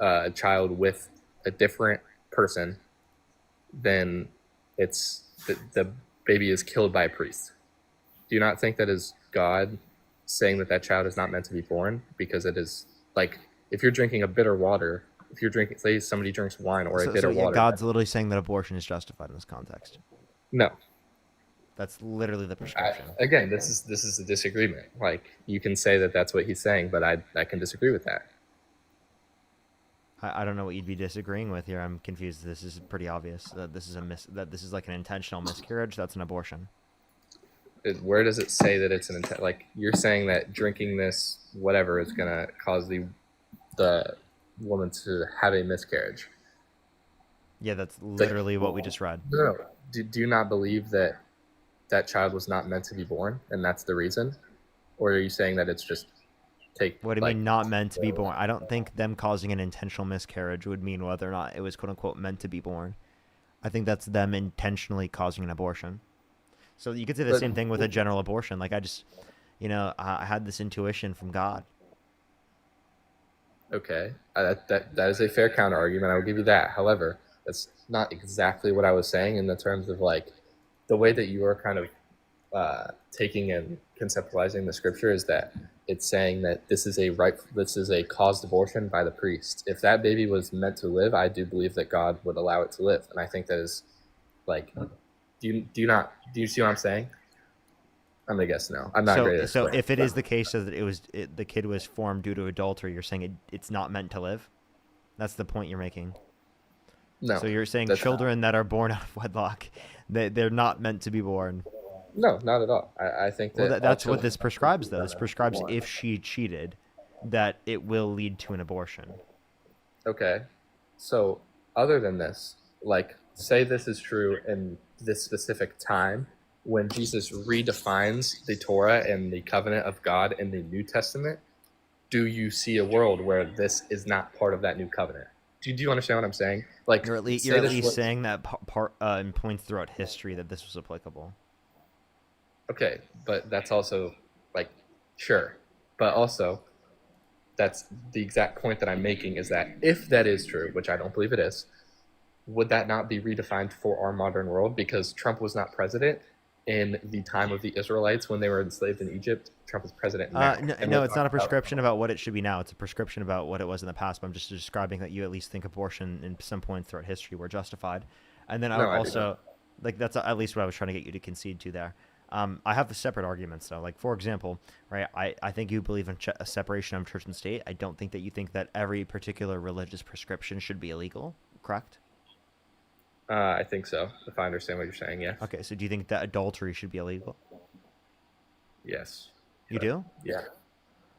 a child with a different person, then it's the baby is killed by a priest. Do you not think that is God saying that child is not meant to be born? Because it is, like, if you're drinking a bitter water, if you're drinking, say somebody drinks wine or a bitter water. God's literally saying that abortion is justified in this context. No. That's literally the prescription. Again, this is a disagreement. Like, you can say that that's what he's saying, but I can disagree with that. I don't know what you'd be disagreeing with here. I'm confused. This is pretty obvious that this is that this is like an intentional miscarriage. That's an abortion. Where does it say that it's an intent? Like, you're saying that drinking this whatever is gonna cause the woman to have a miscarriage. Yeah, that's literally what we just read. No. Do you not believe that child was not meant to be born, and that's the reason? Or are you saying that it's just what do you mean not meant to be born? I don't think them causing an intentional miscarriage would mean whether or not it was quote unquote meant to be born. I think that's them intentionally causing an abortion. So you could say the same thing with a general abortion. Like, I just, I had this intuition from God. Okay, that is a fair counter argument. I will give you that. However, that's not exactly what I was saying in the terms of, like, the way that you are kind of taking and conceptualizing the scripture is that it's saying that this is a caused abortion by the priest. If that baby was meant to live, I do believe that God would allow it to live, and I think that is, like, do you see what I'm saying? I'm gonna guess no. I'm not great at So if it is the case that the kid was formed due to adultery, you're saying it's not meant to live? That's the point you're making. No. So you're saying children that are born out of wedlock, they're not meant to be born. No, not at all. I think that that's what this prescribes, though. This prescribes if she cheated, that it will lead to an abortion. Okay. So other than this, like, say this is true in this specific time when Jesus redefines the Torah and the covenant of God in the New Testament. Do you see a world where this is not part of that new covenant? Do you understand what I'm saying? Like, you're at least saying that part in points throughout history that this was applicable. Okay, but that's also, like, sure. But also, that's the exact point that I'm making, is that if that is true, which I don't believe it is, would that not be redefined for our modern world? Because Trump was not president in the time of the Israelites when they were enslaved in Egypt. Trump is president now. No, it's not a prescription about what it should be now. It's a prescription about what it was in the past. But I'm just describing that you at least think abortion in some points throughout history were justified. And then that's at least what I was trying to get you to concede to there. I have the separate arguments, though. Like, for example, right, I think you believe in a separation of church and state. I don't think that you think that every particular religious prescription should be illegal, correct? I think so, if I understand what you're saying, yeah. Okay, so do you think that adultery should be illegal? Yes. You do? Yeah.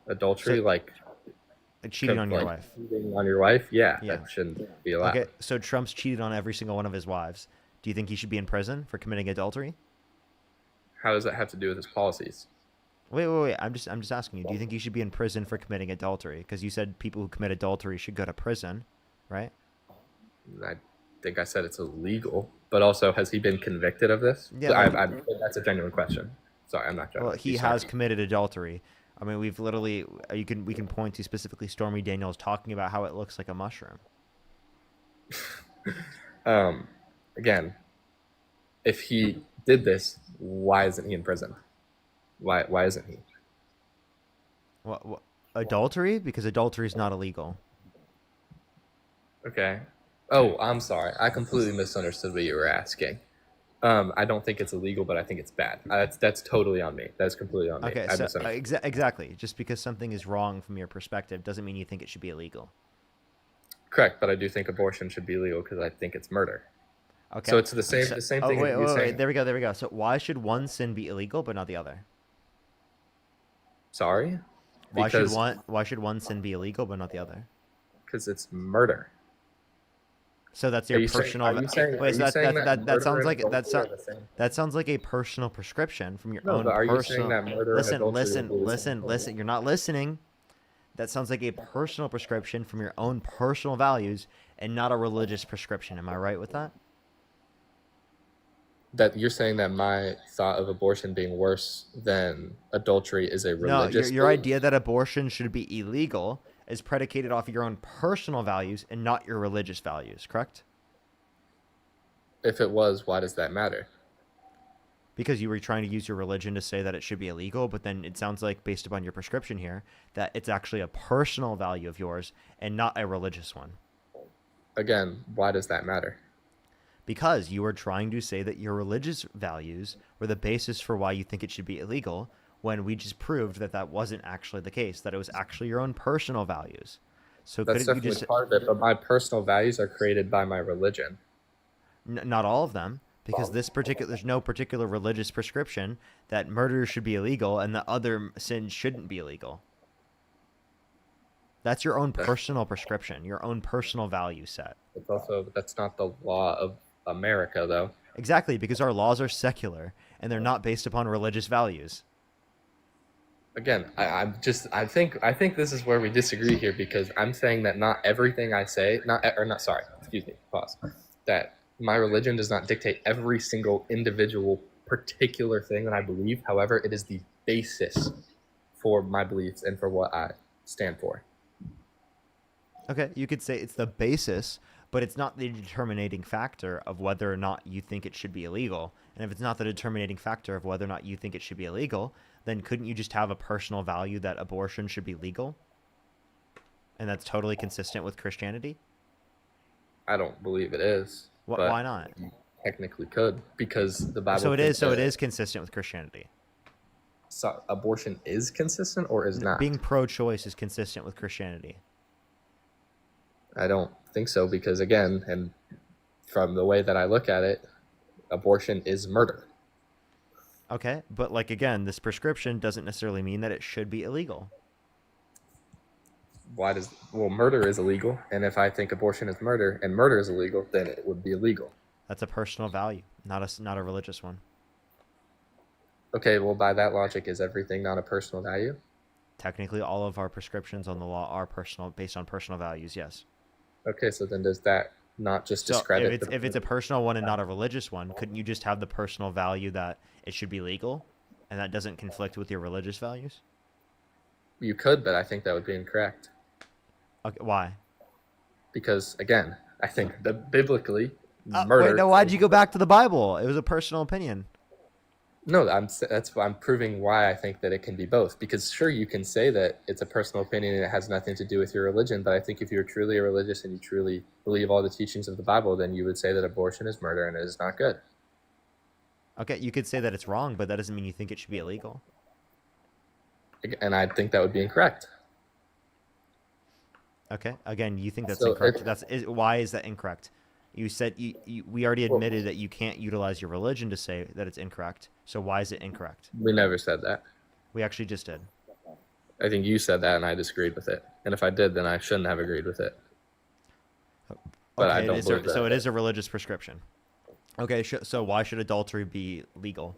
Adultery, like cheating on your wife. Cheating on your wife? Yeah, that shouldn't be allowed. Okay, so Trump's cheated on every single one of his wives. Do you think he should be in prison for committing adultery? How does that have to do with his policies? Wait. I'm just asking you. Do you think he should be in prison for committing adultery? Because you said people who commit adultery should go to prison, right? I think I said it's illegal, but also, has he been convicted of this? Yeah, that's a genuine question. Sorry, I'm not joking. Well, he has committed adultery. I mean, we can point to specifically Stormy Daniels talking about how it looks like a mushroom. Again, if he did this, why isn't he in prison? Why isn't he? What adultery? Because adultery is not illegal. Okay. Oh, I'm sorry. I completely misunderstood what you were asking. I don't think it's illegal, but I think it's bad. That's totally on me. That's completely on me. Okay, so exactly. Just because something is wrong from your perspective doesn't mean you think it should be illegal. Correct, but I do think abortion should be illegal because I think it's murder. Okay. So it's the same thing. Wait. There we go. So why should one sin be illegal but not the other? Sorry? Why should one sin be illegal but not the other? Because it's murder. So that's Are your you saying? personal. Are you saying? Are Wait, so you saying that that murder sounds and like adultery are the same? that sounds like a personal prescription from your No, own but are you saying personal. that murder and Listen, adultery would listen, be the same listen, thing? listen. You're not listening. That sounds like a personal prescription from your own personal values and not a religious prescription. Am I right with that? That you're saying that my thought of abortion being worse than adultery is a No, religious your belief? idea that abortion should be illegal is predicated off of your own personal values and not your religious values, correct? If it was, why does that matter? Because you were trying to use your religion to say that it should be illegal, but then it sounds like, based upon your prescription here, that it's actually a personal value of yours and not a religious one. Again, why does that matter? Because you were trying to say that your religious values were the basis for why you think it should be illegal, when we just proved that that wasn't actually the case, that it was actually your own personal values. So That's couldn't you definitely just... part of it, but my personal values are created by my religion. Not all of them, because there's no particular religious prescription that murder should be illegal and that other sins shouldn't be illegal. That's your own personal prescription, your own personal value set. It's also, that's not the law of America, though. Exactly, because our laws are secular and they're not based upon religious values. Again, I think this is where we disagree here, because I'm saying that not everything I say, that my religion does not dictate every single individual particular thing that I believe. However, it is the basis for my beliefs and for what I stand for. Okay, you could say it's the basis, but it's not the determining factor of whether or not you think it should be illegal. And if it's not the determining factor of whether or not you think it should be illegal, then couldn't you just have a personal value that abortion should be legal? And that's totally consistent with Christianity? I don't believe it is. Why not? You technically could, because the Bible. So it is consistent with Christianity. So abortion is consistent or is not? Being pro-choice is consistent with Christianity. I don't think so, because again, and from the way that I look at it, abortion is murder. Okay, but like again, this prescription doesn't necessarily mean that it should be illegal. Murder is illegal, and if I think abortion is murder and murder is illegal, then it would be illegal. That's a personal value, not a religious one. Okay, well, by that logic, is everything not a personal value? Technically, all of our prescriptions on the law are personal, based on personal values, yes. Okay, so then does that not just discredit... If it's a personal one and not a religious one, couldn't you just have the personal value that it should be legal, and that doesn't conflict with your religious values? You could, but I think that would be incorrect. Okay, why? Because, again, I think that biblically, murder... Wait, no, why'd you go back to the Bible? It was a personal opinion. No, I'm proving why I think that it can be both. Because sure, you can say that it's a personal opinion and it has nothing to do with your religion, but I think if you're truly religious and you truly believe all the teachings of the Bible, then you would say that abortion is murder and it is not good. Okay, you could say that it's wrong, but that doesn't mean you think it should be illegal. And I think that would be incorrect. Okay, again, you think that's incorrect. Why is that incorrect? You said we already admitted that you can't utilize your religion to say that it's incorrect. So why is it incorrect? We never said that. We actually just did. I think you said that and I disagreed with it. And if I did, then I shouldn't have agreed with it. But okay, I don't believe that. So it is a religious prescription. Okay, so why should adultery be legal?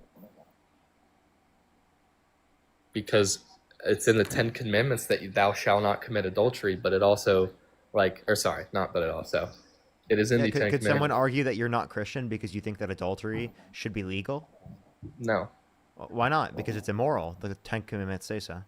Because it's in the 10 Commandments that thou shalt not commit adultery, but it also, it is in the 10 Commandments. Could someone argue that you're not Christian because you think that adultery should be legal? No. Why not? Because it's immoral. The 10 Commandments say so.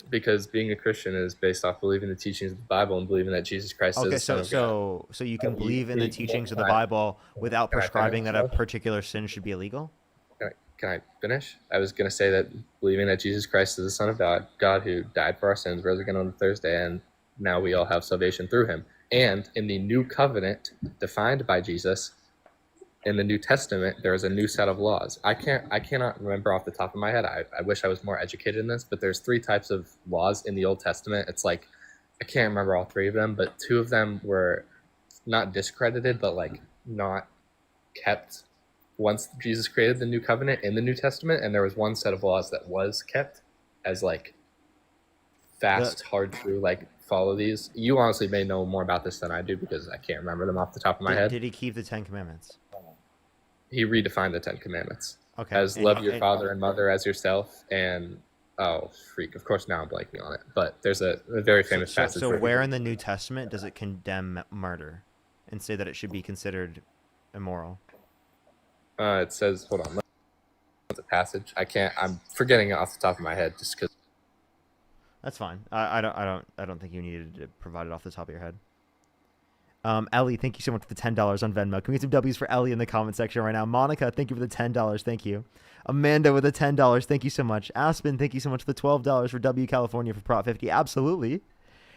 Because being a Christian is based off believing the teachings of the Bible and believing that Jesus Christ is the Son of God. So you can believe in the teachings of the Bible without prescribing that a particular sin should be illegal? Can I finish? I was going to say that believing that Jesus Christ is the Son of God who died for our sins, rose again on the Thursday, and now we all have salvation through him. And in the new covenant defined by Jesus, in the New Testament, there is a new set of laws. I cannot remember off the top of my head. I wish I was more educated in this, but there's 3 types of laws in the Old Testament. It's I can't remember all 3 of them, but 2 of them were not discredited, but not kept once Jesus created the new covenant in the New Testament. And there was 1 set of laws that was kept as fast, hard, true, follow these. You honestly may know more about this than I do because I can't remember them off the top of my head. Did he keep the 10 Commandments? He redefined the 10 Commandments Okay. as love your father and mother as yourself, and of course now I'm blanking on it, but there's a very famous passage. So where in the New Testament does it condemn murder and say that it should be considered immoral? It says, hold on, what's the passage? I'm forgetting it off the top of my head just because. That's fine. I don't think you needed to provide it off the top of your head. Ellie, thank you so much for the $10 on Venmo. Can we get some W's for Ellie in the comment section right now? Monica, thank you for the $10. Thank you. Amanda with the $10. Thank you so much. Aspen, thank you so much for the $12 for W California for Prop 50. Absolutely.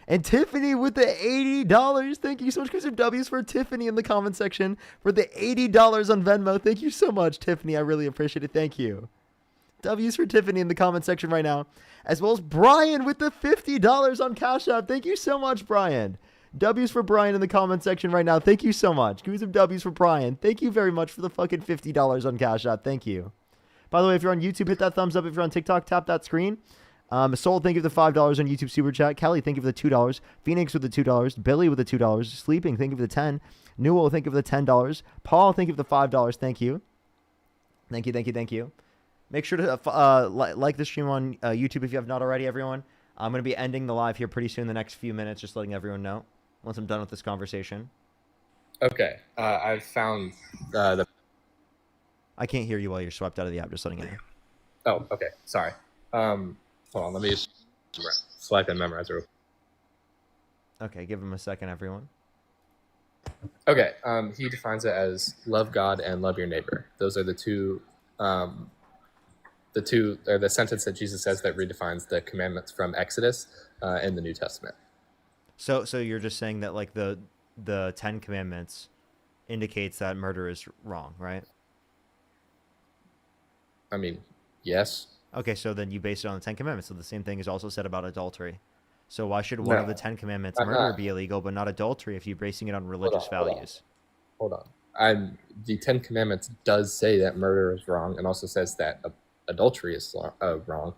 And Tiffany with the $80. Thank you so much. Can we get some W's for Tiffany in the comment section for the $80 on Venmo. Thank you so much, Tiffany. I really appreciate it. Thank you. W's for Tiffany in the comment section right now, as well as Brian with the $50 on Cash App. Thank you so much, Brian. W's for Brian in the comment section right now. Thank you so much. Give me some W's for Brian. Thank you very much for the fucking $50 on Cash App. Thank you. By the way, if you're on YouTube, hit that thumbs up. If you're on TikTok, tap that screen. Soul, thank you for the $5 on YouTube Super Chat. Kelly, thank you for the $2. Phoenix with the $2. Billy with the $2. Sleeping, thank you for the 10. Newell, thank you for the $10. Paul, thank you for the $5. Thank you. Thank you, thank you, thank you. Make sure to like the stream on YouTube if you have not already, everyone. I'm going to be ending the live here pretty soon in the next few minutes, just letting everyone know once I'm done with this conversation. Okay, I've found the... I can't hear you while you're swept out of the app, just letting you know. Oh, okay, sorry. Hold on, let me just swipe and memorize it. Okay, give him a second, everyone. Okay, he defines it as love God and love your neighbor. Those are the two... the sentence that Jesus says that redefines the commandments from Exodus in the New Testament. So you're just saying that like the 10 Commandments indicates that murder is wrong, right? I mean, yes. Okay, so then you base it on the 10 Commandments. So the same thing is also said about adultery. So why should one of the 10 Commandments, murder, be illegal, but not adultery if you're basing it on religious values? Hold on. The 10 Commandments does say that murder is wrong, and also says that adultery is wrong,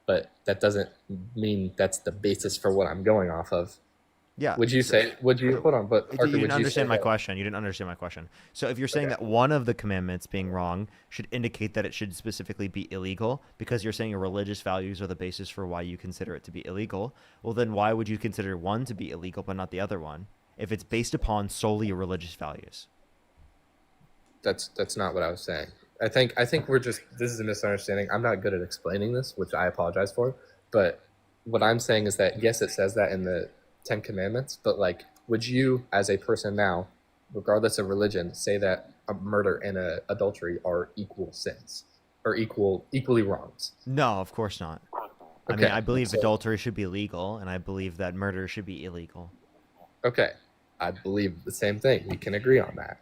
but that doesn't mean that's the basis for what I'm going off of. Yeah. Hold on, but Parker, you didn't understand my question. You didn't understand my question. So if you're saying that one of the commandments being wrong should indicate that it should specifically be illegal because you're saying your religious values are the basis for why you consider it to be illegal, well then why would you consider one to be illegal but not the other one if it's based upon solely your religious values? That's not what I was saying. I think this is a misunderstanding. I'm not good at explaining this, which I apologize for. But what I'm saying is that, yes, it says that in the 10 Commandments, but like, would you as a person now, regardless of religion, say that a murder and adultery are equal sins or equally wrongs? No, of course not. Okay. I mean, I believe adultery should be legal, and I believe that murder should be illegal. Okay. I believe the same thing. We can agree on that.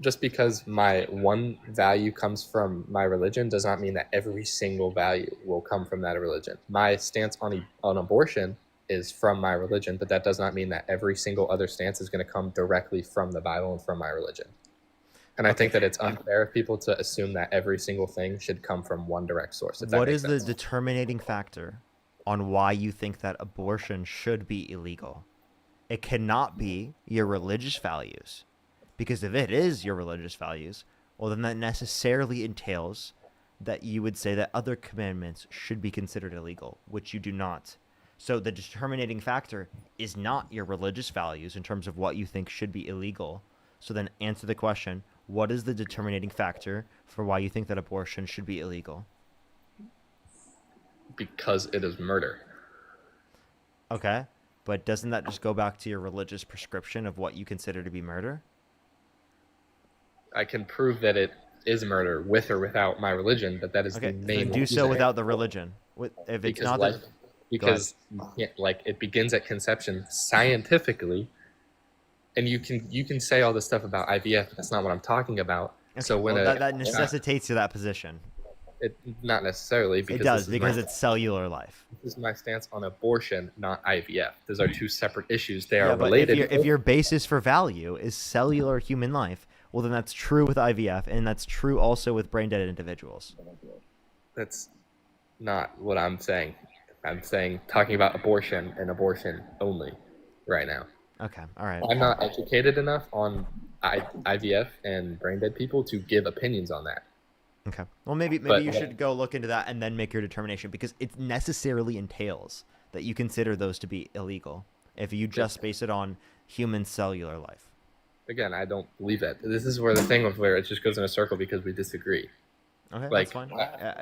Just because my one value comes from my religion does not mean that every single value will come from that religion. My stance on abortion is from my religion, but that does not mean that every single other stance is going to come directly from the Bible and from my religion. And I think that it's unfair of people to assume that every single thing should come from one direct source. What is the determining factor on why you think that abortion should be illegal? It cannot be your religious values. Because if it is your religious values, well, then that necessarily entails that you would say that other commandments should be considered illegal, which you do not. So the determining factor is not your religious values in terms of what you think should be illegal. So then answer the question, what is the determining factor for why you think that abortion should be illegal? Because it is murder. Okay, but doesn't that just go back to your religious prescription of what you consider to be murder? I can prove that it is murder with or without my religion, but that is the main. Do so without the religion. If it's not because you can't, like, it begins at conception scientifically, and you can say all this stuff about IVF, but that's not what I'm talking about. Okay, so when that necessitates to that position. It not necessarily because it does because it's cellular life. This is my stance on abortion, not IVF. Those are two separate issues. They are related. If your basis for value is cellular human life, well, then that's true with IVF, and that's true also with brain-dead individuals. That's not what I'm saying. I'm saying talking about abortion and abortion only right now. Okay, all right. I'm not educated enough on IVF and brain dead people to give opinions on that. Okay. Well, maybe But- you should go look into that and then make your determination, because it necessarily entails that you consider those to be illegal if you just base it on human cellular life. Again, I don't believe that. This is where the thing of where it just goes in a circle because we disagree. Okay, Like, that's fine.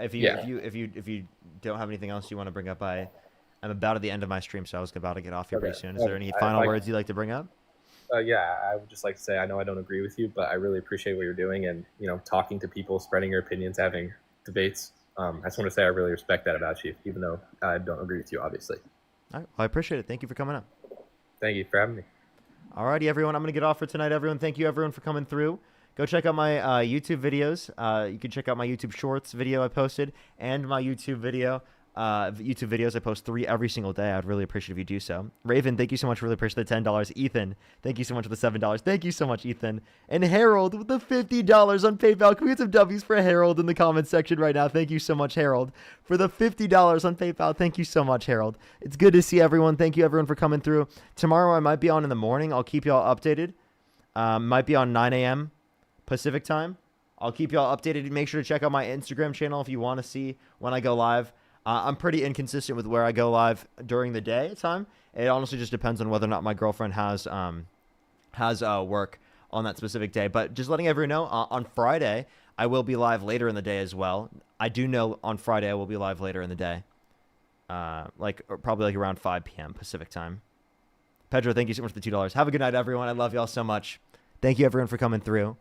If yeah. you don't have anything else you want to bring up, I'm about at the end of my stream, so I was about to get off here pretty Okay. soon. Is there any final words you'd like to bring up? Yeah, I would just like to say I know I don't agree with you, but I really appreciate what you're doing and talking to people, spreading your opinions, having debates. I just want to say I really respect that about you, even though I don't agree with you, obviously. All right, well, I appreciate it. Thank you for coming up. Thank you for having me. Alrighty, everyone. I'm going to get off for tonight, everyone. Thank you, everyone, for coming through. Go check out my YouTube videos. You can check out my YouTube Shorts video I posted and my YouTube videos. I post 3 every single day. I'd really appreciate if you do so. Raven, thank you so much. Really appreciate the $10. Ethan, thank you so much for the $7. Thank you so much, Ethan. And Harold with the $50 on PayPal. Can we get some W's for Harold in the comments section right now? Thank you so much, Harold, for the $50 on PayPal. Thank you so much, Harold. It's good to see everyone. Thank you, everyone, for coming through. Tomorrow I might be on in the morning. I'll keep y'all updated. Might be on 9 a.m. Pacific time. I'll keep y'all updated. Make sure to check out my Instagram channel if you want to see when I go live. I'm pretty inconsistent with where I go live during the day time. It honestly just depends on whether or not my girlfriend has work on that specific day. But just letting everyone know, on Friday, I will be live later in the day as well. I do know on Friday I will be live later in the day. Probably around 5 p.m. Pacific time. Pedro, thank you so much for the $2. Have a good night, everyone. I love y'all so much. Thank you, everyone, for coming through.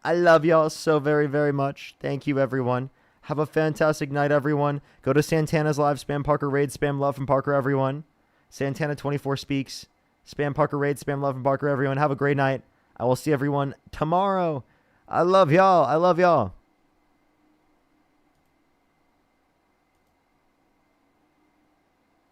I love y'all so very, very much. Thank you, everyone. Have a fantastic night, everyone. Go to Santana's live. Spam Parker Raid. Spam love from Parker, everyone. Santana24 speaks. Spam Parker Raid. Spam love from Parker, everyone. Have a great night. I will see everyone tomorrow. I love y'all. I love y'all.